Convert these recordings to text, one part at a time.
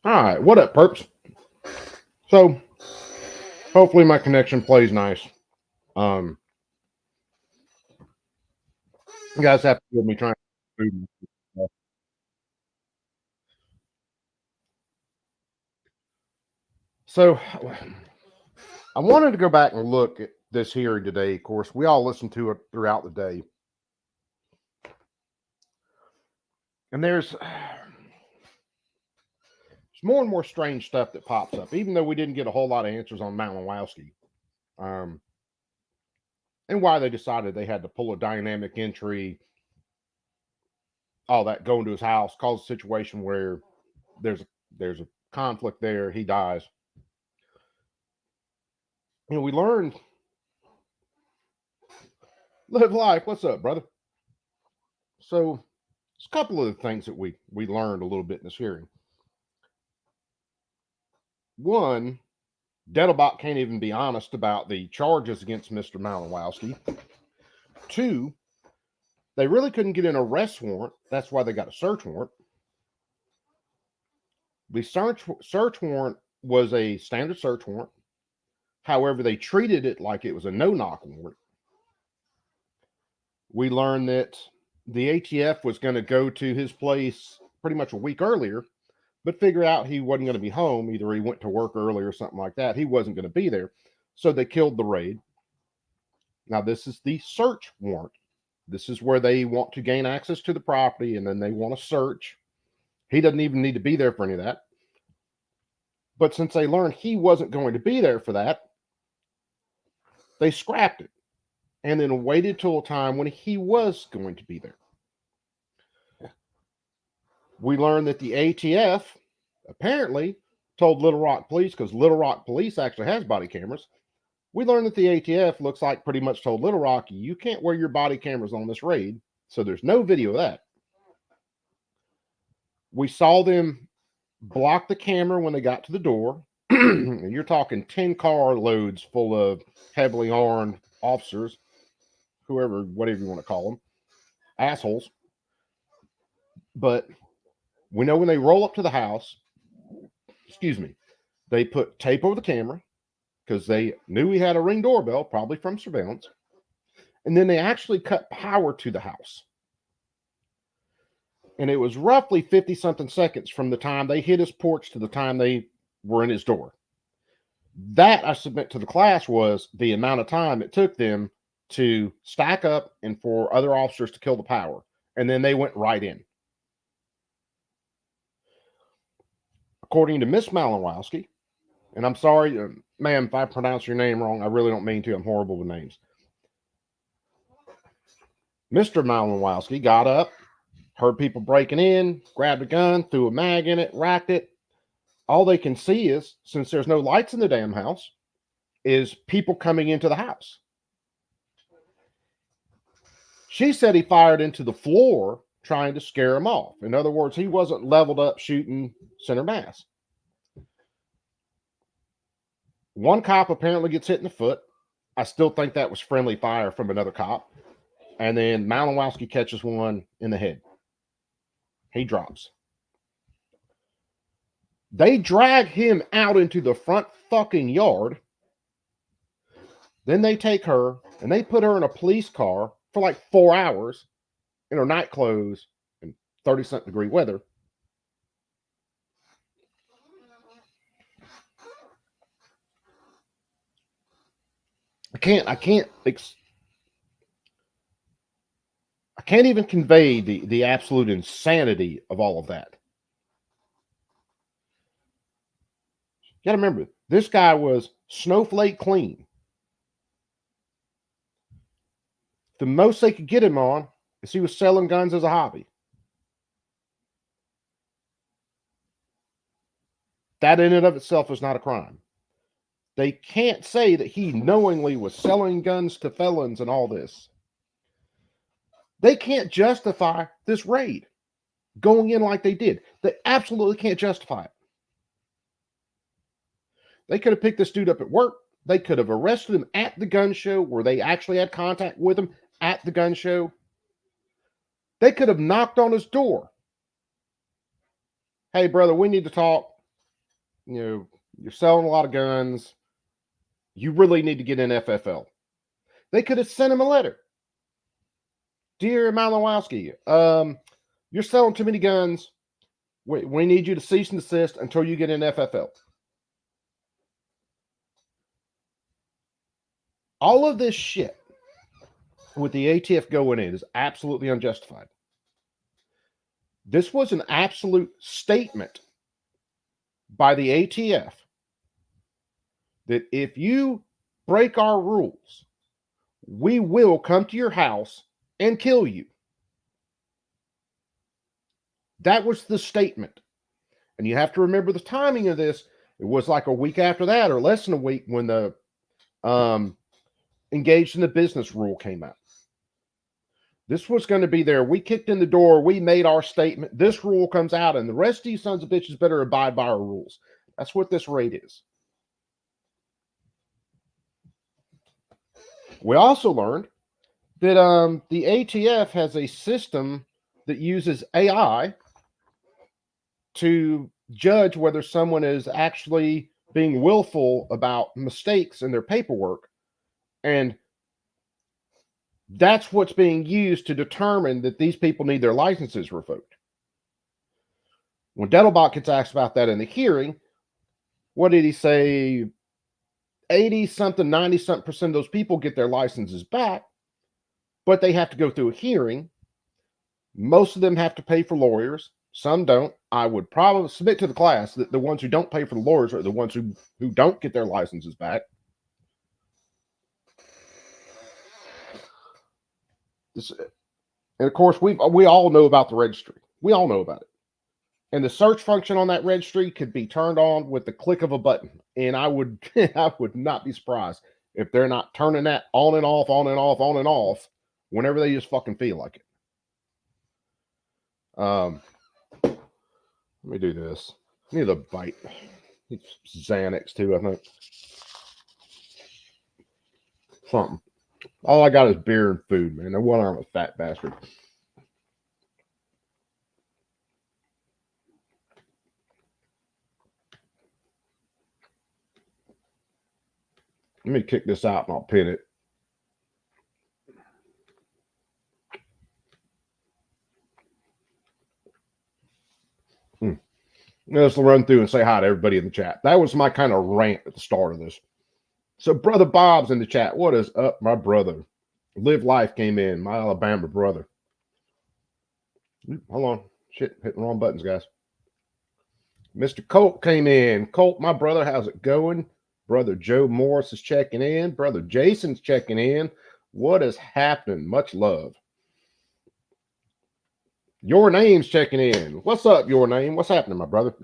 All right, what up, perps? So, hopefully my connection plays nice. Um, you guys have to give me trying to food and stuff. So, I wanted to go back and look at this hearing today. Of course, we all listened to it throughout the day, and there's more and more strange stuff that pops up. Even though we didn't get a whole lot of answers on Malinowski, um, and why they decided they had to pull a dynamic entry, all that, go into his house, cause a situation where there's there's a conflict there. He dies. We learned live life. What's up, brother? So, it's a couple of the things that we learned a little bit in this hearing. One, Dettelbach can't even be honest about the charges against Mr. Malinowski. Two, they really couldn't get an arrest warrant. That's why they got a search warrant. The search warrant was a standard search warrant. However, they treated it like it was a no-knock warrant. We learned that the ATF was going to go to his place pretty much a week earlier, but figure out he wasn't going to be home. Either he went to work early or something like that. He wasn't going to be there. So they killed the raid. Now, this is the search warrant. This is where they want to gain access to the property and then they want to search. He doesn't even need to be there for any of that. But since they learned he wasn't going to be there for that, they scrapped it and then waited till a time when he was going to be there. We learned that the ATF apparently told Little Rock Police, because Little Rock Police actually has body cameras. We learned that the ATF looks like pretty much told Little Rock, you can't wear your body cameras on this raid. So there's no video of that. We saw them block the camera when they got to the door. And you're talking 10 car loads full of heavily armed officers, whoever, whatever you want to call them, assholes. But we know when they roll up to the house, excuse me, they put tape over the camera because they knew he had a Ring doorbell, probably from surveillance. And then they actually cut power to the house. And it was roughly 50 something seconds from the time they hit his porch to the time they were in his door. That, I submit to the class, was the amount of time it took them to stack up and for other officers to kill the power. And then they went right in. According to Miss Malinowski, and I'm sorry, ma'am, if I pronounce your name wrong, I really don't mean to. I'm horrible with names. Mr. Malinowski got up, heard people breaking in, grabbed a gun, threw a mag in it, racked it. All they can see is, since there's no lights in the damn house, is people coming into the house. She said he fired into the floor trying to scare him off. In other words, he wasn't leveled up shooting center mass. One cop apparently gets hit in the foot. I still think that was friendly fire from another cop. And then Malinowski catches one in the head. He drops. They drag him out into the front fucking yard. Then they take her and they put her in a police car for like 4 hours in her night clothes in 30-something degree weather. I can't even convey the absolute insanity of all of that. You got to remember, this guy was snowflake clean. The most they could get him on is he was selling guns as a hobby. That in and of itself is not a crime. They can't say that he knowingly was selling guns to felons and all this. They can't justify this raid going in like they did. They absolutely can't justify it. They could have picked this dude up at work. They could have arrested him at the gun show where they actually had contact with him at the gun show. They could have knocked on his door. Hey, brother, we need to talk. you're selling a lot of guns. You really need to get an FFL. They could have sent him a letter. Dear Malowowski, you're selling too many guns. We need you to cease and desist until you get an FFL. All of this shit with the ATF going in is absolutely unjustified. This was an absolute statement by the ATF that if you break our rules, we will come to your house and kill you. That was the statement. And you have to remember the timing of this. It was like a week after that, or less than a week, when the engaged in the business rule came out. This was going to be there. We kicked in the door. We made our statement. This rule comes out, and the rest of you sons of bitches better abide by our rules. That's what this raid is. We also learned that the ATF has a system that uses AI to judge whether someone is actually being willful about mistakes in their paperwork. And that's what's being used to determine that these people need their licenses revoked. When Dettelbach gets asked about that in the hearing, what did he say? 80-something, 90-something% of those people get their licenses back, but they have to go through a hearing. Most of them have to pay for lawyers. Some don't. I would probably submit to the class that the ones who don't pay for the lawyers are the ones who don't get their licenses back. And of course, we all know about the registry. We all know about it. And the search function on that registry could be turned on with the click of a button. And I would not be surprised if they're not turning that on and off, on and off, on and off whenever they just fucking feel like it. Let me do this. I need a bite. It's Xanax too, I think. Something. All I got is beer and food, man. No wonder I'm a fat bastard. Let me kick this out and I'll pin it. Let's run through and say hi to everybody in the chat. That was my kind of rant at the start of this. So Brother Bob's in the chat. What is up, my brother? Live Life came in, my Alabama brother. Hold on. Shit, hitting the wrong buttons, guys. Mr. Colt came in. Colt, my brother, how's it going? Brother Joe Morris is checking in. Brother Jason's checking in. What is happening? Much love. Your Name's checking in. What's up, Your Name? What's happening, my brother?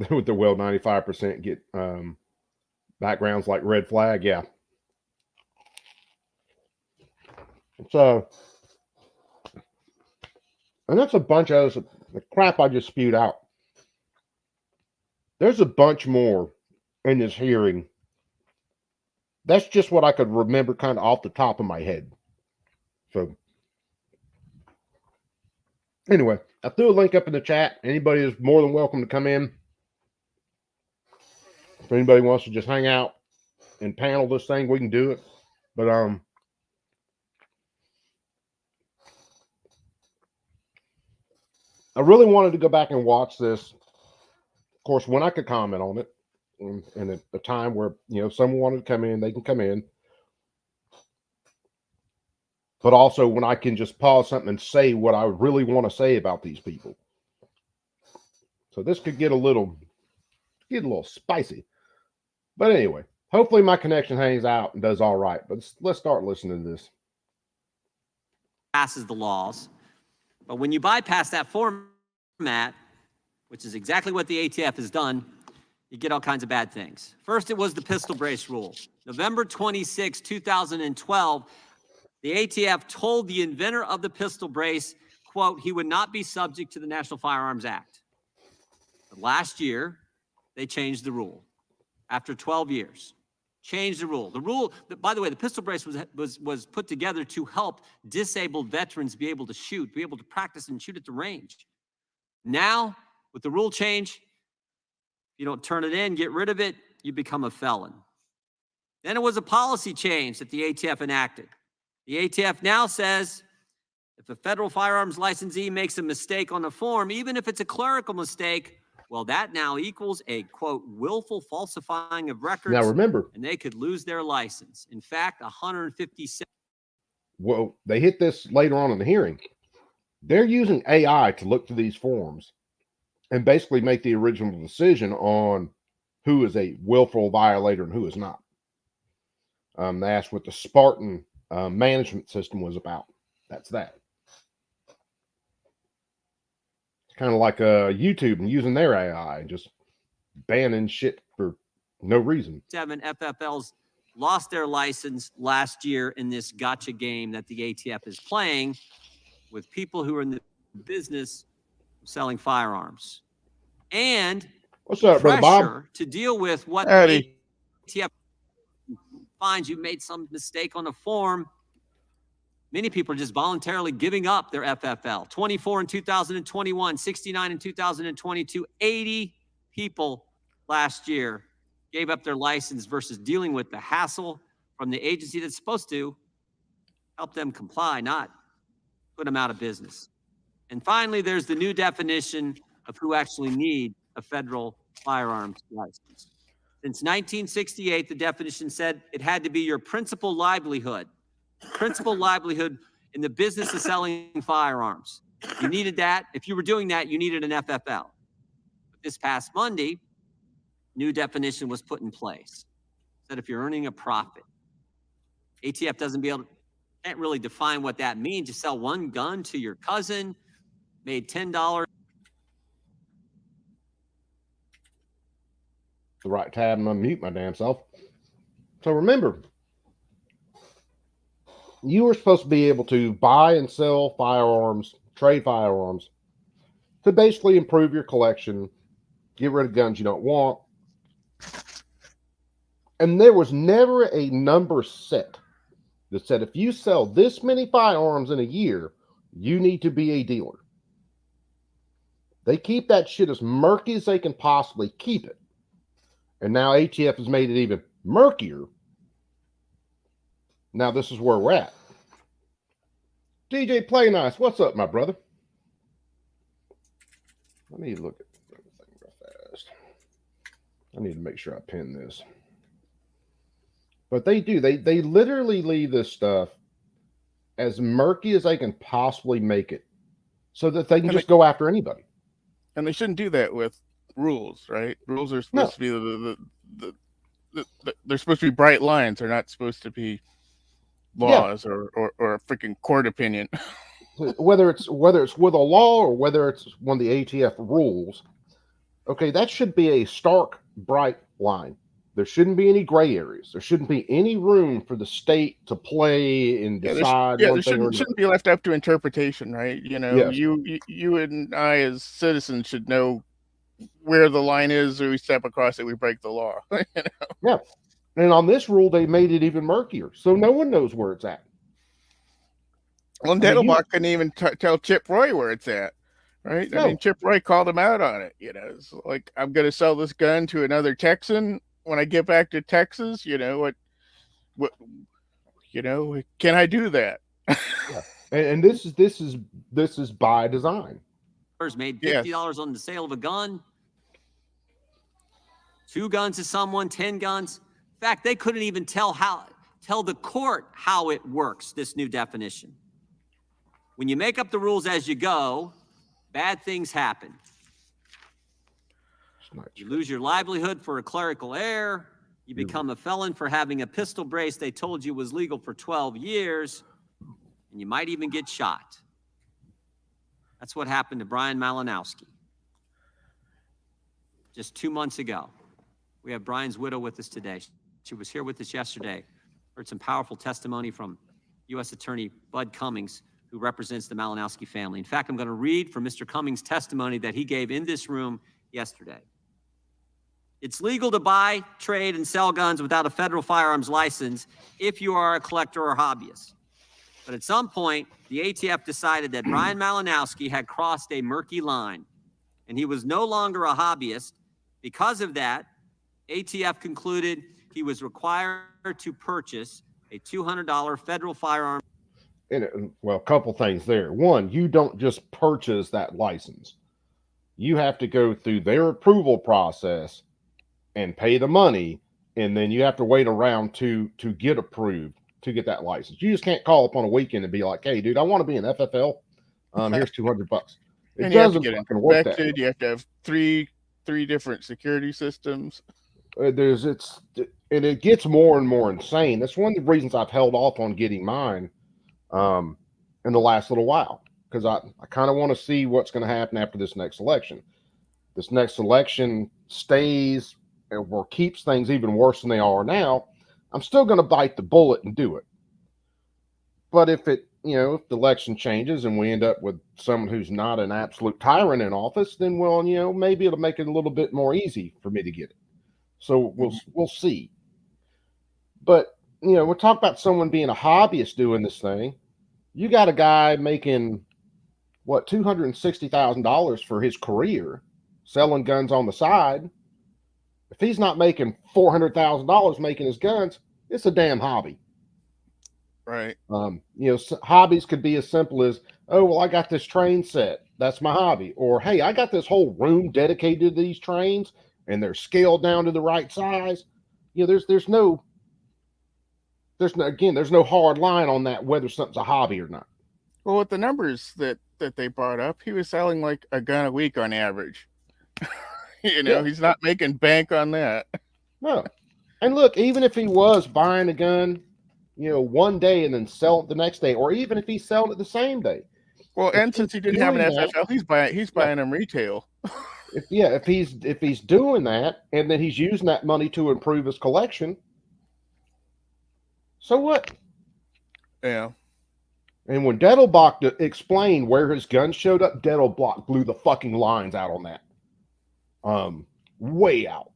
With the well 95% get backgrounds like red flag. Yeah. So, and that's a bunch of the crap I just spewed out. There's a bunch more in this hearing. That's just what I could remember kind of off the top of my head. So, anyway, I threw a link up in the chat. Anybody is more than welcome to come in. If anybody wants to just hang out and panel this thing, we can do it. But I really wanted to go back and watch this. Of course, when I could comment on it, and at a time where someone wanted to come in, they can come in. But also when I can just pause something and say what I really want to say about these people. So this could get a little spicy. But anyway, hopefully my connection hangs out and does all right. But let's start listening to this. Passes the laws. But when you bypass that format, which is exactly what the ATF has done, you get all kinds of bad things. First, it was the pistol brace rule. November 26, 2012, the ATF told the inventor of the pistol brace, quote, he would not be subject to the National Firearms Act. But last year, they changed the rule after 12 years. Change the rule. The rule, by the way, the pistol brace was put together to help disabled veterans be able to shoot, be able to practice and shoot at the range. Now, with the rule change, if you don't turn it in, get rid of it, you become a felon. Then it was a policy change that the ATF enacted. The ATF now says if a federal firearms licensee makes a mistake on a form, even if it's a clerical mistake, well, that now equals a, quote, willful falsifying of records. Now, remember. And they could lose their license. In fact, 157. Well, they hit this later on in the hearing. They're using AI to look through these forms and basically make the original decision on who is a willful violator and who is not. That's what the Spartan management system was about. That's that. It's kind of like YouTube and using their AI and just banning shit for no reason. 7 FFLs lost their license last year in this gotcha game that the ATF is playing with people who are in the business of selling firearms. And what's up, brother Bob? To deal with what the ATF finds you made some mistake on a form. Many people are just voluntarily giving up their FFL. 24 in 2021, 69 in 2022, 80 people last year gave up their license versus dealing with the hassle from the agency that's supposed to help them comply, not put them out of business. And finally, there's the new definition of who actually need a federal firearms license. Since 1968, the definition said it had to be your principal livelihood in the business of selling firearms. You needed that. If you were doing that, you needed an FFL. But this past Monday, new definition was put in place. That if you're earning a profit, ATF can't really define what that means. You sell one gun to your cousin, made $10. The right tab and unmute my damn self. So remember, you were supposed to be able to buy and sell firearms, trade firearms, to basically improve your collection, get rid of guns you don't want. And there was never a number set that said if you sell this many firearms in a year, you need to be a dealer. They keep that shit as murky as they can possibly keep it. And now ATF has made it even murkier. Now this is where we're at. DJ Play Nice, what's up, my brother? Let me look at everything real fast. I need to make sure I pin this. But they do. They literally leave this stuff as murky as they can possibly make it so that they can just go after anybody. And they shouldn't do that with rules, right? Rules are supposed to be they're supposed to be bright lines. They're not supposed to be laws or a freaking court opinion. whether it's with a law or whether it's one of the ATF rules, okay, that should be a stark, bright line. There shouldn't be any gray areas. There shouldn't be any room for the state to play and decide. There shouldn't be left up to interpretation, right? You know, you and I as citizens should know where the line is, or we step across it, we break the law. You know? Yeah. And on this rule, they made it even murkier, so no one knows where it's at. Well, Dettelbach couldn't even tell Chip Roy where it's at, right? No. I mean, Chip Roy called him out on it. You know, it's like, I'm going to sell this gun to another Texan when I get back to Texas. You know what? You know, can I do that? Yeah. And this is by design. Made $50 on the sale of a gun. 2 guns to someone, 10 guns. In fact, they couldn't even tell the court how it works, this new definition. When you make up the rules as you go, bad things happen. You lose your livelihood for a clerical error. You become a felon for having a pistol brace they told you was legal for 12 years. And you might even get shot. That's what happened to Brian Malinowski just 2 months ago. We have Brian's widow with us today. She was here with us yesterday. Heard some powerful testimony from U.S. Attorney Bud Cummings, who represents the Malinowski family. In fact, I'm going to read from Mr. Cummings' testimony that he gave in this room yesterday. It's legal to buy, trade, and sell guns without a federal firearms license if you are a collector or hobbyist. But at some point, the ATF decided that Brian Malinowski had crossed a murky line, and he was no longer a hobbyist. Because of that, ATF concluded he was required to purchase a $200 federal firearm. Well, a couple things there. One, you don't just purchase that license. You have to go through their approval process and pay the money, and then you have to wait around to get approved to get that license. You just can't call up on a weekend and be like, "Hey, dude, I want to be an FFL. Here's $200." It doesn't fucking work that way. You have to have three different security systems. And it gets more and more insane. That's one of the reasons I've held off on getting mine in the last little while, because I kind of want to see what's going to happen after this next election. This next election stays or keeps things even worse than they are now. I'm still going to bite the bullet and do it. But if the election changes and we end up with someone who's not an absolute tyrant in office, then maybe it'll make it a little bit more easy for me to get it. So we'll see. But we'll talk about someone being a hobbyist doing this thing. You got a guy making what, $260,000 for his career, selling guns on the side. If he's not making $400,000 making his guns, it's a damn hobby. Right. Hobbies could be as simple as, oh, well, I got this train set. That's my hobby. Or, hey, I got this whole room dedicated to these trains and they're scaled down to the right size. There's no hard line on that, whether something's a hobby or not. Well, with the numbers that they brought up, he was selling like a gun a week on average. He's not making bank on that. No. And look, even if he was buying a gun, one day and then sell it the next day, or even if he's selling it the same day. Well, and since he didn't have an FFL, he's buying them retail. If he's doing that and then he's using that money to improve his collection, so what? Yeah. And when Dettelbach explained where his gun showed up, Dettelbach blew the fucking lines out on that. Way out.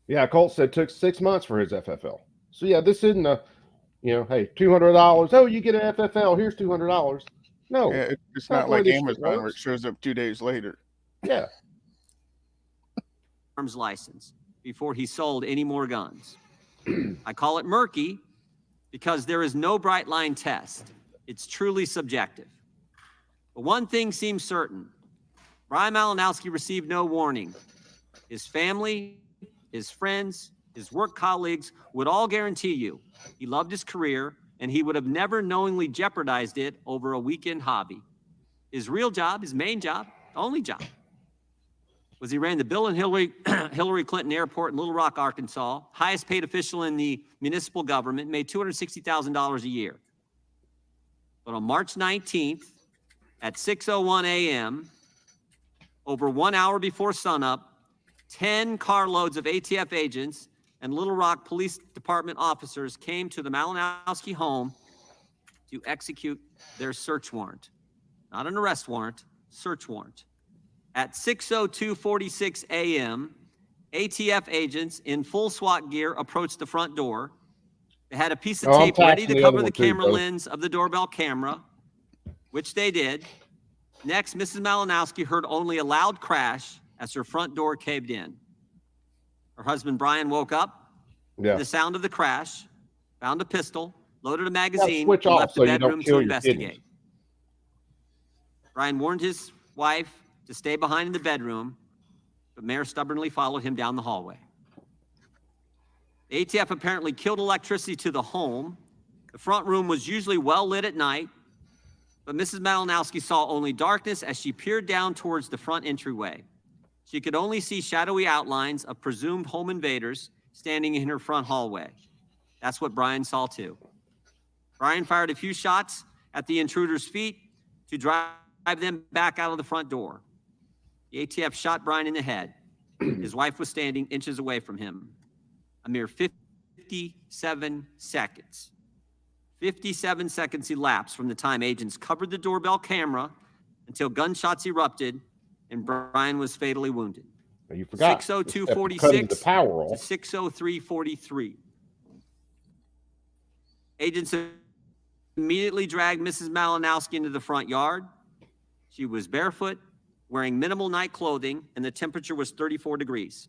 Yeah, Colt said it took 6 months for his FFL. So yeah, this isn't a, hey, $200. Oh, you get an FFL. Here's $200. No, yeah, it's not like Amazon where it shows up 2 days later. Yeah. Arms license before he sold any more guns. I call it murky because there is no bright line test. It's truly subjective. But one thing seems certain. Brian Malinowski received no warning. His family, his friends, his work colleagues would all guarantee you he loved his career and he would have never knowingly jeopardized it over a weekend hobby. His real job, his main job, only job, was he ran the Bill and Hillary Clinton Airport in Little Rock, Arkansas, highest paid official in the municipal government, made $260,000 a year. But on March 19th at 6:01 a.m., over 1 hour before sunup, 10 carloads of ATF agents and Little Rock Police Department officers came to the Malinowski home to execute their search warrant. Not an arrest warrant, search warrant. At 6:02:46 a.m., ATF agents in full SWAT gear approached the front door. They had a piece of tape ready to cover the camera lens of the doorbell camera, which they did. Next, Mrs. Malinowski heard only a loud crash as her front door caved in. Her husband, Brian, woke up to the sound of the crash, found a pistol, loaded a magazine, and left the bedroom to investigate. Brian warned his wife to stay behind in the bedroom, but Mayor stubbornly followed him down the hallway. The ATF apparently killed electricity to the home. The front room was usually well lit at night, but Mrs. Malinowski saw only darkness as she peered down towards the front entryway. She could only see shadowy outlines of presumed home invaders standing in her front hallway. That's what Brian saw too. Brian fired a few shots at the intruders' feet to drive them back out of the front door. The ATF shot Brian in the head. His wife was standing inches away from him. A mere 57 seconds. 57 seconds elapsed from the time agents covered the doorbell camera until gunshots erupted and Brian was fatally wounded. Now, you forgot. 6:02:46 the power to off. 6:03:43. Agents immediately dragged Mrs. Malinowski into the front yard. She was barefoot, wearing minimal night clothing, and the temperature was 34 degrees.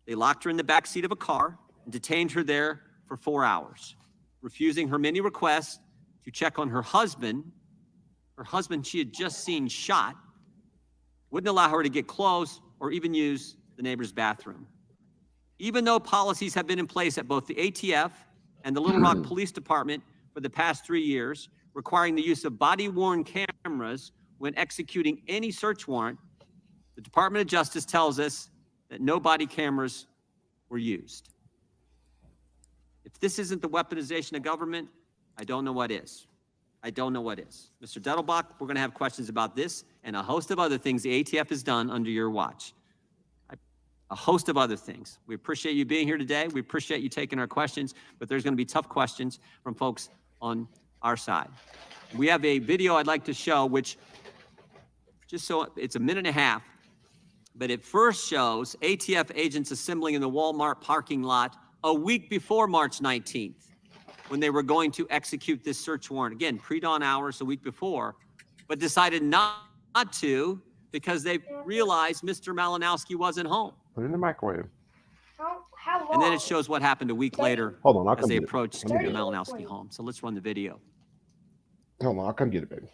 They locked her in the back seat of a car and detained her there for 4 hours, refusing her many requests to check on her husband. Her husband she had just seen shot, wouldn't allow her to get close or even use the neighbor's bathroom. Even though policies have been in place at both the ATF and the Little Rock Police Department for the past 3 years, requiring the use of body-worn cameras when executing any search warrant, the Department of Justice tells us that no body cameras were used. If this isn't the weaponization of government, I don't know what is. I don't know what is. Mr. Dettelbach, we're going to have questions about this and a host of other things the ATF has done under your watch. A host of other things. We appreciate you being here today. We appreciate you taking our questions, but there's going to be tough questions from folks on our side. We have a video I'd like to show, which just so it's a minute and a half, but it first shows ATF agents assembling in the Walmart parking lot a week before March 19th, when they were going to execute this search warrant. Again, pre-dawn hours a week before, but decided not to because they realized Mr. Malinowski wasn't home. Put it in the microwave. How long? And then it shows what happened a week later Hold on, I'll as come they get it. approached Let me get it. Malinowski home. So let's run the video. Hold on, I'll come get it, baby.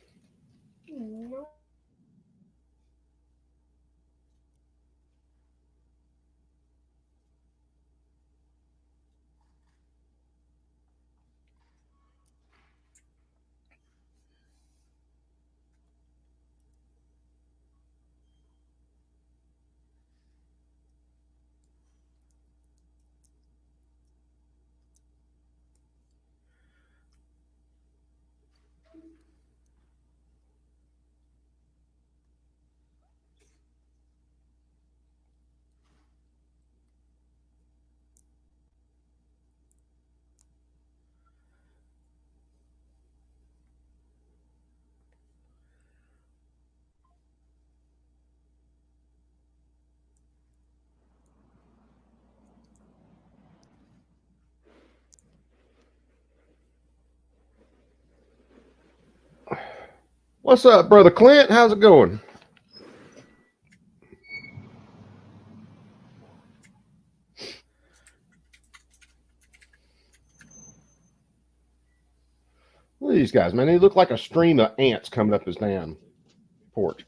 What's up, brother Clint? How's it going? Look at these guys, man. They look like a stream of ants coming up his damn porch.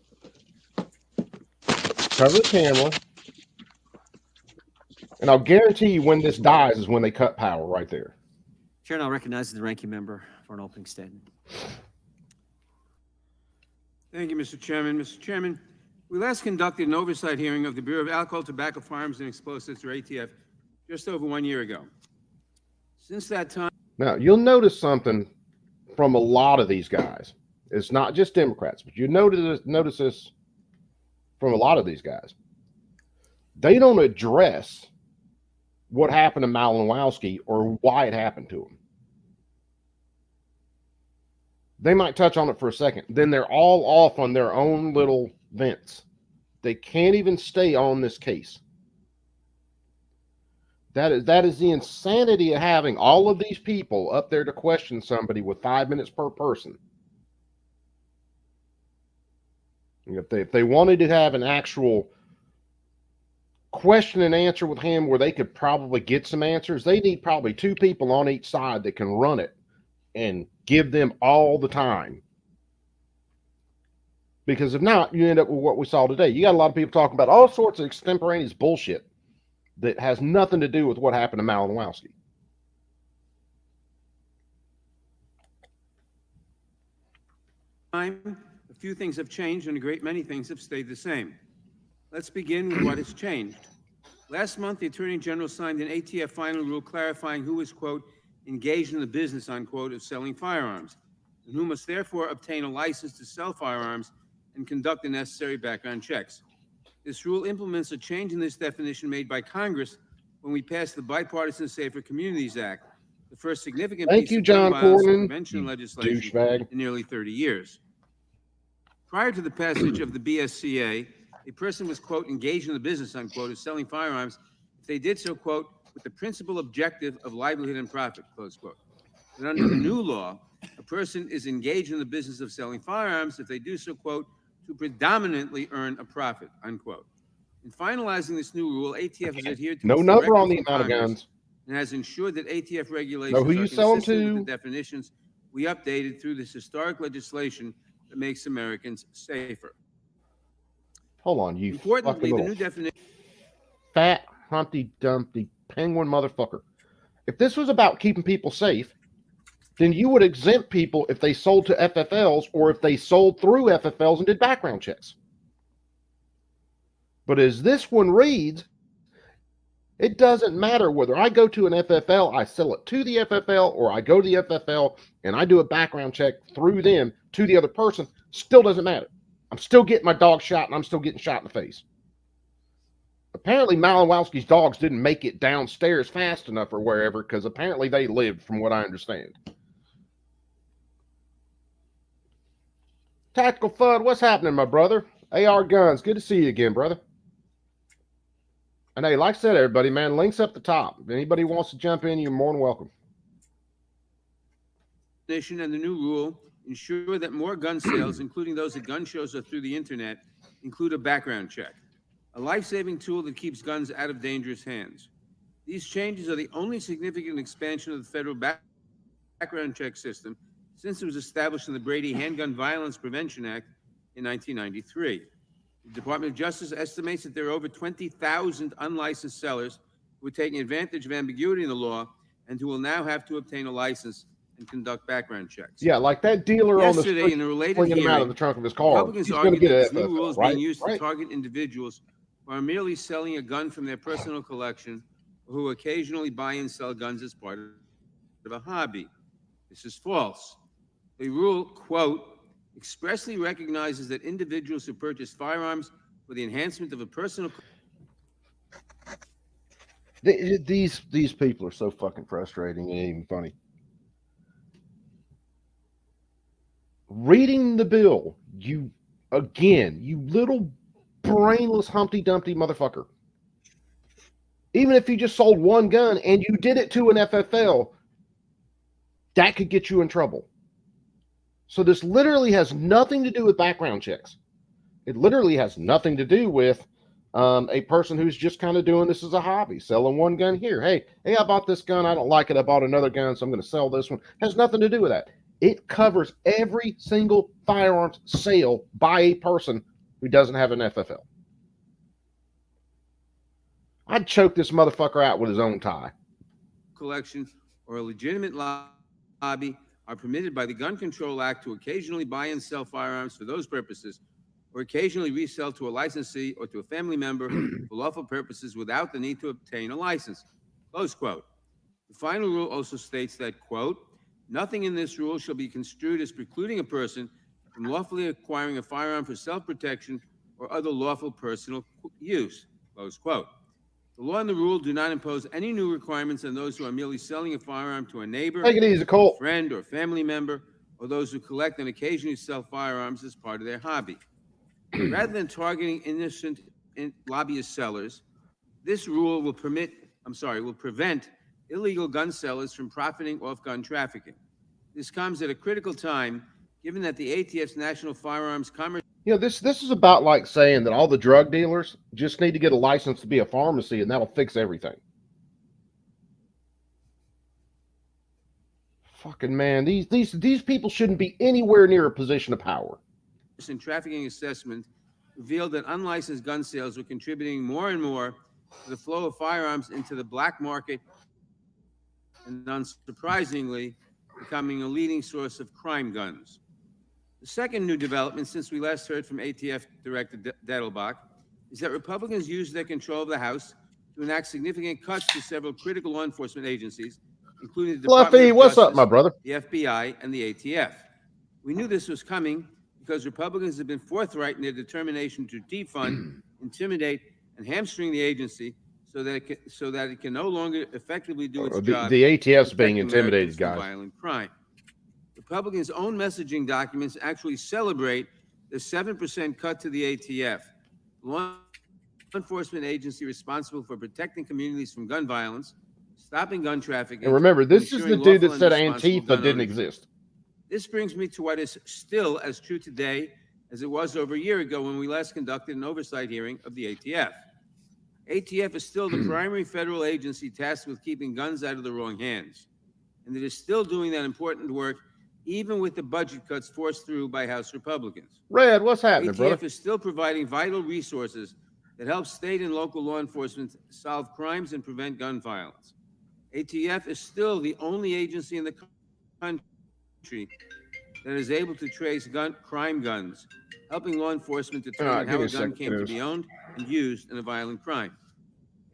Cover the camera. And I'll guarantee you when this dies is when they cut power right there. Chair now recognizes the ranking member for an opening statement. Thank you, Mr. Chairman. Mr. Chairman, we last conducted an oversight hearing of the Bureau of Alcohol, Tobacco, Firearms, and Explosives, or ATF, just over 1 year ago. Since that time... Now, you'll notice something from a lot of these guys. It's not just Democrats, but you notice this from a lot of these guys. They don't address what happened to Malinowski or why it happened to him. They might touch on it for a second. Then they're all off on their own little vents. They can't even stay on this case. That is the insanity of having all of these people up there to question somebody with 5 minutes per person. If they wanted to have an actual question and answer with him where they could probably get some answers, they need probably 2 people on each side that can run it and give them all the time. Because if not, you end up with what we saw today. You got a lot of people talking about all sorts of extemporaneous bullshit that has nothing to do with what happened to Malinowski. A few things have changed and a great many things have stayed the same. Let's begin with what has changed. Last month, the Attorney General signed an ATF final rule clarifying who is, quote, engaged in the business, unquote, of selling firearms, and who must therefore obtain a license to sell firearms and conduct the necessary background checks. This rule implements a change in this definition made by Congress when we passed the Bipartisan Safer Communities Act, the first significant piece of gun violence prevention legislation in nearly 30 years. Prior to the passage of the BSCA, a person was, quote, engaged in the business, unquote, of selling firearms if they did so, quote, with the principal objective of livelihood and profit, close quote. But under the new law, a person is engaged in the business of selling firearms if they do so, quote, to predominantly earn a profit, unquote. In finalizing this new rule, ATF has adhered to No its number on directive the from amount of Congress guns. and has ensured that ATF regulations Know who are you sell 'em consistent with to. the definitions we updated through this historic legislation that makes Americans safer. Hold on, you Importantly, fucking the little new definition fat Humpty Dumpty penguin motherfucker. If this was about keeping people safe, then you would exempt people if they sold to FFLs or if they sold through FFLs and did background checks. But as this one reads, it doesn't matter whether I go to an FFL, I sell it to the FFL, or I go to the FFL and I do a background check through them to the other person, still doesn't matter. I'm still getting my dog shot and I'm still getting shot in the face. Apparently Malinowski's dogs didn't make it downstairs fast enough or wherever, because apparently they lived, from what I understand. Tactical Fud, what's happening, my brother? AR Guns, good to see you again, brother. And hey, like I said, everybody, man, links up the top. If anybody wants to jump in, you're more than welcome. and the new rule ensure that more gun sales, including those at gun shows or through the internet, include a background check, a life-saving tool that keeps guns out of dangerous hands. These changes are the only significant expansion of the federal background check system since it was established in the Brady Handgun Violence Prevention Act in 1993. The Department of Justice estimates that there are over 20,000 unlicensed sellers who are taking advantage of ambiguity in the law and who will now have to obtain a license and conduct background checks. Yeah, like that dealer on the Yesterday, street in a related flinging him out of hearing, the trunk of his car. Republicans He's going to argued get that a this new rule is FFL, being used to right? target individuals who are merely selling a gun from their personal collection or who occasionally buy and sell guns as part of a hobby. This is false. The rule, quote, expressly recognizes that individuals who purchase firearms for the enhancement of a personal... These people are so fucking frustrating. It ain't even funny. Reading the bill, you little brainless Humpty Dumpty motherfucker. Even if you just sold one gun and you did it to an FFL, that could get you in trouble. So this literally has nothing to do with background checks. It literally has nothing to do with a person who's just kind of doing this as a hobby, selling one gun here. Hey, I bought this gun. I don't like it. I bought another gun, so I'm going to sell this one. Has nothing to do with that. It covers every single firearms sale by a person who doesn't have an FFL. I'd choke this motherfucker out with his own tie. collection or a legitimate lobby are permitted by the Gun Control Act to occasionally buy and sell firearms for those purposes, or occasionally resell to a licensee or to a family member for lawful purposes without the need to obtain a license, close quote. The final rule also states that, quote, nothing in this rule shall be construed as precluding a person from lawfully acquiring a firearm for self-protection or other lawful personal use, close quote. The law and the rule do not impose any new requirements on those who are merely selling a firearm to a neighbor, Take it easy, Cole. friend, or family member, or those who collect and occasionally sell firearms as part of their hobby. Rather than targeting innocent lobbyist sellers, this rule will prevent illegal gun sellers from profiting off gun trafficking. This comes at a critical time, given that the ATF's National Firearms Commerce... You know, this is about like saying that all the drug dealers just need to get a license to be a pharmacy and that'll fix everything. Fucking man, these people shouldn't be anywhere near a position of power. and trafficking assessment revealed that unlicensed gun sales were contributing more and more to the flow of firearms into the black market and, unsurprisingly, becoming a leading source of crime guns. The second new development since we last heard from ATF Director Dettelbach is that Republicans used their control of the House to enact significant cuts to several critical law enforcement agencies, including the Department Fluffy, of what's Justice, up, my brother? the FBI, and the ATF. We knew this was coming because Republicans have been forthright in their determination to defund, intimidate, and hamstring the agency so that it can no longer effectively do its job. The ATF's being protecting intimidated, Americans from guys. violent crime. Republicans' own messaging documents actually celebrate the 7% cut to the ATF. law enforcement agency responsible for protecting communities from gun violence, stopping gun trafficking. And remember, and this is the ensuring dude that lawful said and responsible Antifa gun didn't ownership. exist. This brings me to what is still as true today as it was over a year ago when we last conducted an oversight hearing of the ATF. ATF is still the primary federal agency tasked with keeping guns out of the wrong hands, and it is still doing that important work even with the budget cuts forced through by House Republicans. Red, what's happening, ATF brother? is still providing vital resources that help state and local law enforcement solve crimes and prevent gun violence. ATF is still the only agency in the country that is able to trace crime guns, helping law enforcement determine how a gun came to be owned and used in a violent crime.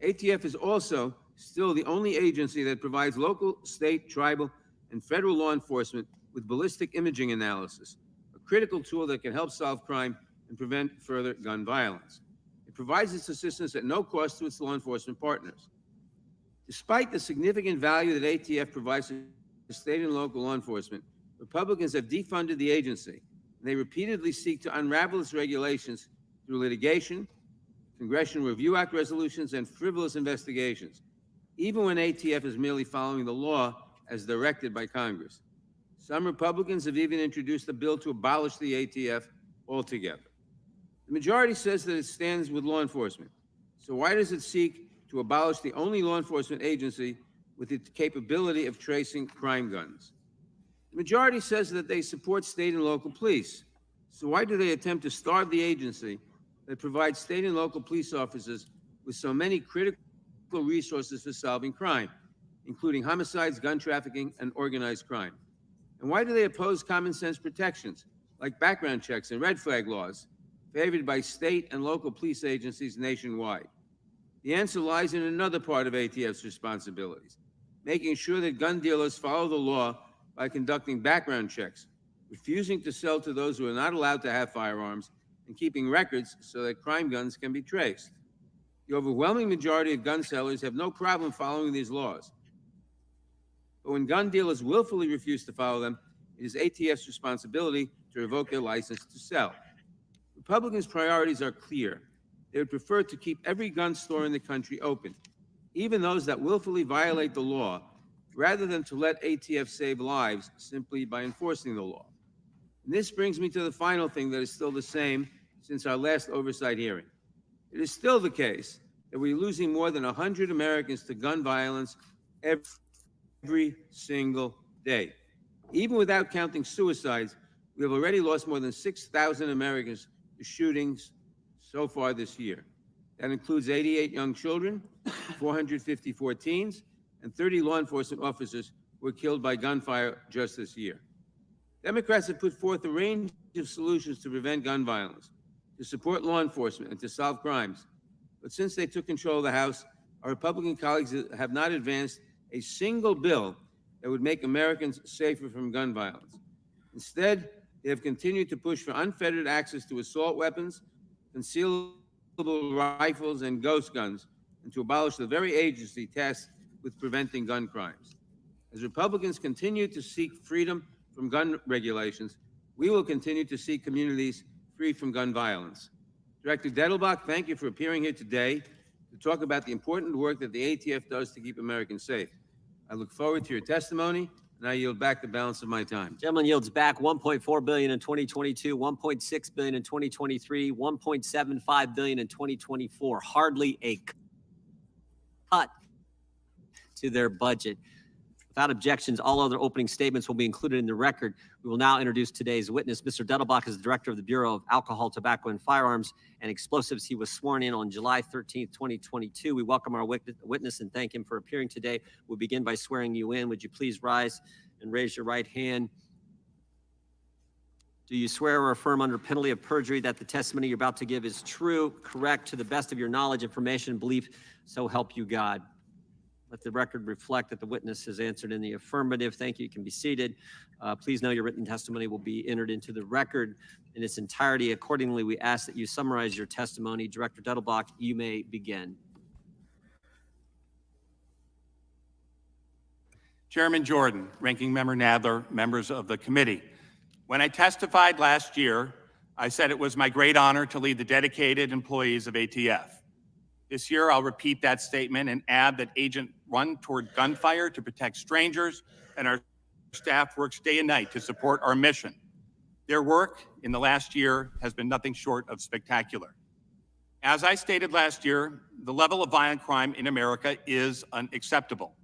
ATF is also still the only agency that provides local, state, tribal, and federal law enforcement with ballistic imaging analysis, a critical tool that can help solve crime and prevent further gun violence. It provides its assistance at no cost to its law enforcement partners. Despite the significant value that ATF provides to state and local law enforcement, Republicans have defunded the agency, and they repeatedly seek to unravel its regulations through litigation, Congressional Review Act resolutions, and frivolous investigations, even when ATF is merely following the law as directed by Congress. Some Republicans have even introduced a bill to abolish the ATF altogether. The majority says that it stands with law enforcement. So why does it seek to abolish the only law enforcement agency with its capability of tracing crime guns? The majority says that they support state and local police. So why do they attempt to starve the agency that provides state and local police officers with so many critical resources for solving crime, including homicides, gun trafficking, and organized crime? And why do they oppose common sense protections like background checks and red flag laws favored by state and local police agencies nationwide? The answer lies in another part of ATF's responsibilities, making sure that gun dealers follow the law by conducting background checks, refusing to sell to those who are not allowed to have firearms, and keeping records so that crime guns can be traced. The overwhelming majority of gun sellers have no problem following these laws. But when gun dealers willfully refuse to follow them, it is ATF's responsibility to revoke their license to sell. Republicans' priorities are clear. They would prefer to keep every gun store in the country open, even those that willfully violate the law, rather than to let ATF save lives simply by enforcing the law. And this brings me to the final thing that is still the same since our last oversight hearing. It is still the case that we're losing more than 100 Americans to gun violence every single day. Even without counting suicides, we have already lost more than 6,000 Americans to shootings so far this year. That includes 88 young children, 454 teens, and 30 law enforcement officers who were killed by gunfire just this year. Democrats have put forth a range of solutions to prevent gun violence, to support law enforcement, and to solve crimes. But since they took control of the House, our Republican colleagues have not advanced a single bill that would make Americans safer from gun violence. Instead, they have continued to push for unfettered access to assault weapons, concealable rifles, and ghost guns, and to abolish the very agency tasked with preventing gun crimes. As Republicans continue to seek freedom from gun regulations, we will continue to see communities free from gun violence. Director Dettelbach, thank you for appearing here today to talk about the important work that the ATF does to keep Americans safe. I look forward to your testimony, and I yield back the balance of my time. Gentleman yields back $1.4 billion in 2022, $1.6 billion in 2023, $1.75 billion in 2024. Hardly a cut to their budget. Without objections, all other opening statements will be included in the record. We will now introduce today's witness. Mr. Dettelbach is the director of the Bureau of Alcohol, Tobacco, and Firearms and Explosives. He was sworn in on July 13th, 2022. We welcome our witness and thank him for appearing today. We'll begin by swearing you in. Would you please rise and raise your right hand? Do you swear or affirm under penalty of perjury that the testimony you're about to give is true, correct, to the best of your knowledge, information, and belief, so help you God? Let the record reflect that the witness has answered in the affirmative. Thank you. You can be seated. Please know your written testimony will be entered into the record in its entirety. Accordingly, we ask that you summarize your testimony. Director Dettelbach, you may begin. Chairman Jordan, Ranking Member Nadler, members of the committee. When I testified last year, I said it was my great honor to lead the dedicated employees of ATF. This year, I'll repeat that statement and add that Agent run toward gunfire to protect strangers, and our staff works day and night to support our mission. Their work in the last year has been nothing short of spectacular. As I stated last year, the level of violent crime in America is unacceptable.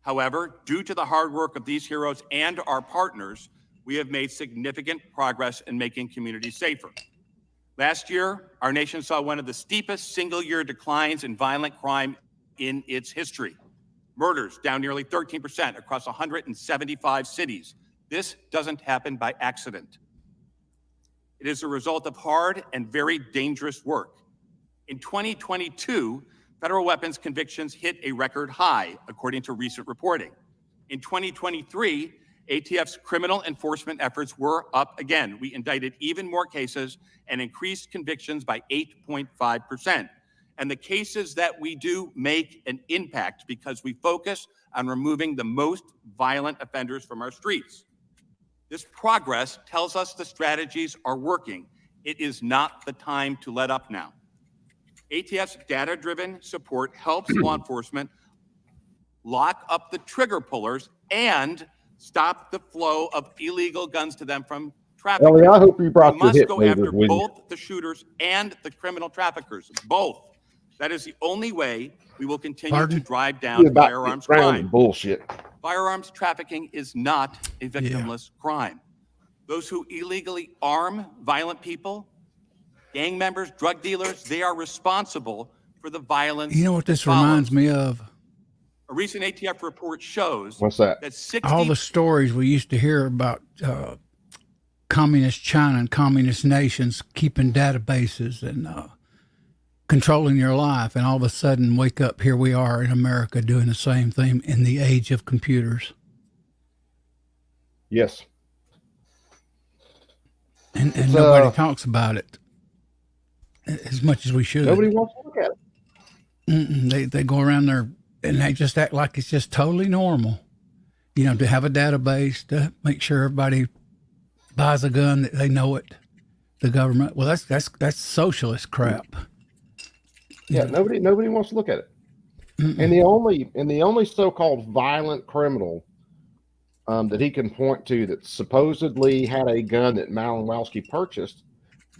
However, due to the hard work of these heroes and our partners, we have made significant progress in making communities safer. Last year, our nation saw one of the steepest single-year declines in violent crime in its history. Murders down nearly 13% across 175 cities. This doesn't happen by accident. It is a result of hard and very dangerous work. In 2022, federal weapons convictions hit a record high, according to recent reporting. In 2023, ATF's criminal enforcement efforts were up again. We indicted even more cases and increased convictions by 8.5%. And the cases that we do make an impact because we focus on removing the most violent offenders from our streets. This progress tells us the strategies are working. It is not the time to let up now. ATF's data-driven support helps law enforcement lock up the trigger pullers and stop the flow of illegal guns to them from trafficking. Ellie, I hope you brought We your must hip go movers after with you. both the shooters and the criminal traffickers, both. That is the only way we will continue to drive down About firearms ground crime. and bullshit. Firearms trafficking is not a victimless crime. Those who illegally arm violent people, gang members, drug dealers, they are responsible for the violence. You know what this that follows. reminds me of? A recent ATF report shows What's that? that 60 All the stories we used to hear about communist China and communist nations keeping databases and controlling your life, and all of a sudden wake up, here we are in America doing the same thing in the age of computers. Yes. And nobody talks about it as much as we should. Nobody wants to look at it. They go around there and they just act like it's just totally normal, you know, to have a database to make sure everybody buys a gun, that they know it. The government, well, that's socialist crap. Yeah, nobody wants to look at it. And the only so-called violent criminal that he can point to that supposedly had a gun that Malinowski purchased,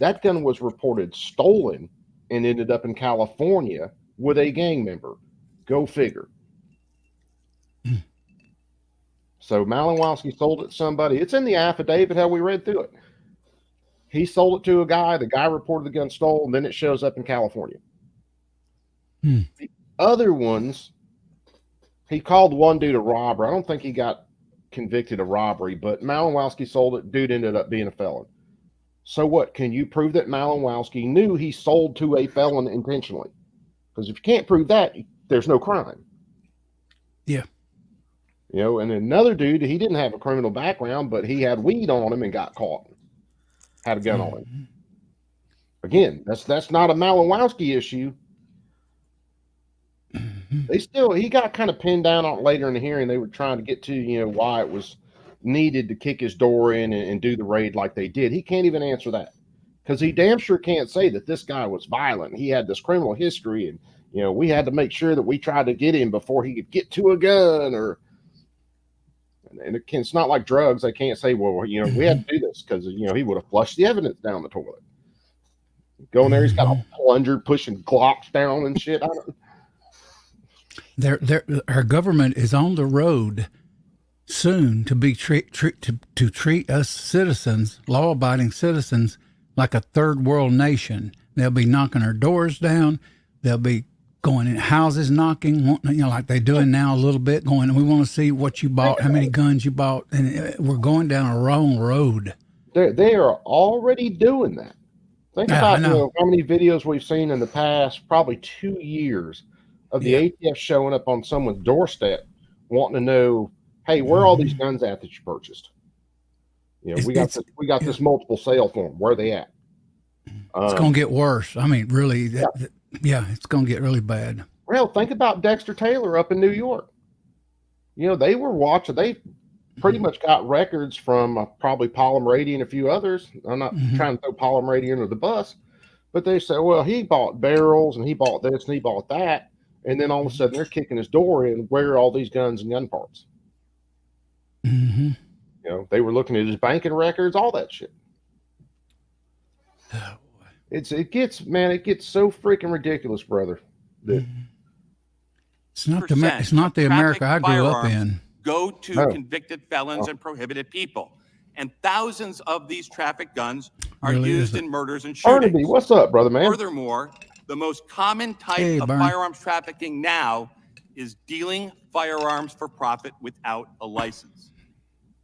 that gun was reported stolen and ended up in California with a gang member. Go figure. So Malinowski sold it to somebody. It's in the affidavit, how we read through it. He sold it to a guy. The guy reported the gun stolen. Then it shows up in California. The other ones, he called one dude a robber. I don't think he got convicted of robbery, but Malinowski sold it. Dude ended up being a felon. So what? Can you prove that Malinowski knew he sold to a felon intentionally? Because if you can't prove that, there's no crime. Yeah. You know, and another dude, he didn't have a criminal background, but he had weed on him and got caught. Had a gun on him. Again, that's not a Malinowski issue. He got kind of pinned down on later in the hearing. They were trying to get to, you know, why it was needed to kick his door in and do the raid like they did. He can't even answer that because he damn sure can't say that this guy was violent. He had this criminal history, and you know, we had to make sure that we tried to get him before he could get to a gun. And it's not like drugs. They can't say, well, you know, we had to do this because, you know, he would have flushed the evidence down the toilet. Going there, he's got a plunger pushing Glocks down and shit. Our government is on the road soon to be to treat us citizens, law-abiding citizens, like a third world nation. They'll be knocking our doors down. They'll be going in houses knocking, you know, like they're doing now a little bit, going, we want to see what you bought, how many guns you bought, and we're going down a wrong road. They are already doing that. Think about you know, how many videos we've seen in the past, probably 2 years, of the ATF showing up on someone's doorstep wanting to know, hey, where are all these guns at that you purchased? You know, we got this multiple sale for them. Where are they at? It's going to get worse. I mean, really, it's going to get really bad. Well, think about Dexter Taylor up in New York. You know, they were watching. pretty much got records from probably Palm-Rady and a few others. I'm not trying to throw Palm-Rady under the bus, but they say, well, he bought barrels and he bought this and he bought that. And then all of a sudden they're kicking his door in. Where are all these guns and gun parts? Mm-hmm. You know, they were looking at his banking records, all that shit. Oh, It gets so freaking ridiculous, brother. That it's not the America I grew up in. Go to No. convicted felons and prohibited people. And thousands of these traffic guns are Really used isn't. in murders and Barnaby, shootings. what's up, brother, man? Furthermore, the most common type Hey, of Barn. firearms trafficking now is dealing firearms for profit without a license.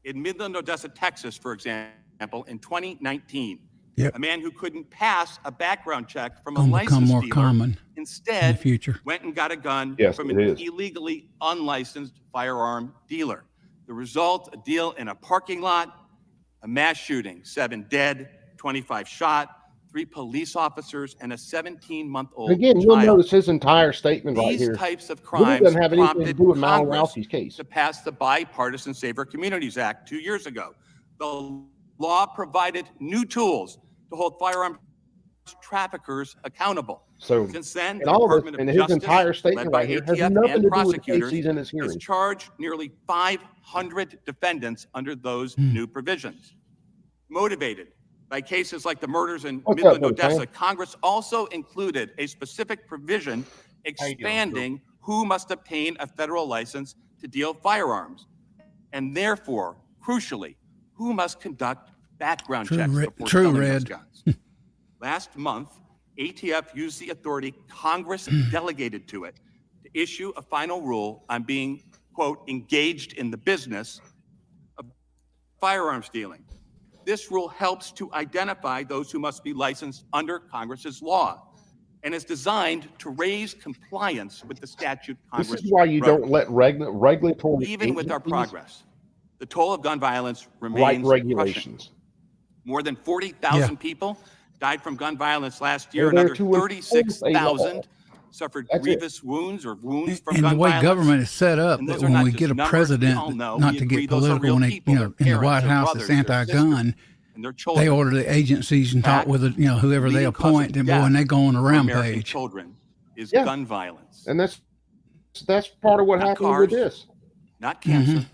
In Midland, Odessa, Texas, for example, in 2019, Yep. a man who couldn't pass a background check from a Gonna become licensed more dealer common in the instead future. went and got a gun Yes, from it an is. illegally unlicensed firearm dealer. The result, a deal in a parking lot, a mass shooting, 7 dead, 25 shot, 3 police officers, and a 17-month-old Again, you'll child. notice his entire statement right These here types of really crimes doesn't have anything to prompted do with Congress Malinowski's case. to pass the Bipartisan Safer Communities Act 2 years ago. The law provided new tools to hold firearms traffickers accountable. So, Since then, and the all of Department this, and of his Justice, entire led statement by right here has ATF nothing and to do with the case prosecutors, he's in his has hearing. charged nearly 500 defendants under those new provisions. Motivated by cases like the murders in What's Midland, up, brother Odessa, Congress also included a specific provision expanding who must obtain a federal license to deal firearms, and therefore, crucially, who must conduct background checks before selling those guns. Last month, ATF used the authority Congress delegated to it to issue a final rule on being, quote, engaged in the business of firearms dealing. This rule helps to identify those who must be licensed under Congress's law and is designed to raise compliance with the statute Congress This is why you wrote. don't let regulatory Even with our agencies progress, the toll of gun violence write remains crushing. regulations. More than 40,000 Yeah. people died from gun violence last year. They're there Another to enforce a law. 36,000 suffered That's it. grievous wounds or wounds from And gun the way violence. government is set up, And that those are when not we just get a numbers. We president, all know, not we to agree get those are political, real when they, people, their in the parents, White their House, brothers, it's their anti-gun. sisters, and their children. They order the agencies and talk fact, with whoever they leading cause of appoint, and boy, death and they go on a for American rampage. children is Yeah. gun violence. And that's part of what Not happened cars. with this. Not cancer,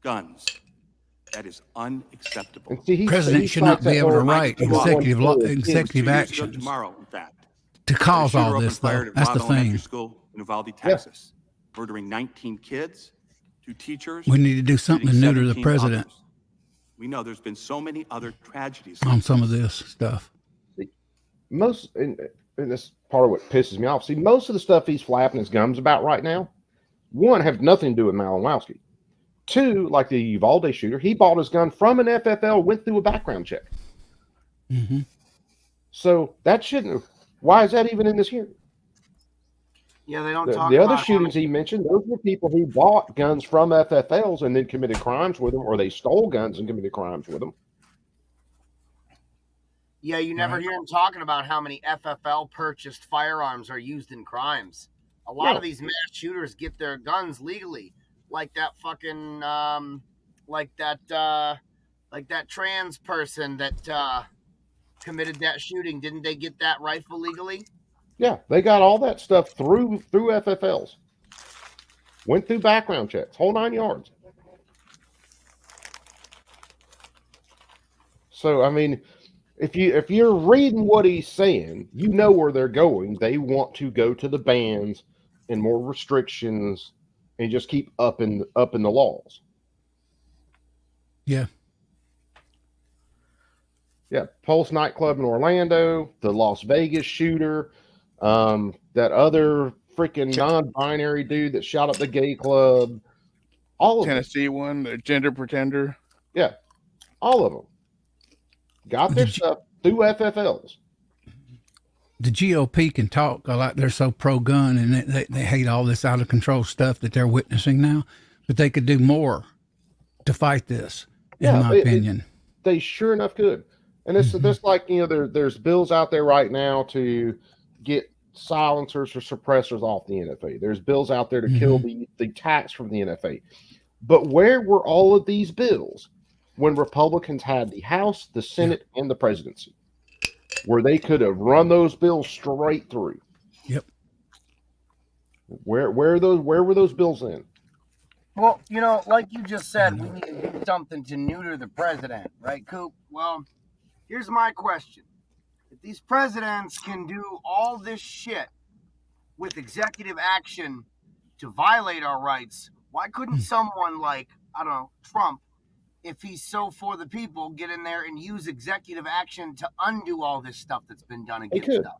guns. That is unacceptable. And see, President should not cites be that able to whole write 91 executive for kids. executive 2 years ago actions tomorrow, in fact. to cause A shooter all opened this, though. fire at That's the Robb Elementary thing. School in Uvalde, Texas, murdering 19 kids, 2 teachers. We need to do something to shooting neuter the 17 president others. We know there's been so many other tragedies. on some of this stuff. Most, and this part of what pisses me off. See, most of the stuff he's flapping his gums about right now, one, have nothing to do with Malinowski. 2, like the Uvalde shooter, he bought his gun from an FFL, went through a background check. Mm-hmm. So that shouldn't. Why is that even in this hearing? Yeah, they don't The, talk the about other shootings he mentioned, those were people who bought guns from FFLs and then committed crimes with them, or they stole guns and committed crimes with them. Yeah, you never hear him talking about how many FFL purchased firearms are used in crimes. A lot No. of these mass shooters get their guns legally, like that fucking, like that trans person that committed that shooting. Didn't they get that rifle legally? Yeah, they got all that stuff through FFLs. Went through background checks, whole 9 yards. So I mean, if you're reading what he's saying, you know where they're going. They want to go to the bans and more restrictions and just keep up in the laws. Yeah. Yeah, Pulse nightclub in Orlando, the Las Vegas shooter, that other freaking non-binary dude that shot up the gay club, all of them. Tennessee one, the gender pretender. Yeah, all of them got their stuff through FFLs. The GOP can talk like they're so pro-gun and they hate all this out-of-control stuff that they're witnessing now, but they could do more to fight this, in my opinion. They sure enough could. And it's just like, there's bills out there right now to get silencers or suppressors off the NFA. There's bills out there to kill the tax from the NFA. But where were all of these bills when Republicans had the House, the Senate, and the presidency, where they could have run those bills straight through? Yep. Where were those bills in? Well, you know, like you just said, we need to do something to neuter the president, right, Coop? Well, here's my question. If these presidents can do all this shit with executive action to violate our rights, why couldn't someone like, I don't know, Trump, if he's so for the people, get in there and use executive action to undo all this stuff that's been done against could. us?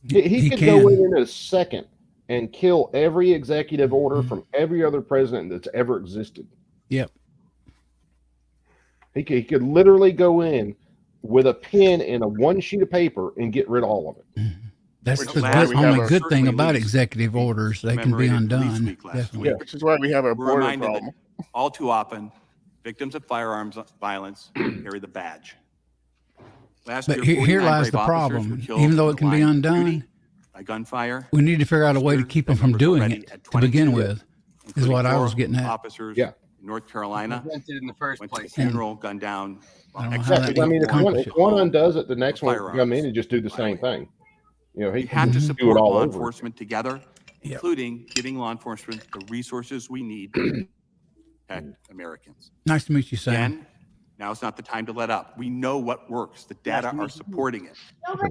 He could go in a second and kill every executive order from every other president that's ever existed. Yep. He could literally go in with a pen and a one sheet of paper and get rid of all of it. That's Which the is why we have only a good thing certainly about least executive orders. They can be commemorated police undone. week last Definitely. week. Which is why we have a We're border reminded problem. that all too often, victims of firearms violence carry the badge. Last But year, here 49 lies brave the officers problem. were killed Even though in it can the be line of duty undone, by gunfire. we need to figure out a way to keep them from That doing number's it already at to begin 22, with, is including what I 4 was getting at. Officers Yeah. in North Carolina Prevented in the first went to a place. funeral, gunned down. I don't know Ex- how Yeah, that because I mean, accomplish if one undoes it, the next one firearms can come in and just do the same violation. thing. You know, he We have can to do it support all law over. enforcement together, Yep. including giving law enforcement the resources we need to protect Americans. Nice to meet you, Sam. Again, now is not the time to let up. We know what works. The data are supporting it.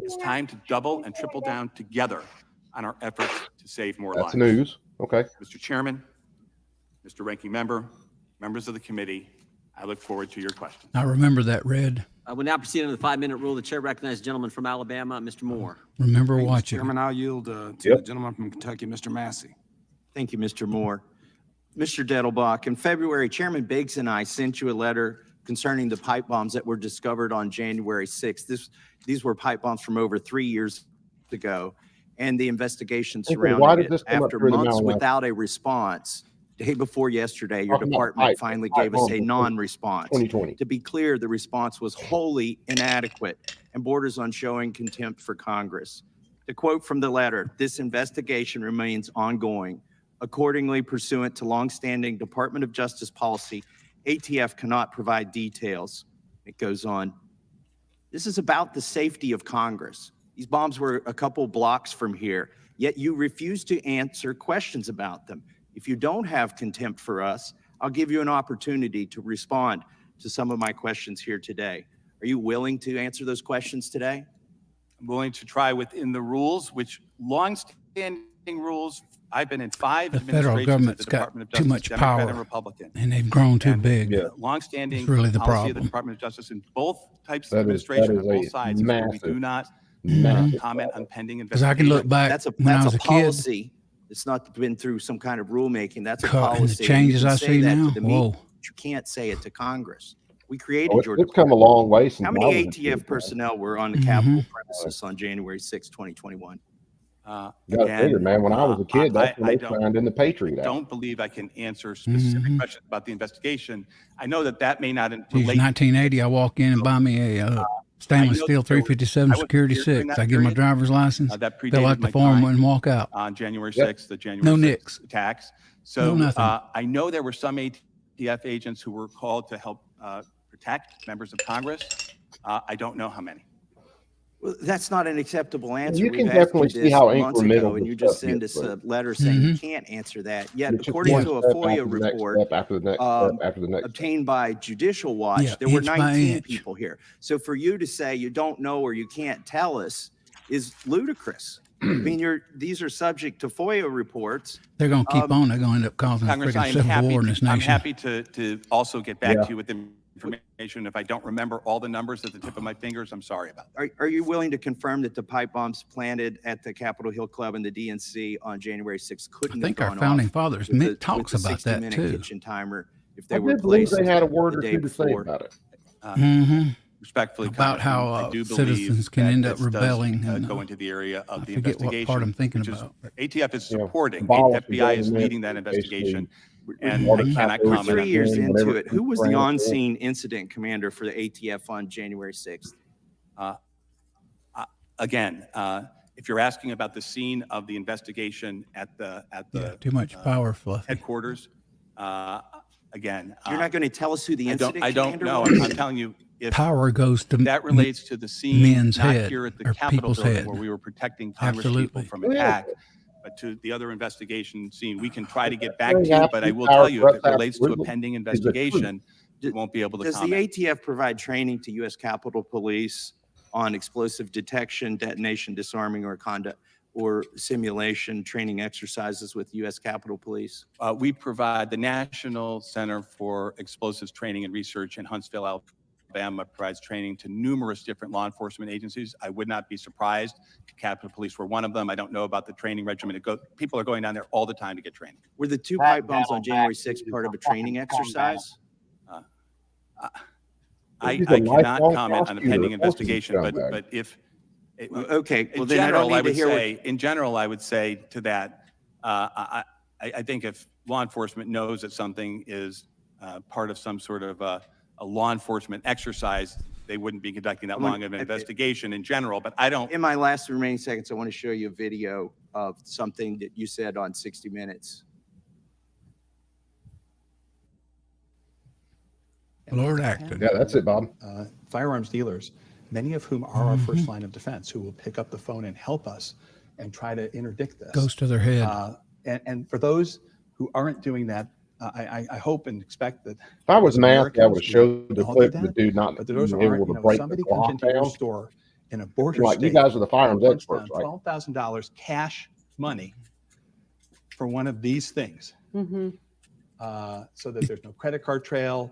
It's time to double and triple down together on our efforts to save more That's lives. news. Okay. Mr. Chairman, Mr. Ranking Member, members of the committee, I look forward to your questions. I remember that, Red. We'll now proceed under the 5-minute rule. The chair recognizes the gentleman from Alabama, Mr. Moore. Remember Thank you, Mr. watching. Chairman, I'll yield to Yep. the gentleman from Kentucky, Mr. Massey. Thank you, Mr. Moore. Mr. Dettelbach, in February, Chairman Biggs and I sent you a letter concerning the pipe bombs that were discovered on January 6th. These were pipe bombs from over 3 years ago, and the investigation Okay, why surrounding did it. this come up After through the months mail now? without a response, day before yesterday, your Talking about department pipe finally gave us bombs a in non-response. 2020. To be clear, the response was wholly inadequate and borders on showing contempt for Congress. To quote from the letter, this investigation remains ongoing. Accordingly, pursuant to longstanding Department of Justice policy, ATF cannot provide details. It goes on. This is about the safety of Congress. These bombs were a couple blocks from here, yet you refuse to answer questions about them. If you don't have contempt for us, I'll give you an opportunity to respond to some of my questions here today. Are you willing to answer those questions today? I'm willing to try within the rules, which longstanding rules. I've been in 5 The federal administrations of government's the got Department of too Justice, much Democrat and power, Republican. and they've grown too And big. Yeah. Longstanding It's really the policy of the problem. Department of Justice in both types That of is administration on a both sides is that we massive, do not massive comment problem. on pending Because I can investigations. look back when I was a kid, policy. It's not been through some kind of rulemaking. That's a and the policy. changes You can I say see that to now, the media, whoa. but you can't say it to Congress. We Oh, created your it's come a department. long way since How I many was a ATF kid, man. personnel were on the Mhm. Capitol premises on January 6, 2021? Got to figure, man. When I was a kid, that's when they signed in the Patriot Act. Don't believe I can answer specific Mhm. questions about the investigation. I know that may not Geez, relate. 1980, I walk in and buy me a stainless know steel that there was- 357 I was Security here during 6. that I get my period. driver's license, That fill predated out the my form, time and walk out. on January Yep. 6th, the January No 6th nicks. attacks. No So nothing. I know there were some ATF agents who were called to help protect members of Congress. I don't know how many. Well, that's not an acceptable answer. You can We've asked definitely see this how months incremental ago, and this you just stuff send gets, us a though. letter saying you Mhm. can't answer that. Yet, It's just according one to a step FOIA after the next report step after the next um, step after the next step. obtained by Judicial Watch, Yeah, there were inch by 19 inch. people here. So for you to say you don't know or you can't tell us is ludicrous. I mean, these are subject to FOIA reports. They're going to keep on. They're going to end up causing a Congress, freaking I'm civil happy, war in this I'm nation. happy to also get back Yeah. to you with the information. If I don't remember all the numbers at the tip of my fingers, I'm sorry about that. Are you willing to confirm that the pipe bombs planted at the Capitol Hill Club and the DNC on January 6th I couldn't have think our gone founding off fathers with the- talks with the about that 60-minute too. kitchen timer if I they were did believe placed they had a word the or day two to say before? about it. Mm-hmm. Respectfully, About how, Congressman, I do citizens believe can that end up this does, rebelling and, go into the area of I the forget what investigation. part I'm thinking which is- about. ATF is You know, supporting. abolish the FBI is government, leading that investigation, basically, and water I cannot tappers, comment. 3 on years again, into whatever it, who was the brand it is. on-scene incident commander for the ATF on January 6th? Again, if you're asking about the scene of the investigation at the Yeah, too much power fluffy. headquarters, again, You're not going to tell us who the incident I don't commander know. was? I'm telling you, if Power goes to that relates to the scene, men's not head here at the or Capitol people's building head. where we were protecting Congress people Absolutely. from Oh, yeah. attack, but to the other investigation scene, we can try to get back Saying to, but I absolute will power tell you, for if us it relates to a absolutely pending is the truth. investigation, we won't be able to Does the comment. ATF provide training to U.S. Capitol Police on explosive detection, detonation, disarming, or conduct or simulation training exercises with U.S. Capitol Police? We provide the National Center for Explosives Training and Research in Huntsville, Alabama, provides training to numerous different law enforcement agencies. I would not be surprised if Capitol Police were one of them. I don't know about the training regimen. People are going down there all the time to get training. Were the two That pipe bombs on battle January back 6th is part a of a fucking training scumbag. exercise? I He's a cannot lifelong comment on a prosecutor. pending Of course he's a investigation, scumbag. but if, Okay, well in then I don't general, I need to would hear what. say, in general, I would say to that, I think if law enforcement knows that something is part of some sort of a law enforcement exercise, they wouldn't be conducting that long of an investigation in general, but I don't. In my last remaining seconds, I want to show you a video of something that you said on 60 Minutes. Lord Acton. Yeah, that's it, Bob. Firearms dealers, many of whom are our first line of defense, who will pick up the phone and help us and try to interdict this. Goes to their head. And for those who aren't doing that, I hope and expect that. If I was as Matthew, I would have Americans, showed we the all clip do of the that. dude not But those being aren't, able you to know, break somebody the comes clock into your down. store in a border Like, you state. guys are the firearms and puts experts, down right? $12,000 cash money for one of these things. Mm-hmm. So that there's no credit card trail.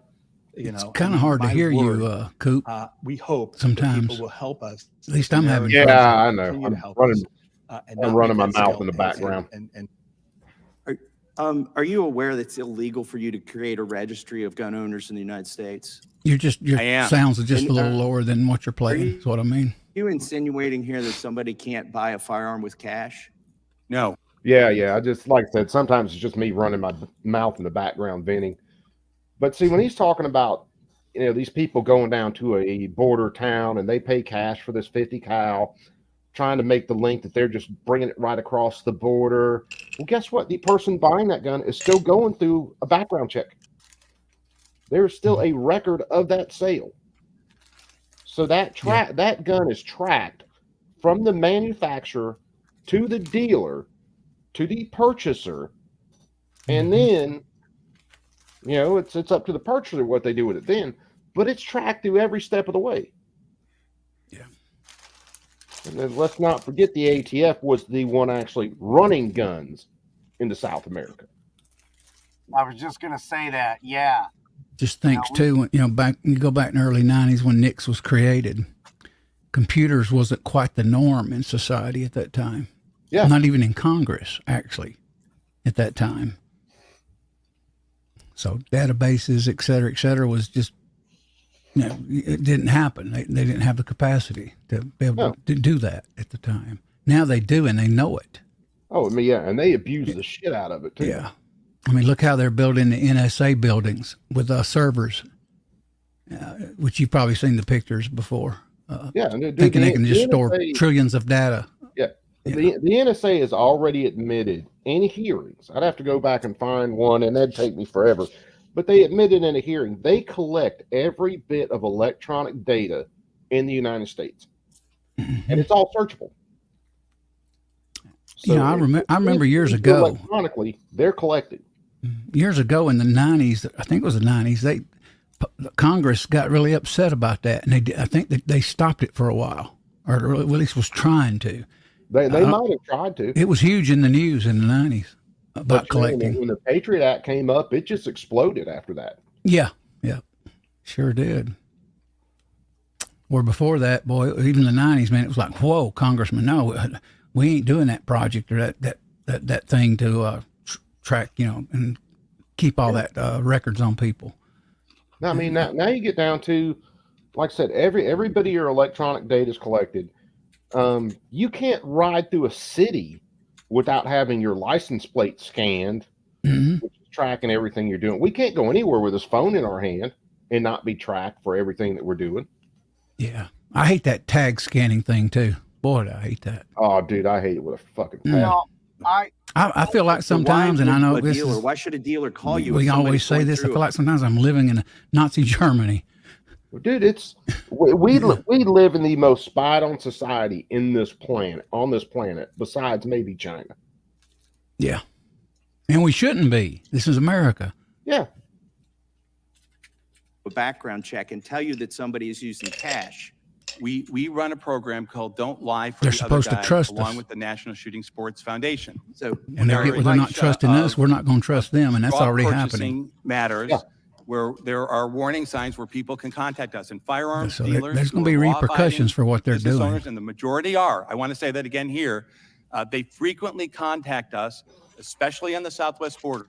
You It's know, kind of hard to my hear word, you, Coop. we hope Sometimes. that people will help us. At least I'm having Yeah, trouble. I know. Continue to I'm help running, us, and I'm not running make my that mouth sale in the and- background. and Are you aware that it's illegal for you to create a registry of gun owners in the United States? Your I am. sounds are just And, a little lower than what you're playing. you- Is what I mean. Are you insinuating here that somebody can't buy a firearm with cash? No. Yeah. I just, like I said, sometimes it's just me running my mouth in the background, venting. But see, when he's talking about, you know, these people going down to a border town and they pay cash for this 50 cal, trying to make the link that they're just bringing it right across the border. Well, guess what? The person buying that gun is still going through a background check. There's still a record of that sale. So that that gun is tracked from the manufacturer to the dealer to the purchaser, and then, you know, it's up to the purchaser what they do with it then, but it's tracked through every step of the way. Yeah. And then let's not forget the ATF was the one actually running guns into South America. I was just gonna say that. Yeah. Just thinks too, you know, back you go back in the early 90s when NICS was created, computers wasn't quite the norm in society at that time. Yeah. Not even in Congress, actually, at that time. So databases, et cetera, was just, you know, it didn't happen. They didn't have the capacity to be able to do that at the time. Now they do, and they know it. Oh, I mean, yeah, and they abuse the shit out of it too. Yeah. I mean, look how they're building the NSA buildings with servers, which you've probably seen the pictures before. Yeah, and Thinking they can just store trillions of data. Yeah. The NSA has already admitted in hearings. I'd have to go back and find one, and that'd take me forever. But they admitted in a hearing they collect every bit of electronic data in the United States, and it's all searchable. So you know, I remember years ago. Electronically, they're collected. Years ago in the 90s, I think it was the 90s, Congress got really upset about that, and I think that they stopped it for a while, or at least was trying to. They might have tried to. It was huge in the news in the 90s about collecting. When the Patriot Act came up, it just exploded after that. Yeah, sure did. Where before that, boy, even the 90s, man, it was like, whoa, Congressman, no, we ain't doing that project or that thing to track, you know, and keep all that records on people. Now, I mean, now you get down to, like I said, every bit of your electronic data is collected. You can't ride through a city without having your license plate scanned, which is tracking everything you're doing. We can't go anywhere with this phone in our hand and not be tracked for everything that we're doing. Yeah. I hate that tag scanning thing too. Boy, I hate that. Oh, dude, I hate it with a fucking passion. No, I I feel like So why sometimes, and I would know a this dealer, is, why should a dealer call you? if we somebody's always say going this. I through feel like sometimes I'm living in Nazi Germany. Dude, it's we live in the most spied on society in this planet, on this planet, besides maybe China. Yeah. And we shouldn't be. This is America. Yeah. a background check and tell you that somebody is using cash. We run a program called Don't Lie for They're the Other supposed to Guy, trust along us. with the National Shooting Sports Foundation. So And they're not trusting us. We're not going to trust them. And that's Straw already purchasing happening. matters, Yeah. where there are warning signs where people can contact us. And firearms So dealers, there's going to be who are law-abiding repercussions for what they're business doing. owners, and the majority are. I want to say that again here. They frequently contact us, especially on the southwest border,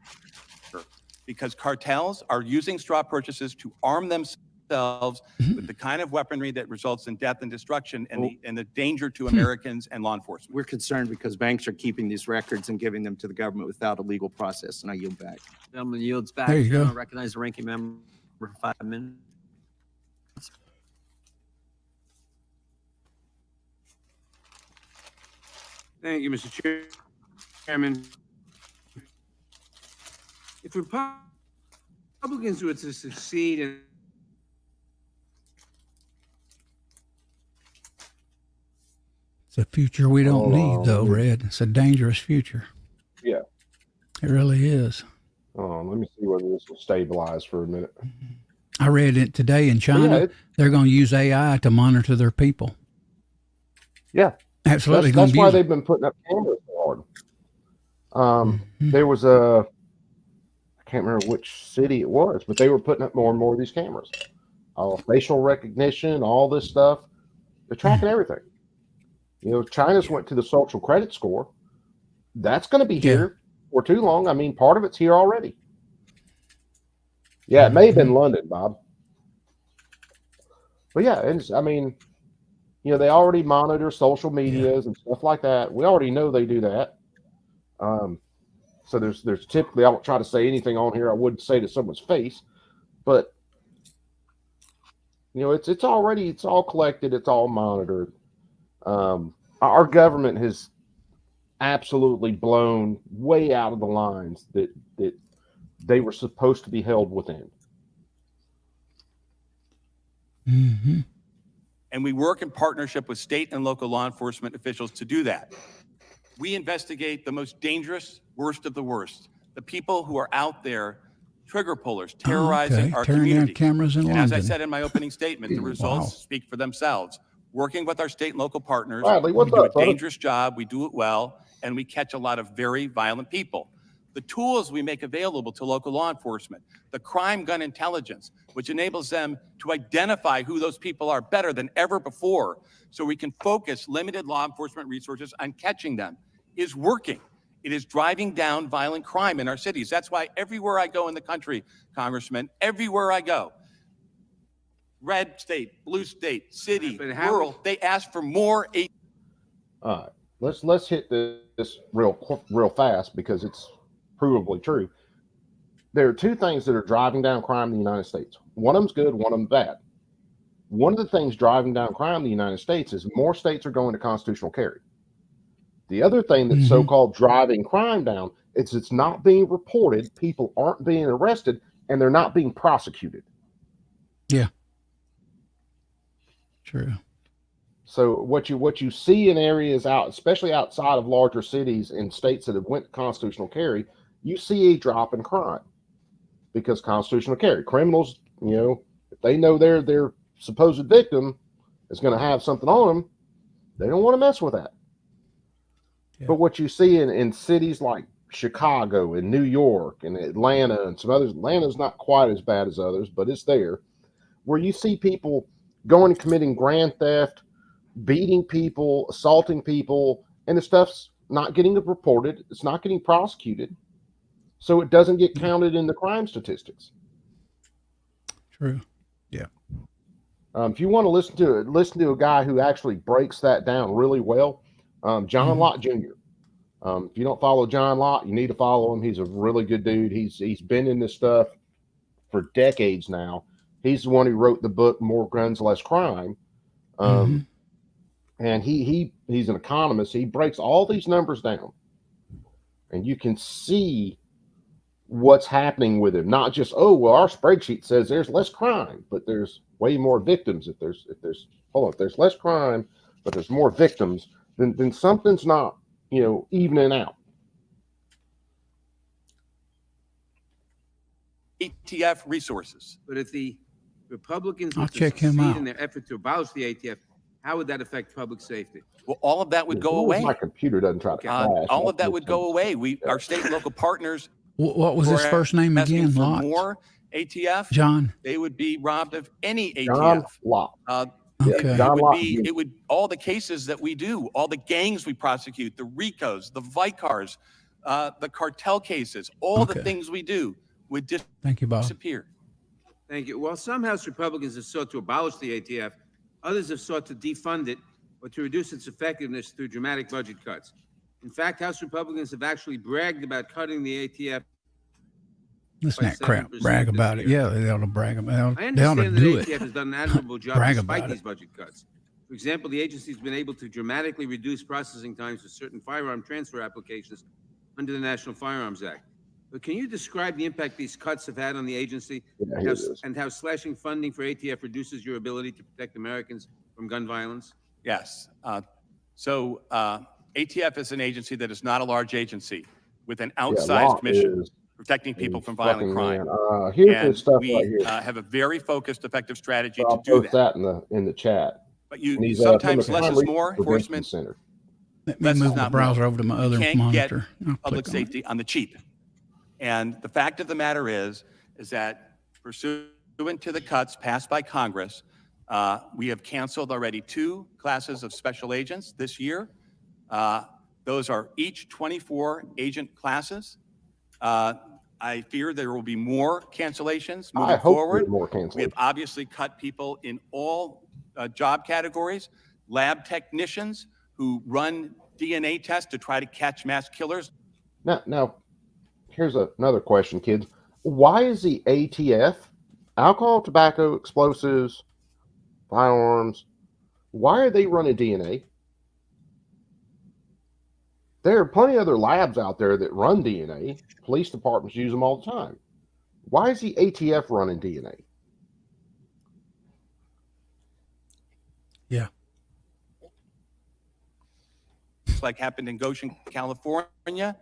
because cartels are using straw purchases to arm themselves with the kind of weaponry that results in death and destruction and the danger to Americans and law enforcement. we're concerned because banks are keeping these records and giving them to the government without a legal process, and I yield back. Gentleman yields back. There you go. I recognize the ranking member for 5 minutes. Thank you, Mr. Chairman. If Republicans were to succeed in It's a future we don't Hold need, on. though, Red. It's a dangerous future. Yeah. It really is. Let me see whether this will stabilize for a minute. I read it today in China. They're going to use AI to monitor their people. Yeah. Absolutely. That's why they've been putting up cameras so hard. There was I can't remember which city it was, but they were putting up more and more of these cameras. Facial recognition, all this stuff. They're tracking everything. You know, China's went to the social credit score. That's going to be here for too long. I mean, part of it's here already. Yeah, it may have been London, Bob. But yeah, I mean, you know, they already monitor social medias and stuff like that. We already know they do that. So there's typically, I won't try to say anything on here I wouldn't say to someone's face, but you know, it's all collected, it's all monitored. Our government has absolutely blown way out of the lines that they were supposed to be held within. Mm-hmm. And we work in partnership with state and local law enforcement officials to do that. We investigate the most dangerous, worst of the worst, the people who are out there, trigger pullers, terrorizing our Tearing down communities. cameras in And London. as I said in my opening statement, the results speak for themselves. Working with our state and local partners, Bradley, what's we do up, a brother? dangerous job, we do it well, and we catch a lot of very violent people. The tools we make available to local law enforcement, the crime gun intelligence, which enables them to identify who those people are better than ever before, so we can focus limited law enforcement resources on catching them, is working. It is driving down violent crime in our cities. That's why everywhere I go in the country, Congressman, everywhere I go, red state, blue state, city, rural, they ask for more. All right, let's hit this real fast because it's provably true. There are two things that are driving down crime in the United States. One of them's good, one of them's bad. One of the things driving down crime in the United States is more states are going to constitutional carry. The other thing that's so-called driving crime down is it's not being reported, people aren't being arrested, and they're not being prosecuted. Yeah. True. So what you see in areas out, especially outside of larger cities in states that have went to constitutional carry, you see a drop in crime because constitutional carry criminals, you know, if they know their supposed victim is going to have something on them, they don't want to mess with that. Yeah. But what you see in cities like Chicago and New York and Atlanta and some others, Atlanta's not quite as bad as others, but it's there, where you see people going and committing grand theft, beating people, assaulting people, and the stuff's not getting reported. It's not getting prosecuted. So it doesn't get counted in the crime statistics. True. Yeah. If you want to listen to a guy who actually breaks that down really well, John Lott Jr. If you don't follow John Lott, you need to follow him. He's a really good dude. He's been in this stuff for decades now. He's the one who wrote the book More Guns, Less Crime. And he's an economist. He breaks all these numbers down. and you can see what's happening with him. Not just, oh well, our spreadsheet says there's less crime, but there's way more victims. If there's hold on, if there's less crime, but there's more victims, then something's not, you know, evening out. ATF resources. But if the Republicans I'll were to check him succeed out. in their effort to abolish the ATF, how would that affect public safety? Well, all of that would As go long as away. my computer doesn't try to crash. All of that would go away. away. Our state and local partners What was his who are first name asking again? for Lott? more ATF, John. they would be robbed of any John ATF. Lott. Okay. John Lott. It would all the cases that we do, all the gangs we prosecute, the RICOs, the Vicars, the cartel cases, all the Okay. things we do would Thank you, Bob. disappear. Thank you. While some House Republicans have sought to abolish the ATF, others have sought to defund it or to reduce its effectiveness through dramatic budget cuts. In fact, House Republicans have actually bragged about cutting the ATF. Listen by to that crap. 7% Brag this about it. year. Yeah, they ought to brag about I it. They ought to understand that do ATF it. has done an admirable job Brag despite about it. these budget cuts. For example, the agency has been able to dramatically reduce processing times for certain firearm transfer applications under the National Firearms Act. But can you describe the impact these cuts have had on the agency and how slashing funding for ATF reduces your ability to protect Americans from gun violence? Yes. So ATF is an agency that is not a large agency with an outsized Lott mission, is protecting people a from violent fucking crime. man. Here's And his stuff we right here. have a very focused, effective strategy I'll to do post that. that in the chat. But And you he's, sometimes from the less Crime is more Prevention enforcement. Center. Let me Let's move the not browser move. over to my You other can't monitor. get I'll public click on it. safety on the cheap. And the fact of the matter is that pursuant to the cuts passed by Congress, we have canceled already 2 classes of special agents this year. Those are each 24 agent classes. I fear there will be more cancellations I moving hope forward. there's more We have cancellations. obviously cut people in all job categories, lab technicians who run DNA tests to try to catch mass killers. Now, here's another question, kids. Why is the ATF, alcohol, tobacco, explosives, firearms, why are they running DNA? There are plenty of other labs out there that run DNA. Police departments use them all the time. Why is the ATF running DNA? Yeah. Like happened in Goshen, California.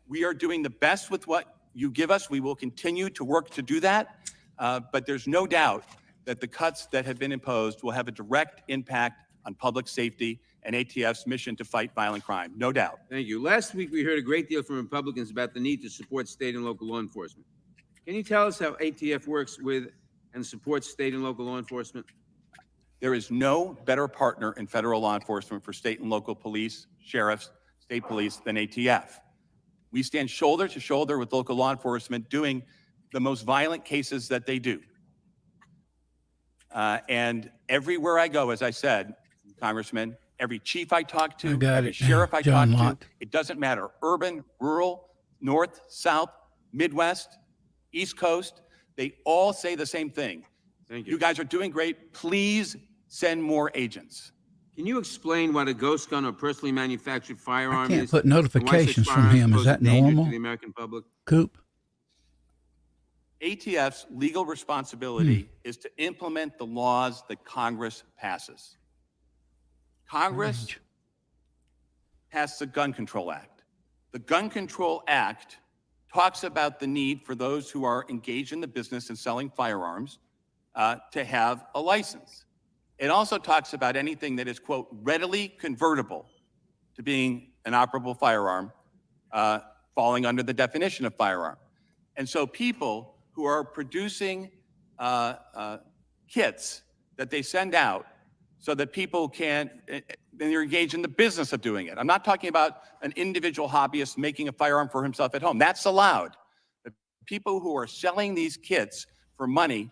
We are doing the best with what you give us. We will continue to work to do that. But there's no doubt that the cuts that have been imposed will have a direct impact on public safety and ATF's mission to fight violent crime. No doubt. Thank you. Last week, we heard a great deal from Republicans about the need to support state and local law enforcement. Can you tell us how ATF works with and supports state and local law enforcement? There is no better partner in federal law enforcement for state and local police, sheriffs, state police than ATF. We stand shoulder to shoulder with local law enforcement doing the most violent cases that they do. And everywhere I go, as I said, Congressman, every chief I talk to, every sheriff I John talk Lott. to, it doesn't matter, urban, rural, north, south, Midwest, East Coast, they all say the same thing. Thank you. You guys are doing great. Please send more agents. Can you explain what a ghost gun or personally manufactured firearm I can't is? put and why such notifications from firearms him. Is pose that a danger normal? to the American public? Coop? ATF's legal responsibility is to implement the laws that Congress passes. Congress passed the Gun Control Act. The Gun Control Act talks about the need for those who are engaged in the business and selling firearms to have a license. It also talks about anything that is, quote, readily convertible to being an operable firearm, falling under the definition of firearm. And so people who are producing kits that they send out so that people can, they're engaged in the business of doing it. I'm not talking about an individual hobbyist making a firearm for himself at home. That's allowed. But people who are selling these kits for money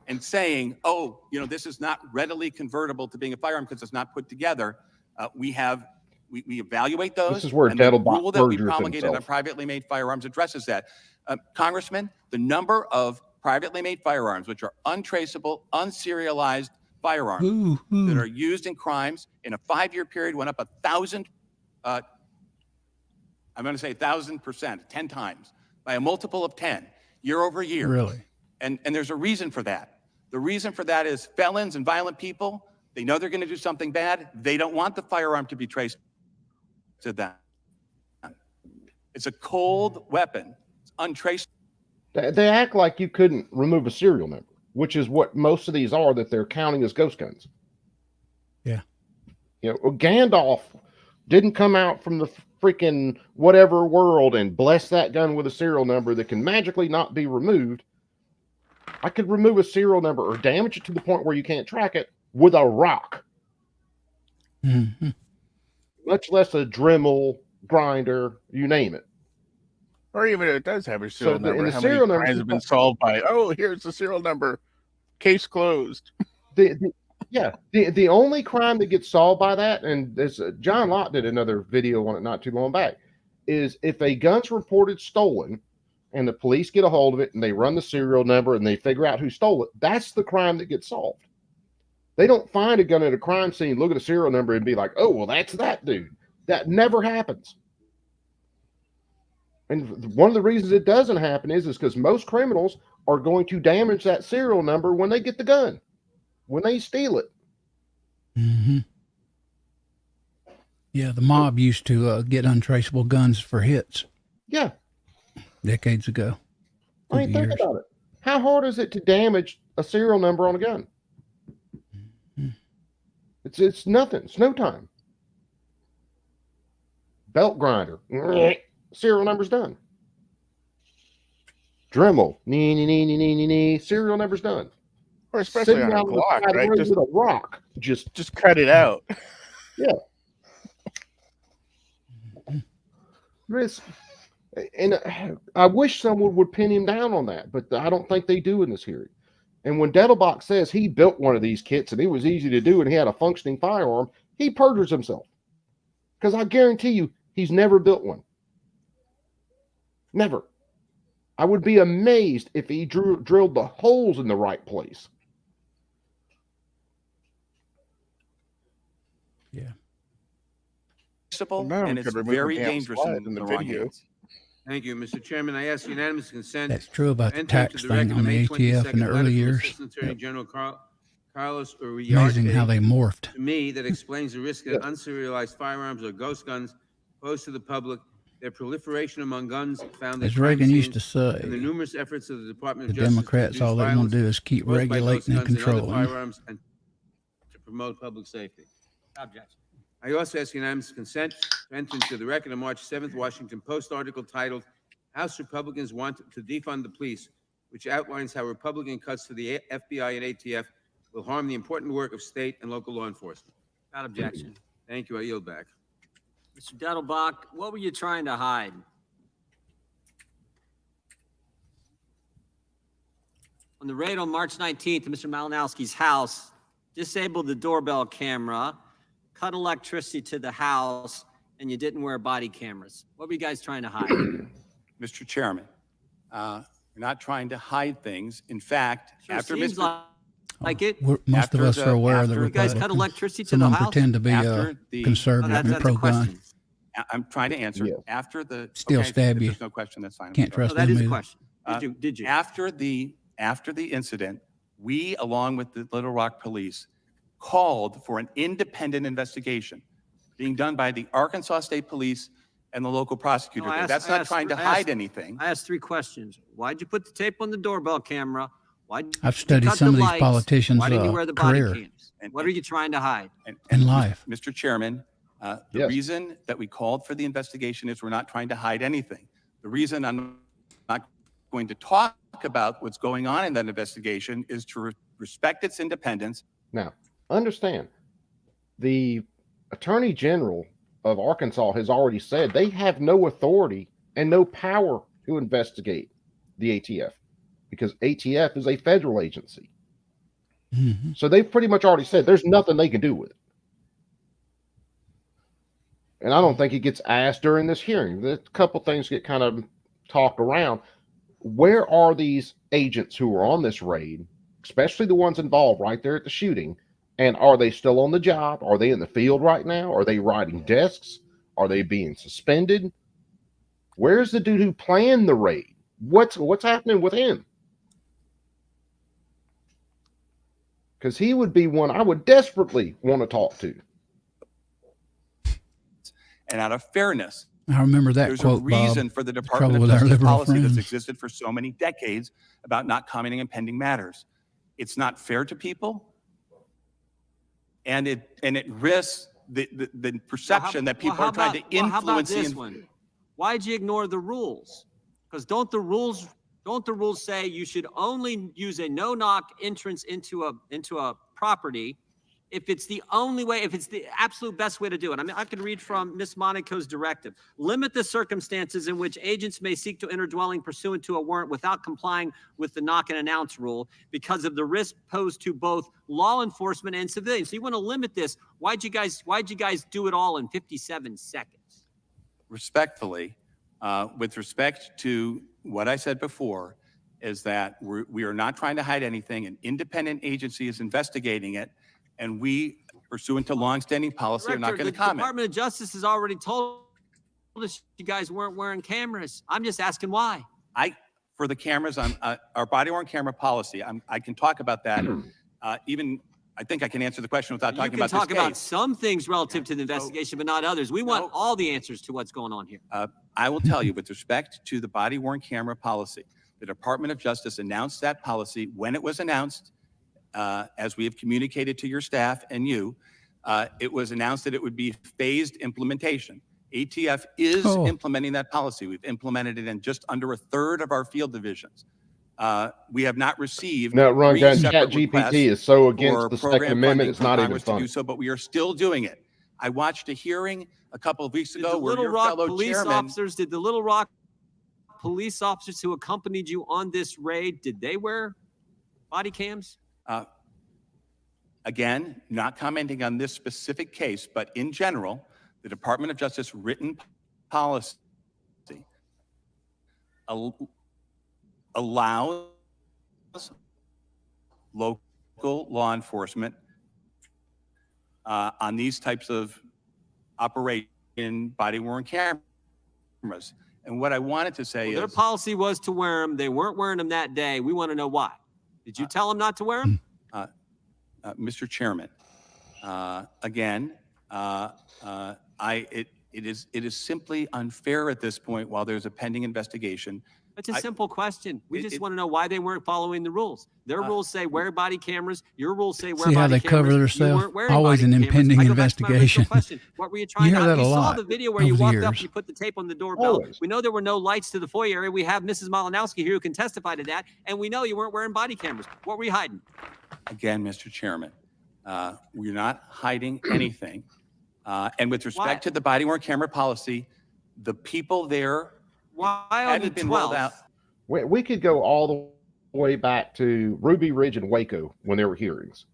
and saying, oh, you know, this is not readily convertible to being a firearm because it's not put together, we evaluate those. This is where and the Dettelbach rule that we perjures promulgated on himself. privately made firearms addresses that. Congressman, the number of privately made firearms, which are untraceable, unserialized firearms that are used in crimes in a 5-year period went up 1,000%. I'm going to say 1,000%, 10 times, by a multiple of 10, year over year. Really? And there's a reason for that. The reason for that is felons and violent people, they know they're going to do something bad. They don't want the firearm to be traced to them. It's a cold weapon. It's untraceable. They act like you couldn't remove a serial number, which is what most of these are that they're counting as ghost guns. Yeah. You know, Gandalf didn't come out from the freaking whatever world and bless that gun with a serial number that can magically not be removed. I could remove a serial number or damage it to the point where you can't track it with a rock. Mm-hmm. Much less a Dremel, grinder, you name it. Or even if it does have a serial number, the how serial many number crimes have been solved by, oh, here's the serial number, case closed. The only crime that gets solved by that, and this John Lott did another video on it not too long back, is if a gun's reported stolen and the police get a hold of it and they run the serial number and they figure out who stole it, that's the crime that gets solved. They don't find a gun at a crime scene, look at a serial number and be like, oh, well, that's that dude. That never happens. And one of the reasons it doesn't happen is because most criminals are going to damage that serial number when they get the gun, when they steal it. Mm-hmm. Yeah, the mob used to get untraceable guns for hits. Yeah. Decades ago. I mean, think about it. How hard is it to damage a serial number on a gun? It's nothing. It's no time. Belt grinder. Serial number's done. Dremel. Serial number's done. Or especially Sitting on a out Glock, the right? with a rock. Just cut it out. Yeah. And I wish someone would pin him down on that, but I don't think they do in this hearing. And when Dettelbach says he built one of these kits and it was easy to do and he had a functioning firearm, he perjures himself. Because I guarantee you, he's never built one. Never. I would be amazed if he drilled the holes in the right place. Yeah. And it's very dangerous in the wrong hands. Thank you, Mr. Chairman. I ask unanimous consent. That's true about the enter tax into thing record on the May ATF in the 22nd early letter from years. Assistant Attorney General Carlos Uriarte Amazing how they morphed. to me that explains the risk that unserialized firearms or ghost guns pose to the public, their proliferation among guns found As at crime Reagan used scenes, to say, and the numerous efforts of the Department the of Justice Democrats, to all they want to do is keep caused by regulating and ghost guns other controlling. firearms and to promote public safety. Objection. I also ask unanimous consent to enter into the record a March 7th Washington Post article titled House Republicans Want to Defund the Police, which outlines how Republican cuts to the FBI and ATF will harm the important work of state and local law enforcement. Without objection. Thank you. I yield back. Mr. Dettelbach, what were you trying to hide? On the raid on March 19th at Mr. Malinowski's house, disabled the doorbell camera, cut electricity to the house, and you didn't wear body cameras. What were you guys trying to hide? Mr. Chairman, we're not trying to hide things. In fact, Sure after seems Mr. like it. Most of us are aware of the You guys cut Republicans. electricity to Some the of them house? pretend to be After the- conservative and that's a pro-gun. question. I'm trying to answer. Yeah. After the Still stab if you. There's no question. That's fine. Can't trust No, that them is a either. question. Did you? After the incident, we, along with the Little Rock Police, called for an independent investigation being done by the Arkansas State Police and the local prosecutor. No, I asked- That's I not asked- trying to I hide asked- anything. I asked 3 questions. Why'd you put the tape on the doorbell camera? Why'd you I've studied cut some the of these lights? politicians' Why didn't you wear the body career cams? What are you trying to hide? in life. Mr. Chairman, the Yes. reason that we called for the investigation is we're not trying to hide anything. The reason I'm not going to talk about what's going on in that investigation is to respect its independence. Now, understand, the Attorney General of Arkansas has already said they have no authority and no power to investigate the ATF because ATF is a federal agency. Mm-hmm. So they've pretty much already said there's nothing they can do with it. And I don't think it gets asked during this hearing. A couple things get kind of talked around. Where are these agents who were on this raid, especially the ones involved right there at the shooting? And are they still on the job? Are they in the field right now? Are they riding desks? Are they being suspended? Where's the dude who planned the raid? What's happening with him? Because he would be one I would desperately want to talk to. And out of fairness, I remember that there's quote, a reason Bob. for the Trouble Department of with our Justice liberal policy friends. that's existed for so many decades about not commenting on pending matters. It's not fair to people, and it risks the perception that people are trying to influence this one? Why'd you ignore the rules? Because don't the rules say you should only use a no-knock entrance into a property if it's the only way, if it's the absolute best way to do it? I mean, I can read from Ms. Monaco's directive. Limit the circumstances in which agents may seek to enter dwelling pursuant to a warrant without complying with the knock and announce rule because of the risk posed to both law enforcement and civilians. So you want to limit this. Why'd you guys do it all in 57 seconds? Respectfully, with respect to what I said before, is that we are not trying to hide anything. An independent agency is investigating it, and we, pursuant to longstanding policy, are not going to comment. The Department of Justice has already told us you guys weren't wearing cameras. I'm just asking why. For the cameras on our body-worn camera policy, I can talk about that. I think I can answer the question without talking about this case. You can talk about some things relative to the investigation, but not others. We want all the answers to what's going on here. I will tell you, with respect to the body-worn camera policy, the Department of Justice announced that policy when it was announced, as we have communicated to your staff and you. It was announced that it would be phased implementation. ATF is implementing that policy. We've implemented it in just under a third of our field divisions. We have not received. Now, Ron Gunn, ChatGPT is so against the Second Amendment, it's not even funny. To do so, but we are still doing it. I watched a hearing a couple of weeks ago where your fellow chairman. Did the Little Rock police officers who accompanied you on this raid, did they wear body cams? Again, not commenting on this specific case, but in general, the Department of Justice written policy allows local law enforcement on these types of operation body-worn cameras. And what I wanted to say is their policy was to wear them. They weren't wearing them that day. We want to know why. Did you tell them not to wear them? Mr. Chairman, again, it is simply unfair at this point while there's a pending investigation. It's a simple question. We just want to know why they weren't following the rules. Their rules say wear body cameras. Your rules say wear body cameras. See how they cover themselves? Always an impending investigation. What were you trying to do? You saw the video where you walked up, you put the tape on the doorbell. Always. We know there were no lights to the foyer area. We have Mrs. Malinowski here who can testify to that. And we know you weren't wearing body cameras. What were you hiding? Again, Mr. Chairman, we're not hiding anything. And with respect to the body-worn camera policy, the people there hadn't been rolled out. We could go all the way back to Ruby Ridge and Waco when there were hearings.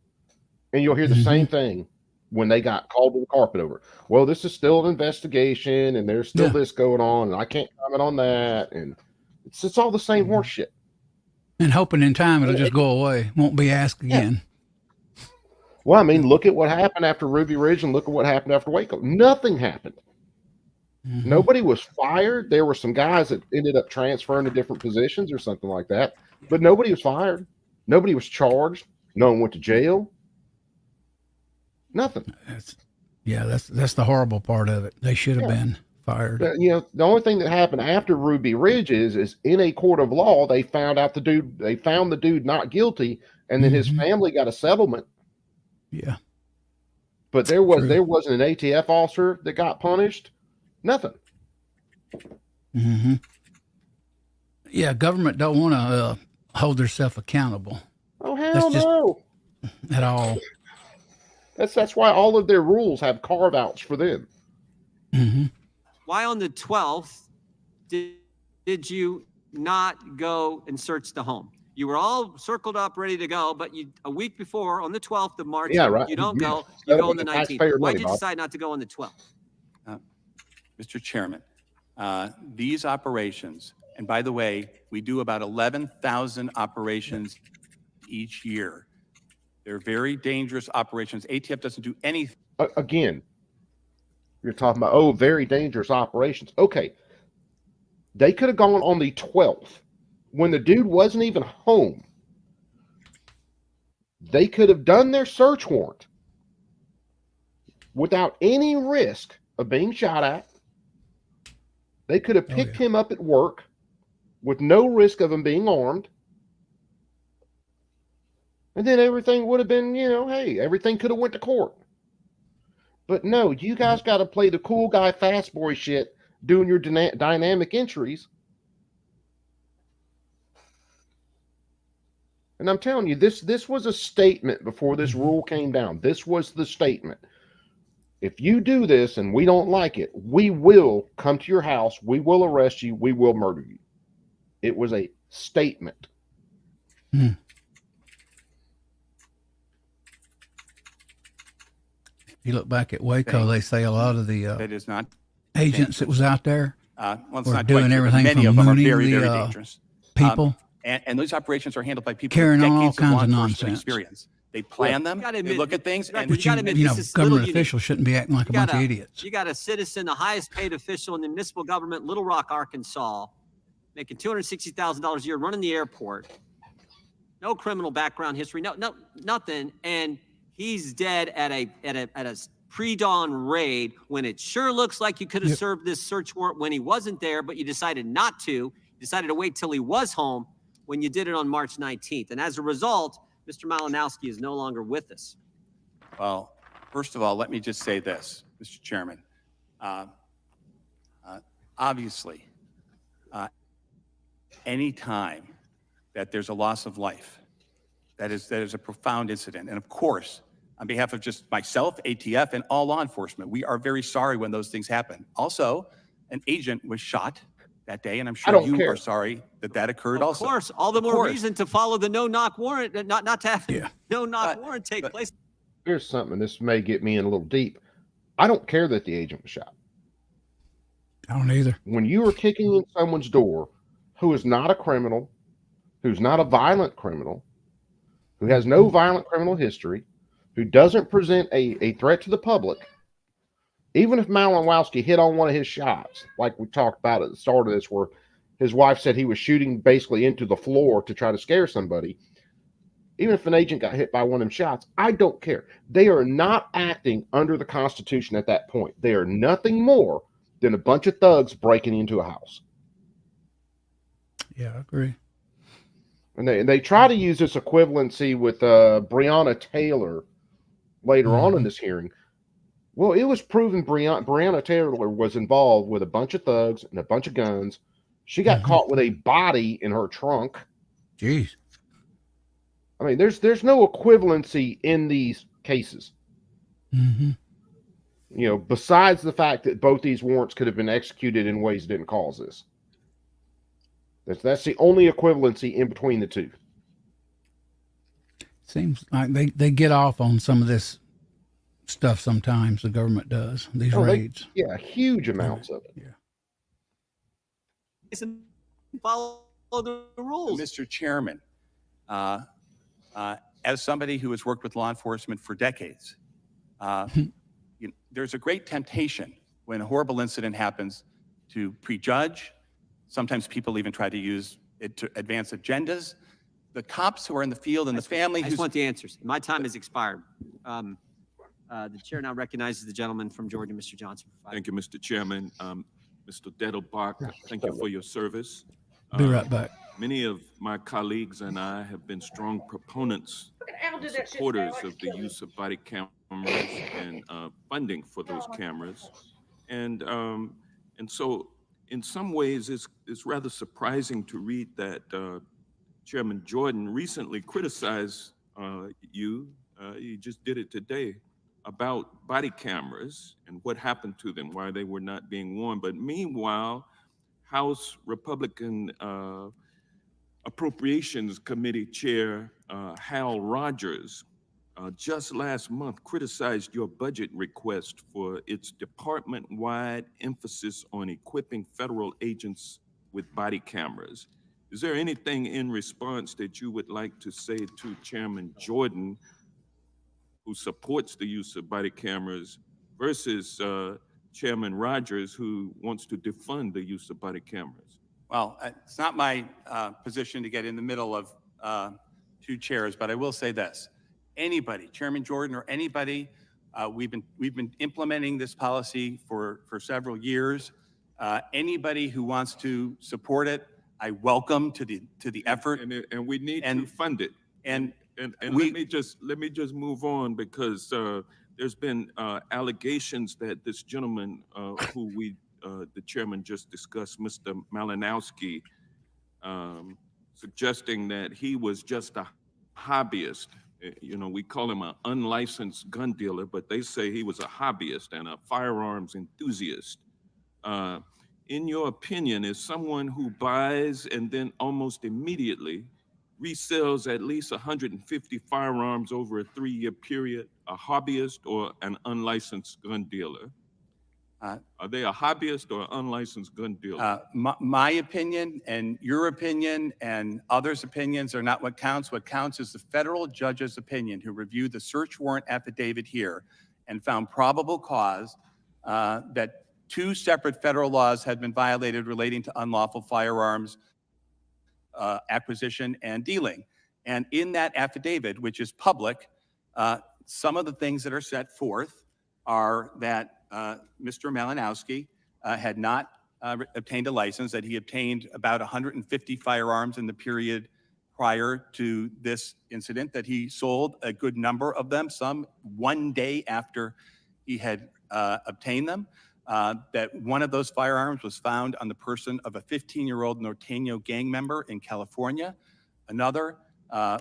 And you'll hear the same thing when they got called to the carpet over. Well, this is still an investigation and there's still this going on and I can't comment on that. And it's all the same horse shit. And hoping in time it'll just go away. Won't be asked again. Well, I mean, look at what happened after Ruby Ridge and look at what happened after Waco. Nothing happened. Nobody was fired. There were some guys that ended up transferring to different positions or something like that, but nobody was fired. Nobody was charged. No one went to jail. Nothing. That's the horrible part of it. They should have been fired. The only thing that happened after Ruby Ridge is in a court of law, they found out they found the dude not guilty, and then his family got a settlement. Yeah. But there wasn't an ATF officer that got punished. Nothing. Yeah, government don't want to hold themselves accountable. Oh, hell no. At all. That's why all of their rules have carve-outs for them. Why on the 12th did you not go and search the home? You were all circled up, ready to go, but a week before, on the 12th of March, you don't go. You go on the 19th. Why did you decide not to go on the 12th? Mr. Chairman, these operations, and by the way, we do about 11,000 operations each year. They're very dangerous operations. ATF doesn't do anything. Again, You're talking about, oh, very dangerous operations. Okay. They could have gone on the 12th when the dude wasn't even home. They could have done their search warrant without any risk of being shot at. They could have picked him up at work with no risk of him being armed. And then everything would have been, you know, hey, everything could have went to court. But no, you guys got to play the cool guy fast boy shit doing your dynamic entries. And I'm telling you, this was a statement before this rule came down. This was the statement. If you do this and we don't like it, we will come to your house, we will arrest you, we will murder you. It was a statement. Hmm. If you look back at Waco, they say a lot of the That is not agents that was out there well, it's were not doing quite true, but everything many from of them are mooning very, the very dangerous. people. And those operations are handled by people Carrying with on all decades of law kinds of enforcement nonsense. experience. They plan them, gotta they admit, look at things, and But you know, government officials shouldn't be acting like a bunch of idiots. You got a citizen, the highest paid official in the municipal government, Little Rock, Arkansas, making $260,000 a year, running the airport. No criminal background history, no, nothing, and he's dead at a pre-dawn raid when it sure looks like you could have served this search warrant when he wasn't there, but you decided not to. You decided to wait till he was home when you did it on March 19th, and as a result, Mr. Malinowski is no longer with us. Well, first of all, let me just say this, Mr. Chairman. Obviously, any time that there's a loss of life, that is a profound incident. And of course, on behalf of just myself, ATF, and all law enforcement, we are very sorry when those things happen. Also, an agent was shot that day, and I'm sure you are sorry that occurred also. Of course, all the more reason to follow the no-knock warrant, not to have no-knock warrant take place. Here's something, this may get me in a little deep. I don't care that the agent was shot. I don't either. When you are kicking in someone's door who is not a criminal, who's not a violent criminal, who has no violent criminal history, who doesn't present a threat to the public, even if Malinowski hit on one of his shots, like we talked about at the start of this, where his wife said he was shooting basically into the floor to try to scare somebody, even if an agent got hit by one of them shots, I don't care. They are not acting under the Constitution at that point. They are nothing more than a bunch of thugs breaking into a house. Yeah, I agree. And they try to use this equivalency with Breonna Taylor later on in this hearing. Well, it was proven Breonna Taylor was involved with a bunch of thugs and a bunch of guns. She got caught with a body in her trunk. Jeez. I mean, there's no equivalency in these cases. You know, besides the fact that both these warrants could have been executed in ways that didn't cause this. That's the only equivalency in between the two. Seems like they get off on some of this stuff sometimes. The government does these raids. Huge amounts of it. Follow the rules. Mr. Chairman, as somebody who has worked with law enforcement for decades, there's a great temptation when a horrible incident happens to prejudge. Sometimes people even try to use it to advance agendas. The cops who are in the field and the family I just want the answers. My time has expired. The chair now recognizes the gentleman from Georgia, Mr. Johnson. Thank you, Mr. Chairman. Mr. Dettelbach, thank you for your service. Be right back. Many of my colleagues and I have been strong proponents, supporters of the use of body cameras and funding for those cameras. And so in some ways, it's rather surprising to read that Chairman Jordan recently criticized you, he just did it today, about body cameras and what happened to them, why they were not being worn. But meanwhile, House Republican Appropriations Committee Chair Hal Rogers just last month criticized your budget request for its department-wide emphasis on equipping federal agents with body cameras. Is there anything in response that you would like to say to Chairman Jordan, who supports the use of body cameras, versus Chairman Rogers, who wants to defund the use of body cameras. Well, it's not my position to get in the middle of two chairs, but I will say this. Anybody, Chairman Jordan or anybody, we've been implementing this policy for several years. Anybody who wants to support it, I welcome to the effort. And we need to fund it. And let me just move on, because there's been allegations that this gentleman who the chairman just discussed, Mr. Malinowski, suggesting that he was just a hobbyist. You know, we call him an unlicensed gun dealer, but they say he was a hobbyist and a firearms enthusiast. In your opinion, is someone who buys and then almost immediately resells at least 150 firearms over a 3-year period a hobbyist or an unlicensed gun dealer? Are they a hobbyist or unlicensed gun dealer? My opinion and your opinion and others' opinions are not what counts. What counts is the federal judge's opinion, who reviewed the search warrant affidavit here and found probable cause that 2 separate federal laws had been violated relating to unlawful firearms acquisition and dealing. And in that affidavit, which is public, some of the things that are set forth are that Mr. Malinowski had not obtained a license, that he obtained about 150 firearms in the period prior to this incident, that he sold a good number of them, some 1 day after he had obtained them, that one of those firearms was found on the person of a 15-year-old Norteño gang member in California. Another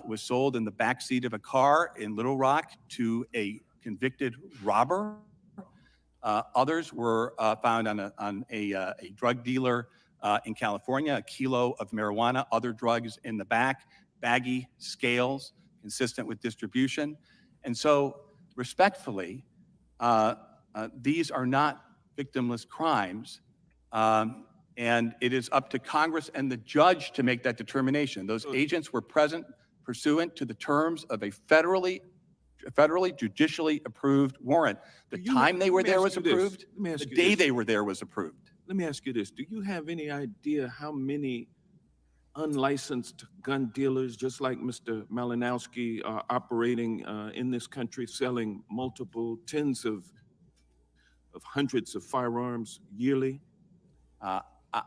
was sold in the backseat of a car in Little Rock to a convicted robber. Others were found on a drug dealer in California, a kilo of marijuana, other drugs in the back, baggy scales, consistent with distribution. And so, respectfully, these are not victimless crimes, and it is up to Congress and the judge to make that determination. Those agents were present pursuant to the terms of a federally judicially approved warrant. The time they were there was approved. The day they were there was approved. Let me ask you this. Do you have any idea how many unlicensed gun dealers, just like Mr. Malinowski, are operating in this country, selling multiple tens of hundreds of firearms yearly?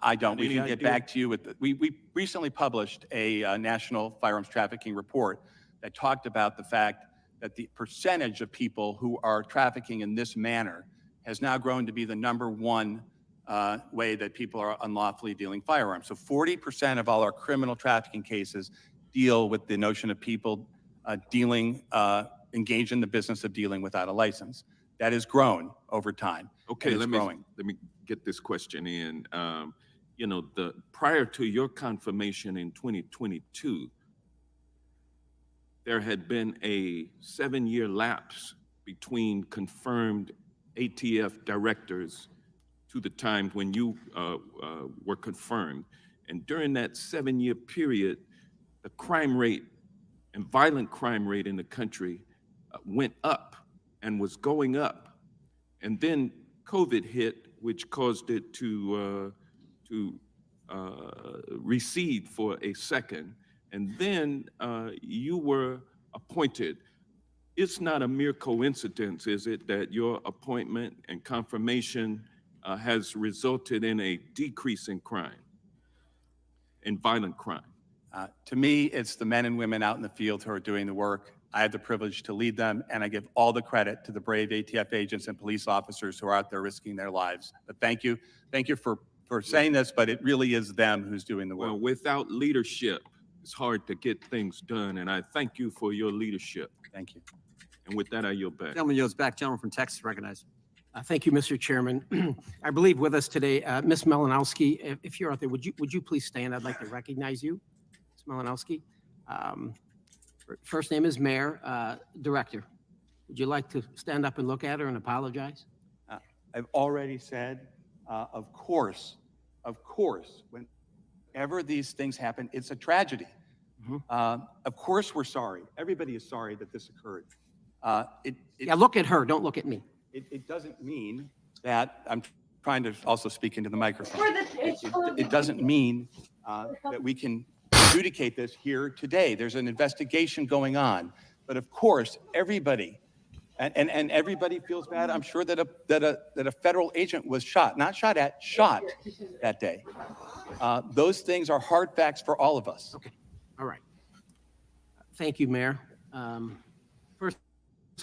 I don't. We can get back to you with we recently published a national firearms trafficking report that talked about the fact that the percentage of people who are trafficking in this manner has now grown to be the #1 way that people are unlawfully dealing firearms. So 40% of all our criminal trafficking cases deal with the notion of people engaged in the business of dealing without a license. That has grown over time. Okay, let me get this question in. You know, prior to your confirmation in 2022, there had been a 7-year lapse between confirmed ATF directors to the time when you were confirmed. And during that 7-year period, the crime rate and violent crime rate in the country went up and was going up. And then COVID hit, which caused it to recede for a second. And then you were appointed. It's not a mere coincidence, is it, that your appointment and confirmation has resulted in a decrease in crime, in violent crime? To me, it's the men and women out in the field who are doing the work. I have the privilege to lead them, and I give all the credit to the brave ATF agents and police officers who are out there risking their lives. But thank you for saying this, but it really is them who's doing the work. Well, without leadership, it's hard to get things done, and I thank you for your leadership. Thank you. And with that, I yield back. Gentleman yields back. Gentleman from Texas, recognized. Thank you, Mr. Chairman. I believe with us today, Ms. Malinowski. If you're out there, would you please stand? I'd like to recognize you, Ms. Malinowski. First name is Mayor, Director. Would you like to stand up and look at her and apologize? I've already said, of course, whenever these things happen, it's a tragedy. Of course we're sorry. Everybody is sorry that this occurred. Yeah, look at her. Don't look at me. It doesn't mean that I'm trying to also speak into the microphone. it's It doesn't mean that we can adjudicate this here today. There's an investigation going on. But of course, everybody, and everybody feels bad. I'm sure that a federal agent was shot, not shot at, shot that day. Those things are hard facts for all of us. Okay, all right. Thank you, Mayor. First,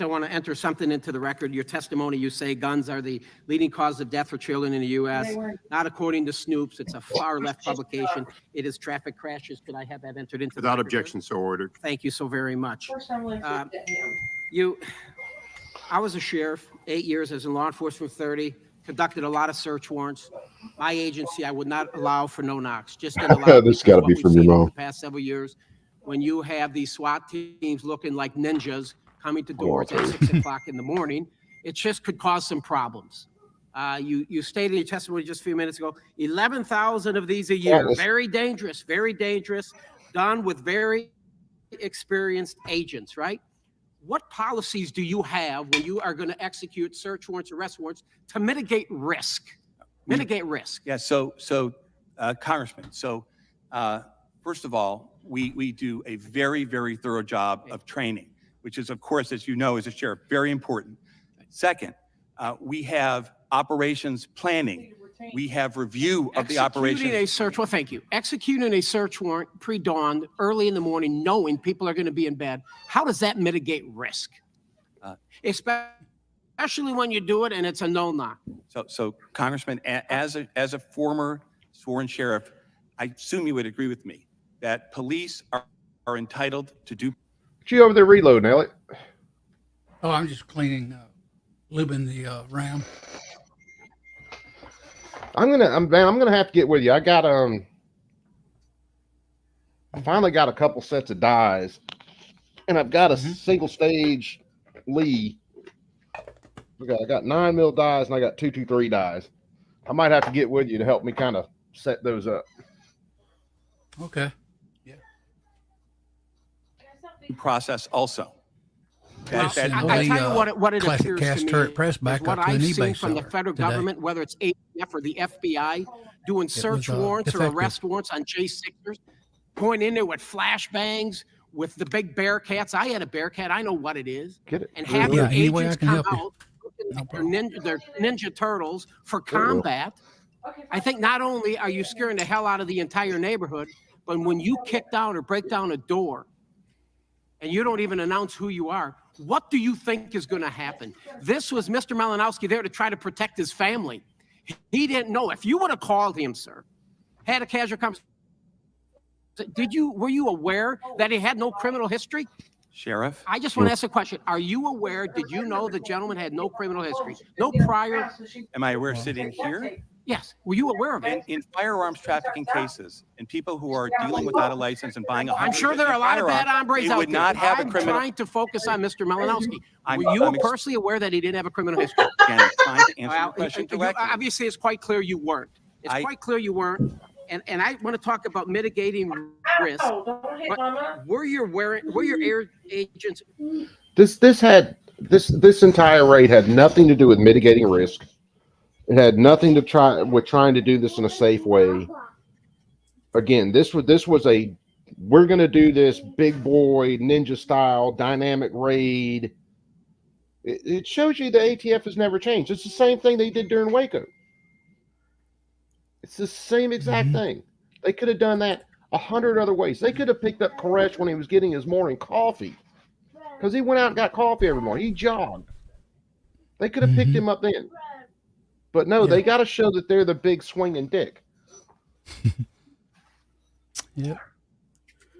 I want to enter something into the record. Your testimony, you say guns are the leading cause of death for children in the U.S. Not according to Snoops. It's a far-left publication. It is traffic crashes. Could I have that entered into the record? Without objection, so ordered. Thank you so very much. I was a sheriff, 8 years as in law enforcement, 30, conducted a lot of search warrants. My agency, I would not allow for no knocks. Just didn't allow. This got to be from your mom. The past several years, when you have these SWAT teams looking like ninjas coming to doors at 6 o'clock in the morning, it just could cause some problems. You stated in your testimony just a few minutes ago, 11,000 of these a year. Very dangerous, done with very experienced agents, right? What policies do you have when you are going to execute search warrants, arrest warrants to mitigate risk? Yeah, so Congressman, first of all, we do a very, very thorough job of training, which is, of course, as you know, as a sheriff, very important. Second, we have operations planning. We have review of the operation. Executing a search warrant pre-dawn, early in the morning, knowing people are going to be in bed. How does that mitigate risk? Especially when you do it and it's a no-knock. So Congressman, as a former sworn sheriff, I assume you would agree with me that police are entitled to do. You over there reloading, Elliot? Oh, I'm just cleaning, lubing the ram. I'm gonna have to get with you. I got I finally got a couple sets of dies, and I've got a single stage Lee. Okay, I got 9mm dies and I got 223 dies. I might have to get with you to help me kind of set those up. Okay. Yeah. Process also. I tell you what it appears cast to turret me press back is what up to an I've seen eBay from the seller federal today. government, whether it's ATF or the FBI, doing search warrants or arrest warrants on J6ers, going in there with flashbangs, with the big Bearcats. I had a Bearcat. I know what it is. Get it. And having agents come out, No their Ninja Turtles for combat. I think not only are you scaring the hell out of the entire neighborhood, but when you kick down or break down a door and you don't even announce who you are, what do you think is going to happen? This was Mr. Malinowski there to try to protect his family. He didn't know. If you would have called him, sir, had a casual conversation, were you aware that he had no criminal history? Sheriff? I just want to ask a question. Are you aware, did you know the gentleman had no criminal history? No prior? Am I aware sitting here? Yes. Were you aware of it? In firearms trafficking cases, and people who are dealing without a license and buying I'm sure there are a lot of bad hombres out there. would not have a criminal. I'm trying to focus on Mr. Malinowski. Were you personally aware that he didn't have a criminal history? Again, I'm trying to answer your question directly. Obviously, it's quite clear you weren't. It's quite clear you weren't. And I want to talk about mitigating risk. But were your air agents? This entire raid had nothing to do with mitigating risk. It had nothing to try with trying to do this in a safe way. Again, this was a we're going to do this big boy ninja style dynamic raid. It shows you the ATF has never changed. It's the same thing they did during Waco. It's the same exact thing. They could have done that 100 other ways. They could have picked up Koresh when he was getting his morning coffee, because he went out and got coffee every morning. He jogged. They could have picked him up then. But no, they got to show that they're the big swinging dick. Yep.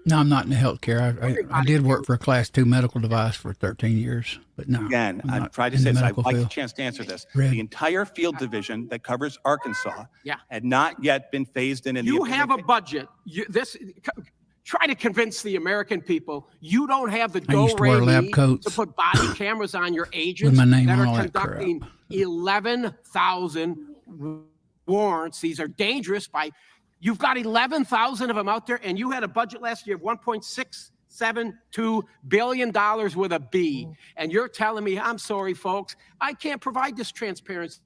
No, I'm not in the healthcare. I did work for a Class 2 medical device for 13 years, but no. Again, I've tried to say this. I'd like a chance to answer this. The entire field division that covers Arkansas had not yet been phased in. You have a budget. Try to convince the American people you don't have the do-re-mi to put body cameras on your agents that are conducting 11,000 warrants. These are dangerous. You've got 11,000 of them out there, and you had a budget last year of $1.672 billion with a B. And you're telling me, I'm sorry, folks, I can't provide this transparency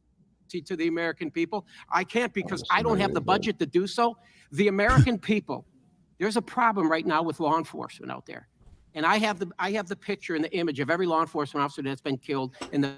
to the American people. I can't because I don't have the budget to do so. The American people, there's a problem right now with law enforcement out there. And I have the picture and the image of every law enforcement officer that's been killed in the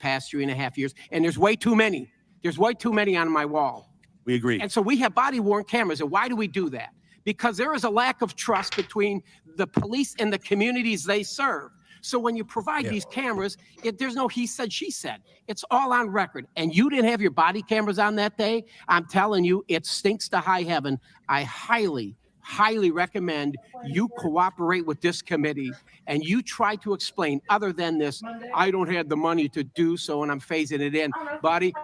past 3.5 years. And there's way too many. There's way too many on my wall. We agree. And so we have body-worn cameras. And why do we do that? Because there is a lack of trust between the police and the communities they serve. So when you provide these cameras, there's no he said, she said. It's all on record. And you didn't have your body cameras on that day. I'm telling you, it stinks to high heaven. I highly recommend you cooperate with this committee and you try to explain other than this, I don't have the money to do so and I'm phasing it in. Buddy,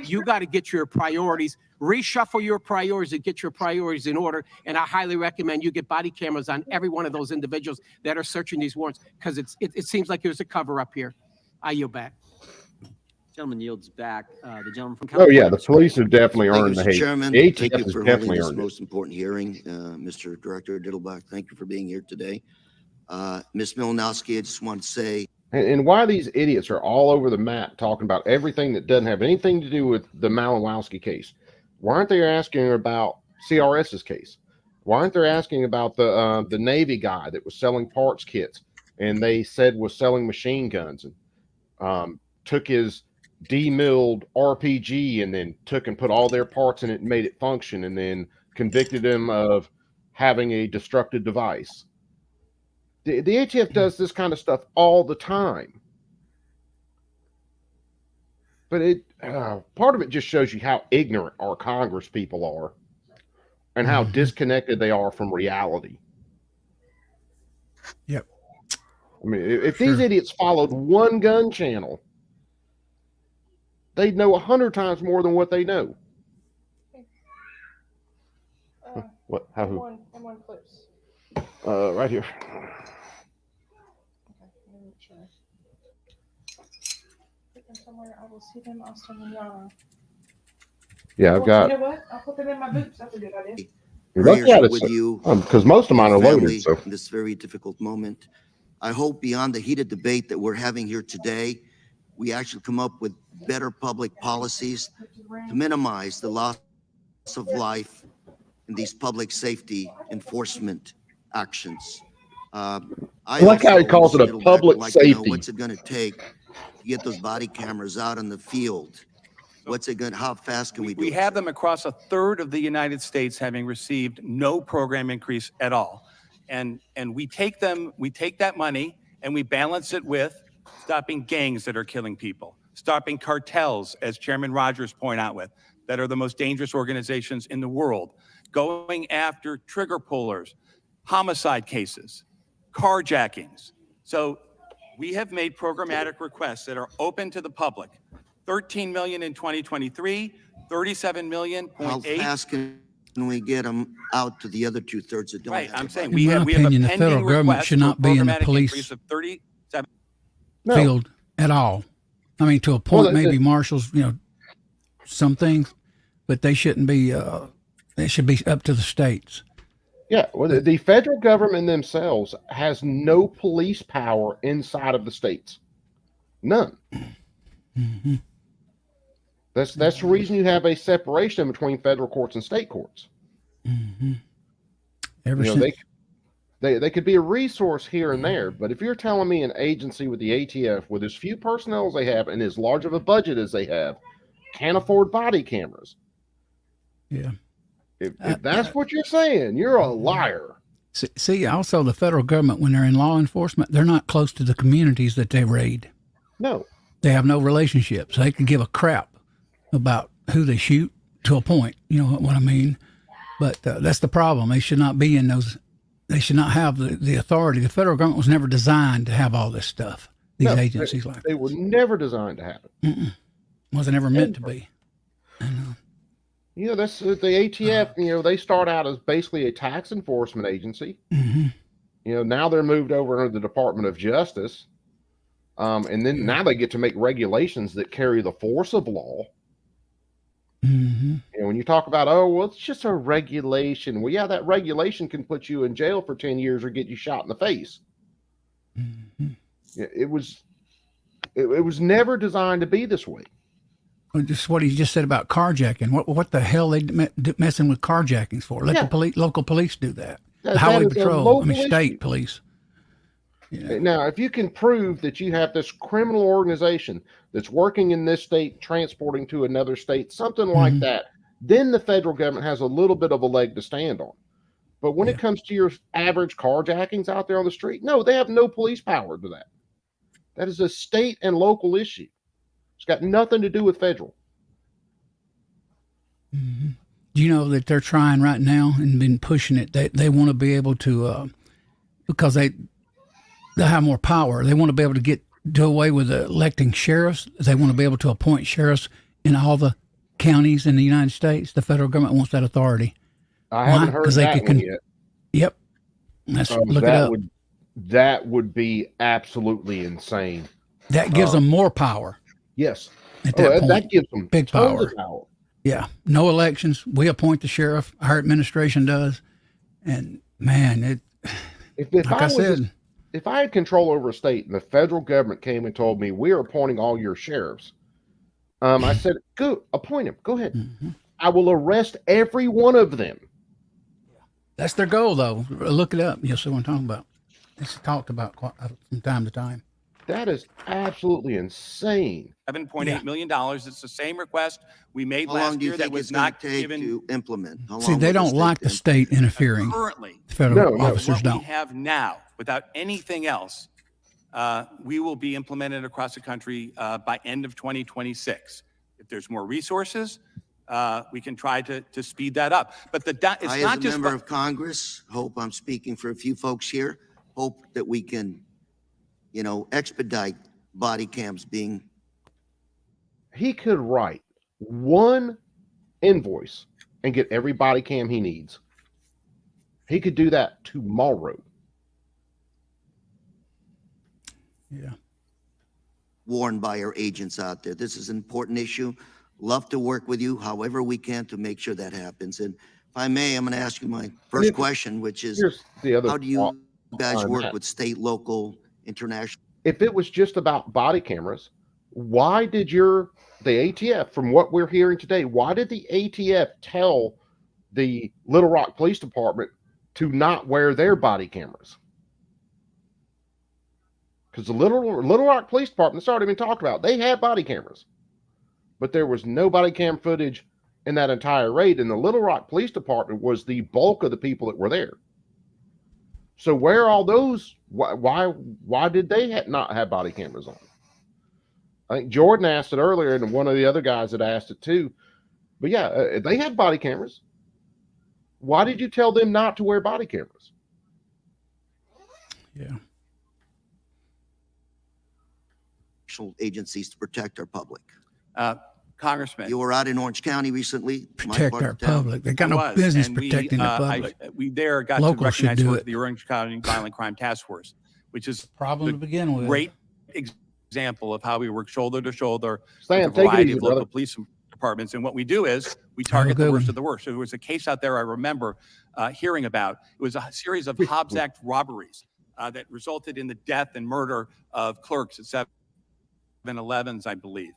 you got to get your priorities, reshuffle your priorities and get your priorities in order. And I highly recommend you get body cameras on every one of those individuals that are searching these warrants because it seems like there's a cover up here. I yield back. Gentleman yields back. The gentleman from Oh California. yeah, the police have definitely Thank you, earned the Mr. hate. Chairman. The Thank ATF you has for holding definitely this earned it. most important hearing. Mr. Director Diddleback, thank you for being here today. Ms. Milanowski, I just want to say, And why these idiots are all over the map talking about everything that doesn't have anything to do with the Malinowski case. Why aren't they asking about CRS's case? Why aren't they asking about the Navy guy that was selling parts kits and they said was selling machine guns and took his demilled RPG and then took and put all their parts in it and made it function and then convicted him of having a destructive device? The ATF does this kind of stuff all the time. But part of it just shows you how ignorant our Congress people are and how disconnected they are from reality. Yep. I mean, if these idiots followed one gun channel, they'd know 100 times more than what they know. What? How? Who? I'm clips. Right here. Somewhere I will see them. I'll send them y'all. Yeah, I've got. You know what? I'll put them in my boots. That's a good idea. prayers are with you, because most of mine are family, loaded. So in this very difficult moment. I hope beyond the heated debate that we're having here today, we actually come up with better public policies to minimize the loss of life in these public safety enforcement actions. I like how he also, calls it Mr. a Middleback, public would like to know safety. what's it going to take to get those body cameras out in the field? What's it going? How fast can we do We it? have them across a third of the United States having received no program increase at all. And we take that money and we balance it with stopping gangs that are killing people, stopping cartels, as Chairman Rogers pointed out with, that are the most dangerous organizations in the world, going after trigger pullers, homicide cases, carjackings. So we have made programmatic requests that are open to the public. 13 million in 2023, 37 million. How fast can we get them out to the other 2/3 that don't? Right, have I'm a saying body? we have a opinion, the pending federal government request should for not be in the programmatic police increase of 37. field at all. I mean, to a point, maybe marshals, some things, but they shouldn't be. It should be up to the states. Yeah, well, the federal government themselves has no police power inside of the states. None. Mm-hmm. That's the reason you have a separation between federal courts and state courts. Mm-hmm. They could be a resource here and there, but if you're telling me an agency with the ATF, with as few personnel as they have and as large of a budget as they have, can't afford body cameras. Yeah. If that's what you're saying, you're a liar. See, also the federal government, when they're in law enforcement, they're not close to the communities that they raid. No. They have no relationships. They can give a crap about who they shoot to a point. You know what I mean? But that's the problem. They should not be in those. They should not have the authority. The federal government was never designed to have all this stuff. These agencies like they were never designed to have it. Wasn't ever meant to be. That's the ATF. They start out as basically a tax enforcement agency. Mm-hmm. Now they're moved over under the Department of Justice, and then now they get to make regulations that carry the force of law. Mm-hmm. When you talk about, it's just a regulation. Well, yeah, that regulation can put you in jail for 10 years or get you shot in the face. Mm-hmm. It was never designed to be this way. just what he just said about carjacking. What the hell they messing with carjackings for? Let the local police do that. The highway patrol, state police. Yeah. Now, if you can prove that you have this criminal organization that's working in this state, transporting to another state, something like that, then the federal government has a little bit of a leg to stand on. But when it comes to your average carjackings out there on the street, no, they have no police power to that. That is a state and local issue. It's got nothing to do with federal. Do you know that they're trying right now and been pushing it? They want to be able to, because they have more power. They want to be able to do away with electing sheriffs. They want to be able to appoint sheriffs in all the counties in the United States. The federal government wants that authority. I haven't heard that one yet. Yep. Look it up. That would be absolutely insane. That gives them more power. Yes. At that point, that gives them big power. Yeah. No elections. We appoint the sheriff. Our administration does. And man, if I had control over a state and the federal government came and told me we are appointing all your sheriffs, I said, go appoint him. Go ahead. I will arrest every one of them. That's their goal, though. Look it up. You'll see what I'm talking about. It's talked about from time to time. That is absolutely insane. $7.8 million. It's the same request we made How long last do you year think that was it's gonna not take given to implement? How See, long they will don't this like take the to state interfering. currently. The federal officers What don't. we have now, without anything else, we will be implemented across the country by end of 2026. If there's more resources, we can try to speed that up. But it's I, not as a just member of Congress, hope I'm speaking for a few folks here, hope that we can, expedite body cams being. He could write one invoice and get every body cam he needs. He could do that tomorrow. Yeah. Warned by our agents out there. This is an important issue. Love to work with you however we can to make sure that happens. And if I may, I'm going to ask you my first question, which is, how do you guys work with state, local, international? If it was just about body cameras, why did the ATF, from what we're hearing today, why did the ATF tell the Little Rock Police Department to not wear their body cameras? Because the Little Rock Police Department, that's already been talked about, they had body cameras, but there was no body cam footage in that entire raid, and the Little Rock Police Department was the bulk of the people that were there. So where are all those? Why did they not have body cameras on? I think Jordan asked it earlier, and one of the other guys had asked it too. But yeah, they had body cameras. Why did you tell them not to wear body cameras? Yeah. Agencies to protect our public. Congressman. You were out in Orange County recently. Protect our public. They got no business protecting the public. We got Locals to recognize should do work it. the Orange County Violent Crime Task Force, which is problem to begin with. Great example of how we work shoulder to shoulder Sam, with a variety easy, of local brother. police departments. And what we do is we target the worst of the worst. So there was a case out there I remember hearing about. It was a series of Hobbs Act robberies that resulted in the death and murder of clerks at 7-Elevens, I believe.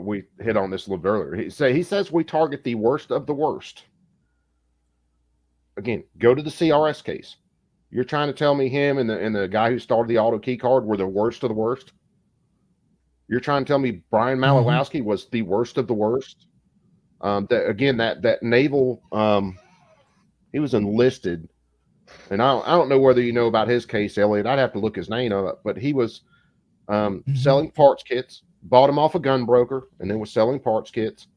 We hit on this a little bit earlier. He says we target the worst of the worst. Again, go to the CRS case. You're trying to tell me him and the guy who started the auto key card were the worst of the worst? You're trying to tell me Brian Malowowski was the worst of the worst? That naval, he was enlisted, and I don't know whether you know about his case, Elliot. I'd have to look his name up, but he was selling parts kits. Bought him off a gun broker and then was selling parts kits.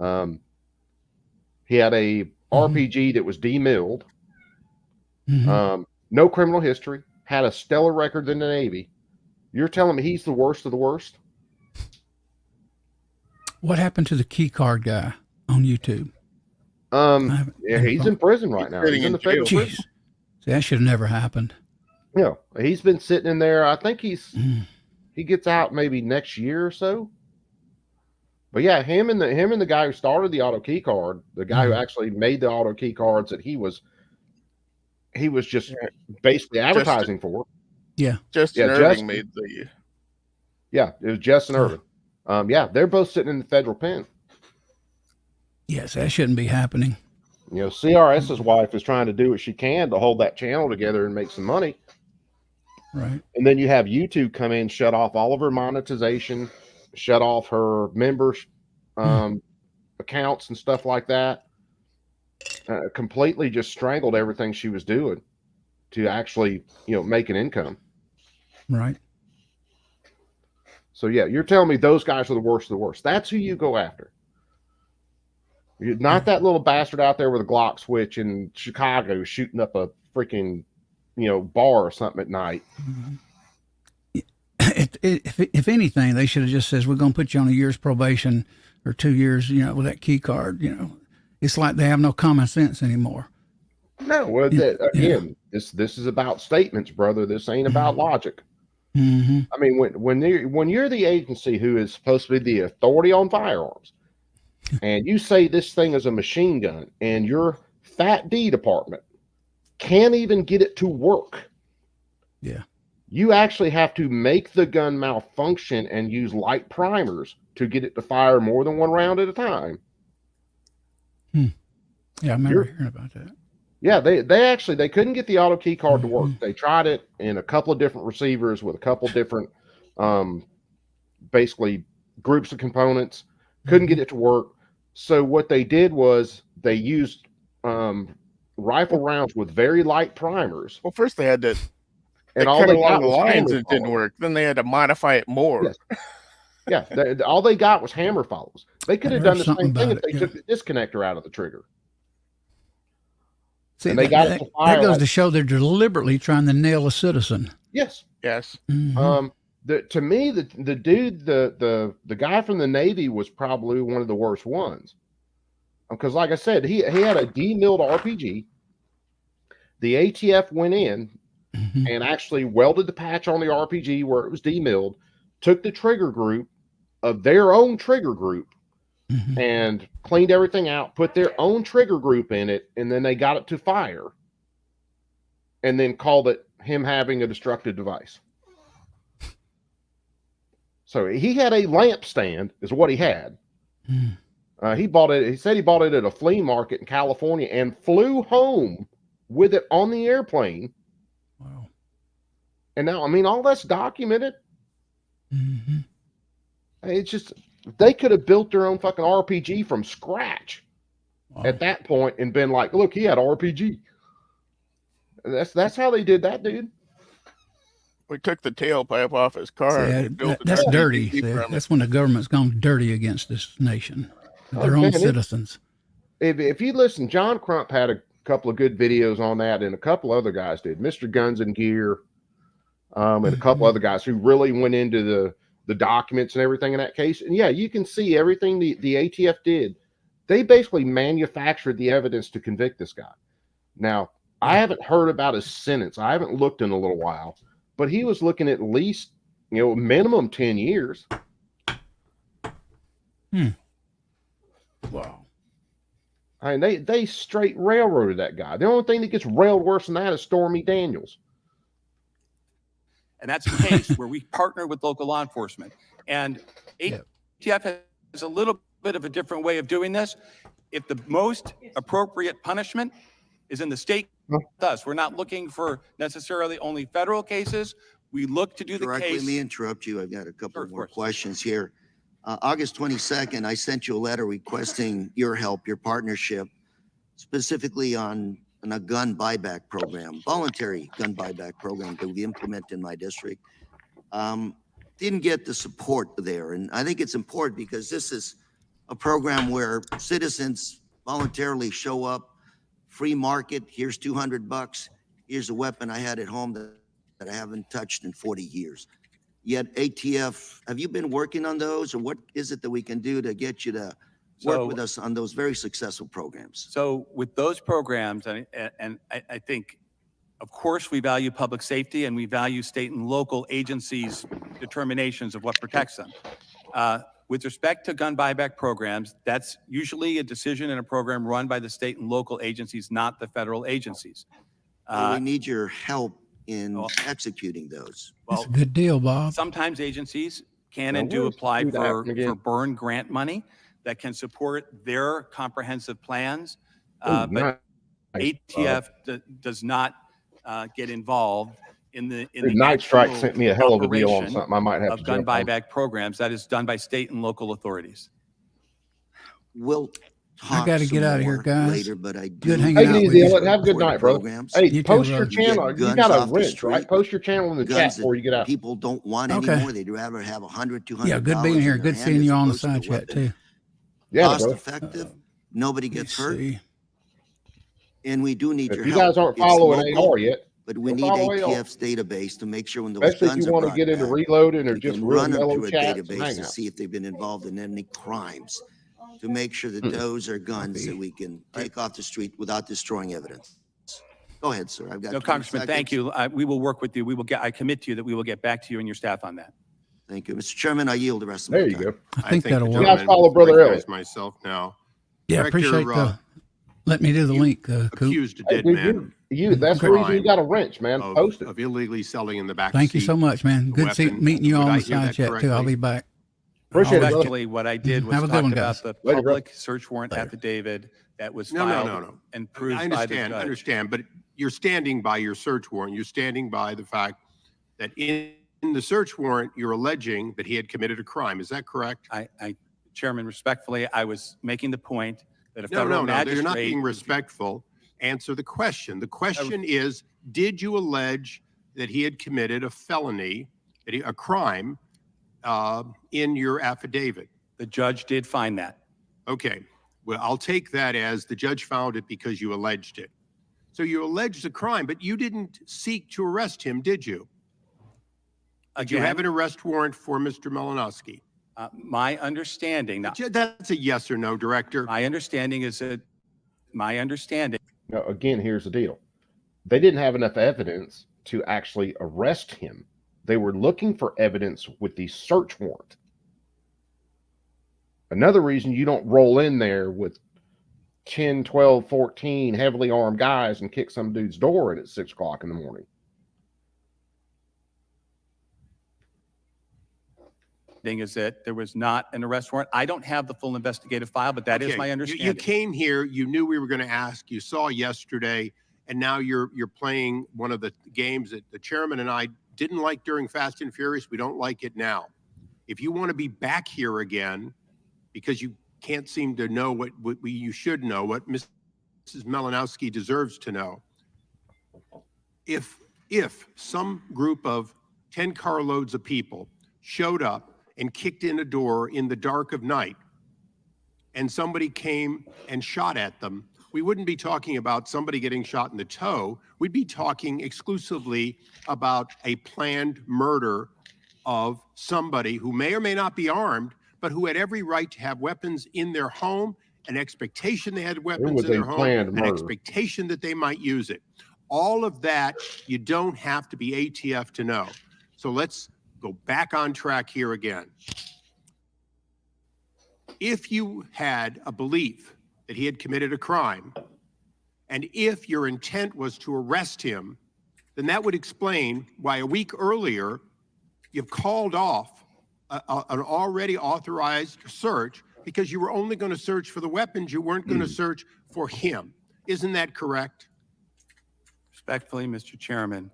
He had a RPG that was demilled. No criminal history. Had a stellar record in the Navy. You're telling me he's the worst of the worst? What happened to the key card guy on YouTube? Yeah, he's in prison right now. He's in the federal prison. See, that should have never happened. Yeah, he's been sitting in there. I think he gets out maybe next year or so. But yeah, him and the guy who started the auto key card, the guy who actually made the auto key cards that he was just basically advertising for. Yeah. Justin Irving made the. Yeah, it was Justin Irving. Yeah, they're both sitting in the federal pen. Yes, that shouldn't be happening. You know, CRS's wife is trying to do what she can to hold that channel together and make some money. Right. And then you have YouTube come in, shut off all of her monetization, shut off her members accounts and stuff like that. Completely just strangled everything she was doing to actually, you know, make an income. Right. So yeah, you're telling me those guys are the worst of the worst. That's who you go after. You're not that little bastard out there with a Glock switch in Chicago shooting up a freaking, you know, bar or something at night. If anything, they should have just says, we're going to put you on a year's probation or 2 years, you know, with that key card. You know, it's like they have no common sense anymore. No, well, again, this is about statements, brother. This ain't about logic. I mean, when you're the agency who is supposed to be the authority on firearms, and you say this thing is a machine gun, and your Fat D department can't even get it to work. Yeah. You actually have to make the gun malfunction and use light primers to get it to fire more than one round at a time. Yeah, I remember hearing about that. Yeah, they couldn't get the auto key card to work. They tried it in a couple of different receivers with a couple of different basically groups of components. Couldn't get it to work. So what they did was they used rifle rounds with very light primers. Well, first they had to and cut all they along got the was lines hammer and it didn't follows. work. Then they had to modify it more. Yes. Yeah, all they got was hammer follows. They could have done the same thing if they took the disconnector out of the trigger. See, and they got it to fire. That goes to show they're deliberately trying to nail a citizen. Yes. Yes. To me, the dude, the guy from the Navy was probably one of the worst ones. Because like I said, he had a demilled RPG. The ATF went in and actually welded the patch on the RPG where it was demilled, took the trigger group of their own trigger group and cleaned everything out, put their own trigger group in it, and then they got it to fire and then called it him having a destructive device. So he had a lamp stand is what he had. He bought it. He said he bought it at a flea market in California and flew home with it on the airplane. Wow. And now, I mean, all that's documented. It's just, they could have built their own fucking RPG from scratch at that point and been like, look, he had RPG. That's how they did that, dude. We took the tailpipe off his car. That's dirty. See, that's when the government's gone dirty against this nation, their own citizens. If you listen, John Crump had a couple of good videos on that, and a couple other guys did. Mr. Guns and Gear, and a couple other guys who really went into the documents and everything in that case. And yeah, you can see everything the ATF did. They basically manufactured the evidence to convict this guy. Now, I haven't heard about his sentence. I haven't looked in a little while, but he was looking at least, minimum 10 years. Wow. I mean, they straight railroaded that guy. The only thing that gets railed worse than that is Stormy Daniels. And that's a case where we partner with local law enforcement. And ATF has a little bit of a different way of doing this. If the most appropriate punishment is in the state with us, we're not looking for necessarily only federal cases. We look to do the Directly, case. let me interrupt you. I've got a couple more questions here. August 22nd, I sent you a letter requesting your help, your partnership, specifically on a gun buyback program, voluntary gun buyback program that we implement in my district. Didn't get the support there. And I think it's important because this is a program where citizens voluntarily show up, free market, here's $200, here's a weapon I had at home that I haven't touched in 40 years. Yet ATF, have you been working on those, or what is it that we can do to get you to work with us on those very successful programs? So with those programs, and I think, of course, we value public safety and we value state and local agencies' determinations of what protects them. With respect to gun buyback programs, that's usually a decision and a program run by the state and local agencies, not the federal agencies. We need your help in executing those. That's a good deal, Bob. Sometimes agencies can Now, and do where's apply food for happen again? burn grant money that can support their comprehensive plans. Ooh, But nice, ATF does not get involved in the Dude, Night Strike sent me a hell of a deal on operation something. I might have to of gun jump on. buyback programs. That is done by state and local authorities. We'll I talk got to some get out of here, more guys. later, but I do. Good hanging Take out it with easy, you. Ellen. Have a good night, brother. Programs. Hey, You too, post your brother. channel. Get You guns got a off the wrench, right? street. Post your channel in the chat Guns before you get out. people don't want Okay. anymore. They'd rather have 100, 200. Yeah, good being here. Good seeing you on the side chat too. Yeah, Cost bro. effective. Nobody gets hurt. See. And we do need If your you help. guys aren't It's following local, AR yet, but we go need follow AR. ATF's database to make sure when those especially if guns you are want to brought get into back, reloading or we just can real run them mellow through a chats and database to hangouts. see if they've been involved in any crimes, to make sure that those are guns that we can take off the street without destroying evidence. Go ahead, sir. I've got No, 20 Congressman, thank seconds. you. We will work with you. I commit to you that we will get back to you and your staff on that. Thank you. Mr. Chairman, I yield the rest of There my you time. go. I think that'll You work. guys follow Brother Elliot. Myself now. Yeah, appreciate let me do the link, Coop. Accused a Hey, dead dude, man that's the reason you got a wrench, man. Post it. of illegally selling in the back Thank you seat so much, man. a Good weapon. meeting you Would on I the hear side that chat too. I'll correctly? be back. Appreciate it, brother. Actually, what I did was Have a good talk one, about guys. the Later, bro. public search warrant affidavit that was No, filed no. and I proved by the understand, judge. but you're standing by your search warrant. You're standing by the fact that in the search warrant, you're alleging that he had committed a crime. Is that correct? Chairman, respectfully, I was making the point that a No, federal no, magistrate. you're not being respectful. Answer the question. The question is, did you allege that he had committed a felony, a crime, in your affidavit? The judge did find that. Okay. Well, I'll take that as the judge found it because you alleged it. So you alleged a crime, but you didn't seek to arrest him, did you? Did you have an arrest warrant for Mr. Malinowski? My understanding. That's a yes or no, Director. My understanding is that Now, again, here's the deal. They didn't have enough evidence to actually arrest him. They were looking for evidence with the search warrant. Another reason you don't roll in there with 10, 12, 14 heavily armed guys and kick some dude's door in at 6 o'clock in the morning. is that there was not an arrest warrant. I don't have the full investigative file, but that is my understanding. You came here, you knew we were going to ask, you saw yesterday, and now you're playing one of the games that the chairman and I didn't like during Fast and Furious. We don't like it now. If you want to be back here again, because you can't seem to know what you should know, what Mrs. Malinowski deserves to know. If some group of 10 carloads of people showed up and kicked in a door in the dark of night, and somebody came and shot at them, we wouldn't be talking about somebody getting shot in the toe. We'd be talking exclusively about a planned murder of somebody who may or may not be armed, but who had every right to have weapons in their home, an expectation they had weapons in their home, an expectation that they might use it. All of that, you don't have to be ATF to know. So let's go back on track here again. If you had a belief that he had committed a crime, and if your intent was to arrest him, then that would explain why a week earlier you've called off an already authorized search because you were only going to search for the weapons. You weren't going to search for him. Isn't that correct? Respectfully, Mr. Chairman,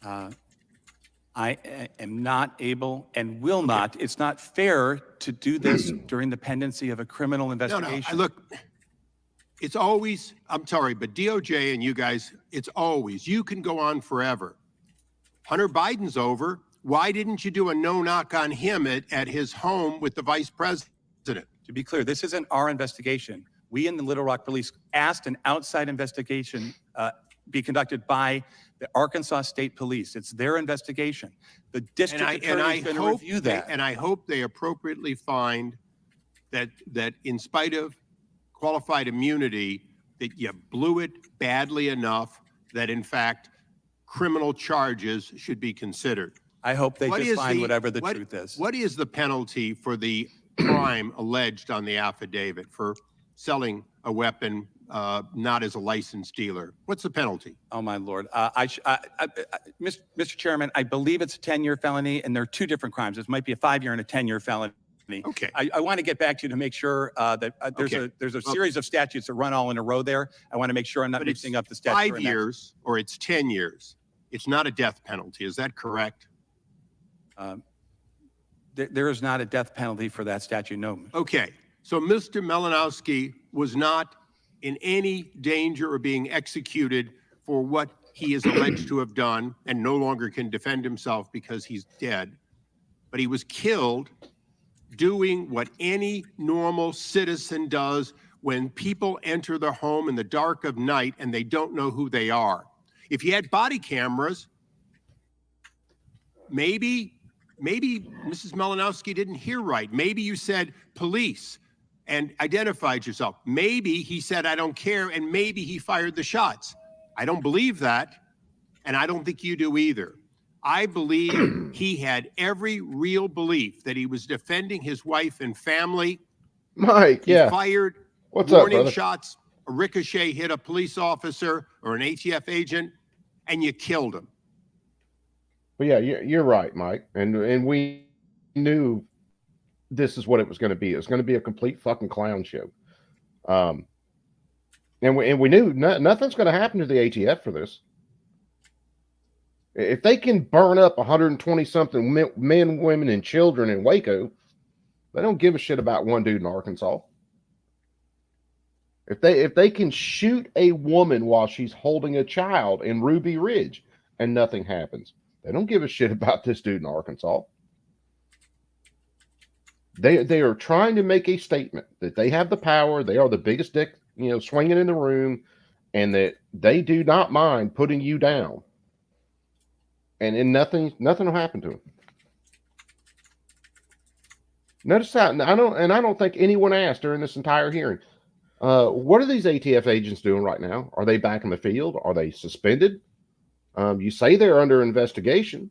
I am not able and will not. It's not fair to do this during the pendency of a criminal investigation. No, look, it's always, I'm sorry, but DOJ and you guys, it's always, you can go on forever. Hunter Biden's over. Why didn't you do a no-knock on him at his home with the vice president? To be clear, this isn't our investigation. We in the Little Rock Police asked an outside investigation be conducted by the Arkansas State Police. It's their investigation. The district attorney is going to review that. And I hope they appropriately find that in spite of qualified immunity, that you blew it badly enough that in fact criminal charges should be considered. I hope they just find whatever the truth is. What is the penalty for the crime alleged on the affidavit for selling a weapon not as a licensed dealer? What's the penalty? Oh, my Lord. Mr. Chairman, I believe it's a 10-year felony, and there are two different crimes. This might be a 5-year and a 10-year felony. Okay. I want to get back to you to make sure that there's a series of statutes that run all in a row there. I want to make sure I'm not mixing up the statute. 5 years or it's 10 years. It's not a death penalty. Is that correct? There is not a death penalty for that statute, no. Okay. So Mr. Malinowski was not in any danger of being executed for what he is alleged to have done and no longer can defend himself because he's dead. But he was killed doing what any normal citizen does when people enter their home in the dark of night and they don't know who they are. If you had body cameras, maybe Mrs. Malinowski didn't hear right. Maybe you said police and identified yourself. Maybe he said, I don't care, and maybe he fired the shots. I don't believe that, and I don't think you do either. I believe he had every real belief that he was defending his wife and family. Mike, he fired warning shots, a ricochet hit a police officer or an ATF agent, and you killed him. But yeah, you're right, Mike. And we knew this is what it was going to be. It was going to be a complete fucking clown show. And we knew nothing's going to happen to the ATF for this. If they can burn up 120 something men, women, and children in Waco, they don't give a shit about one dude in Arkansas. If they can shoot a woman while she's holding a child in Ruby Ridge and nothing happens, they don't give a shit about this dude in Arkansas. They are trying to make a statement that they have the power, they are the biggest dick, swinging in the room, and that they do not mind putting you down. And nothing will happen to them. Notice that I don't think anyone asked during this entire hearing, what are these ATF agents doing right now? Are they back in the field? Are they suspended? You say they're under investigation,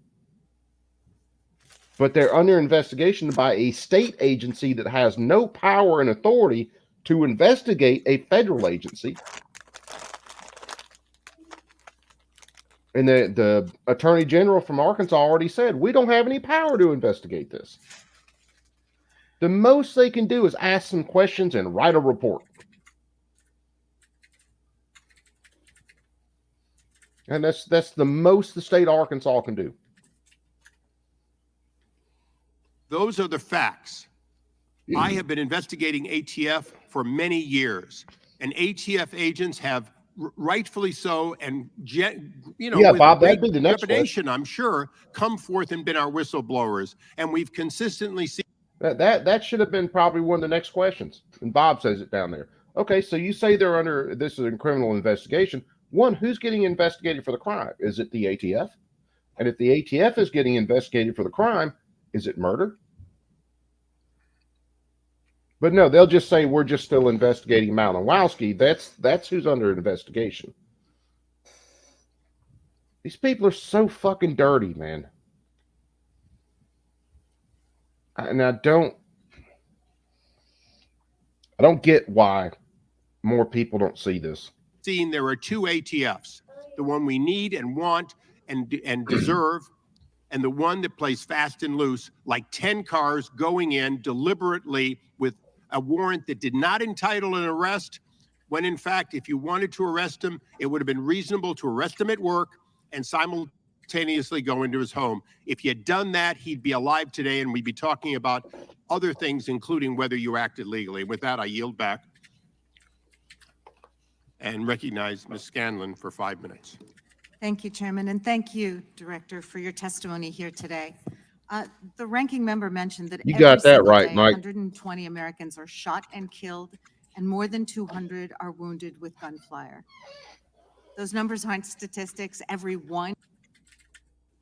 but they're under investigation by a state agency that has no power and authority to investigate a federal agency. And the Attorney General from Arkansas already said, we don't have any power to investigate this. The most they can do is ask some questions and write a report. And that's the most the state of Arkansas can do. Those are the facts. I have been investigating ATF for many years, and ATF agents have rightfully so, and with Bob, that'd be the next trepidation, I'm sure, come forth and been our whistleblowers, and we've consistently seen that should have been probably one of the next questions. And Bob says it down there. Okay, so you say they're under this is a criminal investigation. One, who's getting investigated for the crime? Is it the ATF? And if the ATF is getting investigated for the crime, is it murder? But no, they'll just say we're just still investigating Malinowski. That's who's under investigation. These people are so fucking dirty, man. And I don't get why more people don't see this. There are two ATFs, the one we need and want and deserve, and the one that plays fast and loose, like 10 cars going in deliberately with a warrant that did not entitle an arrest, when in fact, if you wanted to arrest him, it would have been reasonable to arrest him at work and simultaneously go into his home. If you had done that, he'd be alive today, and we'd be talking about other things, including whether you acted legally. With that, I yield back and recognize Ms. Scanlon for 5 minutes. Thank you, Chairman, and thank you, Director, for your testimony here today. The ranking member mentioned that you got that right, day, Mike. 120 Americans are shot and killed, and more than 200 are wounded with gunfire. Those numbers aren't statistics. Every one.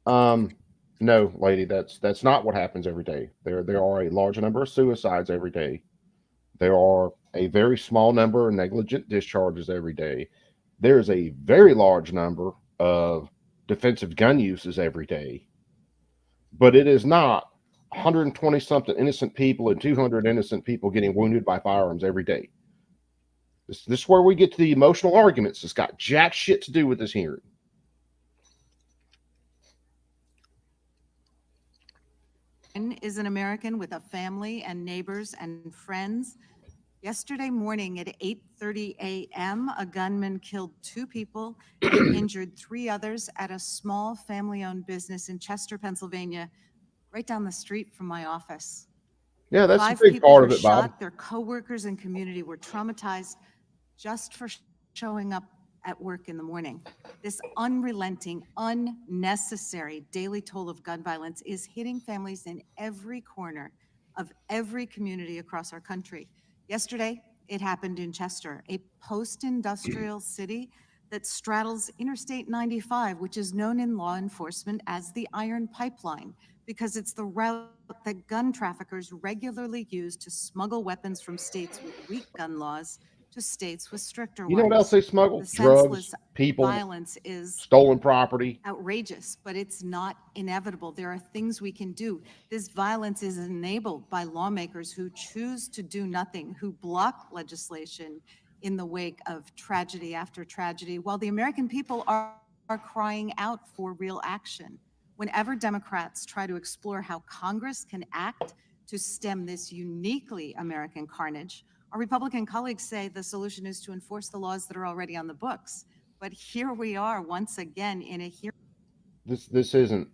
No, lady, that's not what happens every day. There are a large number of suicides every day. There are a very small number of negligent discharges every day. There is a very large number of defensive gun uses every day. But it is not 120 something innocent people and 200 innocent people getting wounded by firearms every day. This is where we get to the emotional arguments. It's got jack shit to do with this hearing. Is an American with a family and neighbors and friends. Yesterday morning at 8:30 a.m., a gunman killed 2 people and injured 3 others at a small family-owned business in Chester, Pennsylvania, right down the street from my office. Yeah, that's 5 a big people part were of it, Bob. shot. Their coworkers and community were traumatized just for showing up at work in the morning. This unrelenting, unnecessary daily toll of gun violence is hitting families in every corner of every community across our country. Yesterday, it happened in Chester, a post-industrial city that straddles Interstate 95, which is known in law enforcement as the Iron Pipeline, because it's the route that gun traffickers regularly use to smuggle weapons from states with weak gun laws to states with stricter You know ones. what else they smuggle? The Drugs, senseless people, violence is stolen property. outrageous, but it's not inevitable. There are things we can do. This violence is enabled by lawmakers who choose to do nothing, who block legislation in the wake of tragedy after tragedy, while the American people are crying out for real action. Whenever Democrats try to explore how Congress can act to stem this uniquely American carnage, our Republican colleagues say the solution is to enforce the laws that are already on the books. But here we are once again in a hearing. This isn't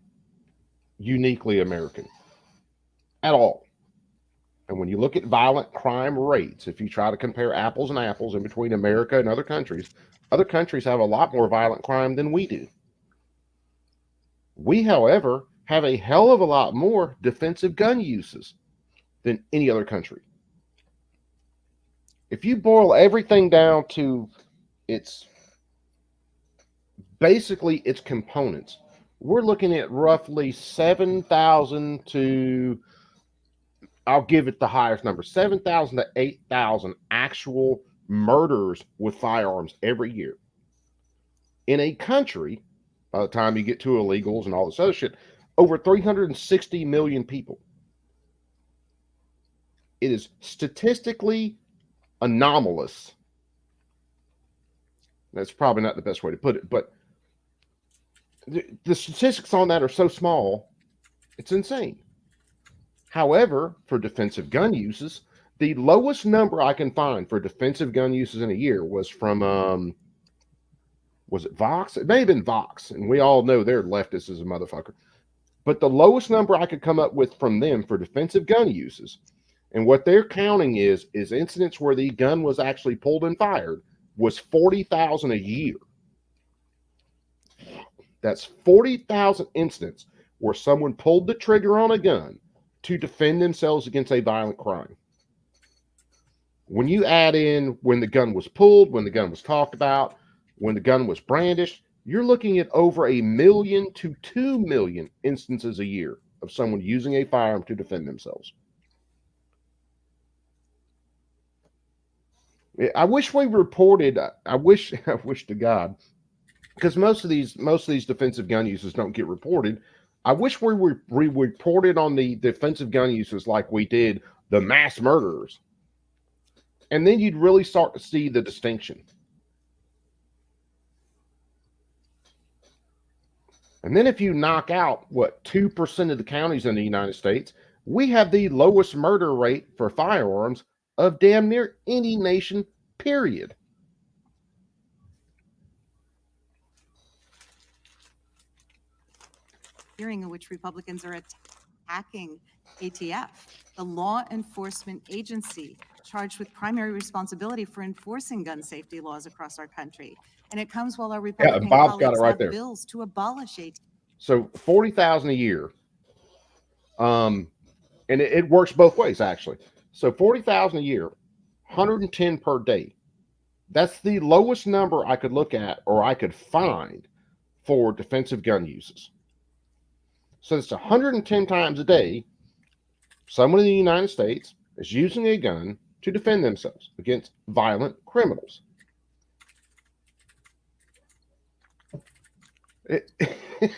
uniquely American at all. And when you look at violent crime rates, if you try to compare apples and apples in between America and other countries have a lot more violent crime than we do. We, however, have a hell of a lot more defensive gun uses than any other country. If you boil everything down to its components, we're looking at roughly 7,000 to, I'll give it the highest number, 7,000 to 8,000 actual murders with firearms every year. In a country, by the time you get to illegals and all this other shit, over 360 million people. It is statistically anomalous. That's probably not the best way to put it, but the statistics on that are so small, it's insane. However, for defensive gun uses, the lowest number I can find for defensive gun uses in a year was from, was it Vox? It may have been Vox, and we all know they're leftists as a motherfucker. But the lowest number I could come up with from them for defensive gun uses, and what they're counting is incidents where the gun was actually pulled and fired, was 40,000 a year. That's 40,000 incidents where someone pulled the trigger on a gun to defend themselves against a violent crime. When you add in when the gun was pulled, when the gun was talked about, when the gun was brandished, you're looking at over 1 million to 2 million instances a year of someone using a firearm to defend themselves. I wish we reported, I wish to God, because most of these defensive gun uses don't get reported. I wish we reported on the defensive gun uses like we did the mass murderers. And then you'd really start to see the distinction. And then if you knock out, 2% of the counties in the United States, we have the lowest murder rate for firearms of damn near any nation, period. Hearing in which Republicans are attacking ATF, the law enforcement agency charged with primary responsibility for enforcing gun safety laws across our country. And it comes while our Republican Bob's got it colleagues right have there. bills to abolish ATF. So 40,000 a year. And it works both ways, actually. So 40,000 a year, 110 per day. That's the lowest number I could look at or I could find for defensive gun uses. So it's 110 times a day, someone in the United States is using a gun to defend themselves against violent criminals.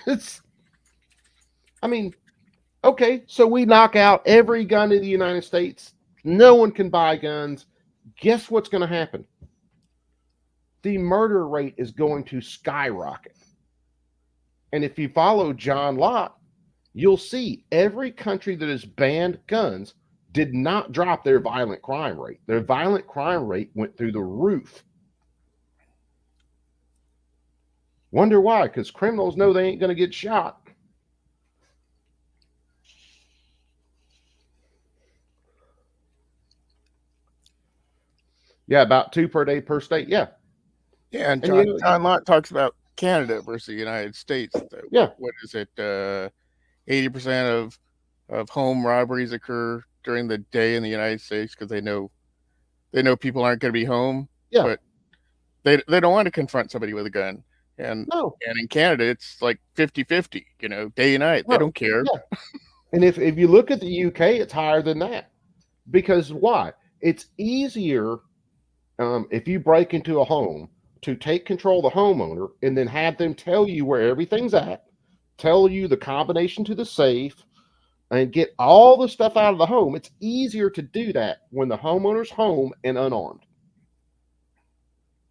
It's, I mean, okay, so we knock out every gun in the United States. No one can buy guns. Guess what's going to happen? the murder rate is going to skyrocket. And if you follow John Locke, you'll see every country that has banned guns did not drop their violent crime rate. Their violent crime rate went through the roof. Wonder why? Because criminals know they ain't going to get shot. Yeah, about 2 per day per state. Yeah. Yeah, and And John Locke talks about Canada versus the United States. Yeah. What is it? 80% of home robberies occur during the day in the United States because they know people aren't going to be home. Yeah. But they don't want to confront somebody with a gun. And in Canada, it's like 50-50, day and night. They don't care. Yeah. And if you look at the UK, it's higher than that. Because why? It's easier if you break into a home to take control of the homeowner and then have them tell you where everything's at, tell you the combination to the safe, and get all the stuff out of the home. It's easier to do that when the homeowner's home and unarmed.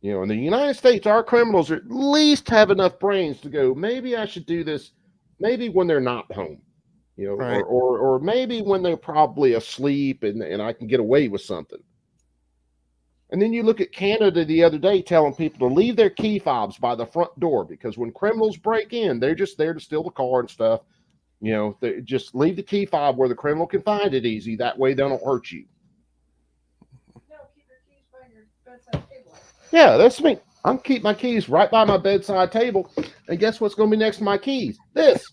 In the United States, our criminals at least have enough brains to go, maybe I should do this, maybe when they're not home, Right. or maybe when they're probably asleep and I can get away with something. And then you look at Canada the other day telling people to leave their key fobs by the front door because when criminals break in, they're just there to steal the car and stuff. They just leave the key fob where the criminal can find it easy. That way they don't hurt you. No, keep your keys by your bedside table. Yeah, that's me. I'm keep my keys right by my bedside table. And guess what's going to be next to my keys? This.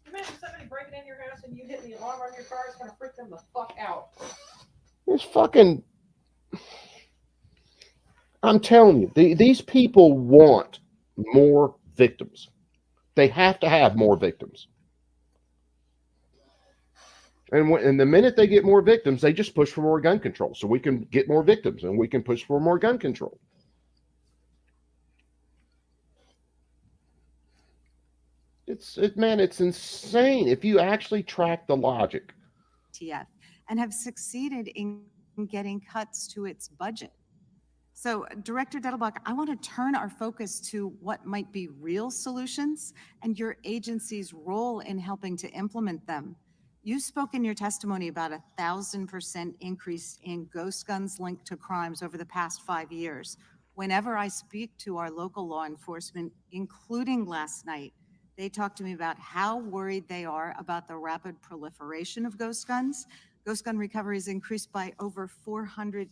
Imagine somebody breaking in your house and you hit the alarm on your car. It's going to freak them the fuck out. It's fucking... I'm telling you, these people want more victims. They have to have more victims. And the minute they get more victims, they just push for more gun control. So we can get more victims and we can push for more gun control. It's insane if you actually track the logic. ATF and have succeeded in getting cuts to its budget. So, Director Dettelbach, I want to turn our focus to what might be real solutions and your agency's role in helping to implement them. You spoke in your testimony about 1,000% increase in ghost guns linked to crimes over the past 5 years. Whenever I speak to our local law enforcement, including last night, they talk to me about how worried they are about the rapid proliferation of ghost guns. Ghost gun recoveries increased by over 400%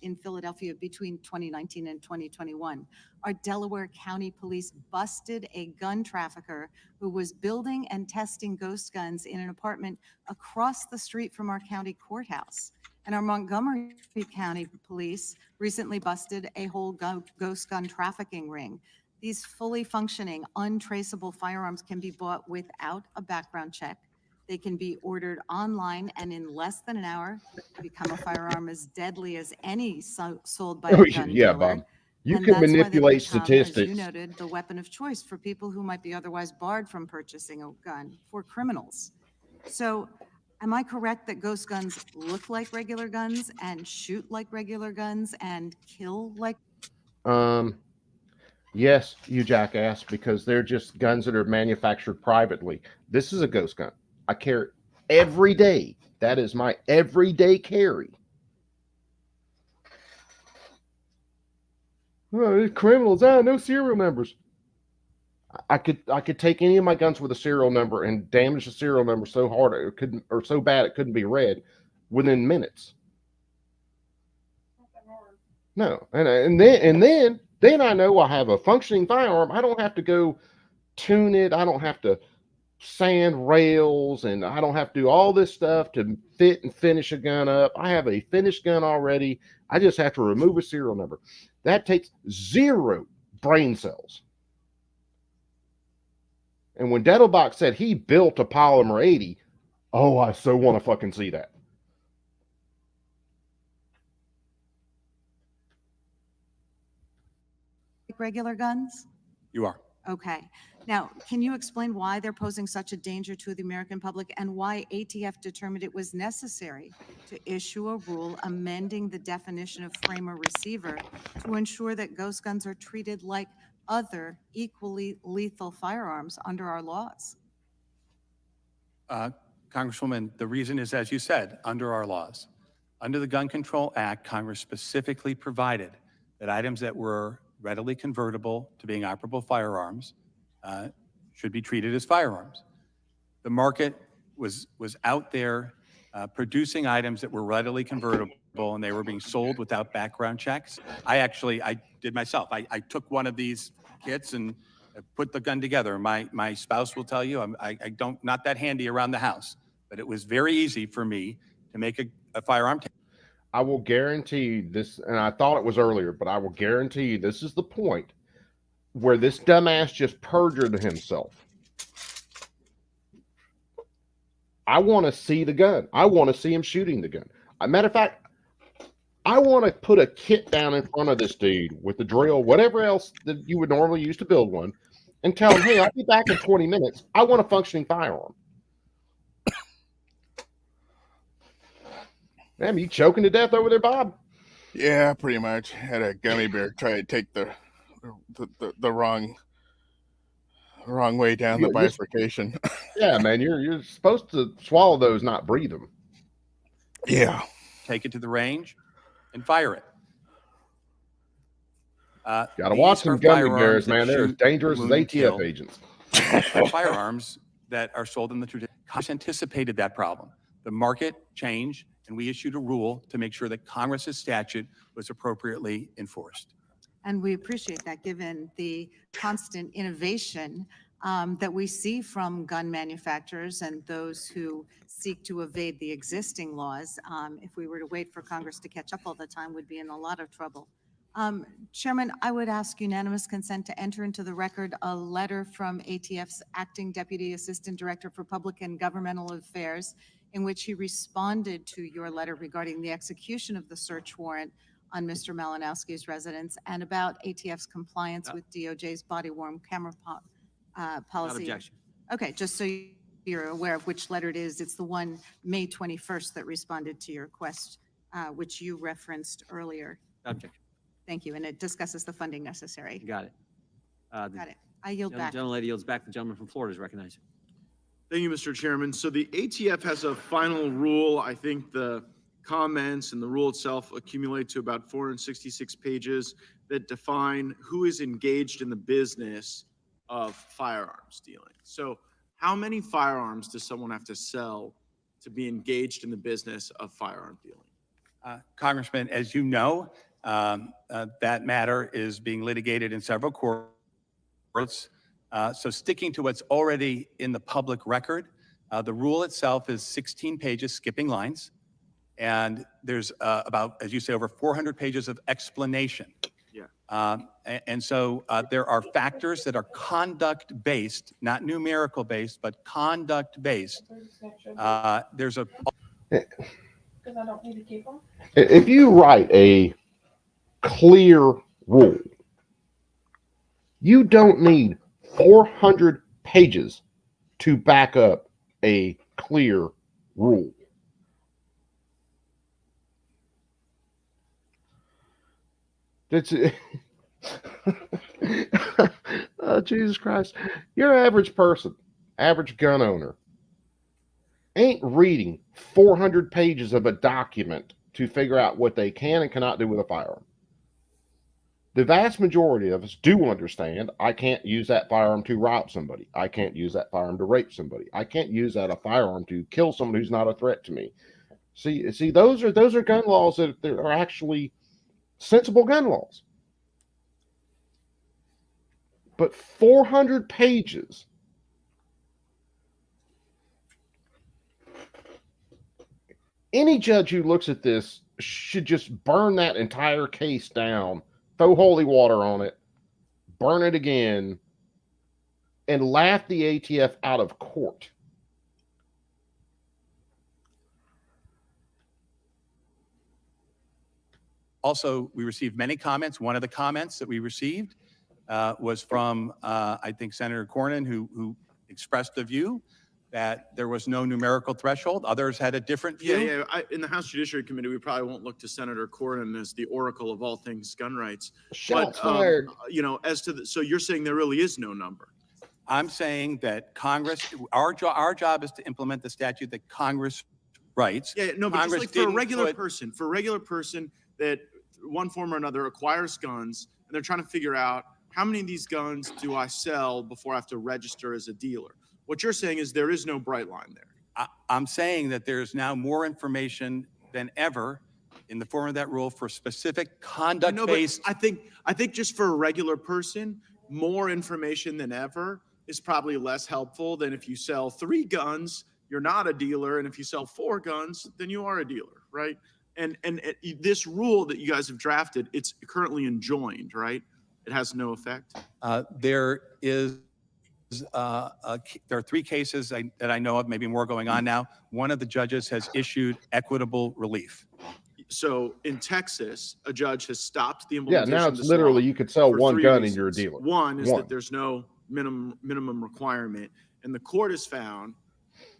in Philadelphia between 2019 and 2021. Our Delaware County Police busted a gun trafficker who was building and testing ghost guns in an apartment across the street from our county courthouse. And our Montgomery County Police recently busted a whole ghost gun trafficking ring. These fully functioning, untraceable firearms can be bought without a background check. They can be ordered online and in less than an hour become a firearm as deadly as any sold by a gun Yeah, dealer. Bob. You And can that's why they manipulate become, statistics. as you noted, the weapon of choice for people who might be otherwise barred from purchasing a gun, for criminals. So am I correct that ghost guns look like regular guns and shoot like regular guns and kill like? Yes, you jackass, because they're just guns that are manufactured privately. This is a ghost gun. I carry it every day. That is my everyday carry. Oh, these criminals, no serial numbers. I could take any of my guns with a serial number and damage the serial number so hard it couldn't, or so bad it couldn't be read within minutes. No, and then I know I have a functioning firearm. I don't have to go tune it. I don't have to sand rails, and I don't have to do all this stuff to fit and finish a gun up. I have a finished gun already. I just have to remove a serial number. That takes 0 brain cells. And when Dettelbach said he built a Polymer 80, oh, I so want to fucking see that. Regular guns? You are. Okay. Now, can you explain why they're posing such a danger to the American public and why ATF determined it was necessary to issue a rule amending the definition of frame or receiver to ensure that ghost guns are treated like other equally lethal firearms under our laws? Congresswoman, the reason is, as you said, under our laws. Under the Gun Control Act, Congress specifically provided that items that were readily convertible to being operable firearms should be treated as firearms. The market was out there producing items that were readily convertible, and they were being sold without background checks. I did myself. I took one of these kits and put the gun together. My spouse will tell you not that handy around the house, but it was very easy for me to make a firearm. I will guarantee you this, and I thought it was earlier, but I will guarantee you this is the point where this dumbass just perjured himself. I want to see the gun. I want to see him shooting the gun. Matter of fact, I want to put a kit down in front of this dude with the drill, whatever else that you would normally use to build one, and tell him, hey, I'll be back in 20 minutes. I want a functioning firearm. Damn, you choking to death over there, Bob? Yeah, pretty much. Had a gummy bear try to take the wrong way down the bifurcation. Yeah, man, you're supposed to swallow those, not breathe them. Yeah. Take it to the range and fire it. Gotta watch some gummy bears, man. They're as dangerous as ATF agents. Firearms that are sold in the tradition. Congress anticipated that problem. The market changed, and we issued a rule to make sure that Congress's statute was appropriately enforced. And we appreciate that, given the constant innovation that we see from gun manufacturers and those who seek to evade the existing laws. If we were to wait for Congress to catch up all the time, we'd be in a lot of trouble. Chairman, I would ask unanimous consent to enter into the record a letter from ATF's Acting Deputy Assistant Director for Public and Governmental Affairs, in which he responded to your letter regarding the execution of the search warrant on Mr. Malinowski's residence and about ATF's compliance with DOJ's body-worn camera policy. Without objection. Okay, just so you're aware of which letter it is, it's the one May 21st that responded to your request, which you referenced earlier. Objection. Thank you, and it discusses the funding necessary. You got it. Got it. I yield back. Gentlelady yields back. The gentleman from Florida is recognized. Thank you, Mr. Chairman. So the ATF has a final rule. I think the comments and the rule itself accumulate to about 466 pages that define who is engaged in the business of firearms dealing. So how many firearms does someone have to sell to be engaged in the business of firearm dealing? Congressman, as you know, that matter is being litigated in several courts. So sticking to what's already in the public record, the rule itself is 16 pages, skipping lines. And there's about, as you say, over 400 pages of explanation. Yeah. And so there are factors that are conduct-based, not numerical-based, but conduct-based. There's a... Because I don't need to keep them. If you write a clear rule, you don't need 400 pages to back up a clear rule. That's it. Oh, Jesus Christ. Your average person, average gun owner, ain't reading 400 pages of a document to figure out what they can and cannot do with a firearm. The vast majority of us do understand I can't use that firearm to rob somebody. I can't use that firearm to rape somebody. I can't use that a firearm to kill someone who's not a threat to me. See, those are gun laws that are actually sensible gun laws. But 400 pages. Any judge who looks at this should just burn that entire case down, throw holy water on it, burn it again, and laugh the ATF out of court. Also, we received many comments. One of the comments that we received was from, I think, Senator Cornyn, who expressed the view that there was no numerical threshold. Others had a different view. In the House Judiciary Committee, we probably won't look to Senator Cornyn as the oracle of all things gun rights. Shots fired. You know, as to so you're saying there really is no number. I'm saying that Congress, our job is to implement the statute that Congress writes. Yeah, no, but Congress just like for a didn't regular person that one form or another acquires guns, and they're trying to figure out how many of these guns do I sell before I have to register as a dealer. What you're saying is there is no bright line there. I'm saying that there's now more information than ever in the form of that rule for specific conduct-based. I think just for a regular person, more information than ever is probably less helpful than if you sell 3 guns, you're not a dealer, and if you sell 4 guns, then you are a dealer, right? And this rule that you guys have drafted, it's currently enjoined, right? It has no effect. There are 3 cases that I know of, maybe more going on now. One of the judges has issued equitable relief. So in Texas, a judge has stopped the Yeah, implementation. now of it's this literally law you could sell for 1 3 gun and reasons. you're a dealer. One is One. that there's no minimum requirement, and the court has found,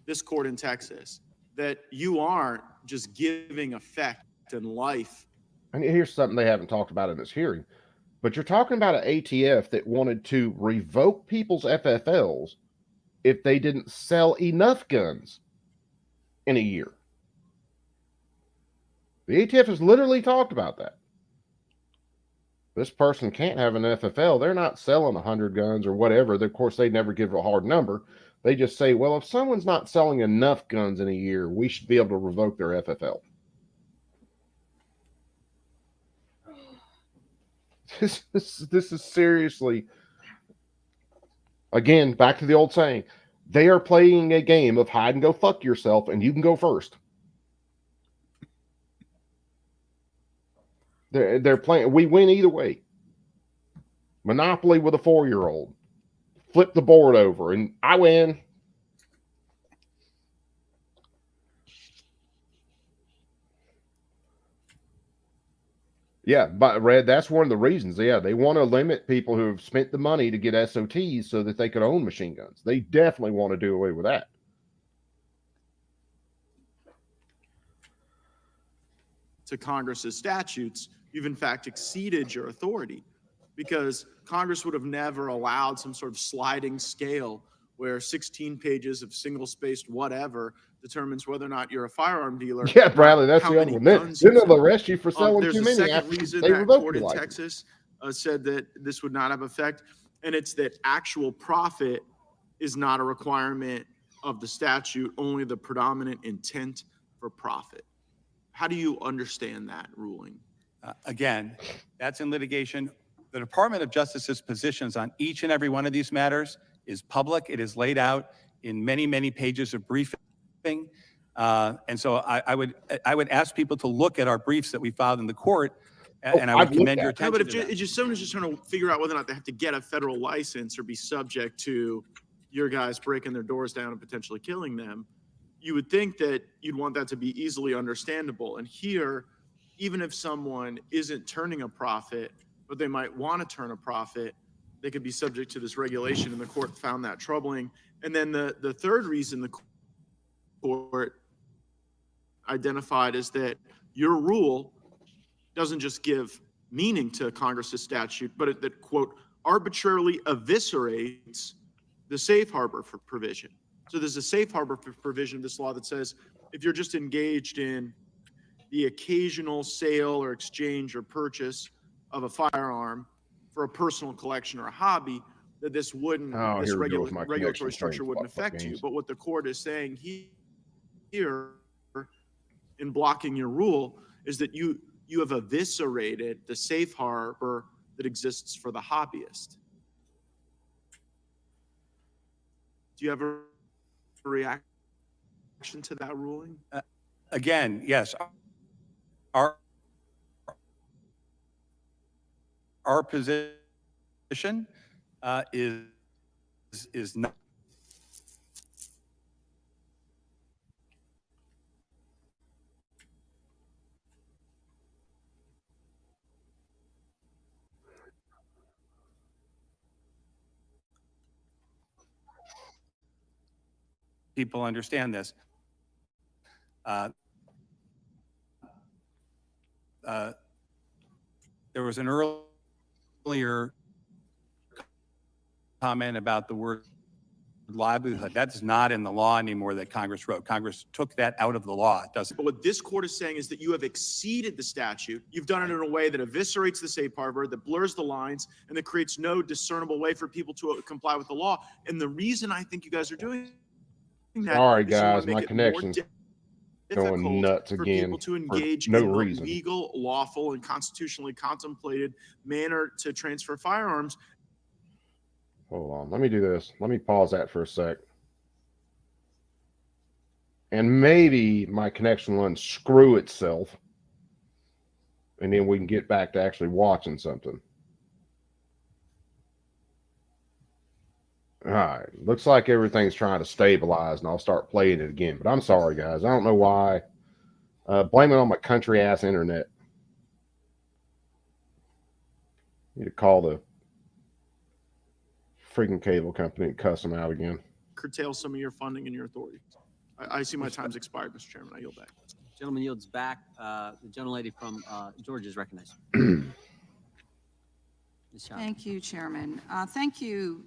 this court in Texas, that you aren't just giving effect and life. And here's something they haven't talked about in this hearing. But you're talking about an ATF that wanted to revoke people's FFLs if they didn't sell enough guns in a year. The ATF has literally talked about that. This person can't have an FFL. They're not selling 100 guns or whatever. Of course, they never give a hard number. They just say, well, if someone's not selling enough guns in a year, we should be able to revoke their FFL. This is seriously, again, back to the old saying, they are playing a game of hide and go fuck yourself, and you can go first. They're playing, we win either way. Monopoly with a 4-year-old. Flip the board over, and I win. Yeah, but Red, that's one of the reasons. Yeah, they want to limit people who have spent the money to get SOTs so that they could own machine guns. They definitely want to do away with that. To Congress's statutes, you've in fact exceeded your authority, because Congress would have never allowed some sort of sliding scale where 16 pages of single-spaced whatever determines whether or not you're a firearm dealer. Yeah, Bradley, that's the other one. Then they'll arrest you for selling There's too a many. second reason that court in Texas said that this would not have effect, and it's that actual profit is not a requirement of the statute, only the predominant intent for profit. How do you understand that ruling? Again, that's in litigation. The Department of Justice's positions on each and every one of these matters is public. It is laid out in many, many pages of briefing. And so I would ask people to look at our briefs that we filed in the court, and I would commend your attention No, but to that. if someone's just trying to figure out whether or not they have to get a federal license or be subject to your guys breaking their doors down and potentially killing them, you would think that you'd want that to be easily understandable. And here, even if someone isn't turning a profit, but they might want to turn a profit, they could be subject to this regulation, and the court found that troubling. And then the third reason the court identified is that your rule doesn't just give meaning to Congress's statute, but it, quote, arbitrarily eviscerates the safe harbor for provision. So there's a safe harbor provision of this law that says if you're just engaged in the occasional sale or exchange or purchase of a firearm for a personal collection or a hobby, that this wouldn't, this regulatory structure wouldn't affect you. But what the court is saying here in blocking your rule is that you have eviscerated the safe harbor that exists for the hobbyist. Do you have a reaction to that ruling? Again, yes. Our position is not. people understand this. There was an earlier comment about the word livelihood. That's not in the law anymore that Congress wrote. Congress took that out of the law. It doesn't. But what this court is saying is that you have exceeded the statute. You've done it in a way that eviscerates the safe harbor, that blurs the lines, and that creates no discernible way for people to comply with the law. And the reason I think you guys are doing that Sorry, is you want guys, to make my it more connection's going difficult nuts for again people to for engage no in the reason. legal, lawful, and constitutionally contemplated manner to transfer firearms. Hold on, let me do this. Let me pause that for a sec. And maybe my connection will unscrew itself, and then we can get back to actually watching something. All right, looks like everything's trying to stabilize, and I'll start playing it again. But I'm sorry, guys. I don't know why. Blame it on my country-ass internet. Need to call the freaking cable company and cuss them out again. Curtail some of your funding and your authority. I see my time's expired, Mr. Chairman. I yield back. Gentleman yields back. The gentlelady from Georgia is recognized. Thank you, Chairman. Thank you,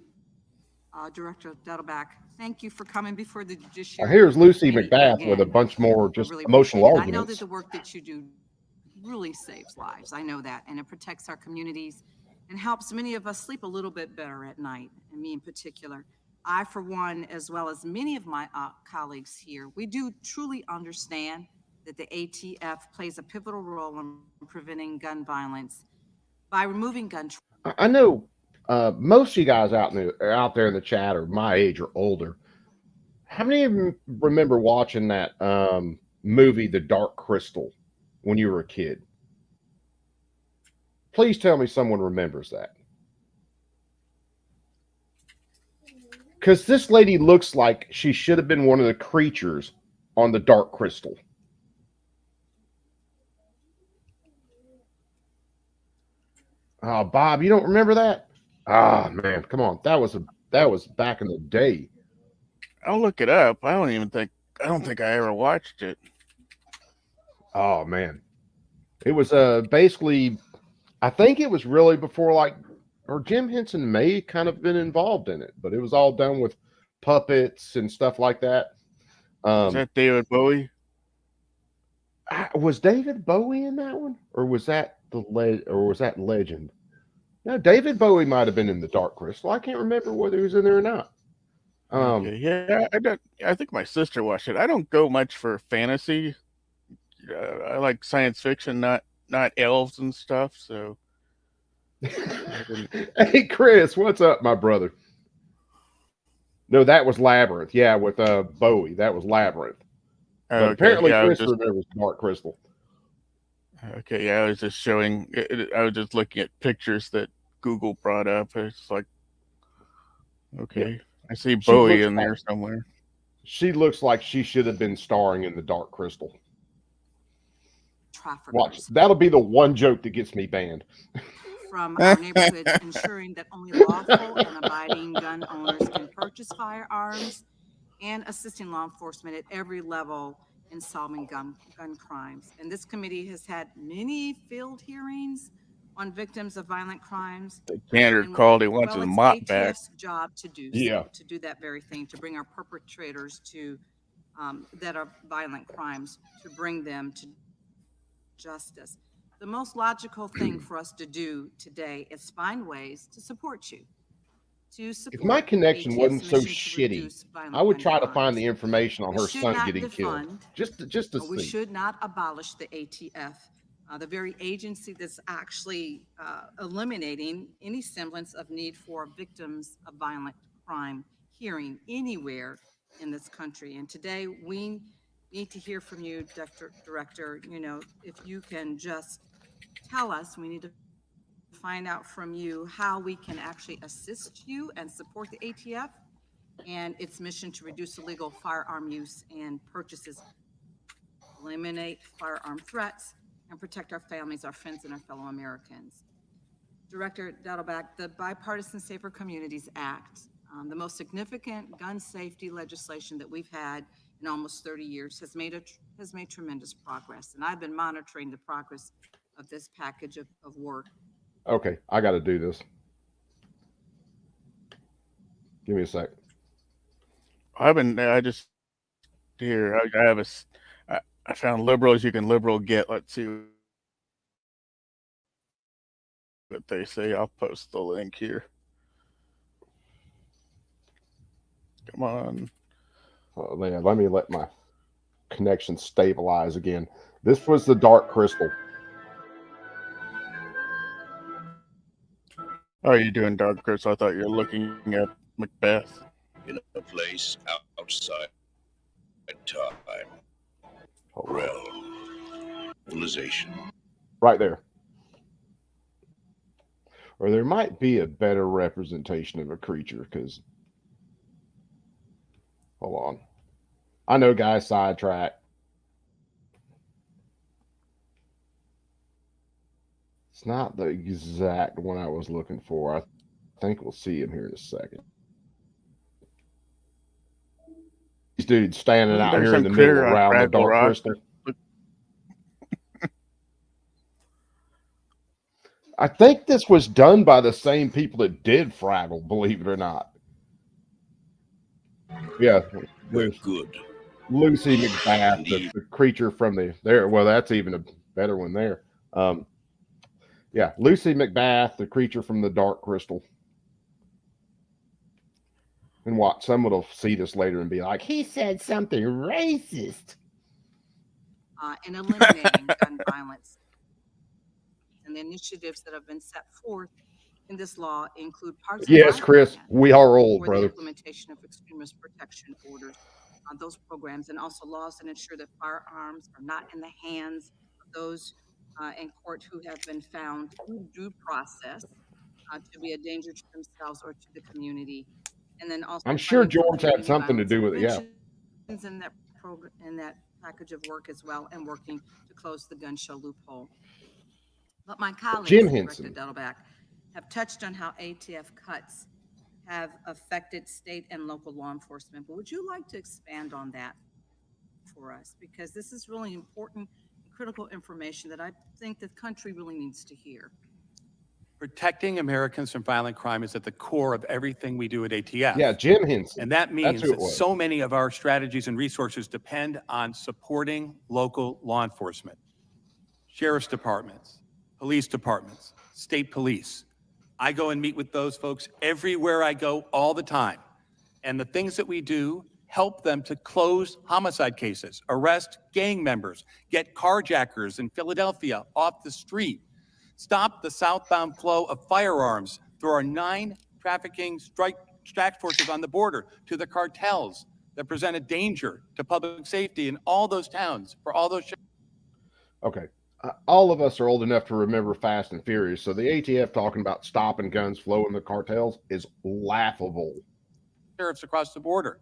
Director Dettelbach. Thank you for coming before the Judiciary. Here's Lucy Committee McBath again. with a bunch more just I really emotional appreciate it. I know arguments. that the work that you do really saves lives. I know that, and it protects our communities and helps many of us sleep a little bit better at night, and me in particular. I, for one, as well as many of my colleagues here, we do truly understand that the ATF plays a pivotal role in preventing gun violence by removing gun. I know most of you guys out there in the chat are my age or older. How many of you remember watching that movie, The Dark Crystal, when you were a kid? Please tell me someone remembers that. Because this lady looks like she should have been one of the creatures on The Dark Crystal. Oh, Bob, you don't remember that? Ah, man, come on. That was back in the day. I'll look it up. I don't think I ever watched it. Oh, man. It was basically, I think it was really before, like, or Jim Henson may kind of been involved in it, but it was all done with puppets and stuff like that. Is that David Bowie? Was David Bowie in that one, or was that Legend? No, David Bowie might have been in The Dark Crystal. I can't remember whether he was in there or not. Okay, yeah, I think my sister watched it. I don't go much for fantasy. I like science fiction, not elves and stuff. So, hey, Chris, what's up, my brother? No, that was Labyrinth. Yeah, with Bowie, that was Labyrinth. But apparently, Chris remembers Dark Crystal. Okay, yeah, I was just showing. I was just looking at pictures that Google brought up. It's like, okay, yeah. I see Bowie in there somewhere. She looks like she should have been starring in The Dark Crystal. Watch, that'll be the one joke that gets me banned. From our neighborhoods, ensuring that only lawful and abiding gun owners can purchase firearms, and assisting law enforcement at every level in solving gun crimes. And this committee has had many field hearings on victims of violent crimes. The candidate called, he wants his mop back. ATF's job to do to do that very thing, to bring our perpetrators to that are violent crimes, to bring them to justice. The most logical thing for us to do today is find ways to support you. If my connection wasn't so shitty, I would try to find the information on her son getting killed. Just to see. We should not abolish the ATF, the very agency that's actually eliminating any semblance of need for victims of violent crime hearing anywhere in this country. And today we need to hear from you, Director. You know, if you can just tell us, we need to find out from you how we can actually assist you and support the ATF and its mission to reduce illegal firearm use and purchases, eliminate firearm threats, and protect our families, our friends, and our fellow Americans. Director Dettelbach, the Bipartisan Safer Communities Act The most significant gun safety legislation that we've had in almost 30 years has made tremendous progress. And I've been monitoring the progress of this package of work. Okay, I got to do this. Give me a sec. I just here. I have I found liberals you can liberal get. Let's see what they say. I'll post the link here. Come on. Oh, man, let me let my connection stabilize again. This was the Dark Crystal. Oh, you're doing Dark Crystal. I thought you were looking at Macbeth. In a place outside time. Realization. Right there. Or there might be a better representation of a creature, because hold on. I know, guys, sidetrack. It's not the exact one I was looking for. I think we'll see him here in a second. These dudes standing out here in the middle around the Dark Crystal. I think this was done by the same people that did Fraggle, believe it or not. Yeah. Good. Lucy McBath, the creature from there. Well, that's even a better one there. Yeah, Lucy McBath, the creature from the Dark Crystal. And what? Someone will see this later and be like, he said something racist. In eliminating gun violence. And the initiatives that have been set forth in this law include parts Yes, of Chris, we are old, brother. The implementation of extremist protection orders on those programs, and also laws that ensure that firearms are not in the hands of those in court who have been found through due process to be a danger to themselves or to the community. And then also, I'm sure George had something to do with it. Yeah. In that package of work as well, and working to close the gun show loophole. But my colleagues, Director Dettelbach, have touched on how ATF cuts have affected state and local law enforcement. But would you like to expand on that for us? Because this is really important, critical information that I think the country really needs to hear. Protecting Americans from violent crime is at the core of everything we do at ATF. Yeah, Jim Henson. And that means that so many of our strategies and resources depend on supporting local law enforcement, sheriff's departments, police departments, state police. I go and meet with those folks everywhere I go all the time. And the things that we do help them to close homicide cases, arrest gang members, get carjackers in Philadelphia off the street, stop the southbound flow of firearms through our 9 trafficking strike forces on the border to the cartels that present a danger to public safety in all those towns for all those. Okay. All of us are old enough to remember Fast and Furious, so the ATF talking about stopping guns flowing the cartels is laughable. Sheriffs across the border.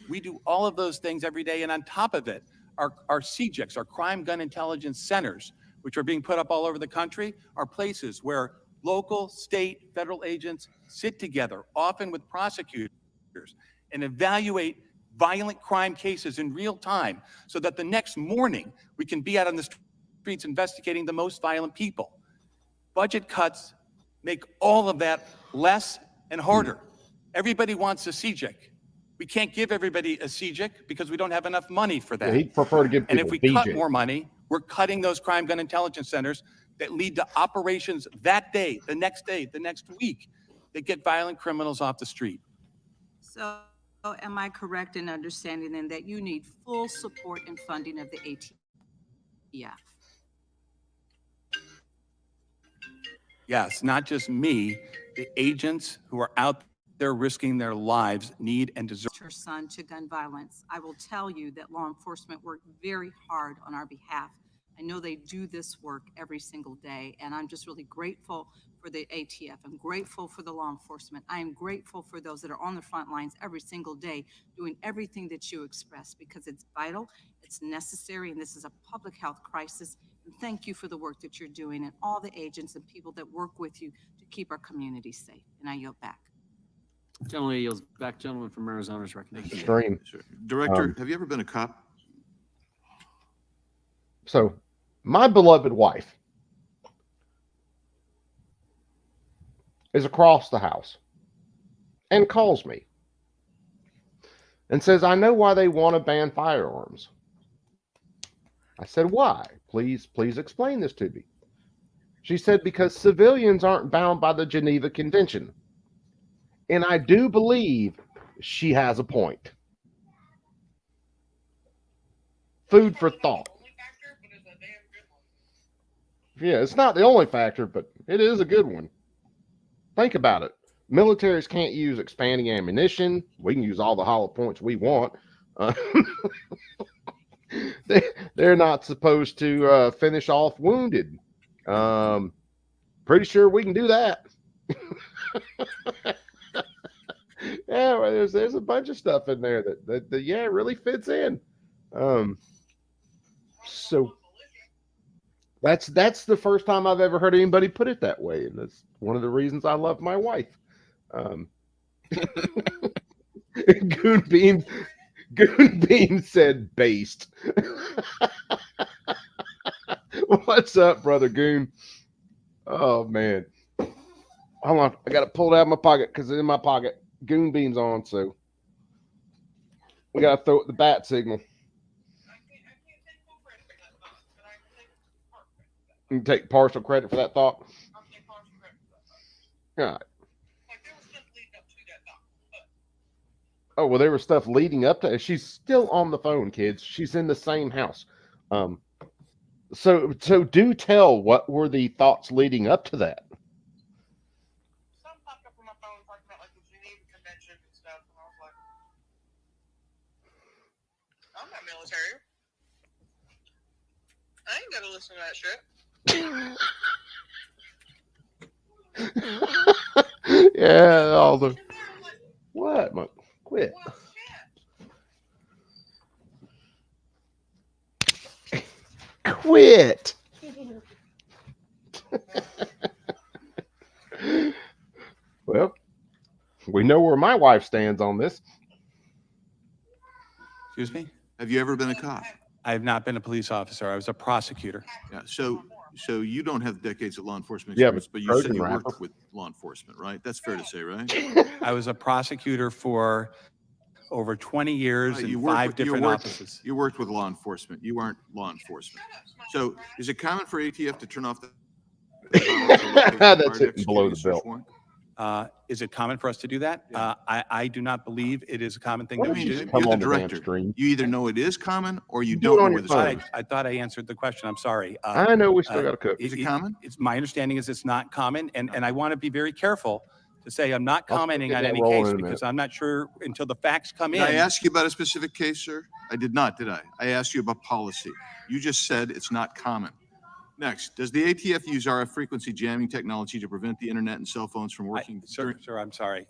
We do all of those things every day, and on top of it, our CJICs, our Crime Gun Intelligence Centers, which are being put up all over the country, are places where local, state, federal agents sit together, often with prosecutors, and evaluate violent crime cases in real time so that the next morning we can be out on the streets investigating the most violent people. Budget cuts make all of that less and harder. Everybody wants a CJIC. We can't give everybody a CJIC because we don't have enough money for that. Yeah, he'd prefer to give people and if we cut more money, we're cutting those crime gun intelligence centers that lead to operations that day, the next week, that get violent criminals off the street. So am I correct in understanding then that you need full support and funding of the ATF? Yes, not just me, the agents who are out there risking their lives need and deserve. Her son to gun violence. I will tell you that law enforcement work very hard on our behalf. I know they do this work every single day, and I'm just really grateful for the ATF. I'm grateful for the law enforcement. I am grateful for those that are on the front lines every single day doing everything that you express, because it's vital, it's necessary, and this is a public health crisis. And thank you for the work that you're doing and all the agents and people that work with you to keep our community safe. And I yield back. Gentleman yields back. Gentleman from Arizona's recognized. Extreme. Director, have you ever been a cop? So, my beloved wife is across the house and calls me and says, I know why they want to ban firearms. I said, why? Please explain this to me. She said, because civilians aren't bound by the Geneva Convention. And I do believe she has a point. Food for thought. Yeah, it's not the only factor, but it is a good one. Think about it. Militaries can't use expanding ammunition. We can use all the hollow points we want. They're not supposed to finish off wounded. Pretty sure we can do that. Yeah, well, there's a bunch of stuff in there that yeah, really fits in. So that's the first time I've ever heard anybody put it that way, and that's one of the reasons I love my wife. Goon Beam said based. What's up, brother Goon? Oh man, hold on, I gotta pull it out of my pocket because it's in my pocket. Goon Beam's on, so we gotta throw it the bat signal. You can take partial credit for that thought. All right. Oh, well, there was stuff leading up to. She's still on the phone, kids. She's in the same house. So do tell, what were the thoughts leading up to that? Some popped up on my phone talking about like the Geneva Convention and stuff, and I was like, I'm not military. I ain't gotta listen to that shit. Yeah, all the what? Quit. Quit. Well, we know where my wife stands on this. Excuse me? Have you ever been a cop? I have not been a police officer. I was a prosecutor. Yeah. So you don't have decades of law enforcement Yeah, experience, but you said you worked with law enforcement, right? That's fair to say, right? I was a prosecutor for over 20 years in five different offices. You worked with law enforcement. You aren't law enforcement. So is it common for ATF to turn off the that's it, and below the belt. Is it common for us to do that? I do not believe it is a common thing that we do. You're the director. You either know it is common or you don't know it is common. I thought I answered the question. I'm sorry. I know we still got to cook. Is it common? It's my understanding is it's not common, and I want to be very careful to say I'm not commenting on any rolling case in a because minute. I'm not sure until the facts come in. Did I ask you about a specific case, sir? I did not, did I? I asked you about policy. You just said it's not common. Next, does the ATF use RF frequency jamming technology to prevent the internet and cell phones from working? Sir, I'm sorry.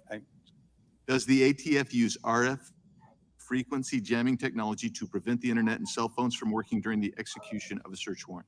Does the ATF use RF frequency jamming technology to prevent the internet and cell phones from working during the execution of a search warrant?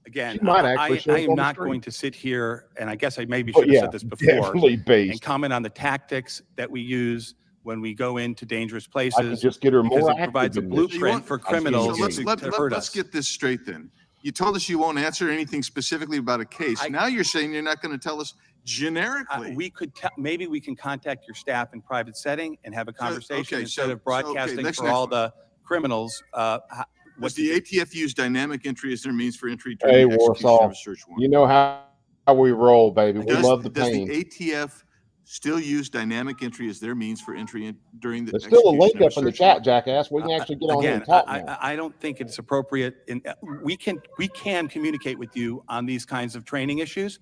Again, She might I actually show up am on the not street. going to sit here, and I guess I maybe Oh, should have yeah, said this before, definitely based. and comment on the tactics that we use when we go into dangerous I could places, just get her because more it provides a active in this. blueprint for criminals So to hurt let's us. get this straight then. You told us you won't answer anything specifically about a case. Now you're saying you're not going to tell us generically. We could maybe we can contact your staff in private setting and have a conversation okay, instead so- of broadcasting next for all one. the criminals. Does the ATF use dynamic entry as their means for entry Hey, during the execution Warsaw, of a search warrant? you know how we roll, baby. We love the pain. Does the ATF still use dynamic entry as their means for entry during the There's still a execution link of up in the search chat, warrant? jackass. We can actually get on here and talk now. I don't think it's appropriate. We can communicate with you on these kinds of training issues.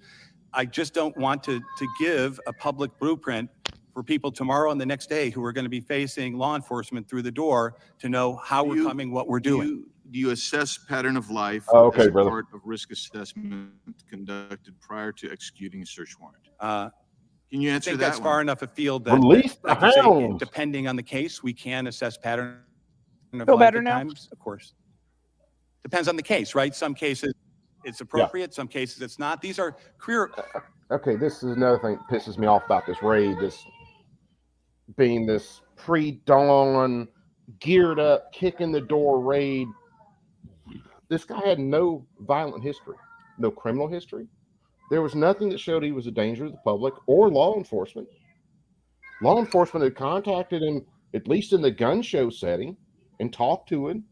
I just don't want to give a public blueprint for people tomorrow and the next day who are going to be facing law enforcement through the door to know how we're coming, what we're doing. Do you assess pattern of life Oh, okay, as a brother. part of risk assessment conducted prior to executing a search warrant? Can you I answer think that that's one? far enough afield that, Release the like you say, hounds. depending on the case, we can assess pattern of Feel life better at now? times, of course. Depends on the case, right? Some cases, it's appropriate. Some cases it's not. These are career. Okay, this is another thing that pisses me off about this raid. This being this pre-dawn, geared up, kicking the door raid. This guy had no violent history, no criminal history. There was nothing that showed he was a danger to the public or law enforcement. Law enforcement had contacted him, at least in the gun show setting, and talked to him.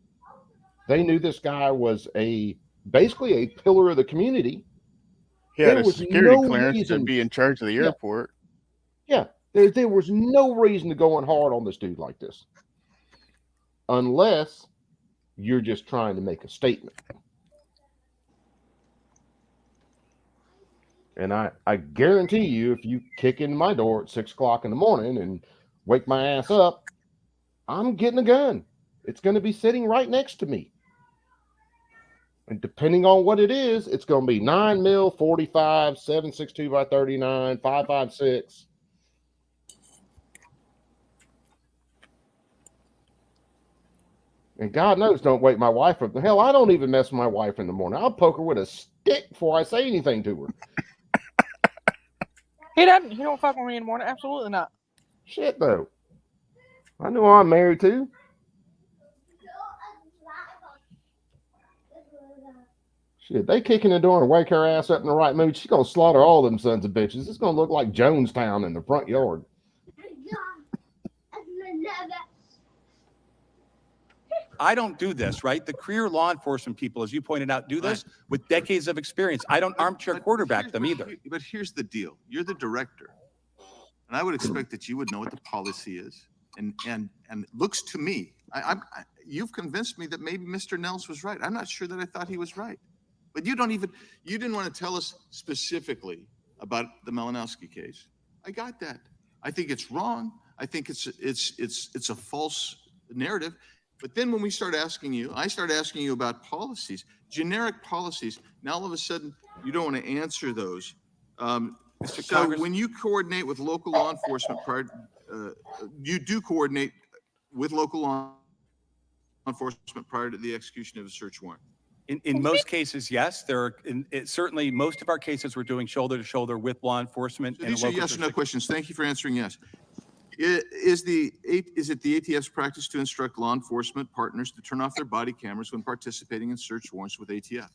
They knew this guy was basically a pillar of the community. He had There a was security no clearance reason to be in charge of the airport. Yeah, there was no reason to go on hard on this dude like this, unless you're just trying to make a statement. And I guarantee you, if you kick in my door at 6 o'clock in the morning and wake my ass up, I'm getting a gun. It's going to be sitting right next to me. And depending on what it is, it's going to be 9mm, 45, 7.62 by 39, 5.56. And God knows, don't wake my wife up. Hell, I don't even mess with my wife in the morning. I'll poke her with a stick before I say anything to her. He doesn't. He don't fuck with me in the morning. Absolutely not. Shit, though. I know I'm married to. Shit, they kick in the door and wake her ass up in the right mood. She's going to slaughter all them sons of bitches. It's going to look like Jonestown in the front yard. I don't do this, right? The career law enforcement people, as you pointed out, do this with decades of experience. I don't armchair quarterback them either. But here's the deal. You're the director. And I would expect that you would know what the policy is. And it looks to me, you've convinced me that maybe Mr. Nels was right. I'm not sure that I thought he was right. But you didn't want to tell us specifically about the Malinowski case. I got that. I think it's wrong. I think it's a false narrative. But then when I start asking you about policies, generic policies. Now all of a sudden you don't want to answer those. So when you coordinate with local law enforcement, you do coordinate with local law enforcement prior to the execution of a search warrant. In most cases, yes. Certainly, most of our cases we're doing shoulder to shoulder with law enforcement. So these are yes or no questions. Thank you for answering yes. Is it the ATF's practice to instruct law enforcement partners to turn off their body cameras when participating in search warrants with ATF?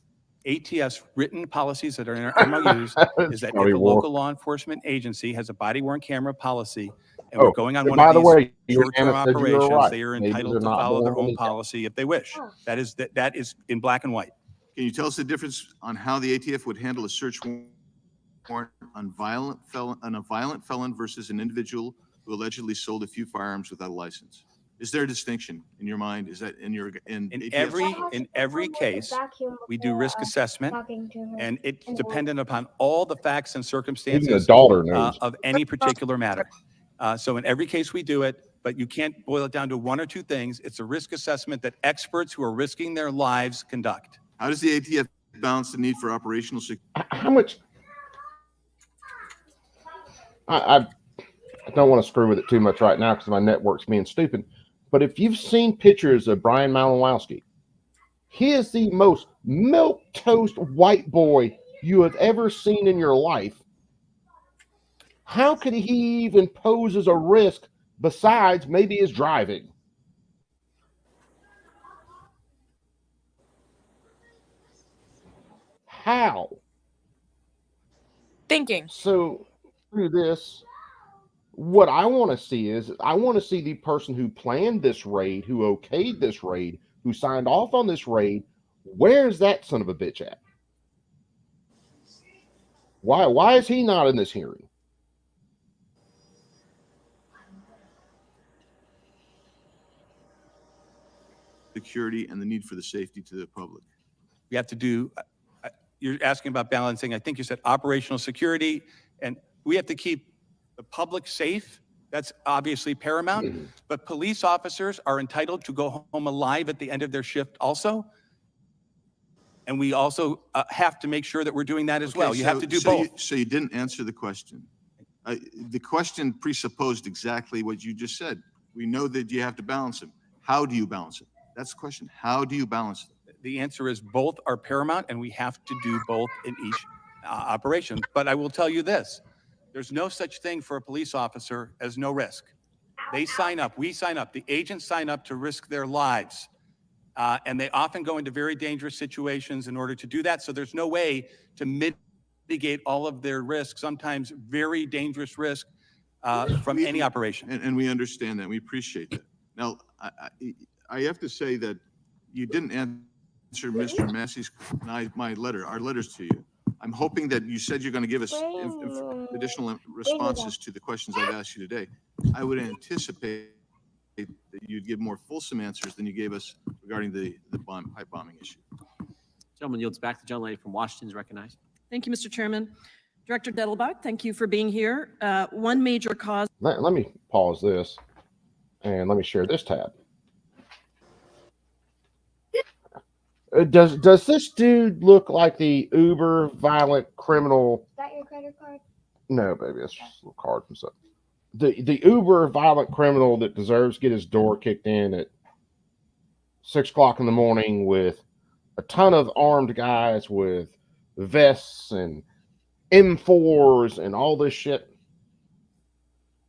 ATF's written policies that are in our MOUs is that if a local law enforcement agency has a body-worn camera policy and we're going on one of these short-term operations, they are entitled to follow their own policy if they wish. That is in black and white. Can you tell us the difference on how the ATF would handle a search warrant on a violent felon versus an individual who allegedly sold a few firearms without a license? Is there a distinction in your mind? Is that in every case we do risk assessment, and it's dependent upon all the facts and circumstances of any particular matter. So in every case we do it, but you can't boil it down to one or two things. It's a risk assessment that experts who are risking their lives conduct. How does the ATF balance the need for operational security? How much? I don't want to screw with it too much right now because my network's being stupid. But if you've seen pictures of Brian Malinowski, he is the most milquetoast white boy you have ever seen in your life. How could he even pose as a risk besides maybe his driving? How? Thinking. So through this, what I want to see is I want to see the person who planned this raid, who okayed this raid, who signed off on this raid. Where's that son of a bitch at? Why is he not in this hearing? Security and the need for the safety to the public. We have to do, you're asking about balancing, I think you said operational security, and we have to keep the public safe. That's obviously paramount, but police officers are entitled to go home alive at the end of their shift also. And we also have to make sure that we're doing that as well. You have to do both. So you didn't answer the question. The question presupposed exactly what you just said. We know that you have to balance them. How do you balance it? That's the question. How do you balance it? the answer is both are paramount, and we have to do both in each operation. But I will tell you this, there's no such thing for a police officer as no risk. They sign up, we sign up, the agents sign up to risk their lives. And they often go into very dangerous situations in order to do that. So there's no way to mitigate all of their risks, sometimes very dangerous risk from any operation. And we understand that. We appreciate that. Now, I have to say that you didn't answer Mr. Massey's, our letters to you. I'm hoping that you said you're going to give us additional responses to the questions I've asked you today. I would anticipate that you'd give more fulsome answers than you gave us regarding the pipe bombing issue. Gentleman yields back. The gentlelady from Washington is recognized. Thank you, Mr. Chairman. Director Dettelbach, thank you for being here. One major cause. Let me pause this and let me share this tab. Does this dude look like the uber violent criminal? Is that your credit card? No, baby, it's just a little card from something. The uber violent criminal that deserves to get his door kicked in at 6 o'clock in the morning with a ton of armed guys with vests and M4s and all this shit.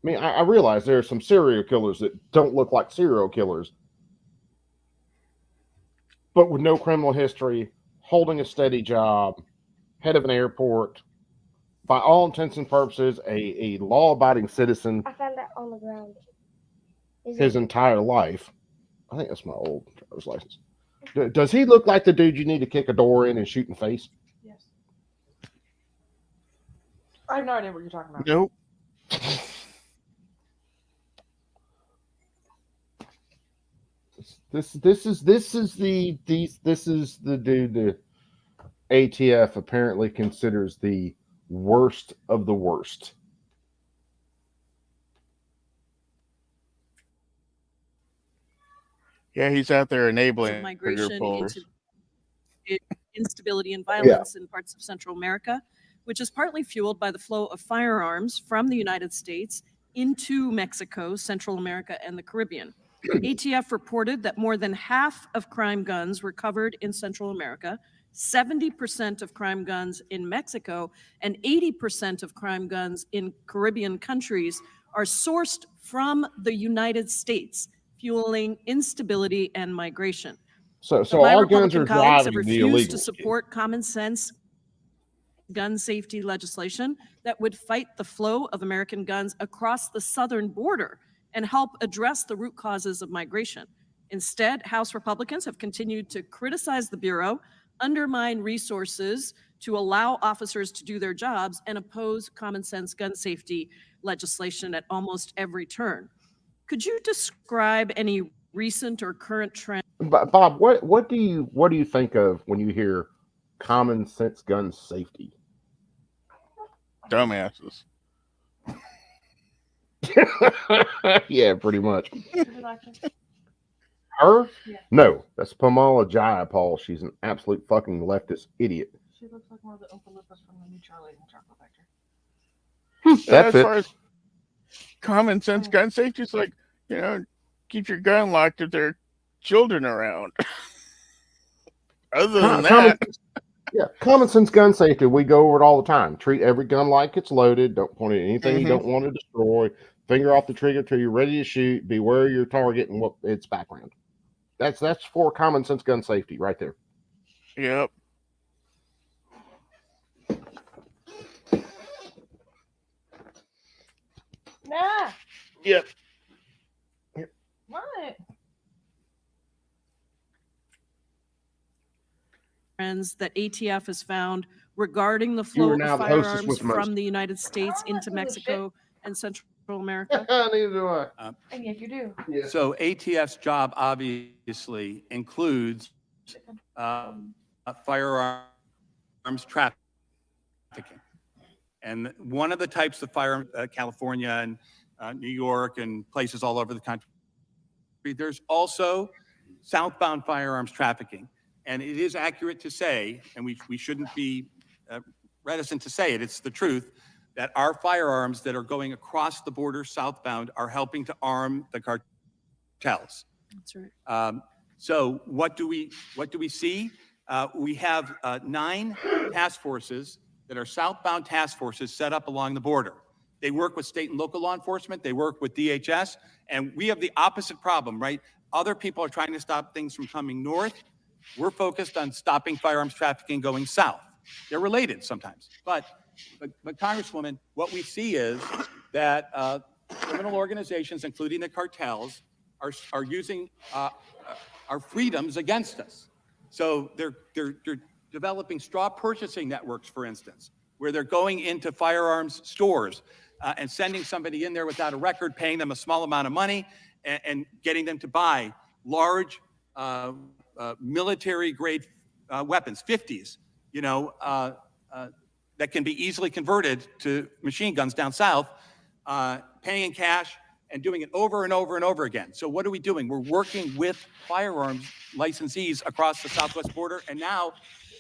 I mean, I realize there are some serial killers that don't look like serial killers, but with no criminal history, holding a steady job, head of an airport, by all intents and purposes, a law-abiding citizen. I found that on the ground. His entire life. I think that's my old driver's license. Does he look like the dude you need to kick a door in and shoot in the face? Yes. I have no idea what you're talking about. Nope. This is the dude the ATF apparently considers the worst of the worst. Yeah, he's out there enabling Migration reporters. into instability and violence in parts of Central America, which is partly fueled by the flow of firearms from the United States into Mexico, Central America, and the Caribbean. ATF reported that more than half of crime guns recovered in Central America, 70% of crime guns in Mexico, and 80% of crime guns in Caribbean countries are sourced from the United States, fueling instability and migration. So My our guns are Republican colleagues have driving the refused to illegals. support common sense gun safety legislation that would fight the flow of American guns across the southern border and help address the root causes of migration. Instead, House Republicans have continued to criticize the Bureau, undermine resources to allow officers to do their jobs, and oppose common sense gun safety legislation at almost every turn. Could you describe any recent or current trends? Bob, what do you think of when you hear common sense gun safety? Dumbasses. Yeah, pretty much. Her? Yeah. No, that's Pamela Jayapal. She's an absolute fucking leftist idiot. She looks like one of the Oompa Loompas from the new Charlie and the Chocolate Factory. That As fits. far as common sense gun safety, it's like, keep your gun locked if there are children around. Other than that, Common sense gun safety. We go over it all the time. Treat every gun like it's loaded. Don't point at anything you don't want to destroy. Finger off the trigger till you're ready to shoot. Beware your target and what its background. That's for common sense gun safety right there. Yep. Nah. Yep. What? Trends that ATF has found regarding the You flow are of now the hostess firearms with most. from the United States into Mexico and Central America? Neither do I. And if you do. So ATF's job obviously includes firearms trafficking. And one of the types of firearms, California and New York and places all over the country, there's also southbound firearms trafficking. And it is accurate to say, and we shouldn't be reticent to say it, it's the truth, that our firearms that are going across the border southbound are helping to arm the cartels. That's right. So what do we see? We have 9 task forces that are southbound task forces set up along the border. They work with state and local law enforcement. They work with DHS. And we have the opposite problem, right? Other people are trying to stop things from coming north. We're focused on stopping firearms trafficking going south. They're related sometimes. But Congresswoman, what we see is that criminal organizations, including the cartels, are using our freedoms against us. So they're developing straw purchasing networks, for instance, where they're going into firearms stores and sending somebody in there without a record, paying them a small amount of money, and getting them to buy large military-grade weapons, 50s, that can be easily converted to machine guns down south, paying in cash and doing it over and over and over again. So what are we doing? We're working with firearms licensees across the southwest border and now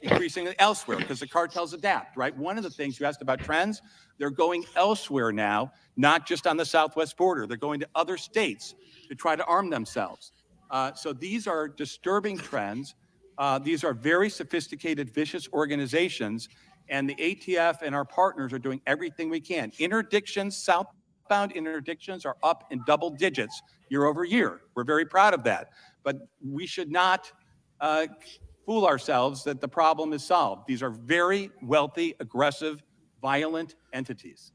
increasingly elsewhere because the cartels adapt, right? One of the things you asked about trends, they're going elsewhere now, not just on the southwest border. They're going to other states to try to arm themselves. So these are disturbing trends. These are very sophisticated, vicious organizations, and the ATF and our partners are doing everything we can. Interdictions, southbound interdictions are up in double digits year over year. We're very proud of that. But we should not fool ourselves that the problem is solved. These are very wealthy, aggressive, violent entities.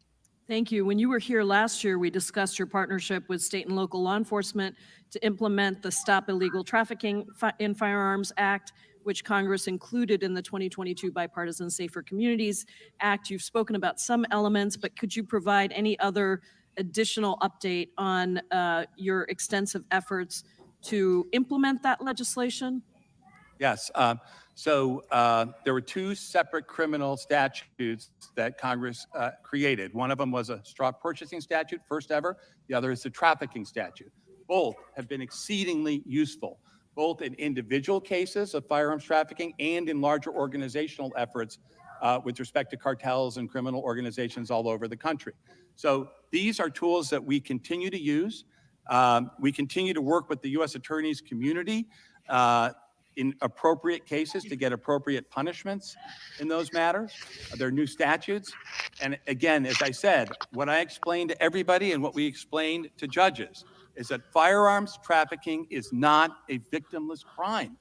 Thank you. When you were here last year, we discussed your partnership with state and local law enforcement to implement the Stop Illegal Trafficking in Firearms Act, which Congress included in the 2022 Bipartisan Safer Communities Act. You've spoken about some elements, but could you provide any other additional update on your extensive efforts to implement that legislation? Yes. So there were 2 separate criminal statutes that Congress created. One of them was a straw purchasing statute, first ever. The other is the trafficking statute. Both have been exceedingly useful, both in individual cases of firearms trafficking and in larger organizational efforts with respect to cartels and criminal organizations all over the country. So these are tools that we continue to use. We continue to work with the U.S. Attorney's community in appropriate cases to get appropriate punishments in those matters. There are new statutes. And again, as I said, what I explained to everybody and what we explained to judges is that firearms trafficking is not a victimless crime.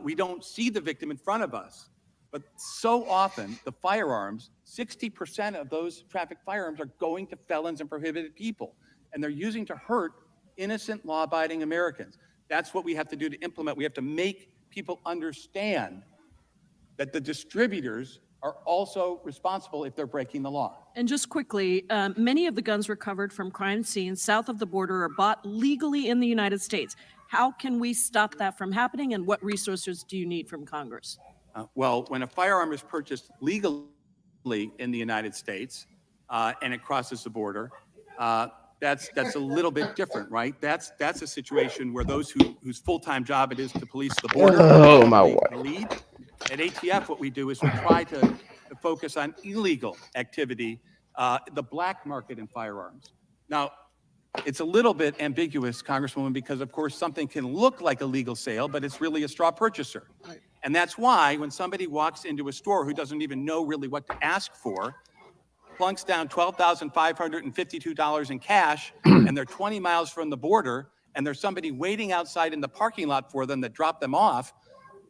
We don't see the victim in front of us, but so often the firearms, 60% of those trafficked firearms are going to felons and prohibited people, and they're using to hurt innocent law-abiding Americans. That's what we have to do to implement. We have to make people understand that the distributors are also responsible if they're breaking the law. And just quickly, many of the guns recovered from crime scenes south of the border are bought legally in the United States. How can we stop that from happening, and what resources do you need from Congress? Well, when a firearm is purchased legally in the United States and it crosses the border, that's a little bit different, right? That's a situation where those whose full-time job it is to police the border lead. At ATF, what we do is we try to focus on illegal activity, the black market in firearms. Now, it's a little bit ambiguous, Congresswoman, because of course something can look like a legal sale, but it's really a straw purchaser. Right. And that's why when somebody walks into a store who doesn't even know really what to ask for, plunks down $12,552 in cash, and they're 20 miles from the border, and there's somebody waiting outside in the parking lot for them that dropped them off,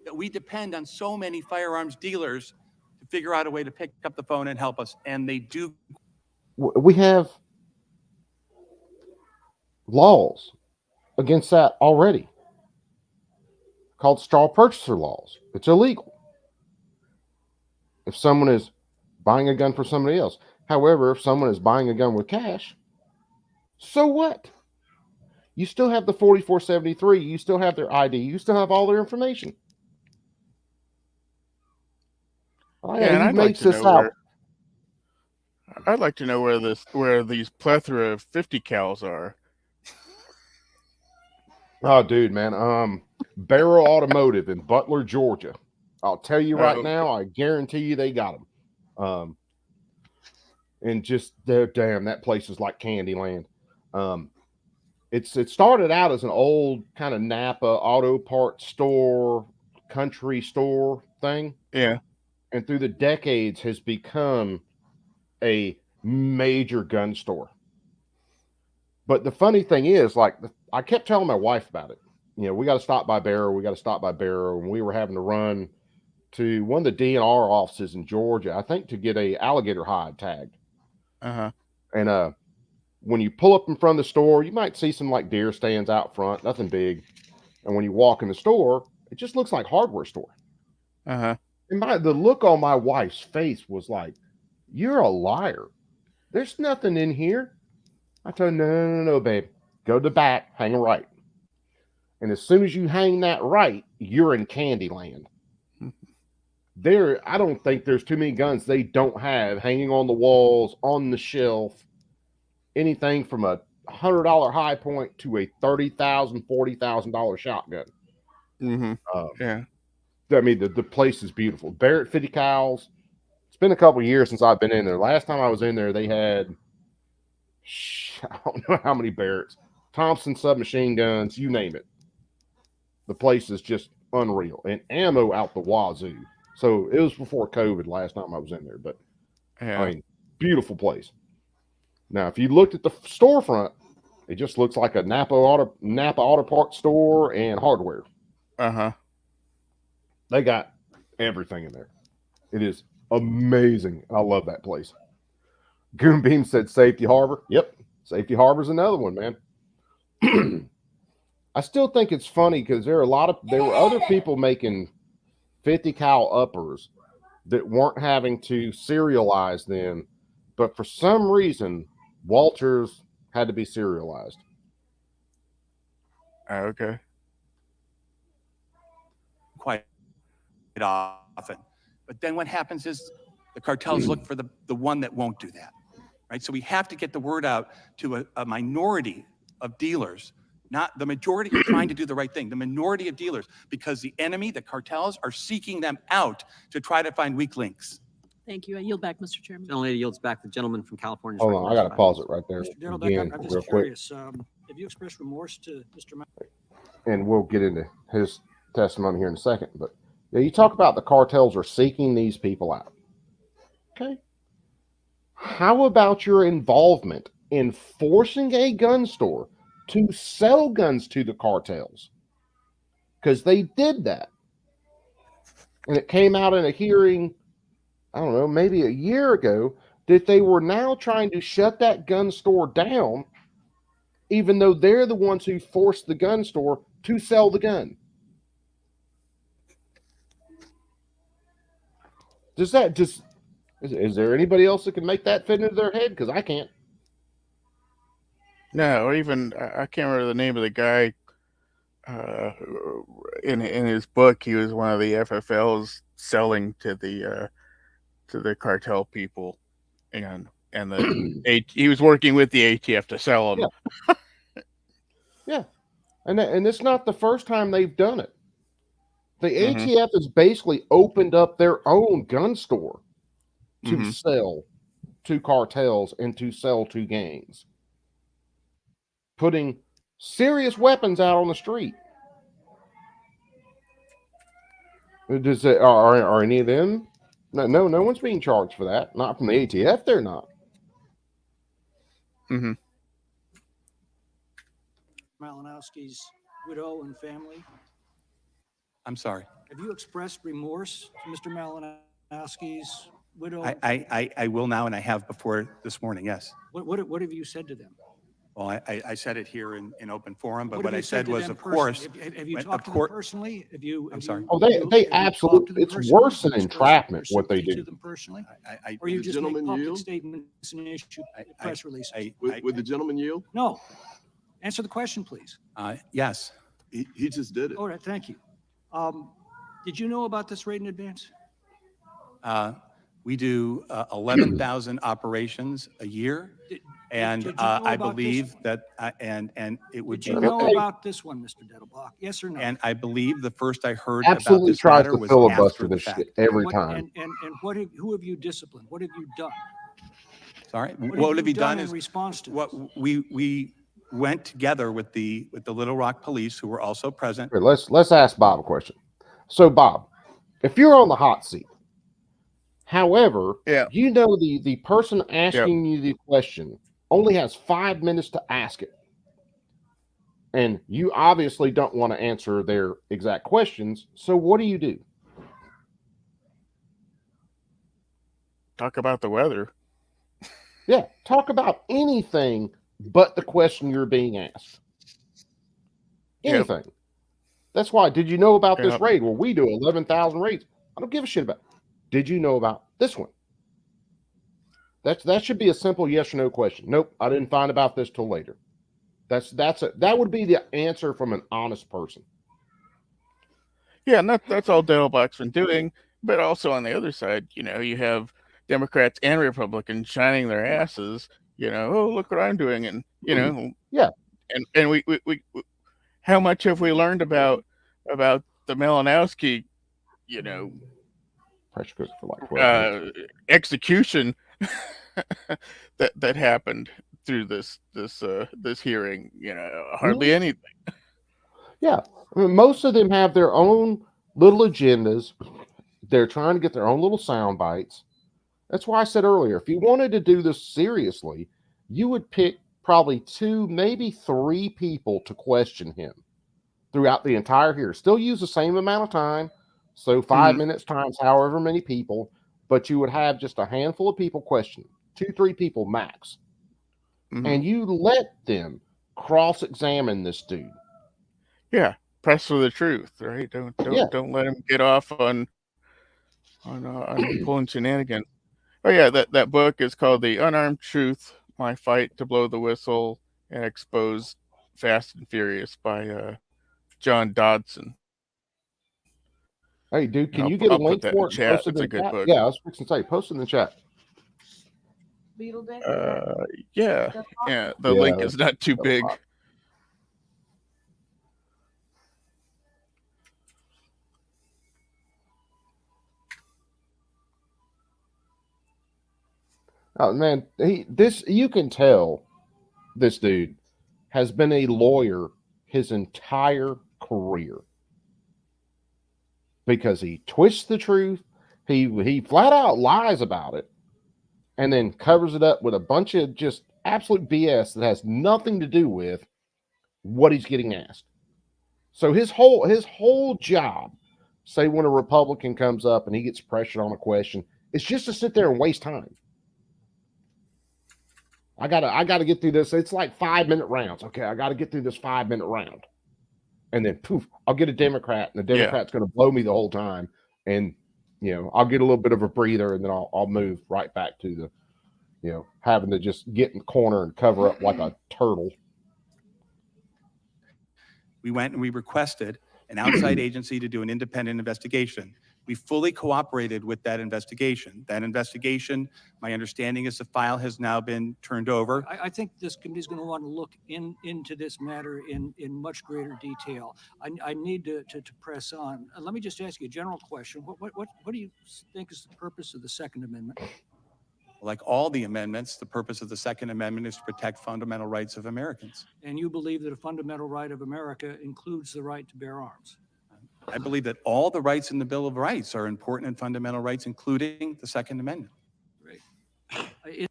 that we depend on so many firearms dealers to figure out a way to pick up the phone and help us, and they do. We have laws against that already called straw purchaser laws. It's illegal if someone is buying a gun for somebody else. However, if someone is buying a gun with cash, so what? You still have the 4473, you still have their ID, you still have all their information. And I'd like to know I'd like to know where these plethora of 50 cals are. Oh, dude, man. Barrel Automotive in Butler, Georgia. I'll tell you right now, I guarantee you they got them. And just damn, that place is like Candyland. It started out as an old kind of Napa auto parts store, country store thing. Yeah. And through the decades has become a major gun store. But the funny thing is, like, I kept telling my wife about it. You know, we got to stop by Barrow. We got to stop by Barrow. And we were having to run to one of the DNR offices in Georgia, I think, to get a alligator hide tagged. Uh-huh. And when you pull up in front of the store, you might see some like deer stands out front, nothing big. And when you walk in the store, it just looks like a hardware store. Uh-huh. And the look on my wife's face was like, "You're a liar. There's nothing in here." I told her, no, babe. Go to the back, hang a right. And as soon as you hang that right, you're in Candyland. I don't think there's too many guns they don't have hanging on the walls, on the shelf, anything from a $100 high point to a $30,000, $40,000 shotgun. Mm-hmm. Yeah. I mean, the place is beautiful. Barrett 50 cals. It's been a couple of years since I've been in there. Last time I was in there, they had, I don't know how many Barretts, Thompson submachine guns, you name it. The place is just unreal, and ammo out the wazoo. So it was before COVID last time I was in there, but yeah. I mean, beautiful place. Now, if you looked at the storefront, it just looks like a Napa auto parts store and hardware. Uh-huh. They got everything in there. It is amazing. I love that place. Goonbeam said Safety Harbor. Yep. Safety Harbor's another one, man. I still think it's funny because there were other people making 50 cal uppers that weren't having to serialize them, but for some reason, Walters had to be serialized. Okay. Quite often. But then what happens is the cartels look for the one that won't do that, right? So we have to get the word out to a minority of dealers. Not the majority are trying to do the right thing, the minority of dealers, because the enemy, the cartels, are seeking them out to try to find weak links. Thank you. I yield back, Mr. Chairman. Gentlelady yields back. The gentleman from California. Hold on, I got to pause it right there. Mr. Dettelbach, Again, I'm real just quick. curious. Have you expressed remorse to Mr. And we'll get into his testimony here in a second. But yeah, you talk about the cartels are seeking these people out. Okay. How about your involvement in forcing a gun store to sell guns to the cartels? Because they did that. And it came out in a hearing, I don't know, maybe a year ago, that they were now trying to shut that gun store down, even though they're the ones who forced the gun store to sell the gun. Is there anybody else that can make that fit into their head? Because I can't. No, or even I can't remember the name of the guy. In his book, he was one of the FFLs selling to the cartel people, and he was working with the ATF to sell them. Yeah, yeah. And it's not the first time they've done it. The ATF has basically opened up their own gun store to sell to cartels and to sell to gangs, putting serious weapons out on the street. Are any of them? No one's being charged for that. Not from the ATF. They're not. Mm-hmm. Malinowski's widow and family. I'm sorry. Have you expressed remorse to Mr. Malinowski's widow? I will now, and I have before this morning, yes. What have you said to them? Well, I said it here in open forum, but What what have I you said said to was, them of course. personally? Have you when- talked of to them cour- personally? I'm sorry. Oh, they absolutely. It's worse than entrapment what they To do. them personally? I Or you the just make gentleman public yield? statements and issue press releases? Would the gentleman yield? No. Answer the question, please. Yes. He just did it. All right, thank you. Did you know about this raid in advance? We do 11,000 operations a year, and did you know I about believe that, and it would Did be. you know about this one, Mr. Dettelbach? Yes or no? And I believe the first I heard Absolutely about this tries matter to was filibuster after the this shit fact. every What- time. And who have you disciplined? What have you done? Sorry, What what have have you you done done in is response to what we went together with the Little Rock police, who were also present. Here, let's ask Bob a question. So, Bob, if you're on the hot seat, however, you know the person asking you the question only has 5 minutes to ask it, and you obviously don't want to answer their exact questions. So, what do? Talk about the weather. Yeah, talk about anything but the question you're being asked. Anything. Yep. That's why. Did you know about this raid? Well, we do 11,000 raids. I don't give a shit about it. Did you know about this one? That should be a simple yes or no question. Nope, I didn't find about this till later. That would be the answer from an honest person. Yeah, and that's all Dettelbach's been doing. But also on the other side, you have Democrats and Republicans shining their asses. Oh, look what I'm doing, and yeah, and we how much have we learned about the Malinowski, pressure cooker for like 12 minutes. Execution that happened through this hearing? Hardly anything. Yeah, I mean, most of them have their own little agendas. They're trying to get their own little sound bites. That's why I said earlier, if you wanted to do this seriously, you would pick probably 2, maybe 3 people to question him throughout the entire hearing. Still use the same amount of time. So 5 minutes times however many people, but you would have just a handful of people questioning, 2, 3 people max. And you let them cross-examine this dude. Yeah, press for the truth, right? Don't let him get off on pulling shenanigans. Oh yeah, that book is called The Unarmed Truth: My Fight to Blow the Whistle and Expose Fast and Furious by John Dodson. Hey, dude, can you get a link for it? Chat. It's a good book. Yeah, I was fixing to say, post it in the chat. Yeah. The link is not too big. Oh man, you can tell this dude has been a lawyer his entire career because he twists the truth. He flat out lies about it and then covers it up with a bunch of just absolute BS that has nothing to do with what he's getting asked. So his whole job, say when a Republican comes up and he gets pressured on a question, it's just to sit there and waste time. I gotta get through this. It's like 5-minute rounds. Okay, I gotta get through this 5-minute round. And then poof, I'll get a Democrat, and the Democrat's gonna blow me the whole time. And I'll get a little bit of a breather, and then I'll move right back to the having to just get in the corner and cover up like a turtle. We went and we requested an outside agency to do an independent investigation. We fully cooperated with that investigation. That investigation, my understanding is the file has now been turned over. I think this committee is going to want to look into this matter in much greater detail. I need to press on. Let me just ask you a general question. What do you think is the purpose of the Second Amendment? Like all the amendments, the purpose of the Second Amendment is to protect fundamental rights of Americans. And you believe that a fundamental right of America includes the right to bear arms? I believe that all the rights in the Bill of Rights are important and fundamental rights, including the Second Amendment. Right.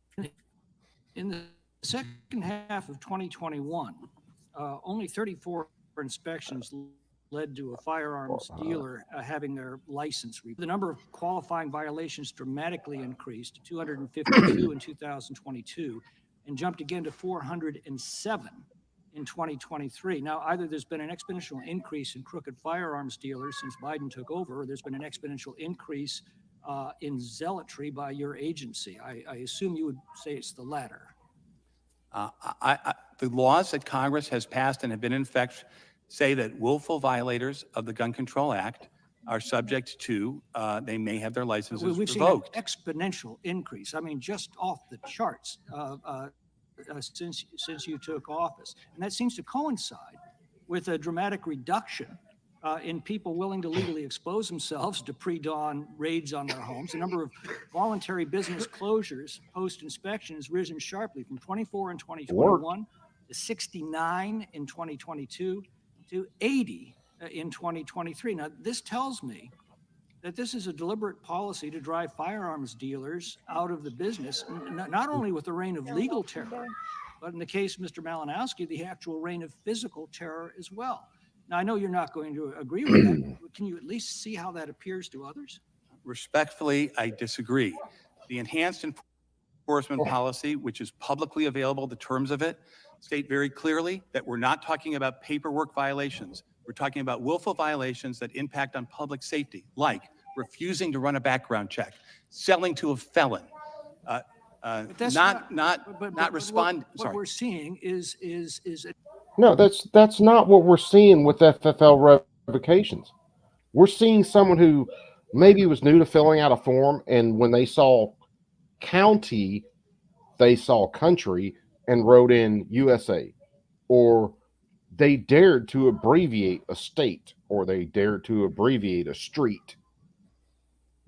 In the second half of 2021, only 34 inspections led to a firearms dealer having their license revoked. The number of qualifying violations dramatically increased to 252 in 2022 and jumped again to 407 in 2023. Now, either there's been an exponential increase in crooked firearms dealers since Biden took over, or there's been an exponential increase in zealotry by your agency. I assume you would say it's the latter. The laws that Congress has passed and have been in effect say that willful violators of the Gun Control Act are subject to, they may have their licenses We've revoked. seen an exponential increase. I mean, just off the charts since you took office. And that seems to coincide with a dramatic reduction in people willing to legally expose themselves to pre-dawn raids on their homes. The number of voluntary business closures post-inspection has risen sharply from 24 in 2021 to 69 in 2022 to 80 in 2023. Now, this tells me that this is a deliberate policy to drive firearms dealers out of the business, not only with the reign of legal terror, but in the case of Mr. Malinowski, the actual reign of physical terror as well. Now, I know you're not going to agree with that, but can you at least see how that appears to others? Respectfully, I disagree. The enhanced enforcement policy, which is publicly available, the terms of it state very clearly that we're not talking about paperwork violations. We're talking about willful violations that impact on public safety, like refusing to run a background check, selling to a felon, not respond. What we're seeing is No, that's not what we're seeing with FFL revocations. We're seeing someone who maybe was new to filling out a form, and when they saw county, they saw country and wrote in USA, or they dared to abbreviate a state, or they dared to abbreviate a street.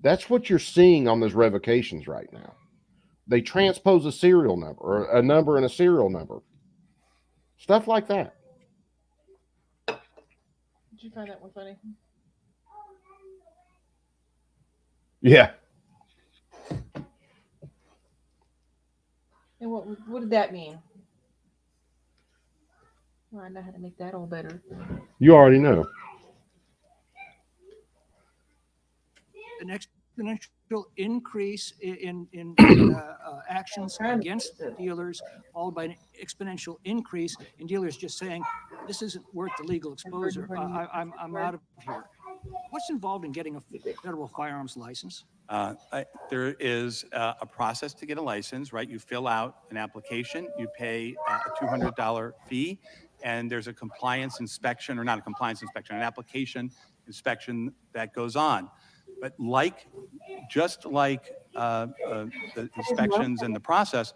That's what you're seeing on those revocations right now. They transpose a serial number, or a number and a serial number. Stuff like that. Did you find that one funny? Yeah. And what did that mean? Well, I know how to make that all better. You already know. an exponential increase in actions against dealers, followed by an exponential increase in dealers just saying, this isn't worth the legal exposure. I'm out of here. What's involved in getting a federal firearms license? There is a process to get a license, right? You fill out an application, you pay a $200 fee, and there's a compliance inspection, or not a compliance inspection, an application inspection that goes on. But just like the inspections and the process,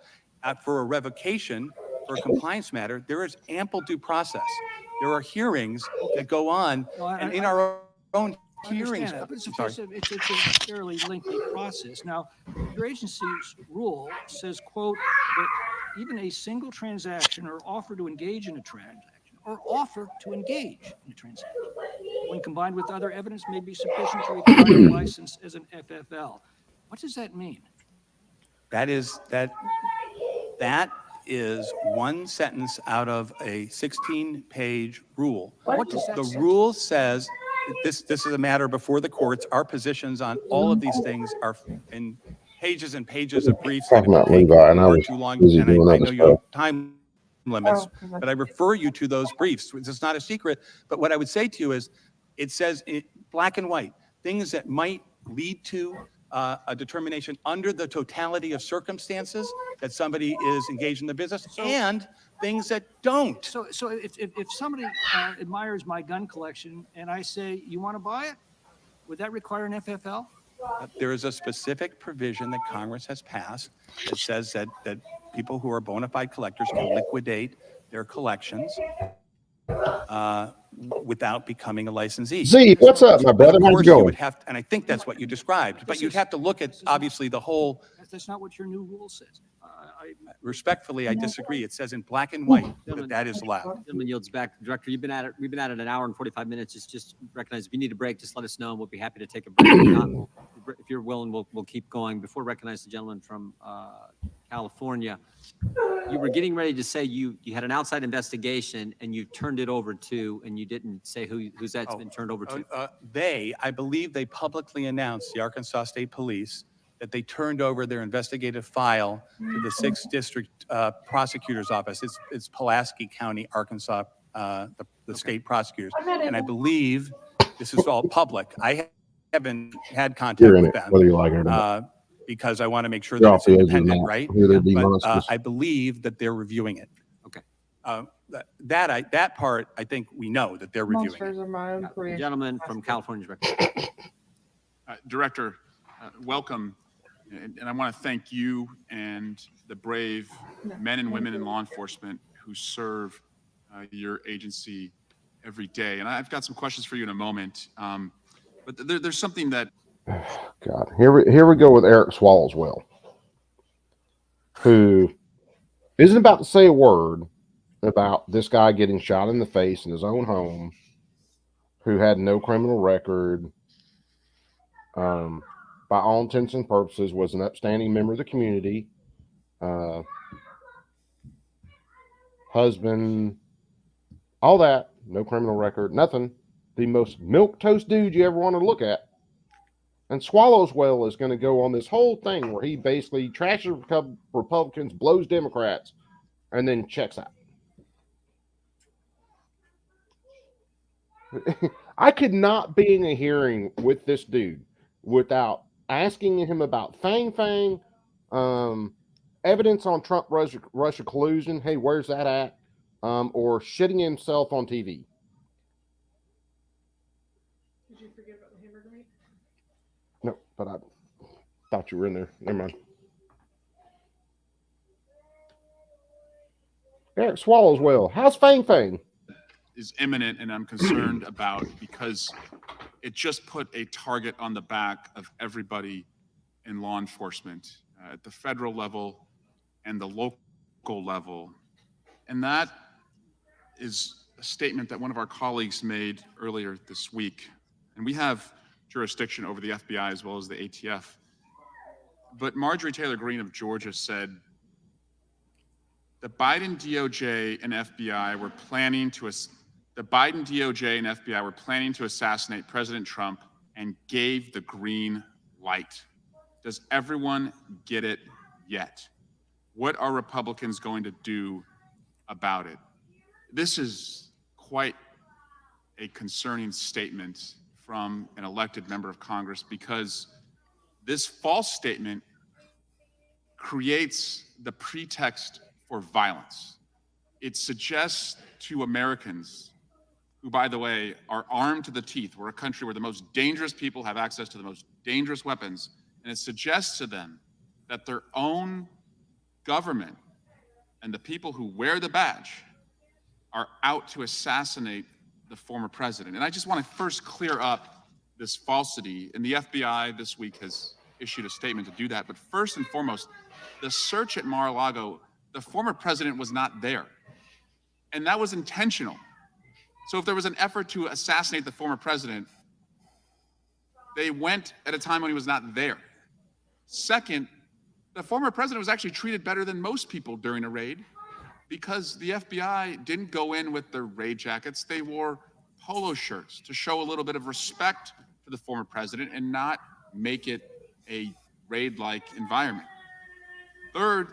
for a revocation, for a compliance matter, there is ample due process. There are hearings that go on, and in our own hearings. It's a fairly lengthy process. Now, your agency's rule says, quote, that even a single transaction or offer to engage in a transaction when combined with other evidence may be sufficient to require a license as an FFL. What does that mean? That is one sentence out of a 16-page rule. What does that The say? rule says this is a matter before the courts. Our positions on all of these things are in pages and pages of briefs that Talking have about been Levi, and I far was too long, busy and doing I other know you have stuff. time limits, but I refer you to those briefs. It's not a secret, but what I would say to you is, it says in black and white, things that might lead to a determination under the totality of circumstances that somebody is engaged in the business, and things that don't. So if somebody admires my gun collection and I say, you want to buy it, would that require an FFL? There is a specific provision that Congress has passed that says that people who are bona fide collectors can liquidate their collections without becoming a licensee. Z, what's up, my brother? Of How's it course, you going? would have, and I think that's what you described, but you'd have to look at, obviously, the whole. That's not what your new rule says. Respectfully, I disagree. It says in black and white that is allowed. Gentleman yields back. Director, we've been at it an hour and 45 minutes. Just recognize if you need a break, just let us know, and we'll be happy to take a break. If not, if you're willing, we'll keep going. Before I recognize the gentleman from California, you were getting ready to say you had an outside investigation and you turned it over to, and you didn't say who's that's been turned over to. I believe they publicly announced, the Arkansas State Police, that they turned over their investigative file to the 6th District Prosecutor's Office. It's Pulaski County, Arkansas, the state prosecutors. And I believe this is all public. I haven't had contact with them. Whether you like it or not. Because I want to make sure You're that off it's the edge of the independent, map. right? Here they'd be But monstrous. I believe that they're reviewing it. Okay. That part, I think we know that they're reviewing it. Monsters are my own career. Gentleman from California's record. Director, welcome. And I want to thank you and the brave men and women in law enforcement who serve your agency every day. And I've got some questions for you in a moment. But there's something that. God, here we go with Eric Swalwell, who isn't about to say a word about this guy getting shot in the face in his own home, who had no criminal record, by all intents and purposes was an upstanding member of the community, husband, all that, no criminal record, nothing. The most milquetoast dude you ever want to look at. And Swallowswell is going to go on this whole thing where he basically trashes Republicans, blows Democrats, and then checks out. I could not be in a hearing with this dude without asking him about Fang, evidence on Trump Russia collusion. Hey, where's that at? Or shitting himself on TV. Did you forget about the hamburger meat? No, but I thought you were in there. Never mind. Eric Swallowswell, how's Fang? Is imminent, and I'm concerned about because it just put a target on the back of everybody in law enforcement at the federal level and the local level. And that is a statement that one of our colleagues made earlier this week. And we have jurisdiction over the FBI as well as the ATF. But Marjorie Taylor Greene of Georgia said, the Biden DOJ and FBI were planning to assassinate President Trump and gave the green light. Does everyone get it yet? What are Republicans going to do about it? This is quite a concerning statement from an elected member of Congress, because this false statement creates the pretext for violence. It suggests to Americans, who, by the way, are armed to the teeth. We're a country where the most dangerous people have access to the most dangerous weapons. And it suggests to them that their own government and the people who wear the badge are out to assassinate the former president. And I just want to first clear up this falsity. And the FBI this week has issued a statement to do that. But first and foremost, the search at Mar-a-Lago, the former president was not there. And that was intentional. So if there was an effort to assassinate the former president, they went at a time when he was not there. Second, the former president was actually treated better than most people during a raid, because the FBI didn't go in with their raid jackets. They wore polo shirts to show a little bit of respect for the former president and not make it a raid-like environment. Third,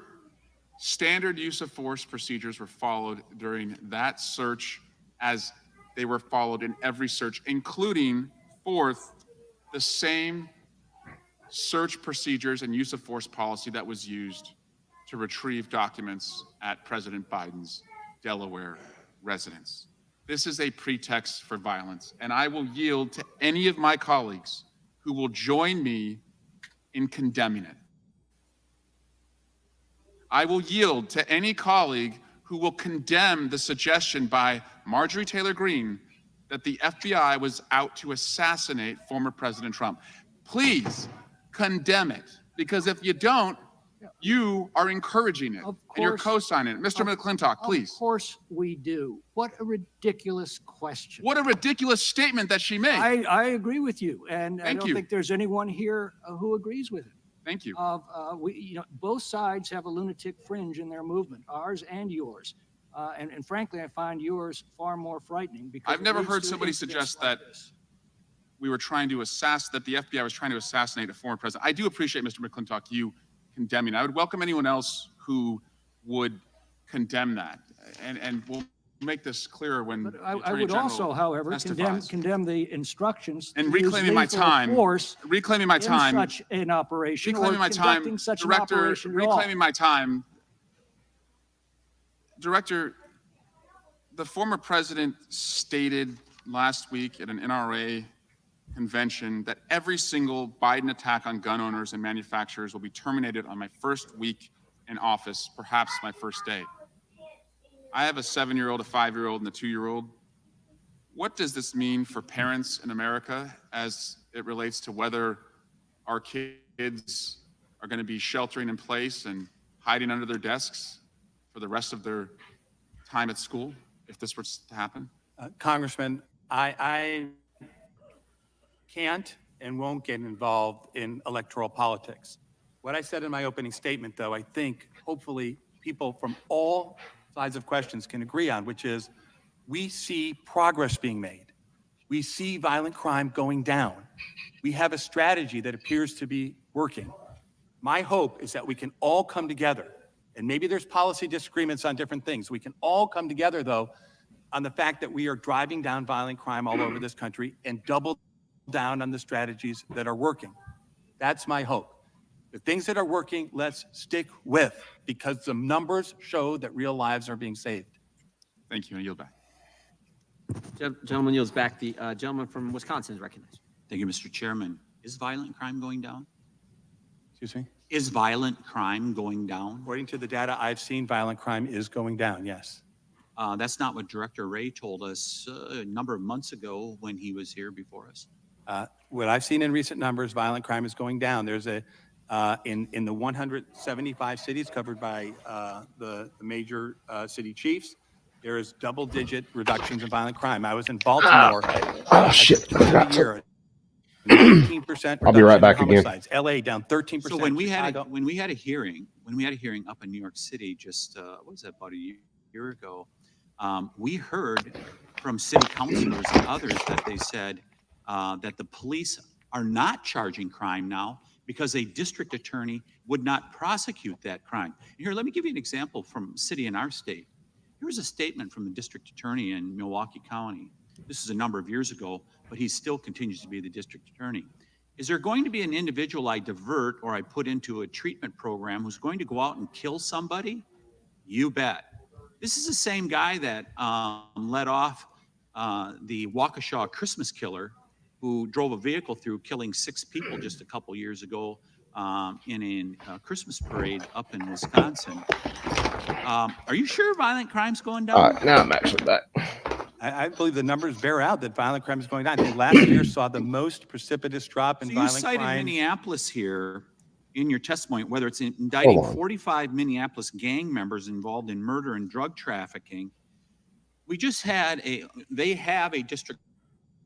standard use of force procedures were followed during that search, as they were followed in every search, including, fourth, the same search procedures and use of force policy that was used to retrieve documents at President Biden's Delaware residence. This is a pretext for violence, and I will yield to any of my colleagues who will join me in condemning it. I will yield to any colleague who will condemn the suggestion by Marjorie Taylor Greene that the FBI was out to assassinate former President Trump. Please condemn it, because if you don't, you are encouraging it, and you're co-signing it. Mr. McClintock, please. Of course we do. What a ridiculous question. What a ridiculous statement that she made. I agree with you, and I don't think there's anyone here who agrees with it. Thank you. Both sides have a lunatic fringe in their movement, ours and yours. And frankly, I find yours far more frightening, because I've never heard somebody suggest that we were trying to that the FBI was trying to assassinate a former president. I do appreciate, Mr. McClintock, you condemning. I would welcome anyone else who would condemn that, and we'll make this clearer when the I Attorney would General also, however, testifies. condemn the instructions And to use reclaiming my lethal time, force reclaiming my time, in such an operation, reclaiming or my time, conducting such an Director, operation at all. reclaiming my time. Director, the former president stated last week at an NRA convention that every single Biden attack on gun owners and manufacturers will be terminated on my first week in office, perhaps my first day. I have a 7-year-old, a 5-year-old, and a 2-year-old. What does this mean for parents in America as it relates to whether our kids are going to be sheltering in place and hiding under their desks for the rest of their time at school if this were to happen? Congressman, I can't and won't get involved in electoral politics. What I said in my opening statement, though, I think hopefully people from all sides of questions can agree on, which is we see progress being made. We see violent crime going down. We have a strategy that appears to be working. My hope is that we can all come together, and maybe there's policy disagreements on different things. We can all come together, though, on the fact that we are driving down violent crime all over this country and double down on the strategies that are working. That's my hope. The things that are working, let's stick with, because the numbers show that real lives are being saved. Thank you, and yield back. Gentleman yields back. The gentleman from Wisconsin is recognized. Thank you, Mr. Chairman. Is violent crime going down? Excuse me? Is violent crime going down? According to the data I've seen, violent crime is going down, yes. That's not what Director Ray told us a number of months ago when he was here before us. What I've seen in recent numbers, violent crime is going down. There's a, in the 175 cities covered by the major city chiefs, there is double-digit reductions in violent crime. I was in Baltimore. Shit. 19% I'll be right back again. LA down 13%. So when we had a hearing up in New York City just what was that, about a year ago, we heard from city councilors and others that they said that the police are not charging crime now because a district attorney would not prosecute that crime. Here, let me give you an example from a city in our state. Here was a statement from the district attorney in Milwaukee County. This is a number of years ago, but he still continues to be the district attorney. Is there going to be an individual I divert or I put into a treatment program who's going to go out and kill somebody? You bet. This is the same guy that led off the Waukesha Christmas killer who drove a vehicle through, killing 6 people just a couple years ago in a Christmas parade up in Wisconsin. Are you sure violent crime's going down? Now I'm actually back. I believe the numbers bear out that violent crime is going down. I think last year saw the most precipitous drop in violent crime. You cited Minneapolis here in your testimony, whether it's indicting 45 Minneapolis gang members involved in murder and drug trafficking. We just had they have a district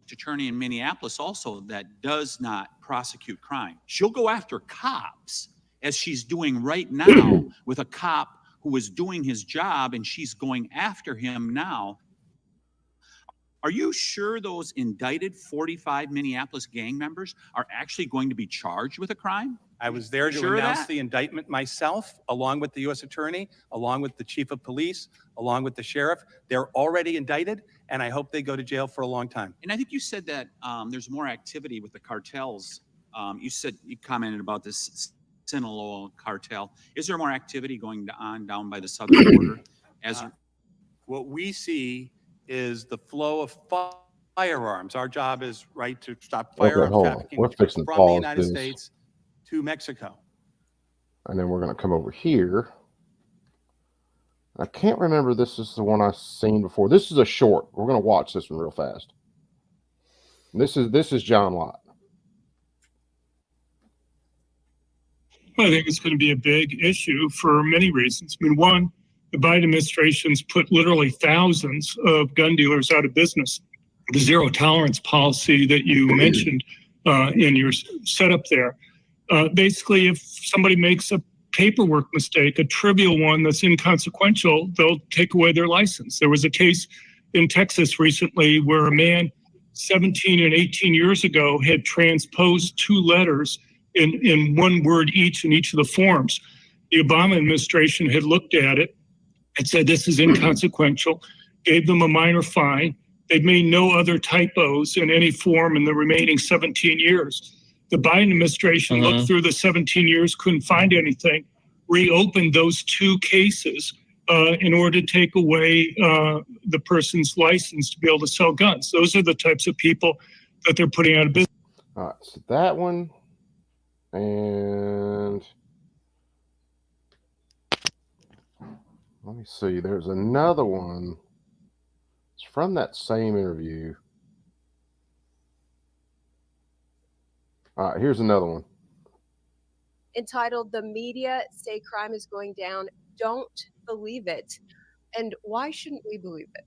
attorney in Minneapolis also that does not prosecute crime. She'll go after cops, as she's doing right now with a cop who was doing his job, and she's going after him now. Are you sure those indicted 45 Minneapolis gang members are actually going to be charged with a crime? I was there to announce the indictment myself, along with the U.S. Attorney, along with the Chief of Police, along with the Sheriff. They're already indicted, and I hope they go to jail for a long time. And I think you said that there's more activity with the cartels. You commented about this Sinaloa cartel. Is there more activity going on down by the southern border? What we see is the flow of firearms. Our job is to stop firearms trafficking from the United States to Mexico. And then we're going to come over here. I can't remember. This is the one I've seen before. This is a short. We're going to watch this one real fast. And this is John Lott. I think it's going to be a big issue for many reasons. I mean, one, the Biden administration's put literally thousands of gun dealers out of business. The zero tolerance policy that you mentioned in your setup there. Basically, if somebody makes a paperwork mistake, a trivial one that's inconsequential, they'll take away their license. There was a case in Texas recently where a man 17 and 18 years ago had transposed 2 letters in one word each in each of the forms. The Obama administration had looked at it and said this is inconsequential, gave them a minor fine. They'd made no other typos in any form in the remaining 17 years. The Biden administration looked through the 17 years, couldn't find anything, reopened those 2 cases in order to take away the person's license to be able to sell guns. Those are the types of people that they're putting out of business. All right, so that one. And let me see. There's another one. It's from that same interview. All right, here's another one. Entitled "The Media Say Crime is Going Down. Don't Believe It." And why shouldn't we believe it?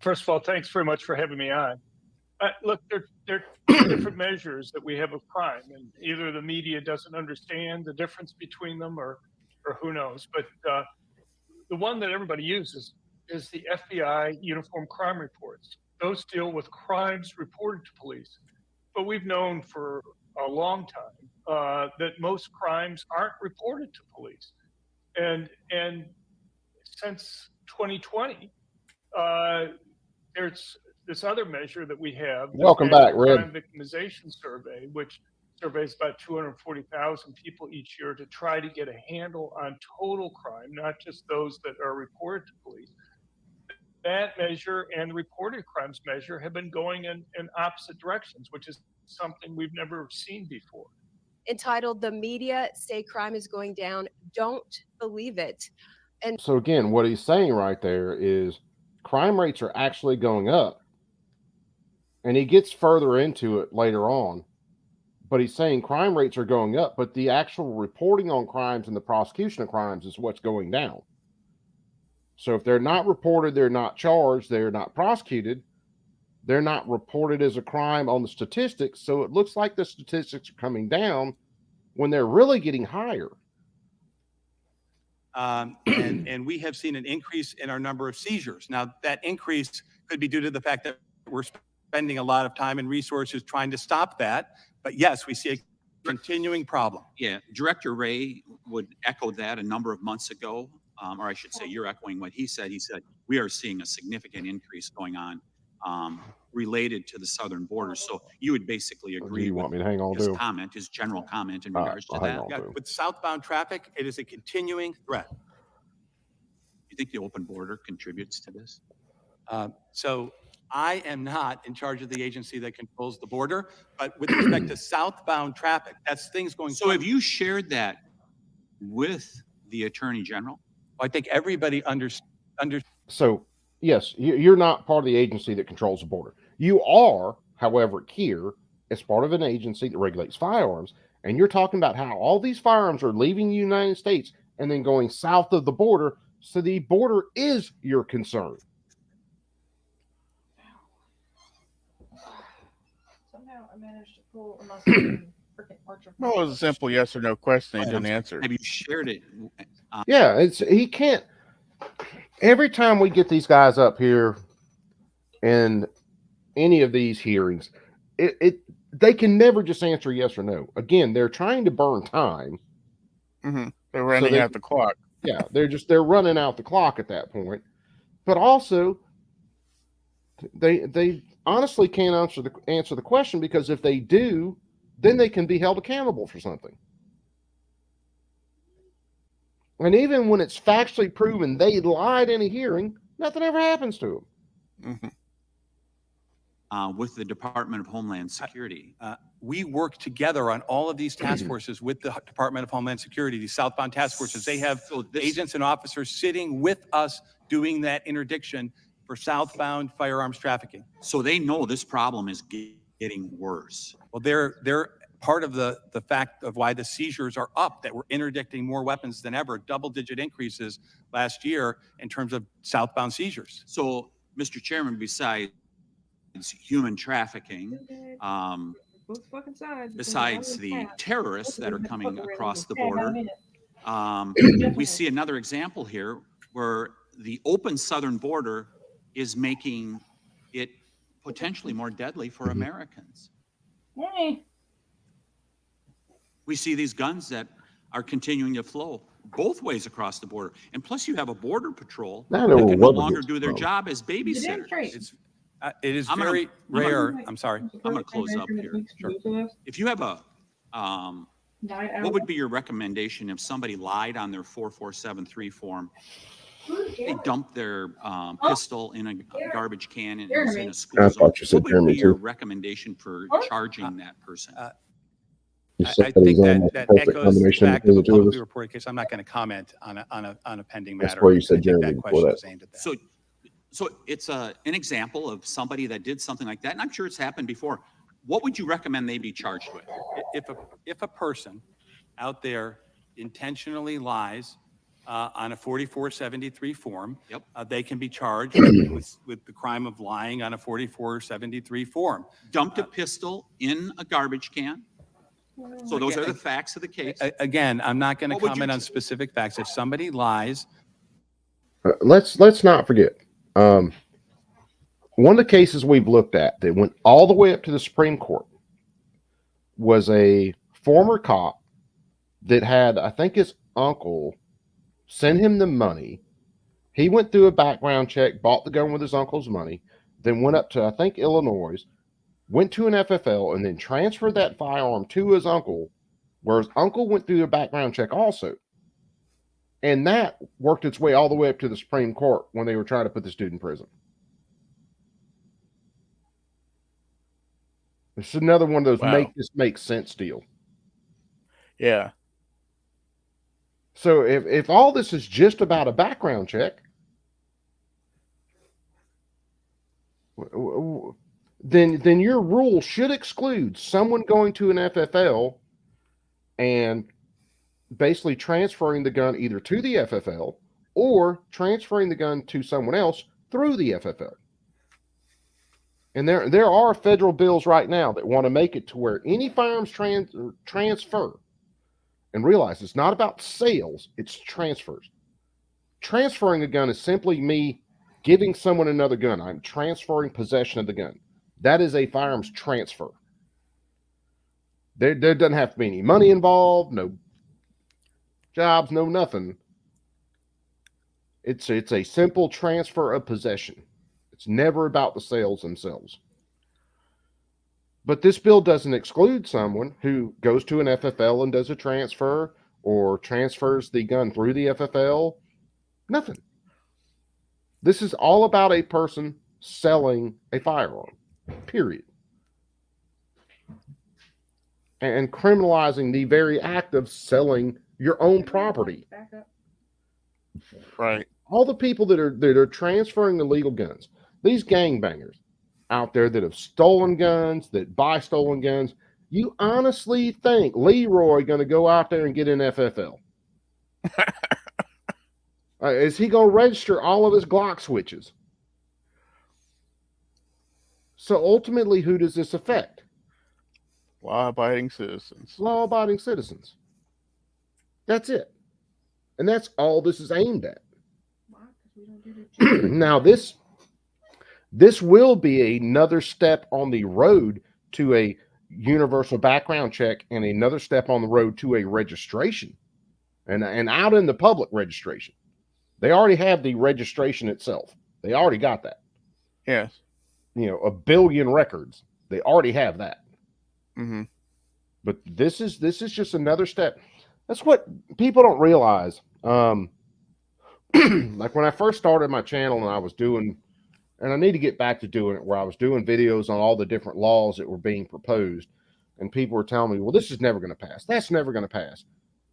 First of all, thanks very much for having me on. Look, there are two different measures that we have of crime, and either the media doesn't understand the difference between them, or who knows. But the one that everybody uses is the FBI uniform crime reports. Those deal with crimes reported to police. But we've known for a long time that most crimes aren't reported to police. And since 2020, there's this other measure that we have. this Welcome National back, Red. Crime Victimization Survey, which surveys about 240,000 people each year to try to get a handle on total crime, not just those that are reported to police. That measure and the reported crimes measure have been going in opposite directions, which is something we've never seen before. Entitled "The Media Say Crime is Going Down, Don't Believe It." And So again, what he's saying right there is crime rates are actually going up. And he gets further into it later on. But he's saying crime rates are going up, but the actual reporting on crimes and the prosecution of crimes is what's going down. So if they're not reported, they're not charged, they're not prosecuted, they're not reported as a crime on the statistics. So it looks like the statistics are coming down when they're really getting higher. And we have seen an increase in our number of seizures. Now, that increase could be due to the fact that we're spending a lot of time and resources trying to stop that. But yes, we see a continuing problem. Yeah, Director Ray would echo that a number of months ago, or I should say you're echoing what he said. He said, we are seeing a significant increase going on related to the southern border. So you would basically agree with his comment, his general comment in regards to that? Yeah, with southbound traffic, it is a continuing threat. You think the open border contributes to this? So I am not in charge of the agency that controls the border, but with respect to southbound traffic, that's things going. So have you shared that with the Attorney General? I think everybody So yes, you're not part of the agency that controls the border. You are, however, here as part of an agency that regulates firearms, and you're talking about how all these firearms are leaving the United States and then going south of the border. So the border is your concern. Somehow I managed to pull a muscle freaking Archer. Well, it was a simple yes or no question. He didn't answer. Have you shared it? Yeah, he can't. Every time we get these guys up here in any of these hearings, they can never just answer yes or no. Again, they're trying to burn time. Mm-hmm. They're running out the clock. Yeah, they're running out the clock at that point. But also, they honestly can't answer the question, because if they do, then they can be held accountable for something. And even when it's factually proven they lied in a hearing, nothing ever happens to them. Mm-hmm. With the Department of Homeland Security. We work together on all of these task forces with the Department of Homeland Security, these southbound task forces. They have agents and officers sitting with us doing that interdiction for southbound firearms trafficking. So they know this problem is getting worse. Well, they're part of the fact of why the seizures are up, that we're interdicting more weapons than ever, double-digit increases last year in terms of southbound seizures. So, Mr. Chairman, besides human trafficking, besides the terrorists that are coming across the border, we see another example here where the open southern border is making it potentially more deadly for Americans. We see these guns that are continuing to flow both ways across the border. And plus you have a border patrol that can no longer do their job as babysitters. It is very rare. I'm sorry. I'm going to close up here. Sure. If you have a, what would be your recommendation if somebody lied on their 4473 form? They dumped their pistol in a garbage can and it was in a school zone. What would be your recommon for charging that person? I think that echoes back to the publicly reported case. I'm not going to comment on a pending matter. That's where you said Jeremy before that. Aimed at that. So it's an example of somebody that did something like that, and I'm sure it's happened before. What would you recommend they be charged with? If a person out there intentionally lies on a 4473 form, they can be charged with the crime of lying on a 4473 form. Dumped a pistol in a garbage can. So those are the facts of the case. Again, I'm not going to What would you comment on do? specific facts. If somebody lies, Let's not forget. One of the cases we've looked at that went all the way up to the Supreme Court was a former cop that had, I think his uncle sent him the money. He went through a background check, bought the gun with his uncle's money, then went up to, I think, Illinois, went to an FFL, and then transferred that firearm to his uncle, where his uncle went through a background check also. And that worked its way all the way up to the Supreme Court when they were trying to put this dude in prison. This is another one of those make this make sense deal. Yeah. So if all this is just about a background check, then your rule should exclude someone going to an FFL and basically transferring the gun either to the FFL or transferring the gun to someone else through the FFL. And there are federal bills right now that want to make it to where any firearms transfer, and realize it's not about sales, it's transfers. Transferring a gun is simply me giving someone another gun. I'm transferring possession of the gun. That is a firearms transfer. There doesn't have to be any money involved, no jobs, no nothing. It's a simple transfer of possession. It's never about the sales themselves. But this bill doesn't exclude someone who goes to an FFL and does a transfer or transfers the gun through the FFL. Nothing. This is all about a person selling a firearm, period. And criminalizing the very act of selling your own property. Right. All the people that are transferring illegal guns, these gangbangers out there that have stolen guns, that buy stolen guns, you honestly think Leroy going to go out there and get an FFL? Is he going to register all of his Glock switches? So ultimately, who does this affect? Law-abiding citizens. Law-abiding citizens. That's it. And that's all this is aimed at. Now, this will be another step on the road to a universal background check and another step on the road to a registration and out in the public registration. They already have the registration itself. They already got that. Yes. You know, 1 billion records. They already have that. Mm-hmm. But this is just another step. That's what people don't realize. Like when I first started my channel and I was doing, and I need to get back to doing it, where I was doing videos on all the different laws that were being proposed, and people were telling me, well, this is never going to pass. That's never going to pass.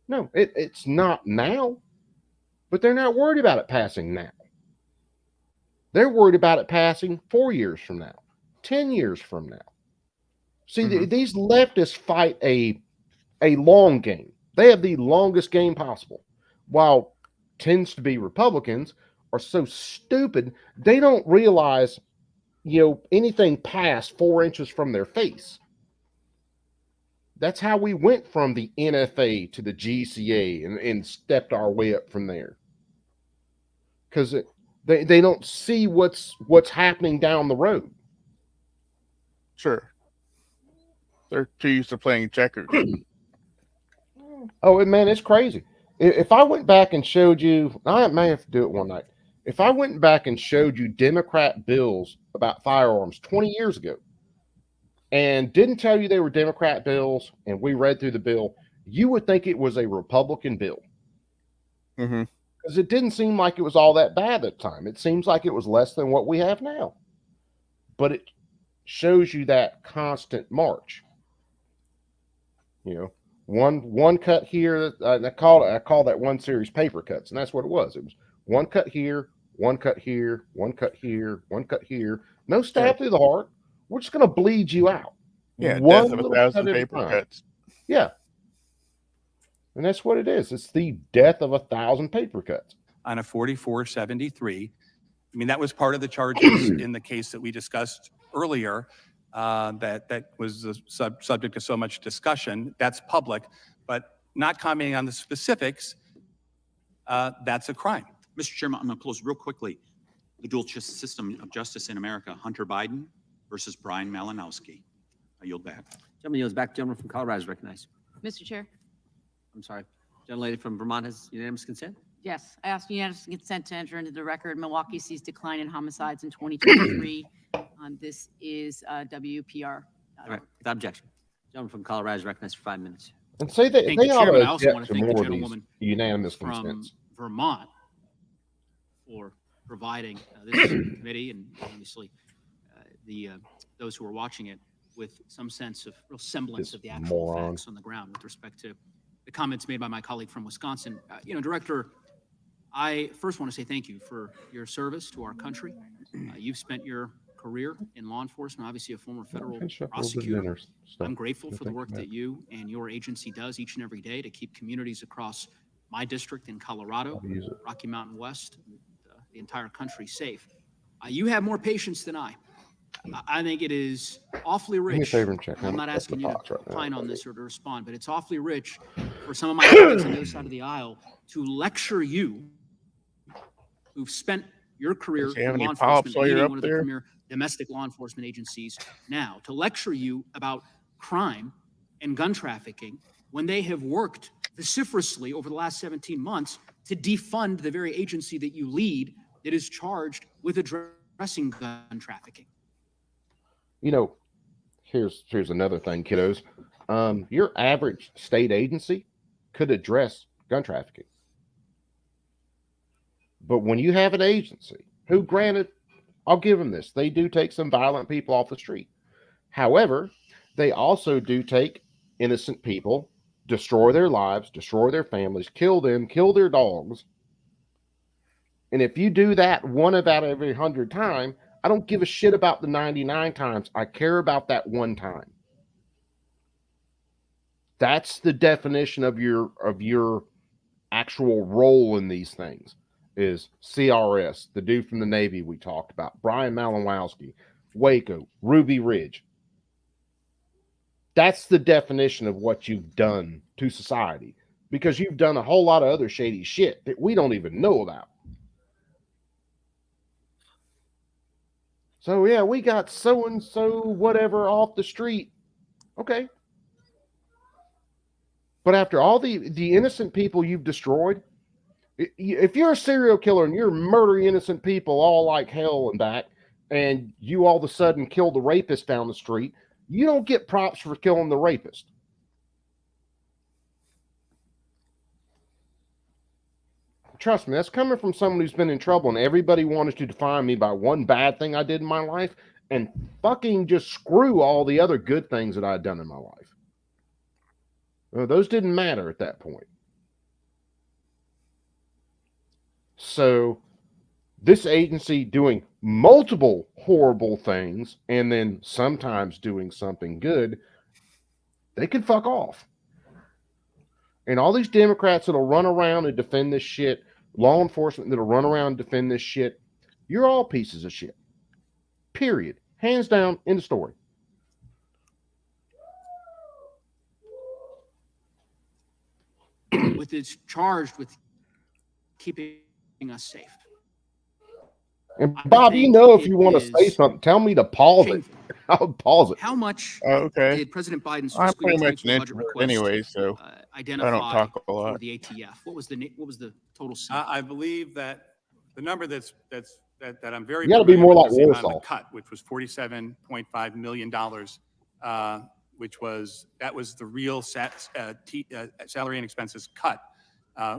No, it's not now, but they're not worried about it passing now. They're worried about it passing 4 years from now, 10 years from now. See, these leftists fight a long game. They have the longest game possible, while tends to be Republicans are so stupid they don't realize, anything past 4 inches from their face. That's how we went from the NFA to the GCA and stepped our way up from there. Because they don't see what's happening down the road. Sure. They're too used to playing checkers. Oh, man, it's crazy. If I went back and showed you, I may have to do it one night. If I went back and showed you Democrat bills about firearms 20 years ago and didn't tell you they were Democrat bills and we read through the bill, you would think it was a Republican bill. Mm-hmm. Because it didn't seem like it was all that bad at the time. It seems like it was less than what we have now. But it shows you that constant march. One cut here. I call that one series paper cuts, and that's what it was. It was one cut here, one cut here, one cut here, one cut here. No stab through the heart. We're just going to bleed you out. Yeah, one death of little 1,000 cut at a paper time. cuts. Yeah. And that's what it is. It's the death of 1,000 paper cuts. On a 4473. I mean, that was part of the charges in the case that we discussed earlier, that was the subject of so much discussion. That's public, but not commenting on the specifics, that's a crime. Mr. Chairman, I'm going to close real quickly. The dual system of justice in America, Hunter Biden versus Brian Malinowski. I yield back. Gentleman yields back. Gentleman from Colorado is recognized. Mr. Chair. I'm sorry. Gentlelady from Vermont has unanimous consent. Yes, I ask unanimous consent to enter into the record. Milwaukee sees decline in homicides in 2023. This is WPR. All right, without objection. Gentleman from Colorado is recognized for 5 minutes. And say that Thank they you, ought Chairman. I to also get want to to thank the more of these gentlewoman unanimous from consents. Vermont for providing this committee and obviously those who are watching it with some sense of real semblance This of the actual moron. facts on the ground with respect to the comments made by my colleague from Wisconsin. Director, I first want to say thank you for your service to our country. You've spent your career in law enforcement, obviously a former federal prosecutor. I'm grateful for the work that you and your agency does each and every day to keep communities across my district in Colorado, Rocky Mountain West, and, the entire country safe. You have more patience than I. I think it is awfully Do me a rich. favor and check. I'm on not the asking you box to right now. opine on this or to respond, but it's awfully rich for some of my colleagues on the other side of the aisle to lecture you, who've spent your career Does he have in any law polyps enforcement, while you're leading up one of the there? premier domestic law enforcement agencies now, to lecture you about crime and gun trafficking when they have worked vociferously over the last 17 months to defund the very agency that you lead that is charged with addressing gun trafficking. Here's another thing, kiddos. Your average state agency could address gun trafficking. But when you have an agency who, granted, I'll give them this, they do take some violent people off the street. However, they also do take innocent people, destroy their lives, destroy their families, kill them, kill their dogs. And if you do that one out of every 100 times, I don't give a shit about the 99 times. I care about that one time. That's the definition of your actual role in these things. Is CRS, the dude from the Navy we talked about, Brian Malinowski, Waco, Ruby Ridge. That's the definition of what you've done to society, because you've done a whole lot of other shady shit that we don't even know about. So yeah, we got so-and-so whatever off the street. Okay. But after all the innocent people you've destroyed, if you're a serial killer and you're murdering innocent people all like hell and back, and you all of a sudden kill the rapist down the street, you don't get props for killing the rapist. Trust me, that's coming from someone who's been in trouble, and everybody wanted to define me by one bad thing I did in my life and fucking just screw all the other good things that I'd done in my life. Those didn't matter at that point. So this agency doing multiple horrible things and then sometimes doing something good, they can fuck off. And all these Democrats that'll run around and defend this shit, law enforcement that'll run around and defend this shit, you're all pieces of shit. Period. Hands down, end of story. With it's charged with keeping us safe. And Bob, you know, if you want to say something, tell me to pause it. I'll pause it. How much Okay. did President Biden's I'm fiscal pretty year much 24 an budget introvert request anyway, so identify I don't talk a for lot. the ATF? What was the total sum? I believe that the number that I'm very You gotta be familiar more with like is the amount of Warsaw. the cut, which was $47.5 million, that was the real salary and expenses cut,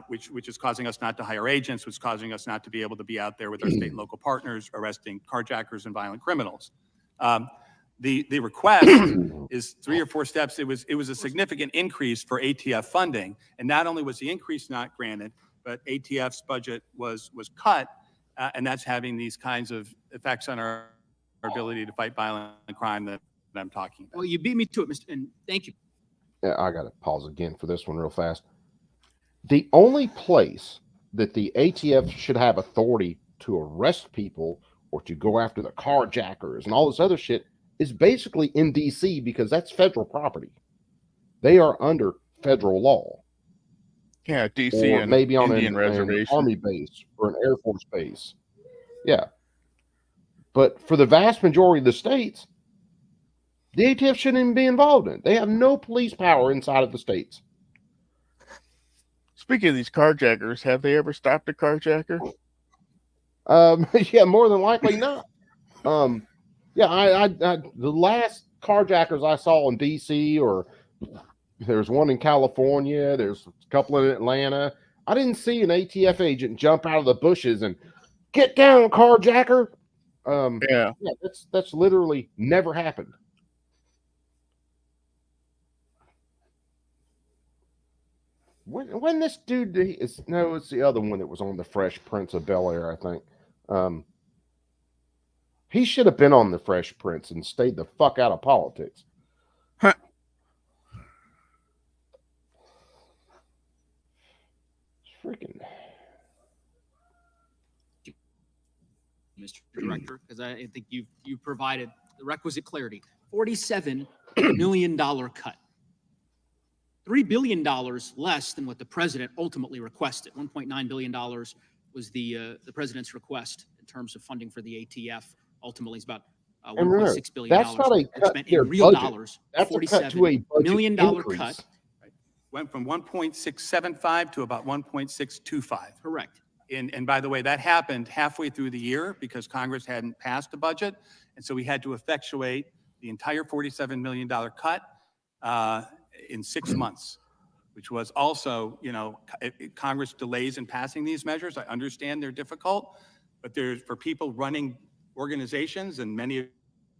which is causing us not to hire agents, which is causing us not to be able to be out there with our state and local partners arresting carjackers and violent criminals. The request is 3 or 4 steps. It was a significant increase for ATF funding, and not only was the increase not granted, but ATF's budget was cut, and that's having these kinds of effects on our ability to fight violent crime that I'm talking about. Well, you beat me to it, Mr. And thank you. Yeah, I got to pause again for this one real fast. The only place that the ATF should have authority to arrest people or to go after the carjackers and all this other shit is basically in DC, because that's federal property. They are under federal law. Yeah, DC Or and maybe on Indian an reservation. army base or an Air Force base. Yeah. But for the vast majority of the states, the ATF shouldn't even be involved in it. They have no police power inside of the states. Speaking of these carjackers, have they ever stopped a carjacker? Yeah, more than likely not. Yeah, I the last carjackers I saw in DC, or there's one in California, there's a couple in Atlanta. I didn't see an ATF agent jump out of the bushes and get down, carjacker. Yeah, that's literally never happened. When this dude it's the other one that was on the Fresh Prince of Bel-Air, I think. He should have been on the Fresh Prince and stayed the fuck out of politics. Huh. Freaking Mr. Director, because I think you provided the requisite clarity. $47 million cut. $3 billion less than what the president ultimately requested. $1.9 billion was the president's request in terms of funding for the ATF. Ultimately, it's about $1.6 billion. That's not a cut spent to in real budget. dollars. That's a cut to a $47 million increase. cut. Went from 1.675 to about 1.625. Correct. And by the way, that happened halfway through the year because Congress hadn't passed a budget. And so we had to effectuate the entire $47 million cut in 6 months, which was also, Congress delays in passing these measures. I understand they're difficult, but for people running organizations, and many of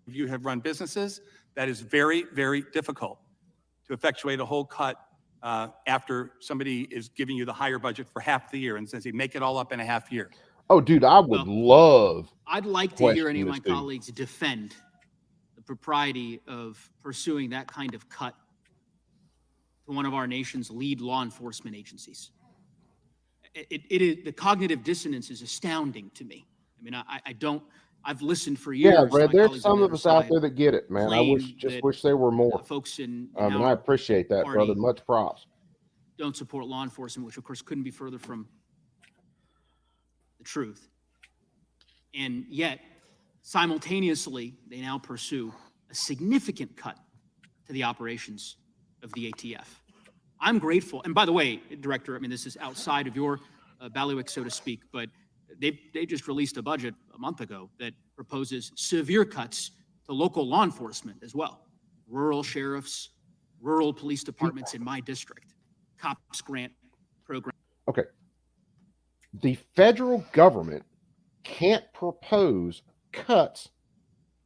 you have run businesses, that is very, very difficult to effectuate a whole cut after somebody is giving you the higher budget for half the year and says, "Hey, make it all up in a half year." Oh, dude, I would love. I'd like to hear any of my colleagues defend the propriety of pursuing that kind of cut to one of our nation's lead law enforcement agencies. It is, the cognitive dissonance is astounding to me. I mean, I've listened for years. Yeah, Brad, to my there's colleagues some on of the us other out side there that get it, man. I wish there were more. folks in and I our appreciate that, party brother. Much props. don't support law enforcement, which of course couldn't be further from the truth. And yet, simultaneously, they now pursue a significant cut to the operations of the ATF. I'm grateful. And by the way, Director, I mean, this is outside of your bailiwick, so to speak, but they just released a budget a month ago that proposes severe cuts to local law enforcement as well. Rural sheriffs, rural police departments in my district, COPS grant program. Okay. The federal government can't propose cuts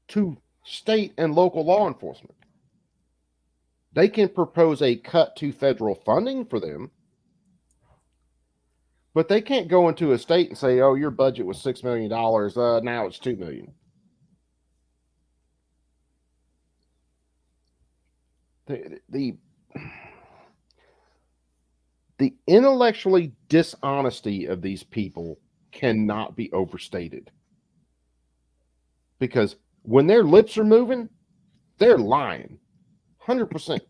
to state and local law enforcement. They can propose a cut to federal funding for them, but they can't go into a state and say, "Oh, your budget was $6 million. Now it's $2 million." The intellectually dishonesty of these people cannot be overstated, because when their lips are moving, they're lying 100%.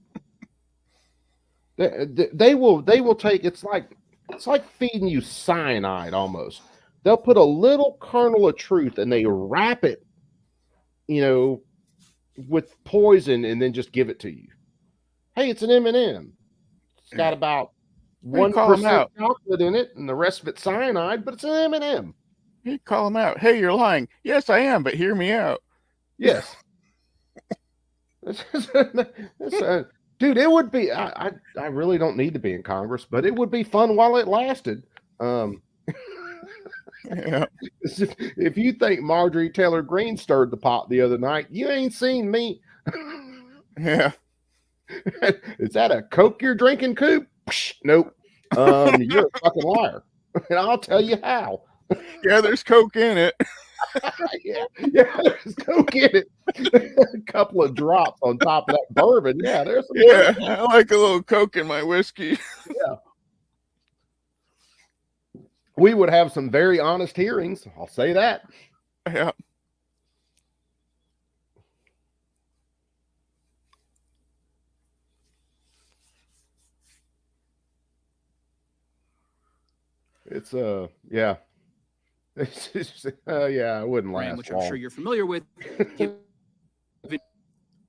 They will take, it's like feeding you cyanide almost. They'll put a little kernel of truth and they wrap it, with poison and then just give it to you. Hey, it's an M&M. It's got about 1% chocolate in it and the rest of it cyanide, but it's an M&M. You call them out. Hey, you're lying. Yes, I am, but hear me out. Yes. Dude, it would be, I really don't need to be in Congress, but it would be fun while it lasted. Yeah. If you think Marjorie Taylor Greene stirred the pot the other night, you ain't seen me. Yeah. Is that a Coke you're drinking, Coop? Nope. You're a fucking liar. And I'll tell you how. Yeah, there's Coke in it. yeah, there's Coke in it. A couple of drops on top of that bourbon. Yeah, there's some. Yeah, I like a little Coke in my whiskey. Yeah. we would have some very honest hearings. I'll say that. Yeah. It's yeah. It's just, yeah, I wouldn't last which long. I'm sure you're familiar with, given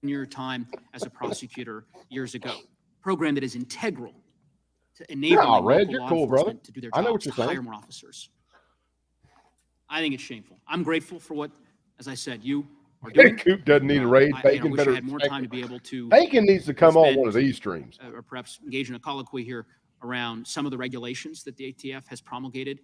your time as a prosecutor years ago. Program that is integral to enabling Red, local you're law cool, brother. enforcement to do their I know what jobs, you're to hire saying. more officers. I think it's shameful. I'm grateful for what, as I said, you are doing. Coop doesn't need a raid. I Bacon wish I better had more time to be able to. Bacon needs to come on one of spend, these streams. or perhaps engage in a colloquy here around some of the regulations that the ATF has promulgated,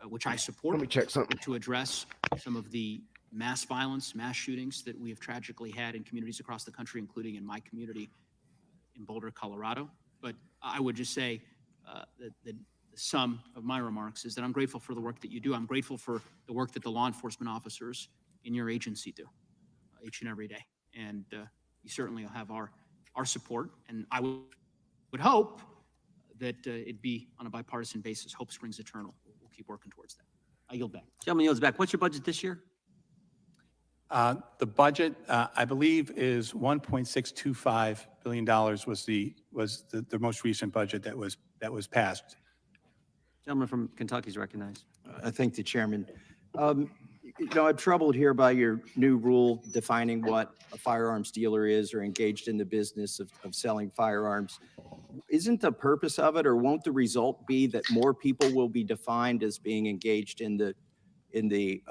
which I support. Let me check something. To address some of the mass violence, mass shootings that we have tragically had in communities across the country, including in my community in Boulder, Colorado. But I would just say that the sum of my remarks is that I'm grateful for the work that you do. I'm grateful for the work that the law enforcement officers in your agency do each and every day. And you certainly will have our support. And I would hope that it'd be on a bipartisan basis. Hope springs eternal. We'll keep working towards that. I yield back. Gentleman yields back. What's your budget this year? The budget, I believe, is $1.625 billion was the most recent budget that was passed. Gentleman from Kentucky is recognized. I thank the chairman. I'm troubled here by your new rule defining what a firearms dealer is or engaged in the business of selling firearms. Isn't the purpose of it, or won't the result be that more people will be defined as being engaged in the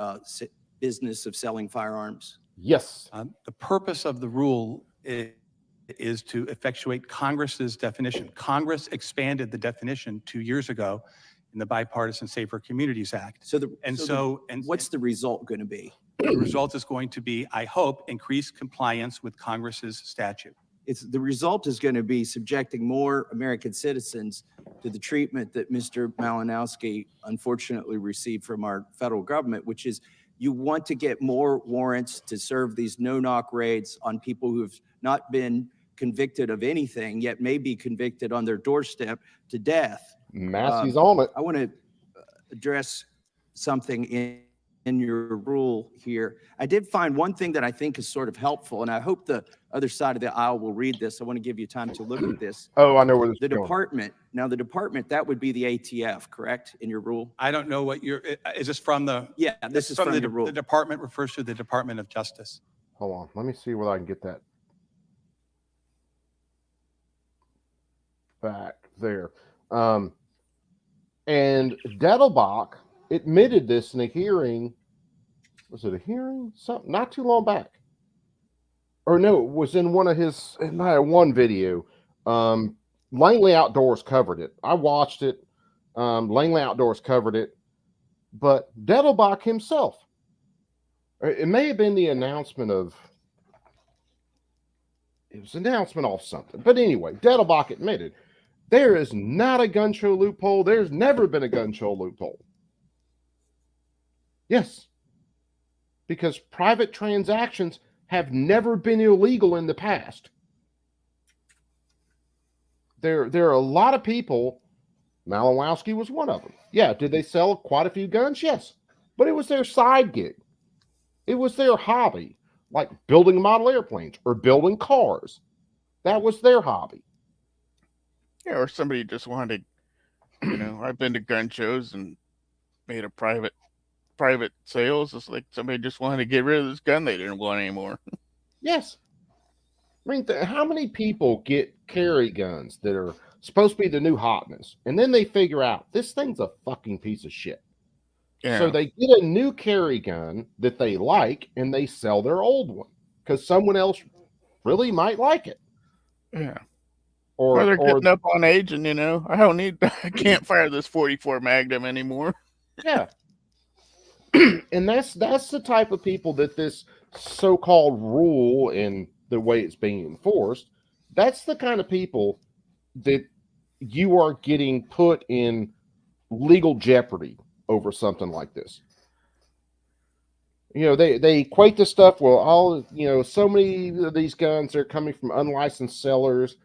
business of selling firearms? Yes. The purpose of the rule is to effectuate Congress's definition. Congress expanded the definition 2 years ago in the Bipartisan Safer Communities Act. What's the result going to be? The result is going to be, I hope, increased compliance with Congress's statute. The result is going to be subjecting more American citizens to the treatment that Mr. Malinowski unfortunately received from our federal government, which is you want to get more warrants to serve these no-knock raids on people who have not been convicted of anything, yet may be convicted on their doorstep to death. Massey's on it. I want to address something in your rule here. I did find one thing that I think is sort of helpful, and I hope the other side of the aisle will read this. I want to give you time to look at this. Oh, I know where this The is going. department, now the department, that would be the ATF, correct, in your rule? I don't know what is this from the? Yeah, this is from the, your rule. The department refers to the Department of Justice. Hold on. Let me see whether I can get that back there. And Dettelbach admitted this in a hearing. Was it a hearing? Something not too long back. Or no, it was in one of his one video. Langley Outdoors covered it. I watched it. Langley Outdoors covered it. But Dettelbach himself, it may have been the announcement of, it was an announcement off something. But anyway, Dettelbach admitted there is not a gun show loophole. There's never been a gun show loophole. Yes. Because private transactions have never been illegal in the past. There are a lot of people, Malinowski was one of them. Yeah, did they sell quite a few guns? Yes. But it was their side gig. It was their hobby, like building model airplanes or building cars. That was their hobby. Yeah, or somebody just wanted, I've been to gun shows and made a private sales. It's like somebody just wanted to get rid of this gun they didn't want anymore. Yes. I mean, how many people get carry guns that are supposed to be the new hotness, and then they figure out this thing's a fucking piece of shit. Yeah. So they get a new carry gun that they like, and they sell their old one because someone else really might like it. Yeah. Or they're getting up on age, and I can't fire this 44 Magnum anymore. Yeah. And that's the type of people that this so-called rule and the way it's being enforced, that's the kind of people that you are getting put in legal jeopardy over something like this. They equate this stuff, well, so many of these guns are coming from unlicensed sellers.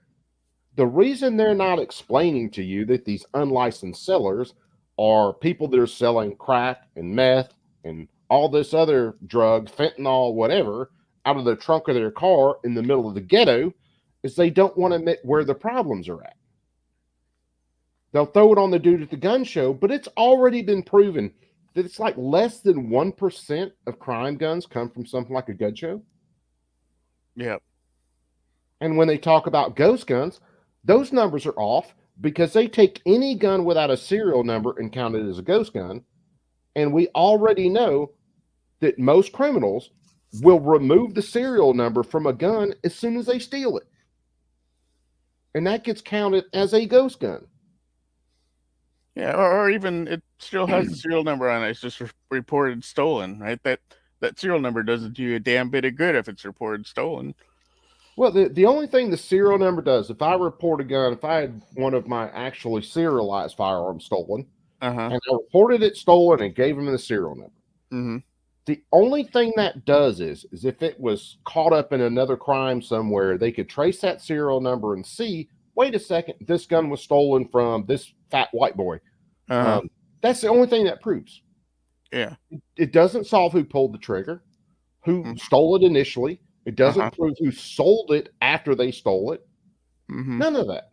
The reason they're not explaining to you that these unlicensed sellers are people that are selling crack and meth and all this other drug, fentanyl, whatever, out of the trunk of their car in the middle of the ghetto, is they don't want to admit where the problems are at. They'll throw it on the dude at the gun show, but it's already been proven that it's like less than 1% of crime guns come from something like a gun show. Yep. And when they talk about ghost guns, those numbers are off because they take any gun without a serial number and count it as a ghost gun. And we already know that most criminals will remove the serial number from a gun as soon as they steal it. And that gets counted as a ghost gun. Yeah, or even it still has the serial number on it. It's just reported stolen, right? That serial number doesn't do you a damn bit of good if it's reported stolen. Well, the only thing the serial number does, if I report a gun, if I had one of my actually serialized firearms stolen, and I reported it stolen and gave them the serial number, the only thing that does is if it was caught up in another crime somewhere, they could trace that serial number and see, wait a second, this gun was stolen from this fat white boy. That's the only thing that proves. Yeah. It doesn't solve who pulled the trigger, who stole it initially. It doesn't prove who sold it after they stole it. None of that.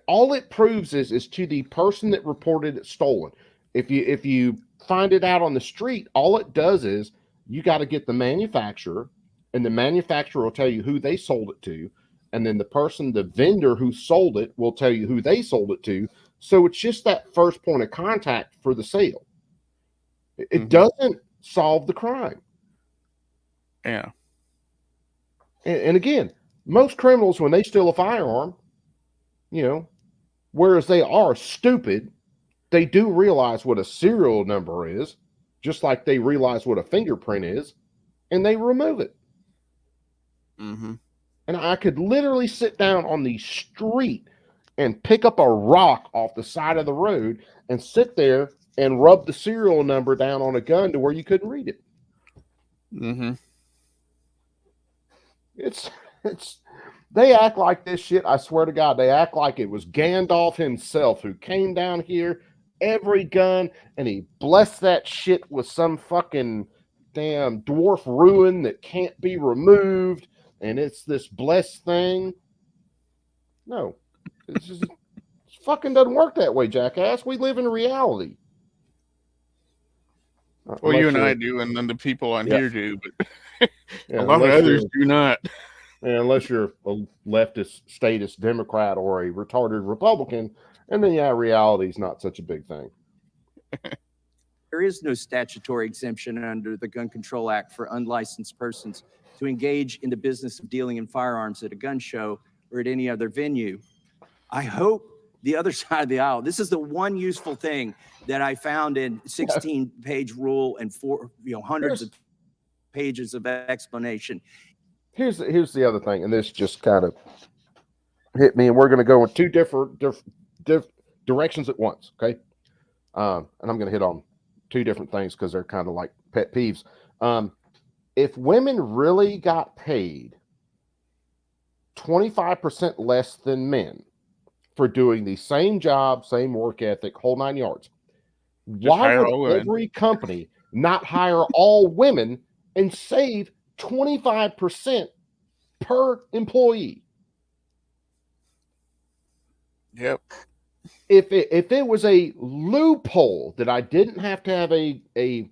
All it proves is to the person that reported it stolen. If you find it out on the street, all it does is you got to get the manufacturer, and the manufacturer will tell you who they sold it to, and then the vendor who sold it will tell you who they sold it to. So it's just that first point of contact for the sale. It doesn't solve the crime. Yeah. And again, most criminals, when they steal a firearm, whereas they are stupid, they do realize what a serial number is, just like they realize what a fingerprint is, and they remove it. And I could literally sit down on the street and pick up a rock off the side of the road and sit there and rub the serial number down on a gun to where you couldn't read it. It's they act like this shit. I swear to God, they act like it was Gandalf himself who came down here, every gun, and he blessed that shit with some fucking damn dwarf ruin that can't be removed, and it's this blessed thing. No, it fucking doesn't work that way, jackass. We live in reality. Well, you and I do, and then the people on here do, but a lot of others do not. Unless you're a leftist, statist Democrat or a retarded Republican, and then reality is not such a big thing. There is no statutory exemption under the Gun Control Act for unlicensed persons to engage in the business of dealing in firearms at a gun show or at any other venue. I hope the other side of the aisle, this is the one useful thing that I found in 16-page rule and hundreds of pages of explanation. Here's the other thing, and this just kind of hit me, and we're going to go in two different directions at once, okay? And I'm going to hit on two different things because they're kind of like pet peeves. If women really got paid 25% less than men for doing the same job, same work ethic, whole 9 yards, why would every company not hire all women and save 25% per employee? Yep. If it was a loophole that I didn't have to have a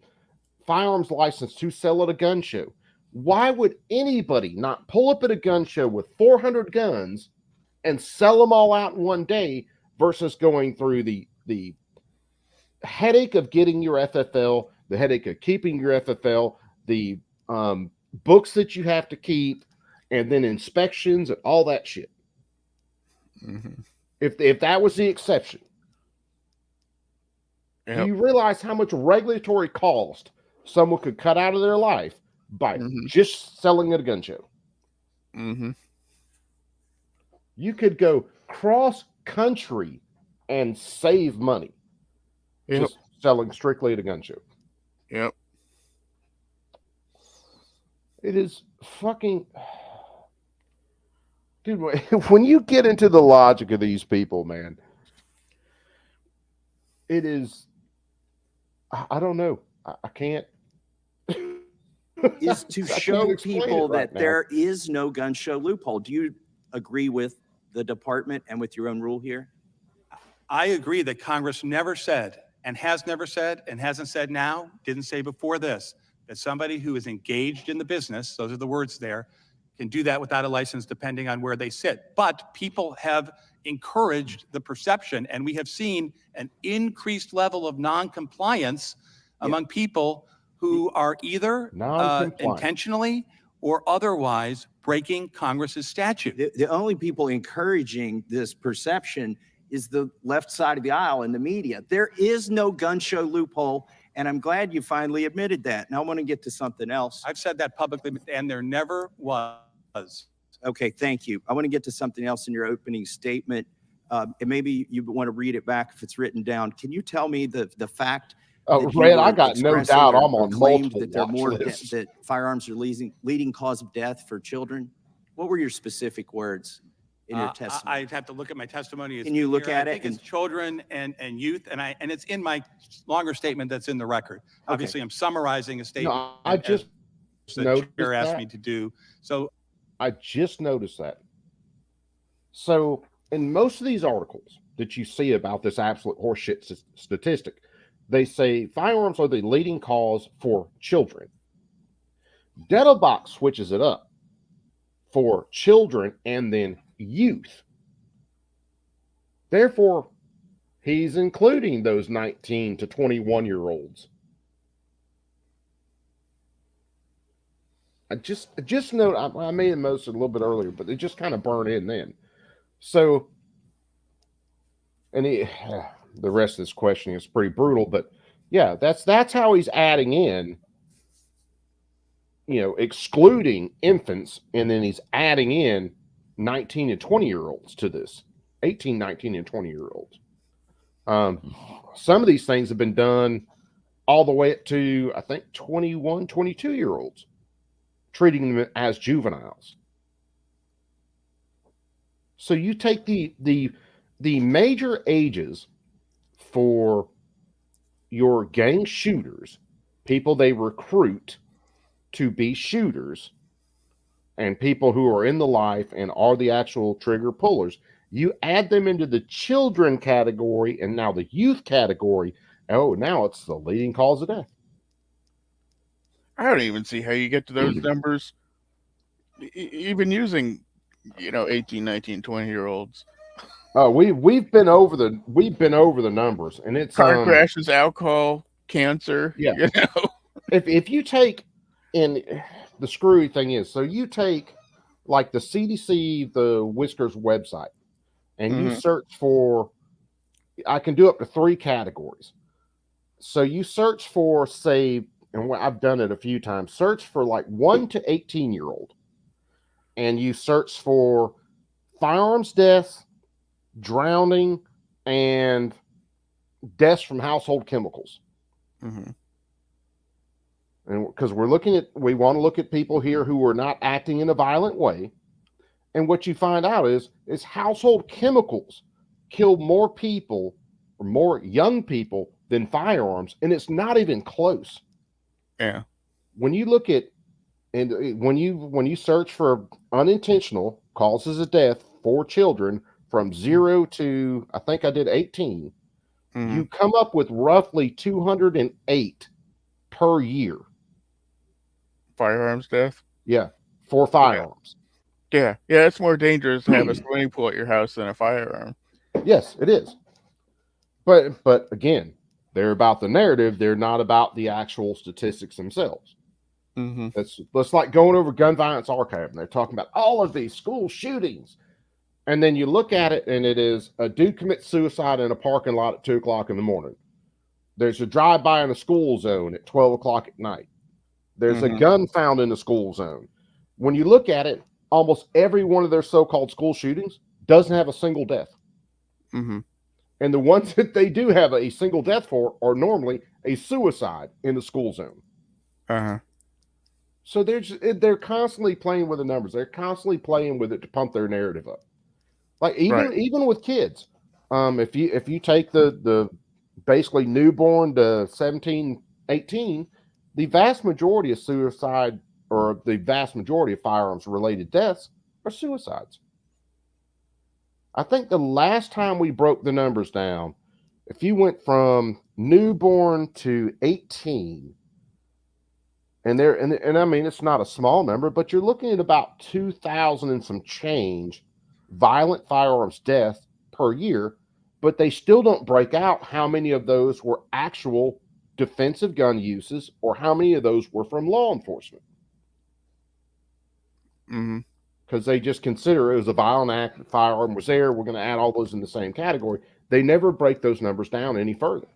firearms license to sell at a gun show, why would anybody not pull up at a gun show with 400 guns and sell them all out in one day versus going through the headache of getting your FFL, the headache of keeping your FFL, the books that you have to keep, and then inspections and all that shit. If that was the exception, do you realize how much regulatory cost someone could cut out of their life by just selling at a gun show? You could go cross country and save money just selling strictly at a gun show. Yep. It is fucking... Dude, when you get into the logic of these people, man, it is. I don't know. I can't. Is to I can't show explain it people right that now. there is no gun show loophole. Do you agree with the department and with your own rule here? I agree that Congress never said, and has never said, and hasn't said now, didn't say before this, that somebody who is engaged in the business, those are the words there, can do that without a license depending on where they sit. But people have encouraged the perception, and we have seen an increased level of non-compliance among people who are either intentionally or otherwise breaking Congress's statute. The only people encouraging this perception is the left side of the aisle in the media. There is no gun show loophole, and I'm glad you finally admitted that. Now I want to get to something else. I've said that publicly, and there never was. Okay, thank you. I want to get to something else in your opening statement, and maybe you want to read it back if it's written down. Can you tell me the fact? Oh, that you Red, I were got no expressing doubt or- I'm or on claimed multiple that there are watch more lists. that firearms are leading cause of death for children. What were your specific words in your testimony? I'd have to look at my testimony. Can you look at I it think it's and- children and youth, and it's in my longer statement that's in the record. Obviously, I'm summarizing a statement. No, I just the noticed chair asked that. me to do. So I just noticed that. So in most of these articles that you see about this absolute horseshit statistic, they say firearms are the leading cause for children. Dettelbach switches it up for children and then youth. Therefore, he's including those 19 to 21-year-olds. I just know I made the most a little bit earlier, but it just kind of burned in then. So, and the rest of this questioning is pretty brutal, but yeah, that's how he's adding in, excluding infants, and then he's adding in 19 and 20-year-olds to this, 18, 19, and 20-year-olds. Some of these things have been done all the way up to, I think, 21, 22-year-olds, treating them as juveniles. So you take the major ages for your gang shooters, people they recruit to be shooters, and people who are in the life and are the actual trigger pullers, you add them into the children category and now the youth category. Oh, now it's the leading cause of death. I don't even see how you get to those numbers, even using, 18, 19, 20-year-olds. Oh, we've been over the numbers, and it's car crashes, alcohol, cancer. Yeah. If you take, and the screwy thing is, so you take like the CDC, the Whiskers website, and you search for, I can do up to 3 categories. So you search for, say, and I've done it a few times, search for like 1 to 18-year-old, and you search for firearms deaths, drowning, and deaths from household chemicals. And because we want to look at people here who are not acting in a violent way. And what you find out is household chemicals kill more people or more young people than firearms. And it's not even close. Yeah. When you look at, and when you search for unintentional causes of death for children from 0 to, I think I did 18, you come up with roughly 208 per year. Firearms death? Yeah, for firearms. Yeah, it's more dangerous to have a swimming pool at your house than a firearm. Yes, it is. But again, they're about the narrative. They're not about the actual statistics themselves. That's like going over gun violence archive, and they're talking about all of these school shootings. And then you look at it, and it is a dude commits suicide in a parking lot at 2 o'clock in the morning. There's a drive-by in a school zone at 12 o'clock at night. There's a gun found in the school zone. When you look at it, almost every one of their so-called school shootings doesn't have a single death. And the ones that they do have a single death for are normally a suicide in the school zone. So they're constantly playing with the numbers. They're constantly playing with it to pump their narrative up. Like even with kids, if you take the basically newborn to 17, 18, the vast majority of suicide or the vast majority of firearms related deaths are suicides. I think the last time we broke the numbers down, if you went from newborn to 18, and I mean, it's not a small number, but you're looking at about 2,000 and some change violent firearms deaths per year, but they still don't break out how many of those were actual defensive gun uses or how many of those were from law enforcement. Because they just consider it as a violent act, the firearm was there, we're going to add all those in the same category. They never break those numbers down any further.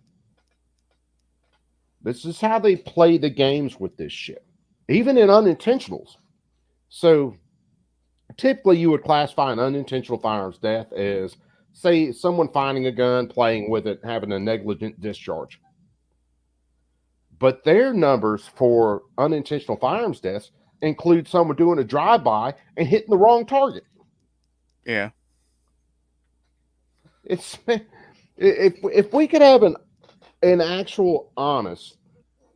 This is how they play the games with this shit, even in unintentionals. So typically you would classify an unintentional firearms death as, say, someone finding a gun, playing with it, having a negligent discharge. But their numbers for unintentional firearms deaths include someone doing a drive-by and hitting the wrong target. Yeah. It's if we could have an actual honest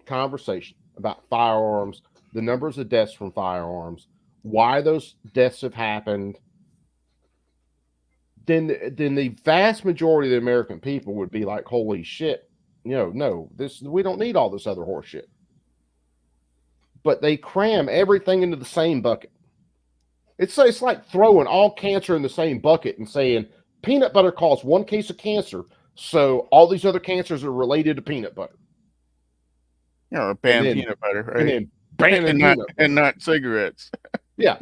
conversation about firearms, the numbers of deaths from firearms, why those deaths have happened, then the vast majority of the American people would be like, holy shit, no, we don't need all this other horse shit. But they cram everything into the same bucket. It's like throwing all cancer in the same bucket and saying peanut butter caused one case of cancer, so all these other cancers are related to peanut butter. Ban peanut butter, right? And then banning peanut butter. And not cigarettes. Yeah.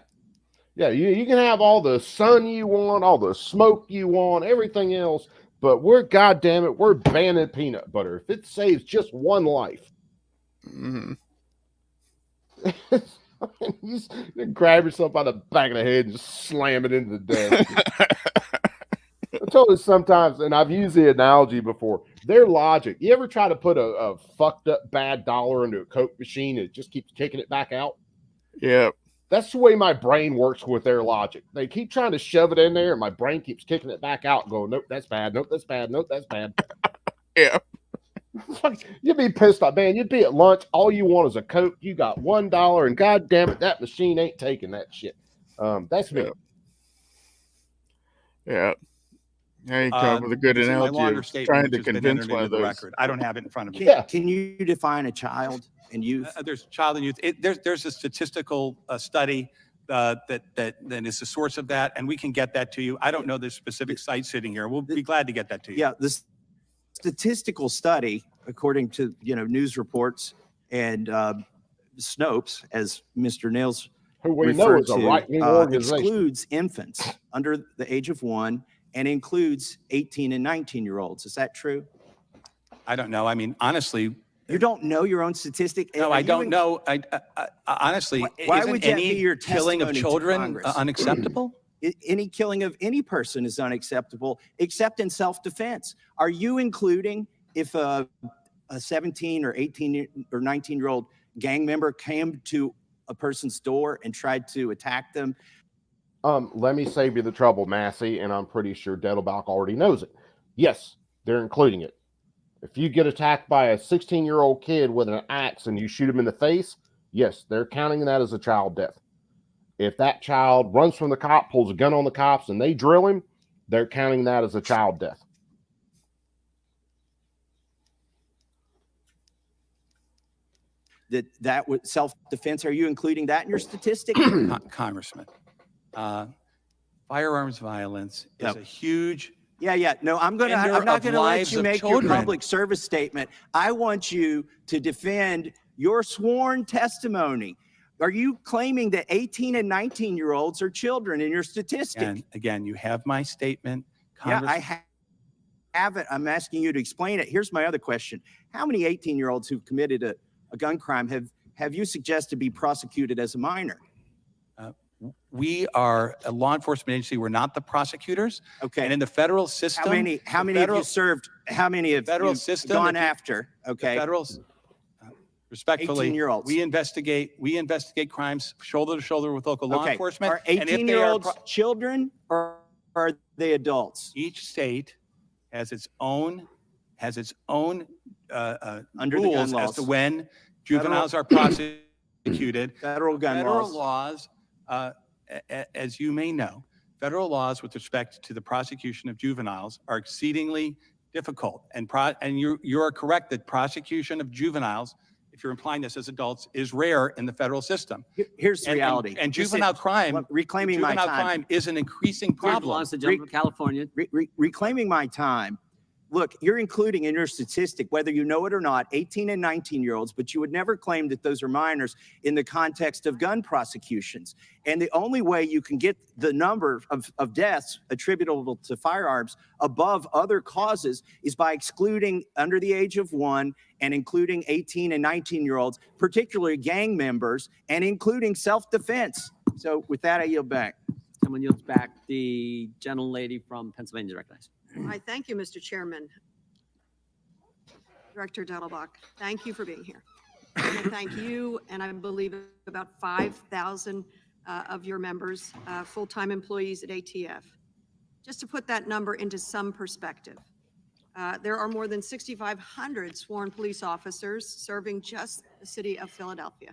You can have all the sun you want, all the smoke you want, everything else, but we're banning peanut butter. If it saves just one life. You just grab yourself by the back of the head and just slam it into the desk. I told you sometimes, and I've used the analogy before, their logic. You ever try to put a fucked up bad dollar into a Coke machine and it just keeps kicking it back out? Yeah. That's the way my brain works with their logic. They keep trying to shove it in there, and my brain keeps kicking it back out and going, nope, that's bad. Nope, that's bad. Nope, that's bad. Yeah. You'd be pissed off, man. You'd be at lunch. All you want is a Coke. You got $1, and God damn it, that machine ain't taking that shit. That's me. Yeah. Now you come up with a good This is my analogy longer of statement, trying which to has been convince entered one into of the those. record. I don't have it in front of me. Can you define a child and youth? There's child and youth. There's a statistical study that is the source of that, and we can get that to you. I don't know the specific site sitting here. We'll be glad to get that to you. Yeah, the statistical study, according to news reports and Snopes, as Mr. Nails who we know referred is a to, right-wing organization, excludes infants under the age of 1 and includes 18 and 19-year-olds. Is that true? I don't know. I mean, honestly, you don't know your own statistic? No, I don't know. I honestly, why isn't would that any be your killing of testimony to children Congress? unacceptable? Any killing of any person is unacceptable, except in self-defense. Are you including if a 17 or 18 or 19-year-old gang member came to a person's door and tried to attack them? Let me save you the trouble, Massey, and I'm pretty sure Dettelbach already knows it. Yes, they're including it. If you get attacked by a 16-year-old kid with an axe and you shoot him in the face, yes, they're counting that as a child death. If that child runs from the cop, pulls a gun on the cops, and they drill him, they're counting that as a child death. That would self-defense. Are you including that in your statistic? Congressman, firearms violence is a huge. Yeah. No, I'm not going to let you make your public service statement. I want you to defend your sworn testimony. Are you claiming that 18 and 19-year-olds are children in your statistic? And again, you have my statement. Yeah, I have it. I'm asking you to explain it. Here's my other question. How many 18-year-olds who've committed a gun crime have you suggested be prosecuted as a minor? We are a law enforcement agency. We're not the prosecutors. Okay. And in the federal system, how many have you served? How many have you gone after? Okay. Respectfully, 18-year-olds. we investigate crimes shoulder to shoulder with local law enforcement. Are 18-year-olds children or are they adults? Each state has its own has its own Under the gun rules as laws. to when juveniles are prosecuted. Federal gun Federal laws. as you may know, federal laws with respect to the prosecution of juveniles are exceedingly difficult. And you are correct that prosecution of juveniles, if you're implying this as adults, is rare in the federal system. Here's the reality. And juvenile crime, reclaiming my juvenile time. crime is an increasing problem. California. Reclaiming my time. Look, you're including in your statistic, whether you know it or not, 18 and 19-year-olds, but you would never claim that those are minors in the context of gun prosecutions. And the only way you can get the number of deaths attributable to firearms above other causes is by excluding under the age of 1 and including 18 and 19-year-olds, particularly gang members, and including self-defense. So with that, I yield back. Someone yields back. The gentlelady from Pennsylvania is recognized. I thank you, Mr. Chairman. Director Dettelbach, thank you for being here. And thank you, and I believe about 5,000 of your members, full-time employees at ATF. Just to put that number into some perspective, there are more than 6,500 sworn police officers serving just the city of Philadelphia,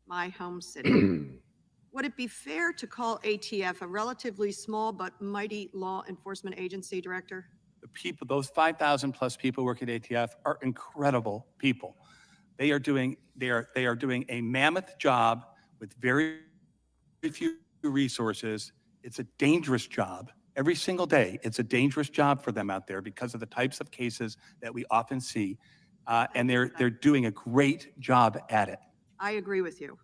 my home city. Would it be fair to call ATF a relatively small but mighty law enforcement agency, Director? The people, those 5,000 plus people working at ATF are incredible people. They are doing a mammoth job with very few resources. It's a dangerous job. Every single day, it's a dangerous job for them out there because of the types of cases that we often see. And they're doing a great job at it. I agree with you.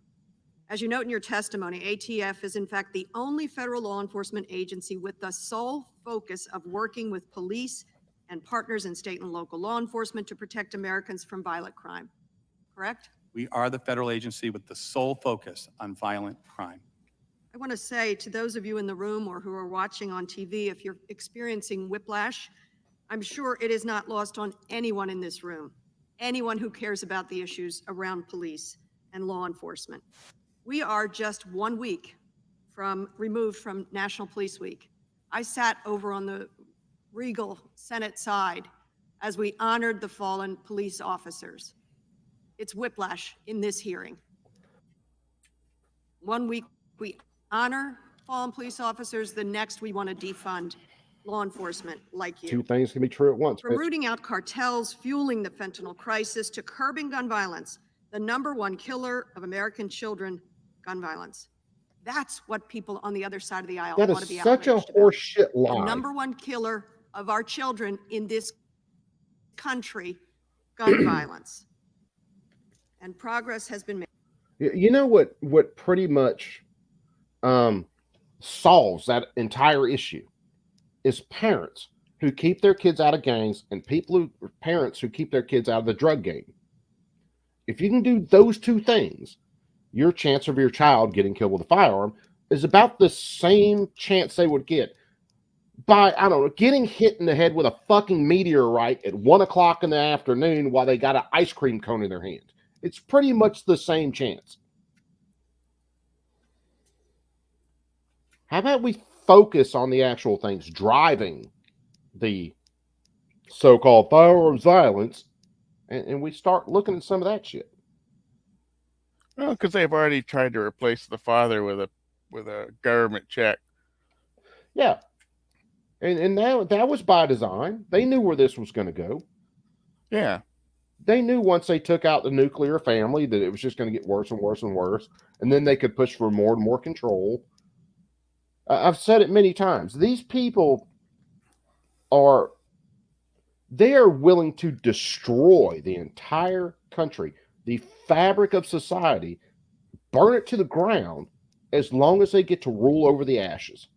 As you note in your testimony, ATF is in fact the only federal law enforcement agency with the sole focus of working with police and partners in state and local law enforcement to protect Americans from violent crime, correct? We are the federal agency with the sole focus on violent crime. I want to say to those of you in the room or who are watching on TV, if you're experiencing whiplash, I'm sure it is not lost on anyone in this room, anyone who cares about the issues around police and law enforcement. We are just 1 week removed from National Police Week. I sat over on the regal Senate side as we honored the fallen police officers. It's whiplash in this hearing. 1 week we honor fallen police officers, the next we want to defund law enforcement like you. Two things can be true at once. From rooting out cartels, fueling the fentanyl crisis, to curbing gun violence, the #1 killer of American children, gun violence. That's what people on the other side of the aisle That want to is be such a outraged about. horseshit lie. The #1 killer of our children in this country, gun violence. And progress has been made. You know what pretty much solves that entire issue is parents who keep their kids out of gangs and parents who keep their kids out of the drug game. If you can do those two things, your chance of your child getting killed with a firearm is about the same chance they would get by, I don't know, getting hit in the head with a fucking meteorite at 1 o'clock in the afternoon while they got an ice cream cone in their hand. It's pretty much the same chance. How about we focus on the actual things driving the so-called firearms violence, and we start looking at some of that shit? Well, because they've already tried to replace the father with a government check. Yeah. And that was by design. They knew where this was going to go. Yeah. They knew once they took out the nuclear family that it was just going to get worse and worse and worse. And then they could push for more and more control. I've said it many times. These people they are willing to destroy the entire country, the fabric of society, burn it to the ground as long as they get to rule over the ashes.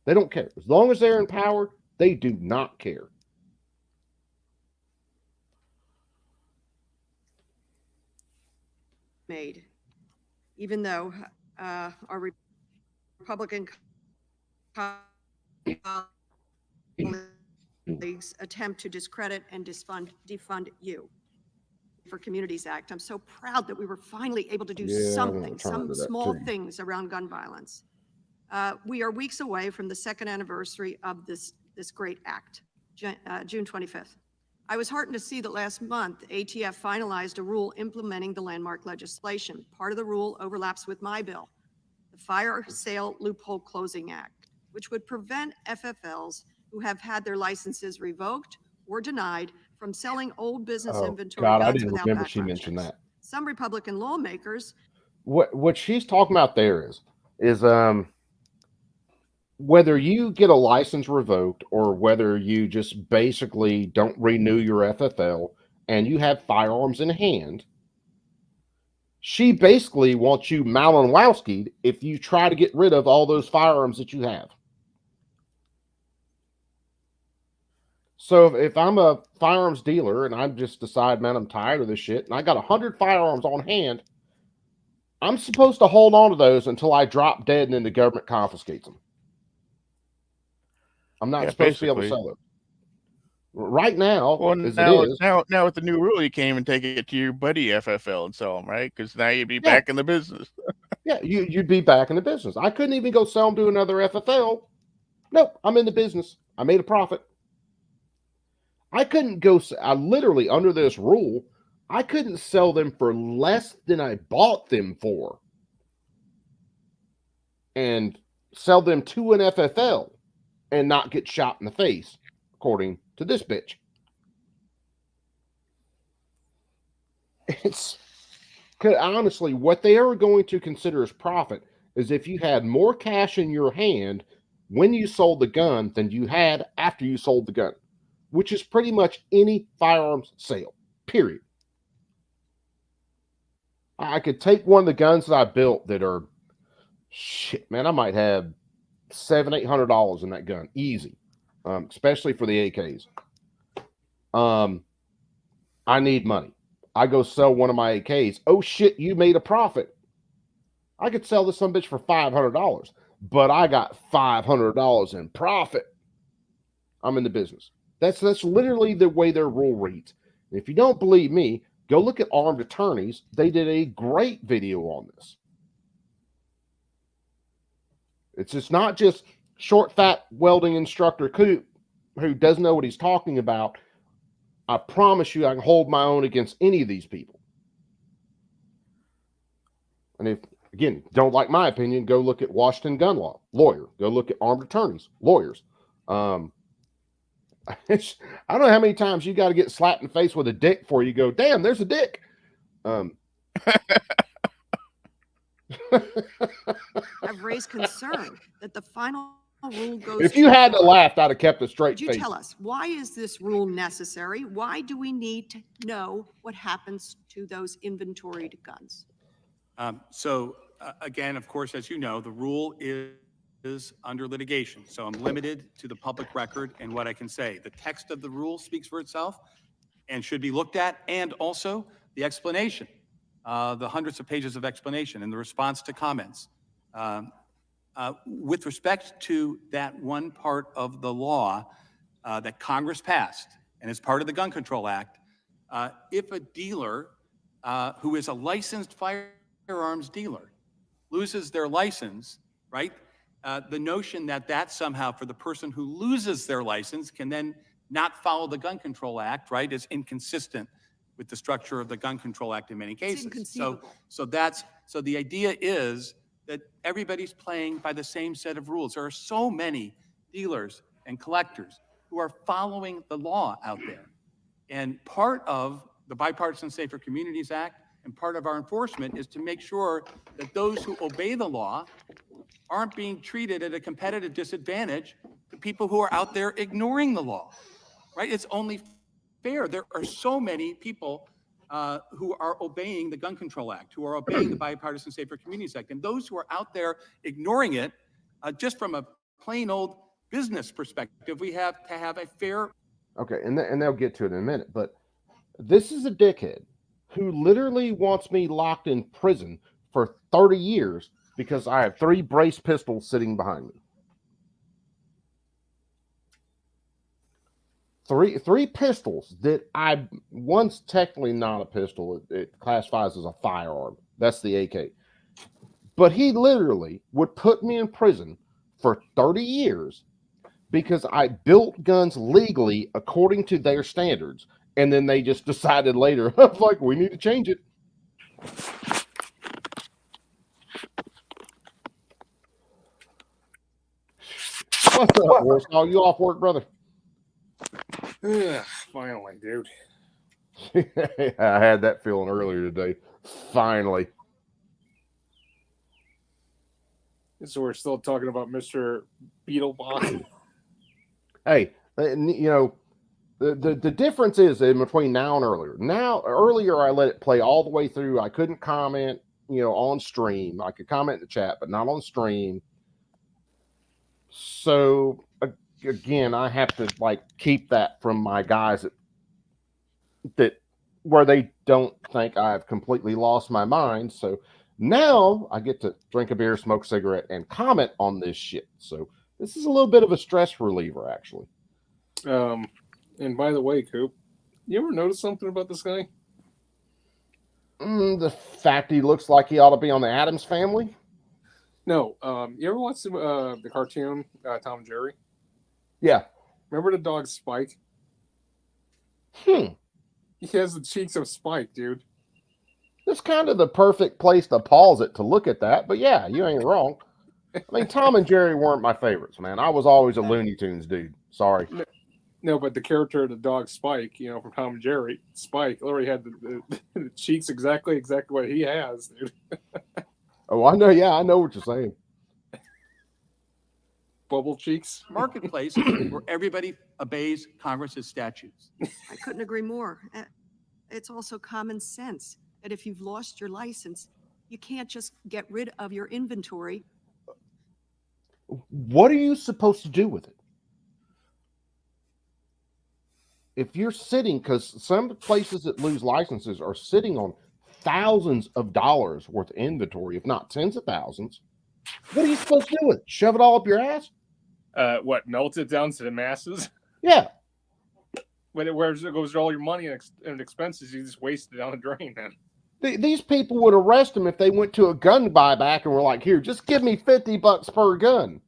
They don't care. As long as they're in power, they do not care. Made, even though our Republican colleagues attempt to discredit and defund you for Communities Act. I'm so proud that we were finally able to do something, some small things around gun violence. We are weeks away from the 2nd anniversary of this great act. June 25th. I was heartened to see that last month, ATF finalized a rule implementing the landmark legislation. Part of the rule overlaps with my bill, the Fire Sale Loophole Closing Act, which would prevent FFLs who have had their licenses revoked or denied from selling old business Oh inventory God, I guns didn't without remember she background mentioned checks. that. Some Republican lawmakers. What she's talking about there is whether you get a license revoked or whether you just basically don't renew your FFL and you have firearms in hand, she basically wants you Malinowski'd if you try to get rid of all those firearms that you have. So if I'm a firearms dealer and I just decide, man, I'm tired of this shit, and I got 100 firearms on hand, I'm supposed to hold on to those until I drop dead and then the government confiscates them. I'm not supposed to be able to sell it. Right now, well, as now, it is. now with the new rule, you can't even take it to your buddy FFL and sell them, right? Because now you'd be back in the business. Yeah, you'd be back in the business. I couldn't even go sell them to another FFL. Nope, I'm in the business. I made a profit. I couldn't go. I literally, under this rule, I couldn't sell them for less than I bought them for, and sell them to an FFL and not get shot in the face, according to this bitch. It's honestly what they are going to consider as profit is if you had more cash in your hand when you sold the gun than you had after you sold the gun, which is pretty much any firearms sale, period. I could take one of the guns that I built that are shit, man. I might have $700-800 in that gun, easy, especially for the AKs. I need money. I go sell one of my AKs. Oh shit, you made a profit. I could sell this some bitch for $500, but I got $500 in profit. I'm in the business. That's literally the way their rule reads. And if you don't believe me, go look at Armed Attorneys. They did a great video on this. It's just not just short, fat welding instructor who doesn't know what he's talking about. I promise you I can hold my own against any of these people. And if, again, don't like my opinion, go look at Washington Gun Law, lawyer. Go look at Armed Attorneys, lawyers. I don't know how many times you got to get slapped in the face with a dick before you go, damn, there's a dick. I've raised concern that the final rule goes. If you hadn't laughed, I'd have kept a straight face. Could you tell us, why is this rule necessary? Why do we need to know what happens to those inventoried guns? Again, of course, as you know, the rule is under litigation. So I'm limited to the public record and what I can say. The text of the rule speaks for itself and should be looked at, and also the explanation, the hundreds of pages of explanation and the response to comments. With respect to that one part of the law that Congress passed and is part of the Gun Control Act, if a dealer who is a licensed firearms dealer loses their license, right? The notion that somehow for the person who loses their license can then not follow the Gun Control Act, right, is inconsistent with the structure of the Gun Control Act in many cases. So the idea is that everybody's playing by the same set of rules. There are so many dealers and collectors who are following the law out there. And part of the Bipartisan Safer Communities Act and part of our enforcement is to make sure that those who obey the law aren't being treated at a competitive disadvantage to people who are out there ignoring the law, right? It's only fair. There are so many people who are obeying the Gun Control Act, who are obeying the Bipartisan Safer Communities Act, and those who are out there ignoring it, just from a plain old business perspective, we have to have a fair. Okay, and they'll get to it in a minute, but this is a dickhead who literally wants me locked in prison for 30 years because I have 3 brace pistols sitting behind me. Three pistols that one's technically not a pistol. It classifies as a firearm. That's the AK. But he literally would put me in prison for 30 years because I built guns legally according to their standards. And then they just decided later, like, we need to change it. What's up, Warsaw? You off work, brother? Finally, dude. I had that feeling earlier today. Finally. So we're still talking about Mr. Beetlebot. Hey, you know, the difference is in between now and earlier. Now, earlier I let it play all the way through. I couldn't comment, you know, on stream. I could comment in the chat, but not on stream. So again, I have to like keep that from my guys that where they don't think I've completely lost my mind. So now I get to drink a beer, smoke a cigarette, and comment on this shit. So this is a little bit of a stress reliever, actually. And by the way, Coop, you ever notice something about this guy? The fact he looks like he ought to be on the Addams Family. No. You ever watch the cartoon Tom and Jerry? Yeah. Remember the dog Spike? He has the cheeks of Spike, dude. It's kind of the perfect place to pause it to look at that. But yeah, you ain't wrong. I mean, Tom and Jerry weren't my favorites, man. I was always a Looney Tunes dude. Sorry. No, but the character of the dog Spike, you know, from Tom and Jerry, Spike literally had the cheeks exactly what he has, dude. Oh, I know. Yeah, I know what you're saying. Bubble cheeks. Marketplace where everybody obeys Congress's statutes. I couldn't agree more. It's also common sense that if you've lost your license, you can't just get rid of your inventory. What are you supposed to do with it? If you're sitting, because some places that lose licenses are sitting on thousands of dollars worth of inventory, if not tens of thousands, what are you supposed to do with it? Shove it all up your ass? What, melt it down to the masses? Yeah. When it goes all your money and expenses, you just waste it down the drain, man. These people would arrest them if they went to a gun buyback and were like, here, just give me $50 per gun.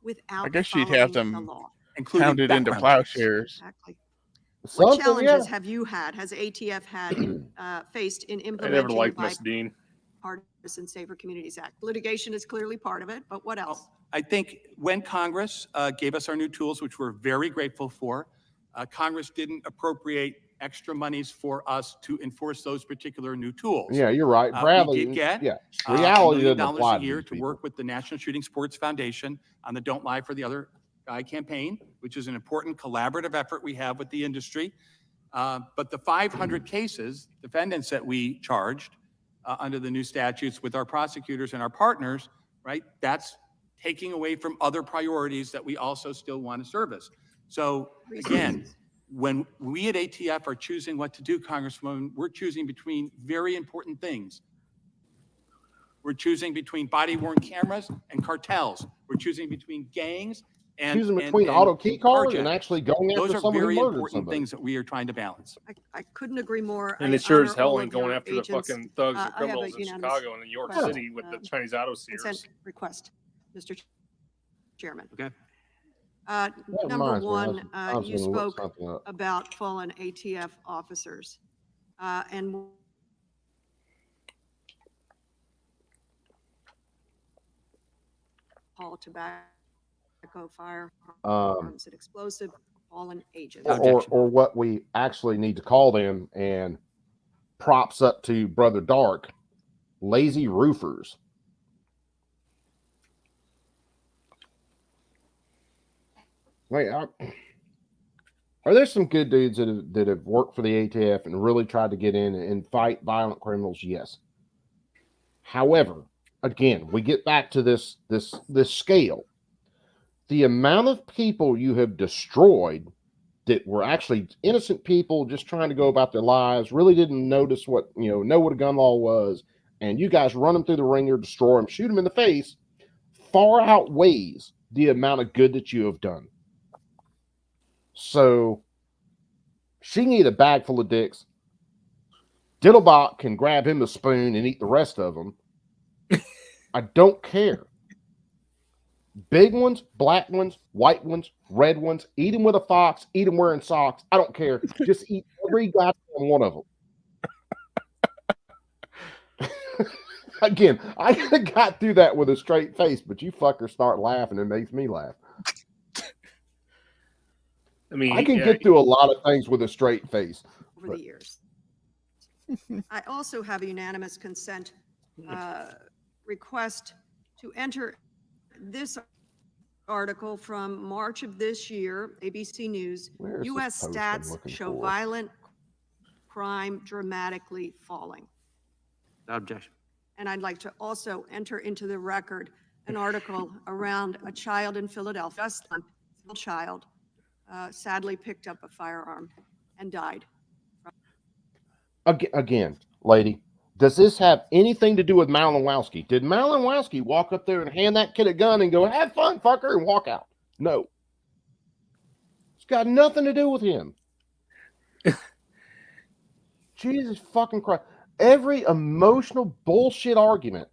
Without I guess she'd have following them the law. pounded into plowshares. Exactly. Something, What challenges yeah. have you had, has ATF had faced in I never implementing liked the Miss Dean. Bipartisan Safer Communities Act? Litigation is clearly part of it, but what else? I think when Congress gave us our new tools, which we're very grateful for, Congress didn't appropriate extra monies for us to enforce those particular new tools. Yeah, you're right. Bradley, we did get yeah, reality $1 doesn't million apply a to year these to people. work with the National Shooting Sports Foundation on the Don't Lie for the Other Guy campaign, which is an important collaborative effort we have with the industry. But the 500 cases, defendants that we charged under the new statutes with our prosecutors and our partners, right, that's taking away from other priorities that we also still want to service. So again, when we at ATF are choosing what to do, Congresswoman, we're choosing between very important things. We're choosing between body-worn cameras and cartels. We're choosing between gangs and Choosing between auto key cards and carjacking. actually going after Those are someone who very murdered important somebody. things that we are trying to balance. I couldn't agree more. And I it sure honor as hell all ain't of your going after the agents. fucking thugs and I have a criminals in unanimous Chicago and New York request, City with the Chinese auto sears. consent request, Mr. Chairman. Okay. Number reminds me, one, I was you gonna look spoke something up. about fallen ATF officers. And all tobacco, firearms, and explosive fallen agents. Or what we actually need to call them, and props up to Brother Dark, lazy roofers. Wait, are there some good dudes that have worked for the ATF and really tried to get in and fight violent criminals? Yes. However, again, we get back to this scale. The amount of people you have destroyed that were actually innocent people just trying to go about their lives, really didn't notice know what a gun law was, and you guys run them through the ringer, destroy them, shoot them in the face, far outweighs the amount of good that you have done. So she can eat a bag full of dicks. Diddlebot can grab him a spoon and eat the rest of them. I don't care. Big ones, black ones, white ones, red ones, eat them with a fox, eat them wearing socks. I don't care. Just eat every goddamn one of them. Again, I could have got through that with a straight face, but you fuckers start laughing. It makes me laugh. I mean, I can get through a lot of things with a straight face. Over the years. I also have a unanimous consent request to enter this article from March of this year, ABC News. Where is U.S. this post I'm stats looking show for? violent crime dramatically falling. No objection. And I'd like to also enter into the record an article around a child in Philadelphia, a child, sadly picked up a firearm and died. Again, lady, does this have anything to do with Malinowski? Did Malinowski walk up there and hand that kid a gun and go, "Have fun, fucker," and walk out? No. It's got nothing to do with him. Jesus fucking Christ. Every emotional bullshit argument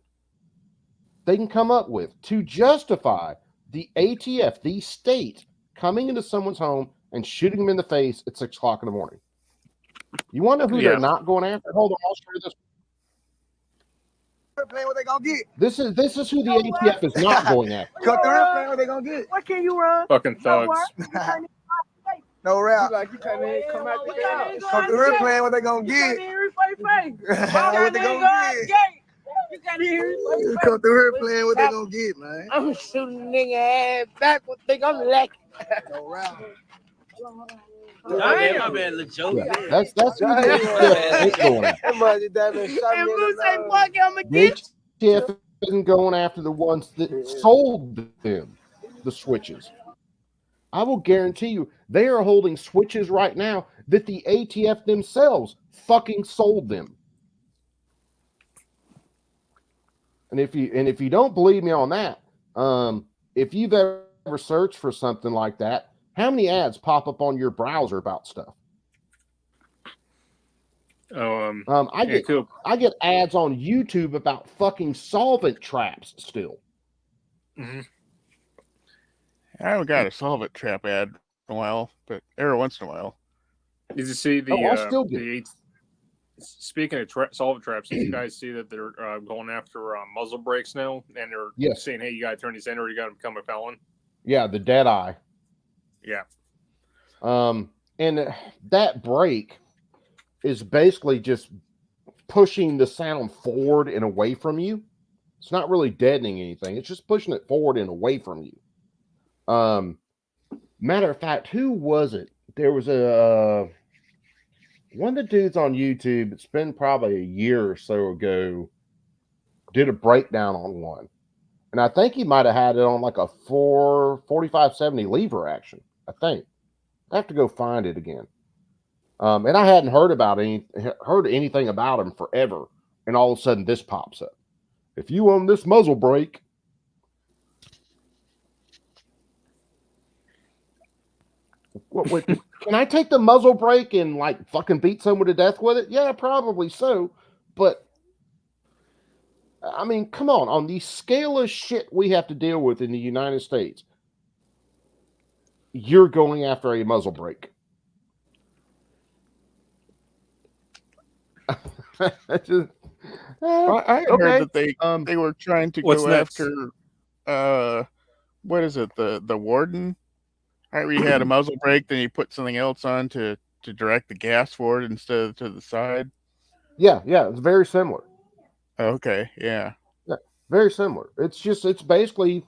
they can come up with to justify the ATF, the state, coming into someone's home and shooting them in the face at 6 o'clock in the morning. You want to know who they're not going after? Hold on, I'll show you this. Playing what they gonna get. This is who the ATF is not going after. Cut the rip, playing what they gonna get. What can you run? Fucking thugs. No rap. Like you come in, come out the gate. Cut the rip, playing what they gonna get. What they gonna get. You got here. Cut the rip, playing what they gonna get, man. I'm shooting nigga ass back. What they gonna like? No rap. Damn. My bad, little joke. Yeah, that's who the ATF ain't going after. The ATF isn't going after the ones that sold them the switches. I will guarantee you they are holding switches right now that the ATF themselves fucking sold them. And if you don't believe me on that, if you've ever searched for something like that, how many ads pop up on your browser about stuff? I get ads on YouTube about fucking solvent traps still. I haven't got a solvent trap ad in a while, but every once in a while. Did you see the? I'll still get Speaking of solvent traps, did you guys see that they're going after muzzle brakes now, and they're saying, "Hey, you got to turn these in, or you got to become a felon." Yeah, the dead eye. Yeah. And that brake is basically just pushing the sound forward and away from you. It's not really deadening anything. It's just pushing it forward and away from you. Matter of fact, who was it? There was one of the dudes on YouTube. It's been probably a year or so ago. Did a breakdown on one, and I think he might have had it on like a 4570 lever action. I think I have to go find it again. And I hadn't heard anything about him forever, and all of a sudden this pops up. If you own this muzzle brake, what, can I take the muzzle brake and like fucking beat someone to death with it? Yeah, probably so. But I mean, come on the scale of shit we have to deal with in the United States, you're going after a muzzle brake. I heard that they were trying to go after what is it, the warden? Right, where you had a muzzle brake, then you put something else on to direct the gas forward instead of to the side. Yeah, it's very similar. Okay, yeah, very similar. It's basically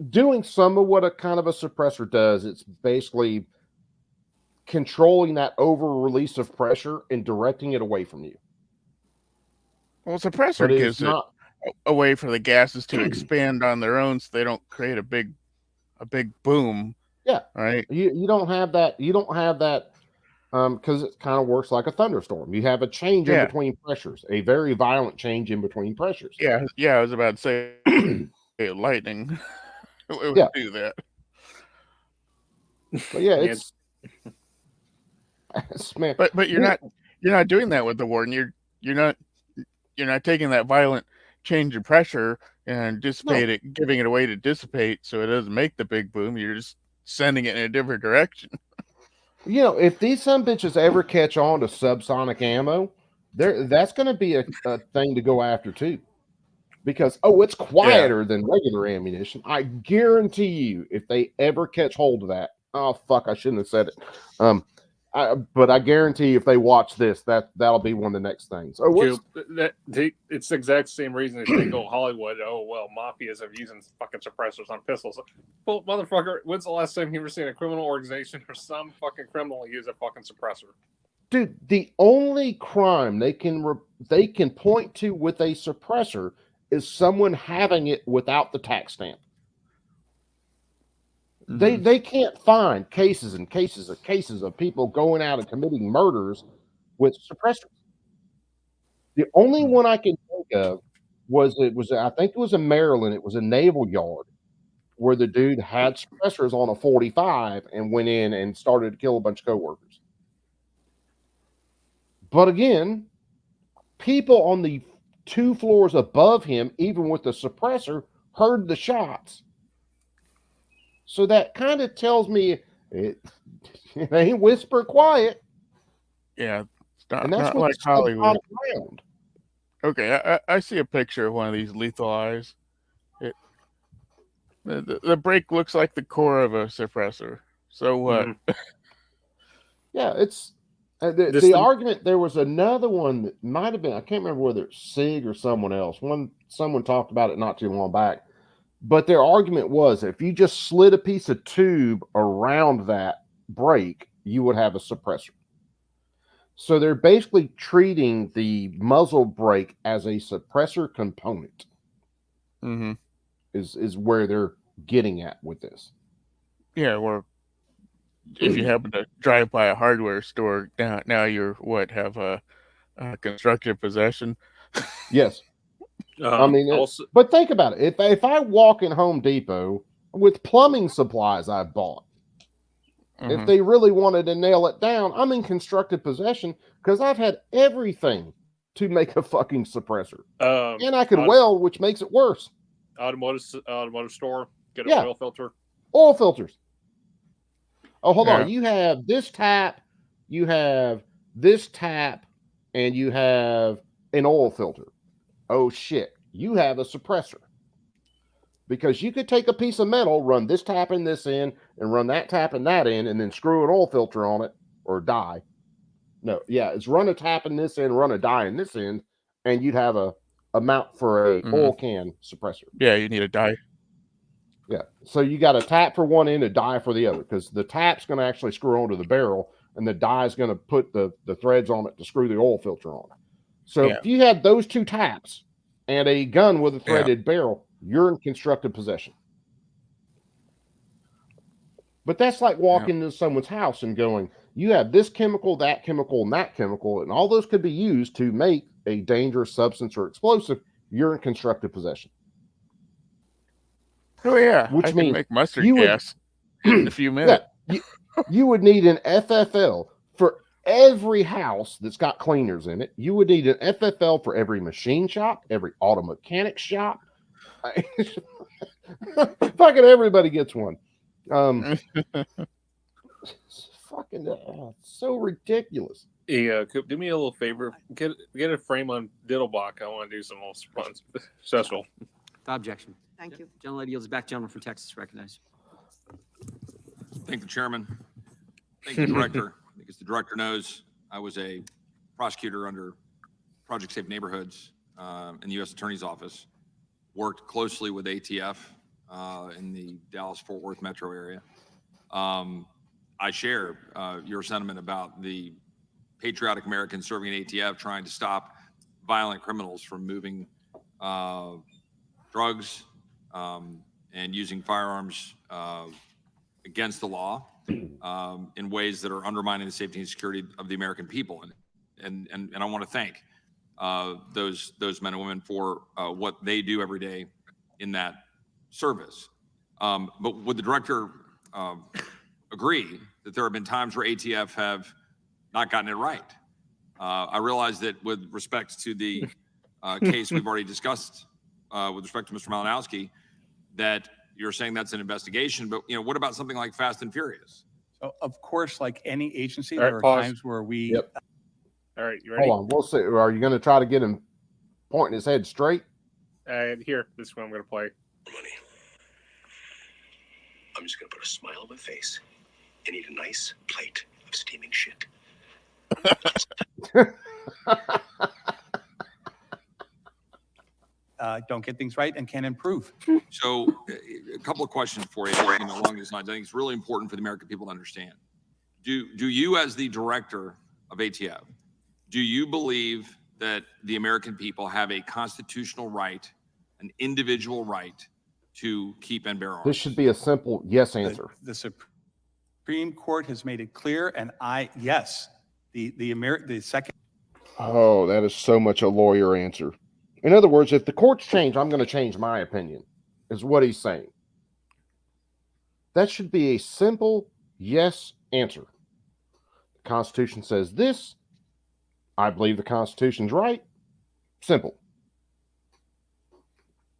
doing some of what a kind of a suppressor does. It's basically controlling that over release of pressure and directing it away from you. Well, suppressor gives it a way for the gases to expand on their own, so they don't create a big boom. Yeah, right. You don't have that. You don't have that because it kind of works like a thunderstorm. You have a change in between pressures, a very violent change in between pressures. Yeah. I was about to say lightning. It would do that. But yeah, it's man. But you're not doing that with the warden. You're not taking that violent change in pressure and dissipate it, giving it a way to dissipate so it doesn't make the big boom. You're just sending it in a different direction. You know, if these some bitches ever catch on to subsonic ammo, that's going to be a thing to go after too. Because it's quieter than regular ammunition. I guarantee you, if they ever catch hold of that, oh fuck, I shouldn't have said it. But I guarantee if they watch this, that'll be one of the next things. It's the exact same reason they think, Hollywood, mafias are using fucking suppressors on pistols. Well, motherfucker, when's the last time you ever seen a criminal organization or some fucking criminal use a fucking suppressor? Dude, the only crime they can point to with a suppressor is someone having it without the tax stamp. They can't find cases and cases of cases of people going out and committing murders with suppressors. The only one I can think of was I think it was in Maryland. It was a naval yard where the dude had suppressors on a 45 and went in and started to kill a bunch of coworkers. But again, people on the 2 floors above him, even with the suppressor, heard the shots. So that kind of tells me it ain't whisper quiet. Yeah, it's And that's not what like Hollywood. Around. Okay, I see a picture of one of these lethal eyes. The break looks like the core of a suppressor. So what? Yeah, it's the argument. There was another one that might have been, I can't remember whether it's SIG or someone else. Someone talked about it not too long back. But their argument was if you just slid a piece of tube around that break, you would have a suppressor. So they're basically treating the muzzle brake as a suppressor component. Is where they're getting at with this. Yeah, or if you happen to drive by a hardware store, now you're have a constructive possession. Yes. I mean, but think about it. If I walk in Home Depot with plumbing supplies I've bought, if they really wanted to nail it down, I'm in constructive possession because I've had everything to make a fucking suppressor. And I could weld, which makes it worse. Automotive store, get an oil filter. Oil filters. Oh, hold on. You have this tap, you have this tap, and you have an oil filter. Oh shit, you have a suppressor. Because you could take a piece of metal, run this tap in this end, and run that tap in that end, and then screw an oil filter on it, or die. No, yeah, it's run a tap in this end, run a die in this end, and you'd have a mount for a oil can suppressor. Yeah, you need a die. Yeah, so you got a tap for one end, a die for the other, because the tap's going to actually screw onto the barrel, and the die is going to put the threads on it to screw the oil filter on. So if you had those 2 taps and a gun with a threaded barrel, you're in constructive possession. But that's like walking into someone's house and going, you have this chemical, that chemical, and that chemical, and all those could be used to make a dangerous substance or explosive. You're in constructive possession. Oh yeah, which I means can make mustard gas in a few minutes. Yeah, you would need an FFL for every house that's got cleaners in it. You would need an FFL for every machine shop, every auto mechanic shop. Fucking everybody gets one. It's fucking so ridiculous. Yeah, Coop, do me a little favor. Get a frame on Diddlebach. I want to do some little special. Without objection. Thank you. Gentlelady yields back. Gentleman from Texas, recognized. Thank you, Chairman. Thank you, Director. Because the Director knows I was a prosecutor under Project Safe Neighborhoods in the U.S. Attorney's Office. Worked closely with ATF in the Dallas-Fort Worth metro area. I share your sentiment about the patriotic Americans serving in ATF trying to stop violent criminals from moving drugs and using firearms against the law in ways that are undermining the safety and security of the American people. And I want to thank those men and women for what they do every day in that service. But would the Director agree that there have been times where ATF have not gotten it right? I realize that with respect to the case we've already discussed with respect to Mr. Malinowski, that you're saying that's an investigation, but what about something like Fast and Furious? So of course, like any agency, All right, there are pause. times where we. Yep. All right, you ready? Hold on. We'll see. Are you going to try to get him pointing his head straight? Here, this is what I'm going to play. Money. I'm just going to put a smile on my face and eat a nice plate of steaming shit. Don't get things right and can improve. So a couple of questions for you, along these lines. I think it's really important for the American people to understand. Do you, as the director of ATF, do you believe that the American people have a constitutional right, an individual right to keep and bear arms? This should be a simple yes answer. The Supreme Court has made it clear, and yes, the second. Oh, that is so much a lawyer answer. In other words, if the courts change, I'm going to change my opinion, is what he's saying. That should be a simple yes answer. The Constitution says this. I believe the Constitution's right. Simple.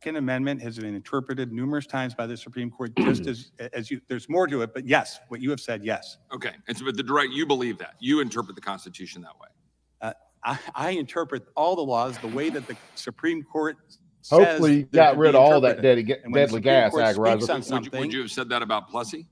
Second Amendment has been interpreted numerous times by the Supreme Court, just as you. There's more to it, but yes, what you have said, yes. Okay, and so but you believe that you interpret the Constitution that way. I interpret all the laws the way that the Supreme Court says. Hopefully, you got rid of all that deadly gas, Agorizer. Would you have said that about Plessy?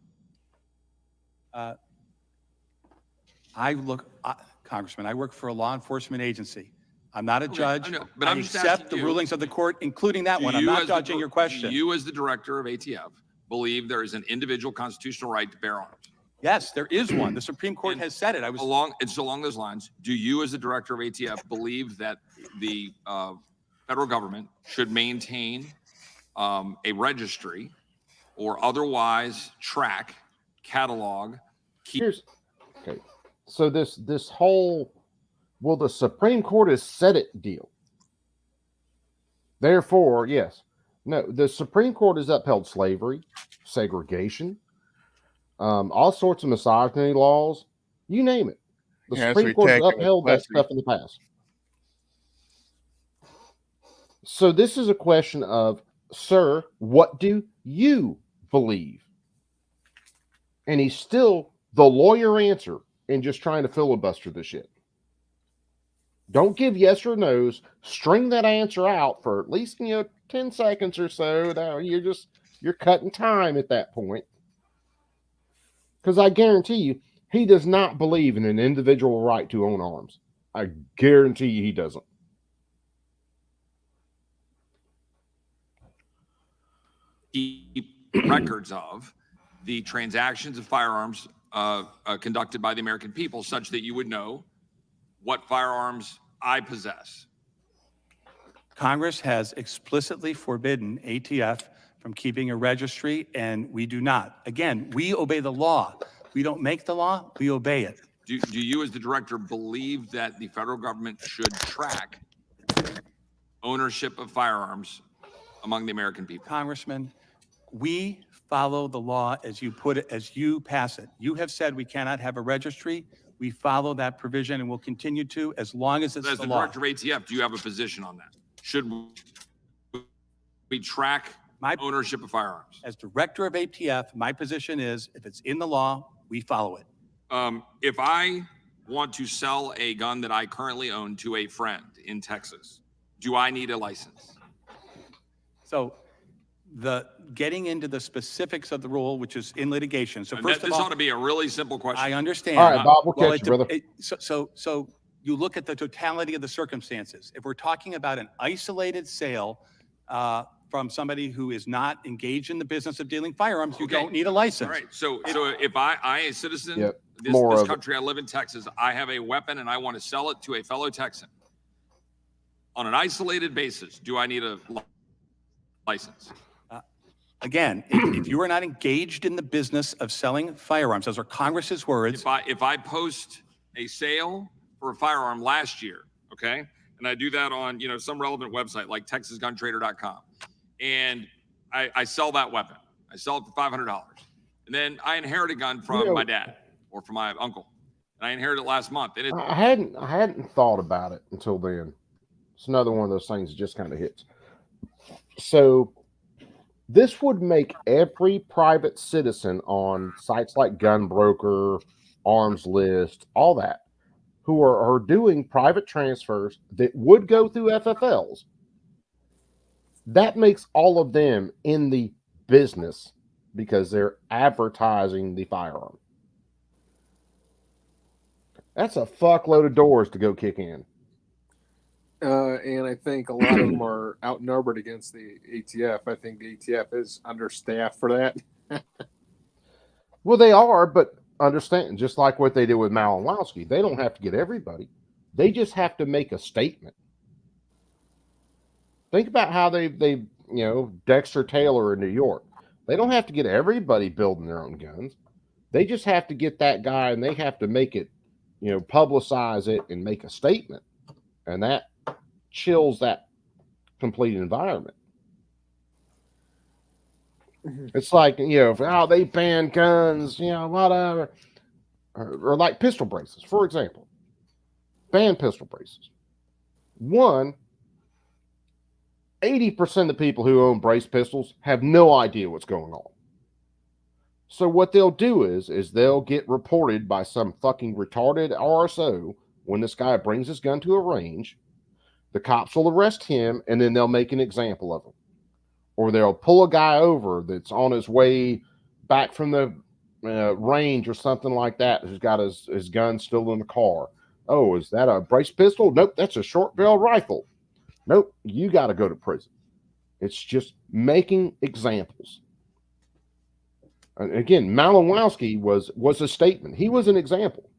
Congressman, I work for a law enforcement agency. I'm not a judge. I know, but I I'm just accept asking the you, rulings of the court, including that one. I'm not judging your question. Do you, as the director of ATF, believe there is an individual constitutional right to bear arms? Yes, there is one. The Supreme Court has said it. It's along those lines. Do you, as the director of ATF, believe that the federal government should maintain a registry or otherwise track, catalog, okay. So this whole, well, the Supreme Court has said it deal. Therefore, yes. No, the Supreme Court has upheld slavery, segregation, all sorts of misogyny laws, you name it. The Supreme Court has upheld that stuff in the past. So this is a question of, sir, what do you believe? And he's still the lawyer answer and just trying to filibuster the shit. Don't give yes or no's. String that answer out for at least 10 seconds or so. Now you're cutting time at that point. Because I guarantee you, he does not believe in an individual right to own arms. I guarantee you he doesn't. Keep records of the transactions of firearms conducted by the American people, such that you would know what firearms I possess. Congress has explicitly forbidden ATF from keeping a registry, and we do not. Again, we obey the law. We don't make the law, we obey it. Do you, as the director, believe that the federal government should track ownership of firearms among the American people? Congressman, we follow the law as you put it, as you pass it. You have said we cannot have a registry. We follow that provision and will continue to as long as it's As the the law. director of ATF, do you have a position on that? Should we track ownership of firearms? As director of ATF, my position is if it's in the law, we follow it. If I want to sell a gun that I currently own to a friend in Texas, do I need a license? So the getting into the specifics of the rule, which is in litigation. So And first this of all, ought to be a really simple question. I understand. All right, Bob, we'll catch you, brother. So you look at the totality of the circumstances. If we're talking about an isolated sale from somebody who is not engaged in the business of dealing firearms, you don't need a license. All right. So if I a citizen, Yep, this country, I live in Texas, I have a weapon and I want to sell it to a fellow Texan. On an isolated basis, do I need a license? Again, if you are not engaged in the business of selling firearms, those are Congress's words. If I post a sale for a firearm last year, okay, and I do that on some relevant website like TexasGunTrader.com, and I sell that weapon, I sell it for $500, and then I inherit a gun from my dad or from my uncle, and I inherited it last month. And I hadn't thought about it until then. It's another one of those things that just kind of hits. So this would make every private citizen on sites like Gunbroker, Arms List, all that, who are doing private transfers that would go through FFLs. That makes all of them in the business because they're advertising the firearm. That's a fuckload of doors to go kick in. And I think a lot of them are outnumbered against the ATF. I think the ATF is understaffed for that. Well, they are, but understand, just like what they did with Malinowski, they don't have to get everybody. They just have to make a statement. Think about how they Dexter Taylor in New York. They don't have to get everybody building their own guns. They just have to get that guy, and they have to make it, publicize it and make a statement. And that chills that complete environment. It's like, they ban guns, whatever. Or like pistol braces, for example. Ban pistol braces. 80% of the people who own brace pistols have no idea what's going on. So what they'll do is they'll get reported by some fucking retarded RSO when this guy brings his gun to a range. The cops will arrest him, and then they'll make an example of him. Or they'll pull a guy over that's on his way back from the range or something like that, who's got his gun still in the car. Oh, is that a brace pistol? Nope, that's a short barrel rifle. Nope, you got to go to prison. It's just making examples. And again, Malinowski was a statement. He was an example.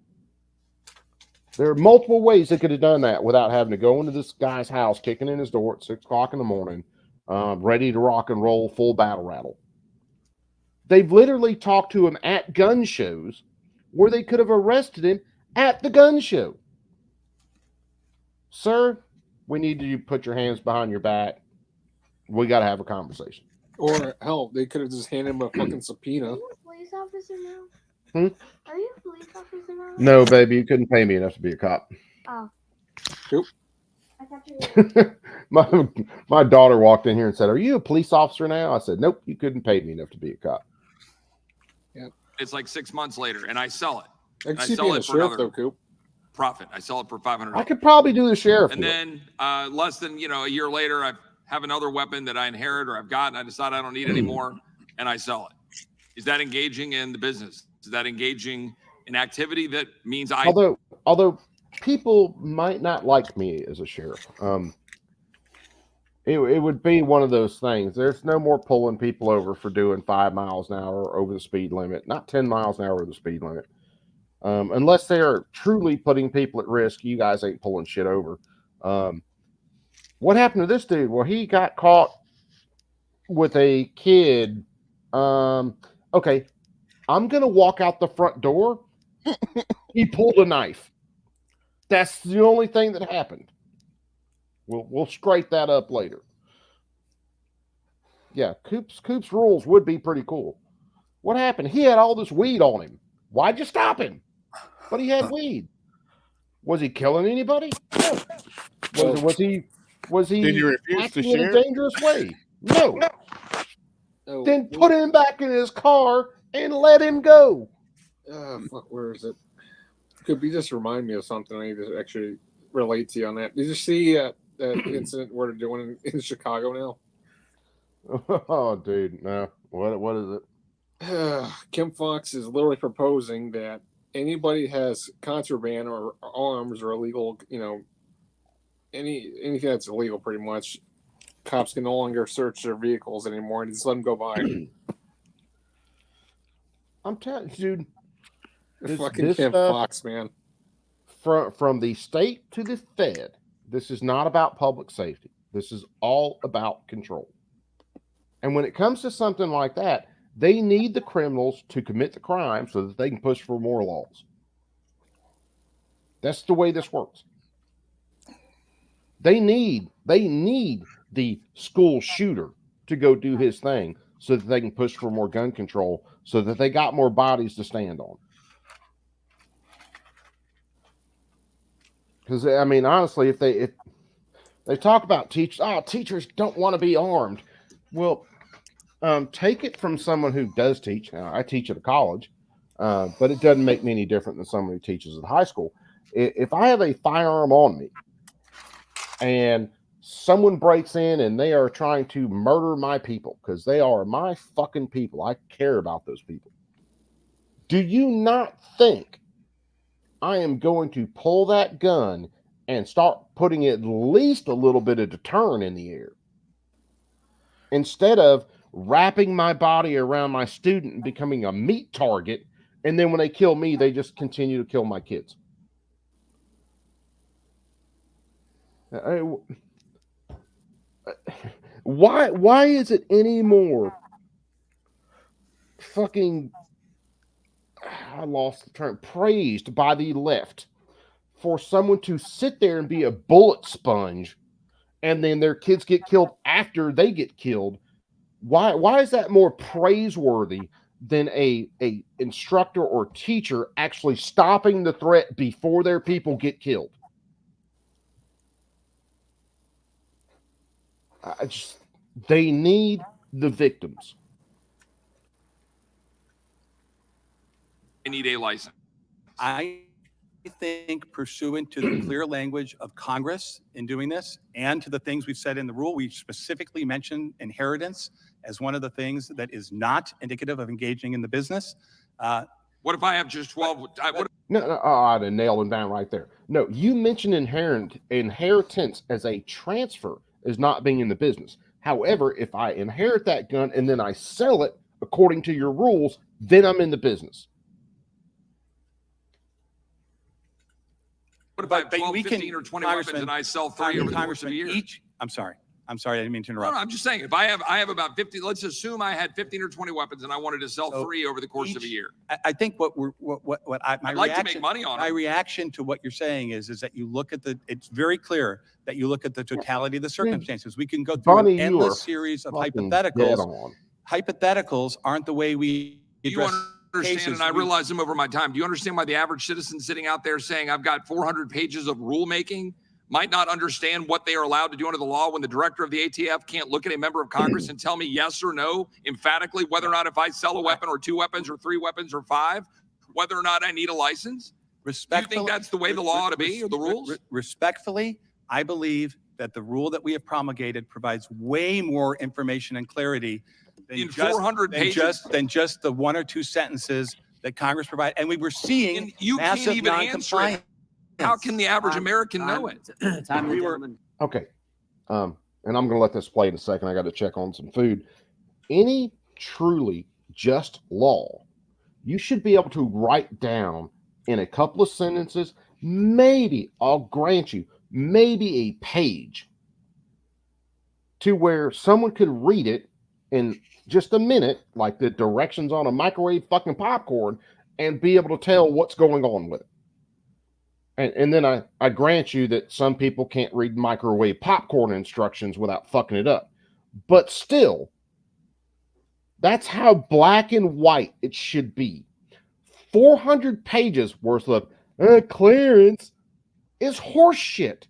There are multiple ways they could have done that without having to go into this guy's house, kicking in his door at 6 o'clock in the morning, ready to rock and roll, full battle rattle. They've literally talked to him at gun shows where they could have arrested him at the gun show. Sir, we need you to put your hands behind your back. We got to have a conversation. Or hell, they could have just handed him a fucking subpoena. Are you a police officer now? Are you a police officer now? No, baby, you couldn't pay me enough to be a cop. Oh. Nope. I thought you were. my daughter walked in here and said, "Are you a police officer now?" I said, "Nope, you couldn't pay me enough to be a cop." Yeah. It's like 6 months later, and I sell it. I can see being a sheriff though, Coop. Profit. I sell it for $500. I could probably do the sheriff. And then less than a year later, I have another weapon that I inherit or I've got, and I decide I don't need anymore, and I sell it. Is that engaging in the business? Is that engaging in activity that means Although people might not like me as a sheriff, it would be one of those things. There's no more pulling people over for doing 5 miles an hour over the speed limit, not 10 miles an hour over the speed limit. Unless they are truly putting people at risk, you guys ain't pulling shit over. What happened to this dude? Well, he got caught with a kid. Okay, I'm going to walk out the front door. He pulled a knife. That's the only thing that happened. We'll scrape that up later. Yeah, Coop's rules would be pretty cool. What happened? He had all this weed on him. Why'd you stop him? But he had weed. Was he killing anybody? No. Was he Did you refuse to acting in a share? dangerous way? No. Oh, Then put him back in his car and let him go. Fuck, where is it? Could you just remind me of something I need to actually relate to you on that? Did you see that incident where they're doing in Chicago now? Oh, dude, no. What is it? Kim Fox is literally proposing that anybody has contraband or arms or illegal, anything that's illegal, pretty much, cops can no longer search their vehicles anymore and just let them go by. I'm telling you, dude. Fucking Kim Fox, man. From the state to the Fed, this is not about public safety. This is all about control. And when it comes to something like that, they need the criminals to commit the crime so that they can push for more laws. That's the way this works. They need the school shooter to go do his thing so that they can push for more gun control, so that they got more bodies to stand on. Because, I mean, honestly, if they talk about teachers don't want to be armed. Well, take it from someone who does teach. Now, I teach at a college, but it doesn't make me any different than someone who teaches at high school. If I have a firearm on me and someone breaks in and they are trying to murder my people, because they are my fucking people, I care about those people. Do you not think I am going to pull that gun and start putting at least a little bit of deterrent in the air, instead of wrapping my body around my student and becoming a meat target, and then when they kill me, they just continue to kill my kids? Why is it any more fucking, I lost the term, praised by the left for someone to sit there and be a bullet sponge, and then their kids get killed after they get killed? Why is that more praiseworthy than a instructor or teacher actually stopping the threat before their people get killed? They need the victims. They need a license. I think, pursuant to the clear language of Congress in doing this, and to the things we've said in the rule, we specifically mentioned inheritance as one of the things that is not indicative of engaging in the business. What if I have just 12? No, I'd have nailed him down right there. No, you mentioned inheritance as a transfer as not being in the business. However, if I inherit that gun and then I sell it according to your rules, then I'm in the business. What if I have 12, 15, or 20 weapons and I sell 3 over the course of a year? I'm sorry, I didn't mean to interrupt. No, I'm just saying, if I have about 50, let's assume I had 15 or 20 weapons and I wanted to sell 3 over the course of a year. I think my I'd like to make money on it. My reaction to what you're saying is that you look at it's very clear that you look at the totality of the circumstances. We can go through an endless series of hypotheticals. Hypotheticals aren't the way we address Understand, and I realize I'm over my time. Do you understand why the average citizen sitting out there saying I've got 400 pages of rulemaking might not understand what they are allowed to do under the law, when the director of the ATF can't look at a member of Congress and tell me yes or no emphatically whether or not, if I sell a weapon or 2 weapons or 3 weapons or 5, whether or not I need a license? Do you think that's the way the law ought to be, or the rules? Respectfully, I believe that the rule that we have promulgated provides way more information and clarity than 400 pages than just the 1 or 2 sentences that Congress provided. And we were seeing you massive can't even answer it. How can the average American know it? Okay. And I'm going to let this play in a second. I got to check on some food. Any truly just law, you should be able to write down in a couple of sentences, maybe, I'll grant you, maybe a page, to where someone could read it in just a minute, like the directions on a microwave fucking popcorn, and be able to tell what's going on with it. And then I grant you that some people can't read microwave popcorn instructions without fucking it up. But still, that's how black and white it should be. 400 pages worth of clearance is horseshit.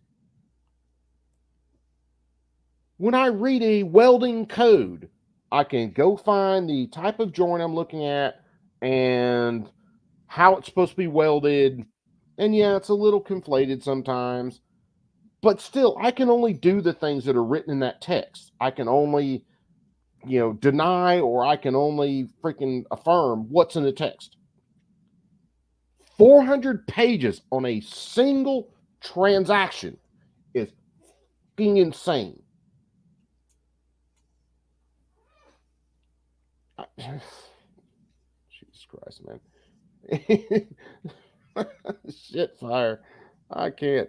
When I read a welding code, I can go find the type of joint I'm looking at and how it's supposed to be welded. And yeah, it's a little conflated sometimes, but still, I can only do the things that are written in that text. I can only, deny, or I can only freaking affirm what's in the text. 400 pages on a single transaction is fucking insane. Jesus Christ, man. Shit fire. I can't.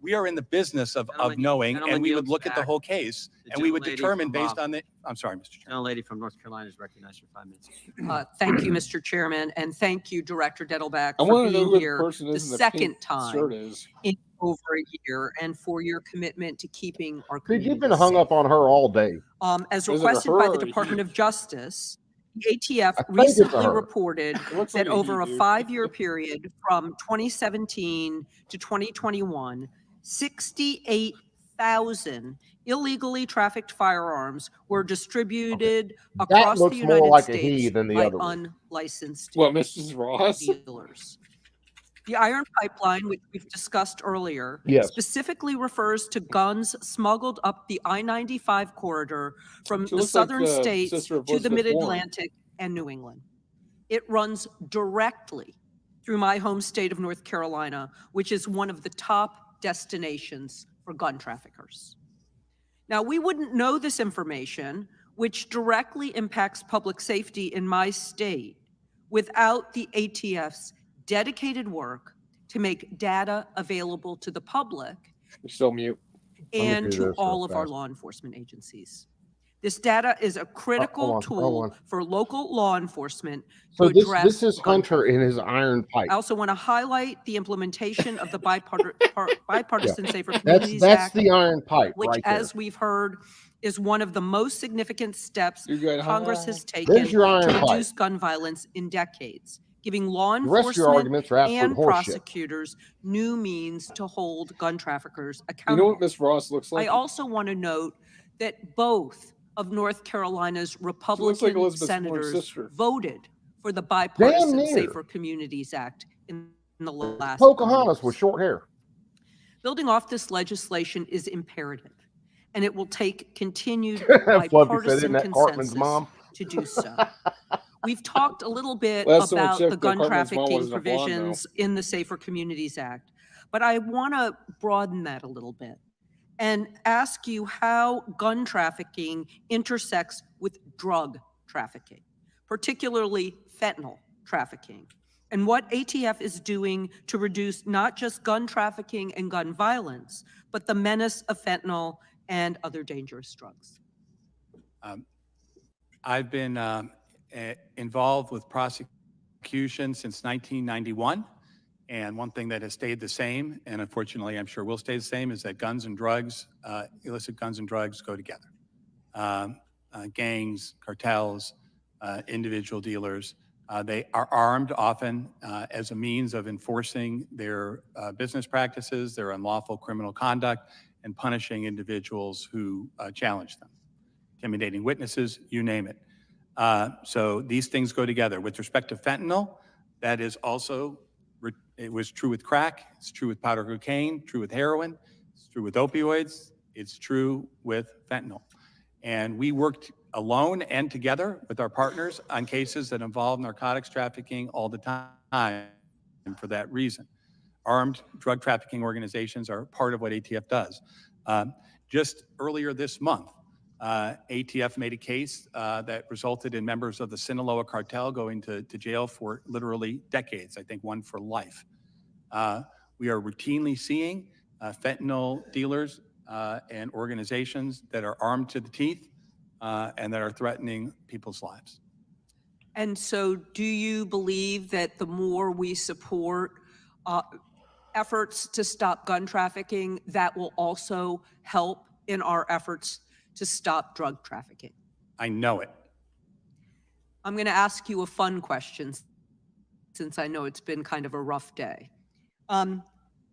We are in the business of knowing, and we would look at the whole case, and we would determine based on the. I'm sorry, Mr. Chairman. Gentlelady from North Carolina is recognized for 5 minutes. Thank you, Mr. Chairman, and thank you, Director Dettelbach, I for want to know being who the here person the is in the second pink time shirt is. in over a year, and for your commitment to keeping our Dude, community you've been hung safe. up on her all day. As Is it a requested her by or the a Department he? of Justice, the ATF I think it's a recently her. reported It looks that like a over he, a dude. 5-year period from 2017 to 2021, 1,000 illegally trafficked firearms were distributed That across the looks more United like a he States than the by other one. unlicensed What, Mrs. Ross? dealers. The iron pipeline, which we've discussed earlier, Yes. specifically refers to guns smuggled up the I-95 corridor from She the looks like southern the states sister of to the Elizabeth Warren. mid-Atlantic and New England. It runs directly through my home state of North Carolina, which is one of the top destinations for gun traffickers. Now, we wouldn't know this information, which directly impacts public safety in my state, without the ATF's dedicated work to make data available to the public You're still mute. and do to this all real of our fast. law enforcement agencies. This data is a critical hold tool on. for local law enforcement So to this address is gun Hunter trafficking. in his iron pipe. I also want to highlight the implementation of the Bipartisan Safer That's Communities Act, the iron pipe which, right there. as we've heard, is one of the most significant steps You're good, Congress huh? has taken There's your to iron pipe. reduce gun violence in decades, giving law The rest of your enforcement arguments are absolute and horseshit. prosecutors new means to hold gun traffickers You know accountable. what Miss Ross looks like? I also want to note that both of North Carolina's She looks like Republican Elizabeth Warren's senators sister. voted for the Damn Bipartisan near. Safer Communities Act in the last Pocahontas Congress. with short hair. Building off this legislation is imperative, and it will take continued Fluffy said, bipartisan isn't that Cartman's consensus mom? to do so. We've talked a little bit Last time I about checked, the gun Cartman's mom trafficking wasn't a blonde, though. provisions in the Safer Communities Act, but I want to broaden that a little bit and ask you how gun trafficking intersects with drug trafficking, particularly fentanyl trafficking, and what ATF is doing to reduce not just gun trafficking and gun violence, but the menace of fentanyl and other dangerous drugs. I've been involved with prosecution since 1991. And one thing that has stayed the same, and unfortunately I'm sure will stay the same, is that guns and drugs, illicit guns and drugs go together. Gangs, cartels, individual dealers, they are armed often as a means of enforcing their business practices, their unlawful criminal conduct, and punishing individuals who challenge them. Intimidating witnesses, you name it. So these things go together. With respect to fentanyl, that is also, it was true with crack, it's true with powder cocaine, true with heroin, it's true with opioids, it's true with fentanyl. And we worked alone and together with our partners on cases that involve narcotics trafficking all the time, and for that reason. Armed drug trafficking organizations are part of what ATF does. Just earlier this month, ATF made a case that resulted in members of the Sinaloa cartel going to jail for literally decades, I think one for life. We are routinely seeing fentanyl dealers and organizations that are armed to the teeth and that are threatening people's lives. And so do you believe that the more we support efforts to stop gun trafficking, that will also help in our efforts to stop drug trafficking? I know it. I'm going to ask you a fun question, since I know it's been kind of a rough day.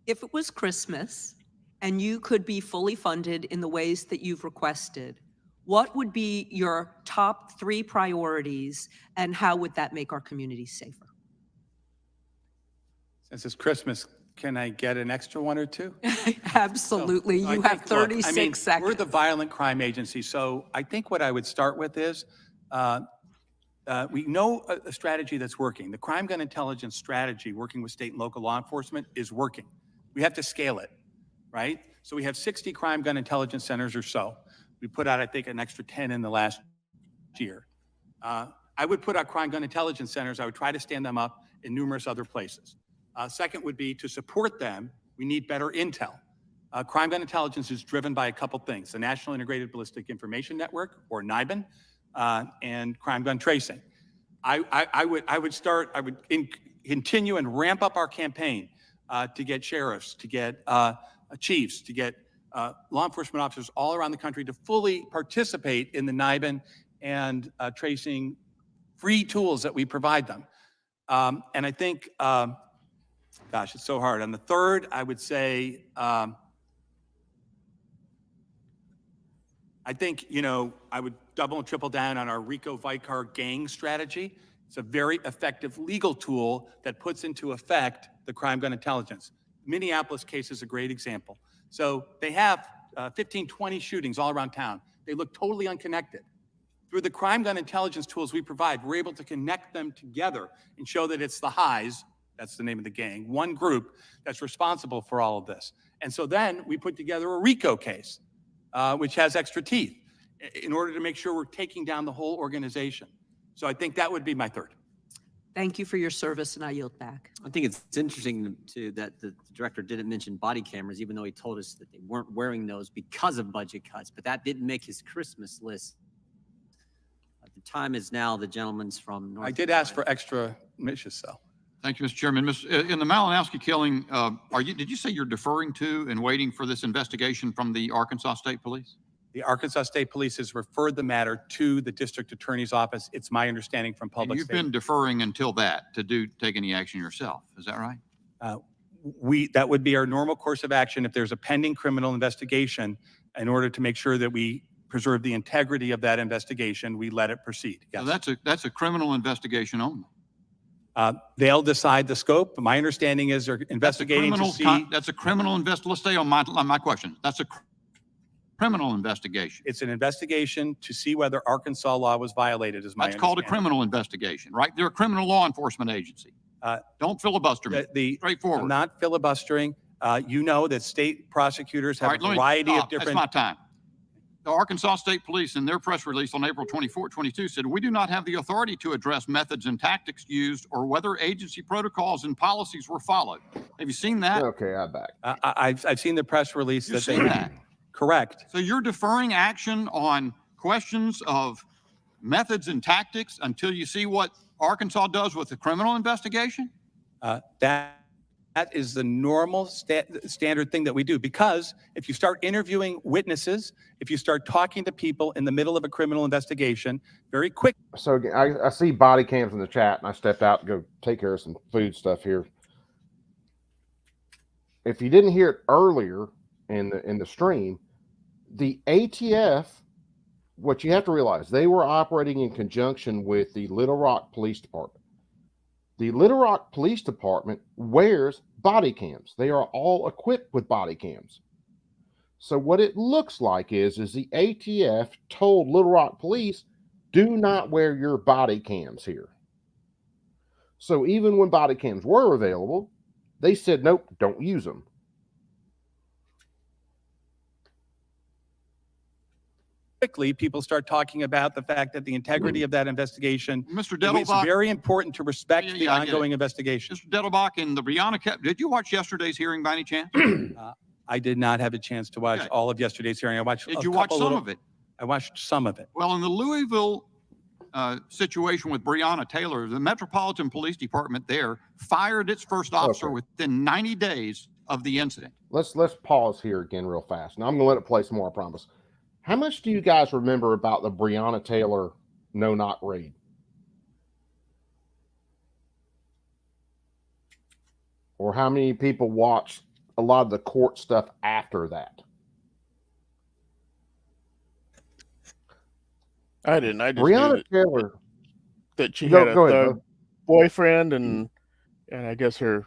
If it was Christmas and you could be fully funded in the ways that you've requested, what would be your top 3 priorities, and how would that make our communities safer? Since it's Christmas, can I get an extra 1 or 2? Absolutely. So I You think, have look, 36 seconds. We're the violent crime agency, so I think what I would start with is we know a strategy that's working. The crime gun intelligence strategy, working with state and local law enforcement, is working. We have to scale it, right? So we have 60 crime gun intelligence centers or so. We put out, I think, an extra 10 in the last year. I would put out crime gun intelligence centers. I would try to stand them up in numerous other places. Second would be to support them, we need better intel. Crime gun intelligence is driven by a couple things: the National Integrated Ballistic Information Network, or NIBIN, and crime gun tracing. I would continue and ramp up our campaign to get sheriffs, to get chiefs, to get law enforcement officers all around the country to fully participate in the NIBIN and tracing free tools that we provide them. And I think, gosh, it's so hard. On the third, I would say I think, you know, I would double and triple down on our RICO Vicar gang strategy. It's a very effective legal tool that puts into effect the crime gun intelligence. Minneapolis case is a great example. So they have 15, 20 shootings all around town. They look totally unconnected. Through the crime gun intelligence tools we provide, we're able to connect them together and show that it's the Highs, that's the name of the gang, one group that's responsible for all of this. And so then we put together a RICO case, which has extra teeth, in order to make sure we're taking down the whole organization. So I think that would be my third. Thank you for your service, and I yield back. I think it's interesting too that the director didn't mention body cameras, even though he told us that they weren't wearing those because of budget cuts, but that didn't make his Christmas list. The time is now the gentleman's from North I did ask for extra missions, though. Thank you, Mr. Chairman. In the Malinowski killing, did you say you're deferring to and waiting for this investigation from the Arkansas State Police? The Arkansas State Police has referred the matter to the district attorney's office. It's my understanding from public And you've been deferring until that to take any action yourself. Is that right? That would be our normal course of action if there's a pending criminal investigation. In order to make sure that we preserve the integrity of that investigation, we let it proceed. Yes. So that's a criminal investigation only. They'll decide the scope. My understanding is they're investigating to see. That's a criminal investigation. Let's stay on my question. That's a criminal investigation. It's an investigation to see whether Arkansas law was violated, is my That's called a criminal investigation, right? They're a criminal law enforcement agency. Don't filibuster me. Straightforward. I'm not filibustering. You know that state prosecutors have a variety of different. That's my time. The Arkansas State Police, in their press release on April 24, 22, said, "We do not have the authority to address methods and tactics used or whether agency protocols and policies were followed." Have you seen that? Okay, I'm back. I've seen the press release You've that they seen that. Correct. So you're deferring action on questions of methods and tactics until you see what Arkansas does with the criminal investigation? That is the normal standard thing that we do, because if you start interviewing witnesses, if you start talking to people in the middle of a criminal investigation, very quick. So I see body cams in the chat, and I stepped out to go take care of some food stuff here. If you didn't hear it earlier in the stream, the ATF, what you have to realize, they were operating in conjunction with the Little Rock Police Department. The Little Rock Police Department wears body cams. They are all equipped with body cams. So what it looks like is the ATF told Little Rock Police, do not wear your body cams here. So even when body cams were available, they said, nope, don't use them. Quickly, people start talking about the fact that the integrity of that investigation. Mr. It's Dettelbach, very important to respect the ongoing investigation. Mr. Dettelbach, in the Brianna, did you watch yesterday's hearing by any chance? I did not have a chance to watch all of yesterday's hearing. I watched. Did you watch some of it? I watched some of it. Well, in the Louisville situation with Breonna Taylor, the Metropolitan Police Department there fired its first officer within 90 days of the incident. Let's pause here again real fast. Now I'm going to let it play some more, I promise. How much do you guys remember about the Breonna Taylor no-knock raid? Or how many people watched a lot of the court stuff after that? I didn't. I just Breonna knew Taylor. that she Go had a ahead, thug boyfriend, and I guess the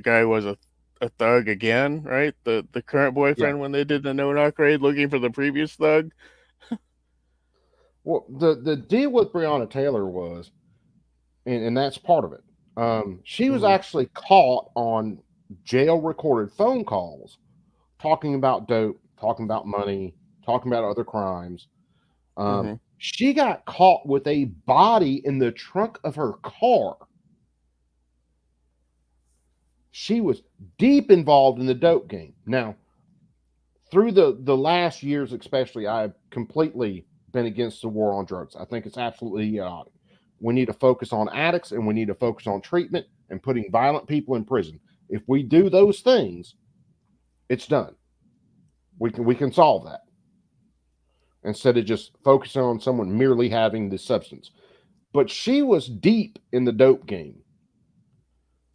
guy was a thug again, right? The current boyfriend, when they did the no-knock raid looking for the previous thug. Well, the deal with Breonna Taylor was, and that's part of it. She was actually caught on jail-recorded phone calls talking about dope, talking about money, talking about other crimes. She got caught with a body in the trunk of her car. She was deep involved in the dope game. Now, through the last years especially, I've completely been against the war on drugs. I think it's absolutely idiotic. We need to focus on addicts, and we need to focus on treatment and putting violent people in prison. If we do those things, it's done. We can solve that, instead of just focusing on someone merely having the substance. But she was deep in the dope game.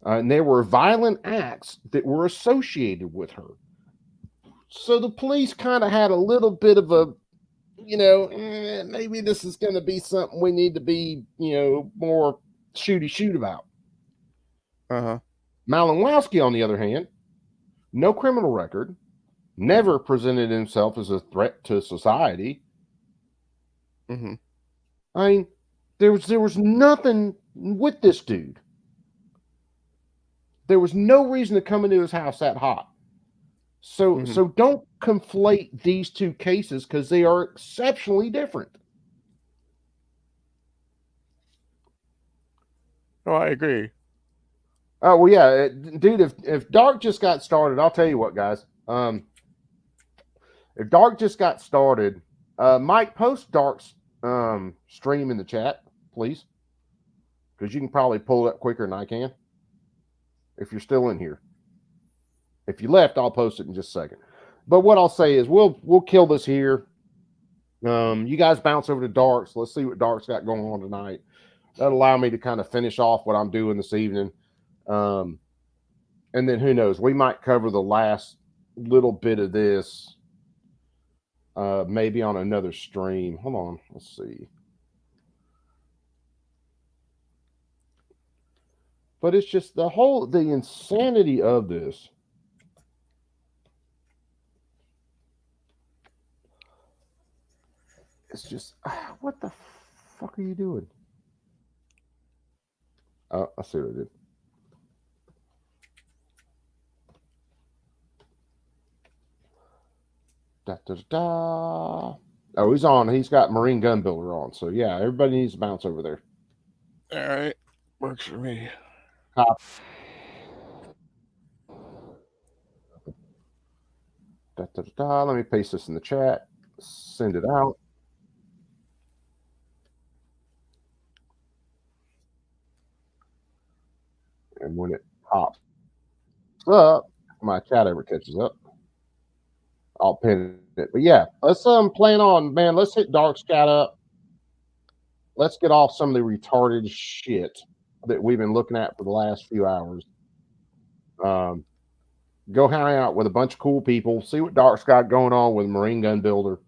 And there were violent acts that were associated with her. the police kind of had a little bit of a, maybe this is going to be something we need to be, more shoot about. Malinowski, on the other hand, no criminal record, never presented himself as a threat to society. I mean, there was nothing with this dude. There was no reason to come into his house that hot. So don't conflate these two cases because they are exceptionally different. Oh, I agree. Oh well, yeah, dude. If Dark just got started, I'll tell you what, guys. If Dark just got started, Mike, post Dark's stream in the chat, please, because you can probably pull it up quicker than I can. If you're still in here, if you left, I'll post it in just a second. But what I'll say is we'll kill this here. You guys bounce over to Dark's. Let's see what Dark's got going on tonight. That'll allow me to kind of finish off what I'm doing this evening. And then who knows? We might cover the last little bit of this maybe on another stream. Hold on. Let's see. But it's just the insanity of this. It's just, what the fuck are you doing? Oh, I see what I did. Oh, he's on. He's got Marine Gun Builder on. So, yeah, everybody needs to bounce over there. All right. Works for me. Copy. Let me paste this in the chat. Send it out. And when it pops up, my chat ever catches up, I'll pin it. But yeah, let's plan on, man. Let's hit Dark's chat up. Let's get off some of the retarded shit that we've been looking at for the last few hours. Go hang out with a bunch of cool people. See what Dark's got going on with Marine Gun Builder.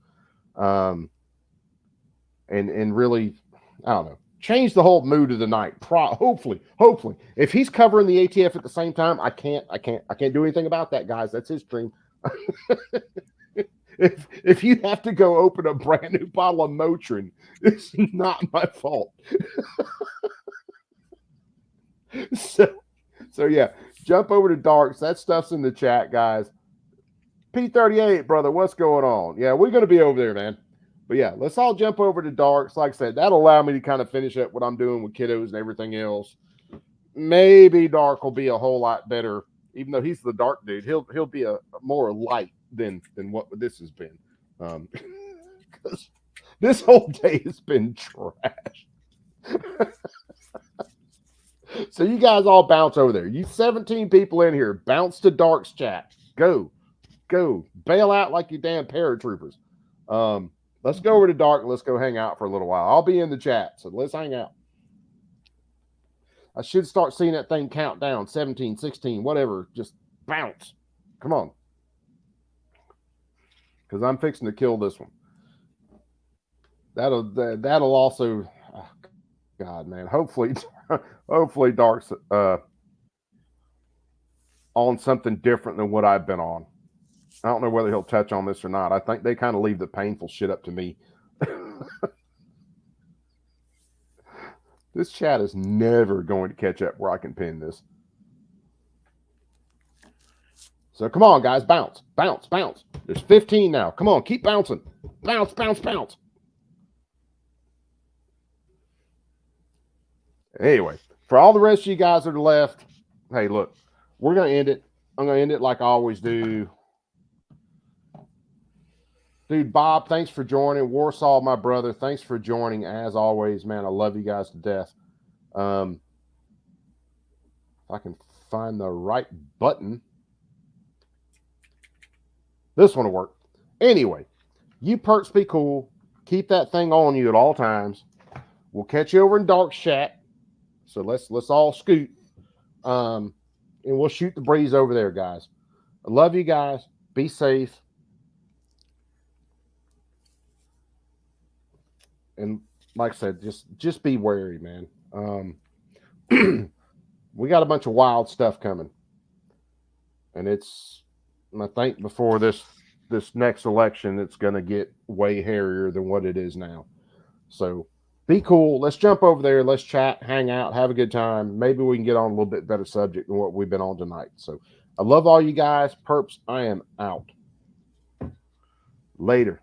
And really, I don't know, change the whole mood of the night. Hopefully, if he's covering the ATF at the same time, I can't do anything about that, guys. That's his dream. if you have to go open a brand new bottle of Motrin, it's not my fault. So yeah, jump over to Darks. That stuff's in the chat, guys. P38, brother, what's going on? Yeah, we're gonna be over there, man. But yeah, let's all jump over to Darks. Like I said, that'll allow me to kind of finish up what I'm doing with kiddos and everything else. Maybe Dark will be a whole lot better, even though he's the dark dude. He'll be a more light than what this has been. Because this whole day has been trash. So you guys all bounce over there. You 17 people in here, bounce to Dark's chat. Go, bail out like you damn paratroopers. Let's go over to Dark and let's go hang out for a little while. I'll be in the chat, so let's hang out. I should start seeing that thing count down. 17, 16, whatever. Just bounce. Come on. Because I'm fixing to kill this one. That'll also, oh God, man. Hopefully Dark's on something different than what I've been on. I don't know whether he'll touch on this or not. I think they kind of leave the painful shit up to me. This chat is never going to catch up where I can pin this. So come on, guys. Bounce. There's 15 now. Come on, keep bouncing. Bounce. Anyway, for all the rest of you guys that are left, hey, look, we're going to end it. I'm going to end it like I always do. Dude, Bob, thanks for joining. Warsaw, my brother, thanks for joining. As always, man, I love you guys to death. If I can find the right button. This one will work. Anyway, you perks be cool. Keep that thing on you at all times. We'll catch you over in Dark Chat. So let's all scoot. And we'll shoot the breeze over there, guys. I love you guys. Be safe. and like I said, just be wary, man. We got a bunch of wild stuff coming, and I think before this next election, it's going to get way hairier than what it is now. So be cool. Let's jump over there. Let's chat, hang out, have a good time. Maybe we can get on a little bit better subject than what we've been on tonight. So I love all you guys. Perps, I am out. Later.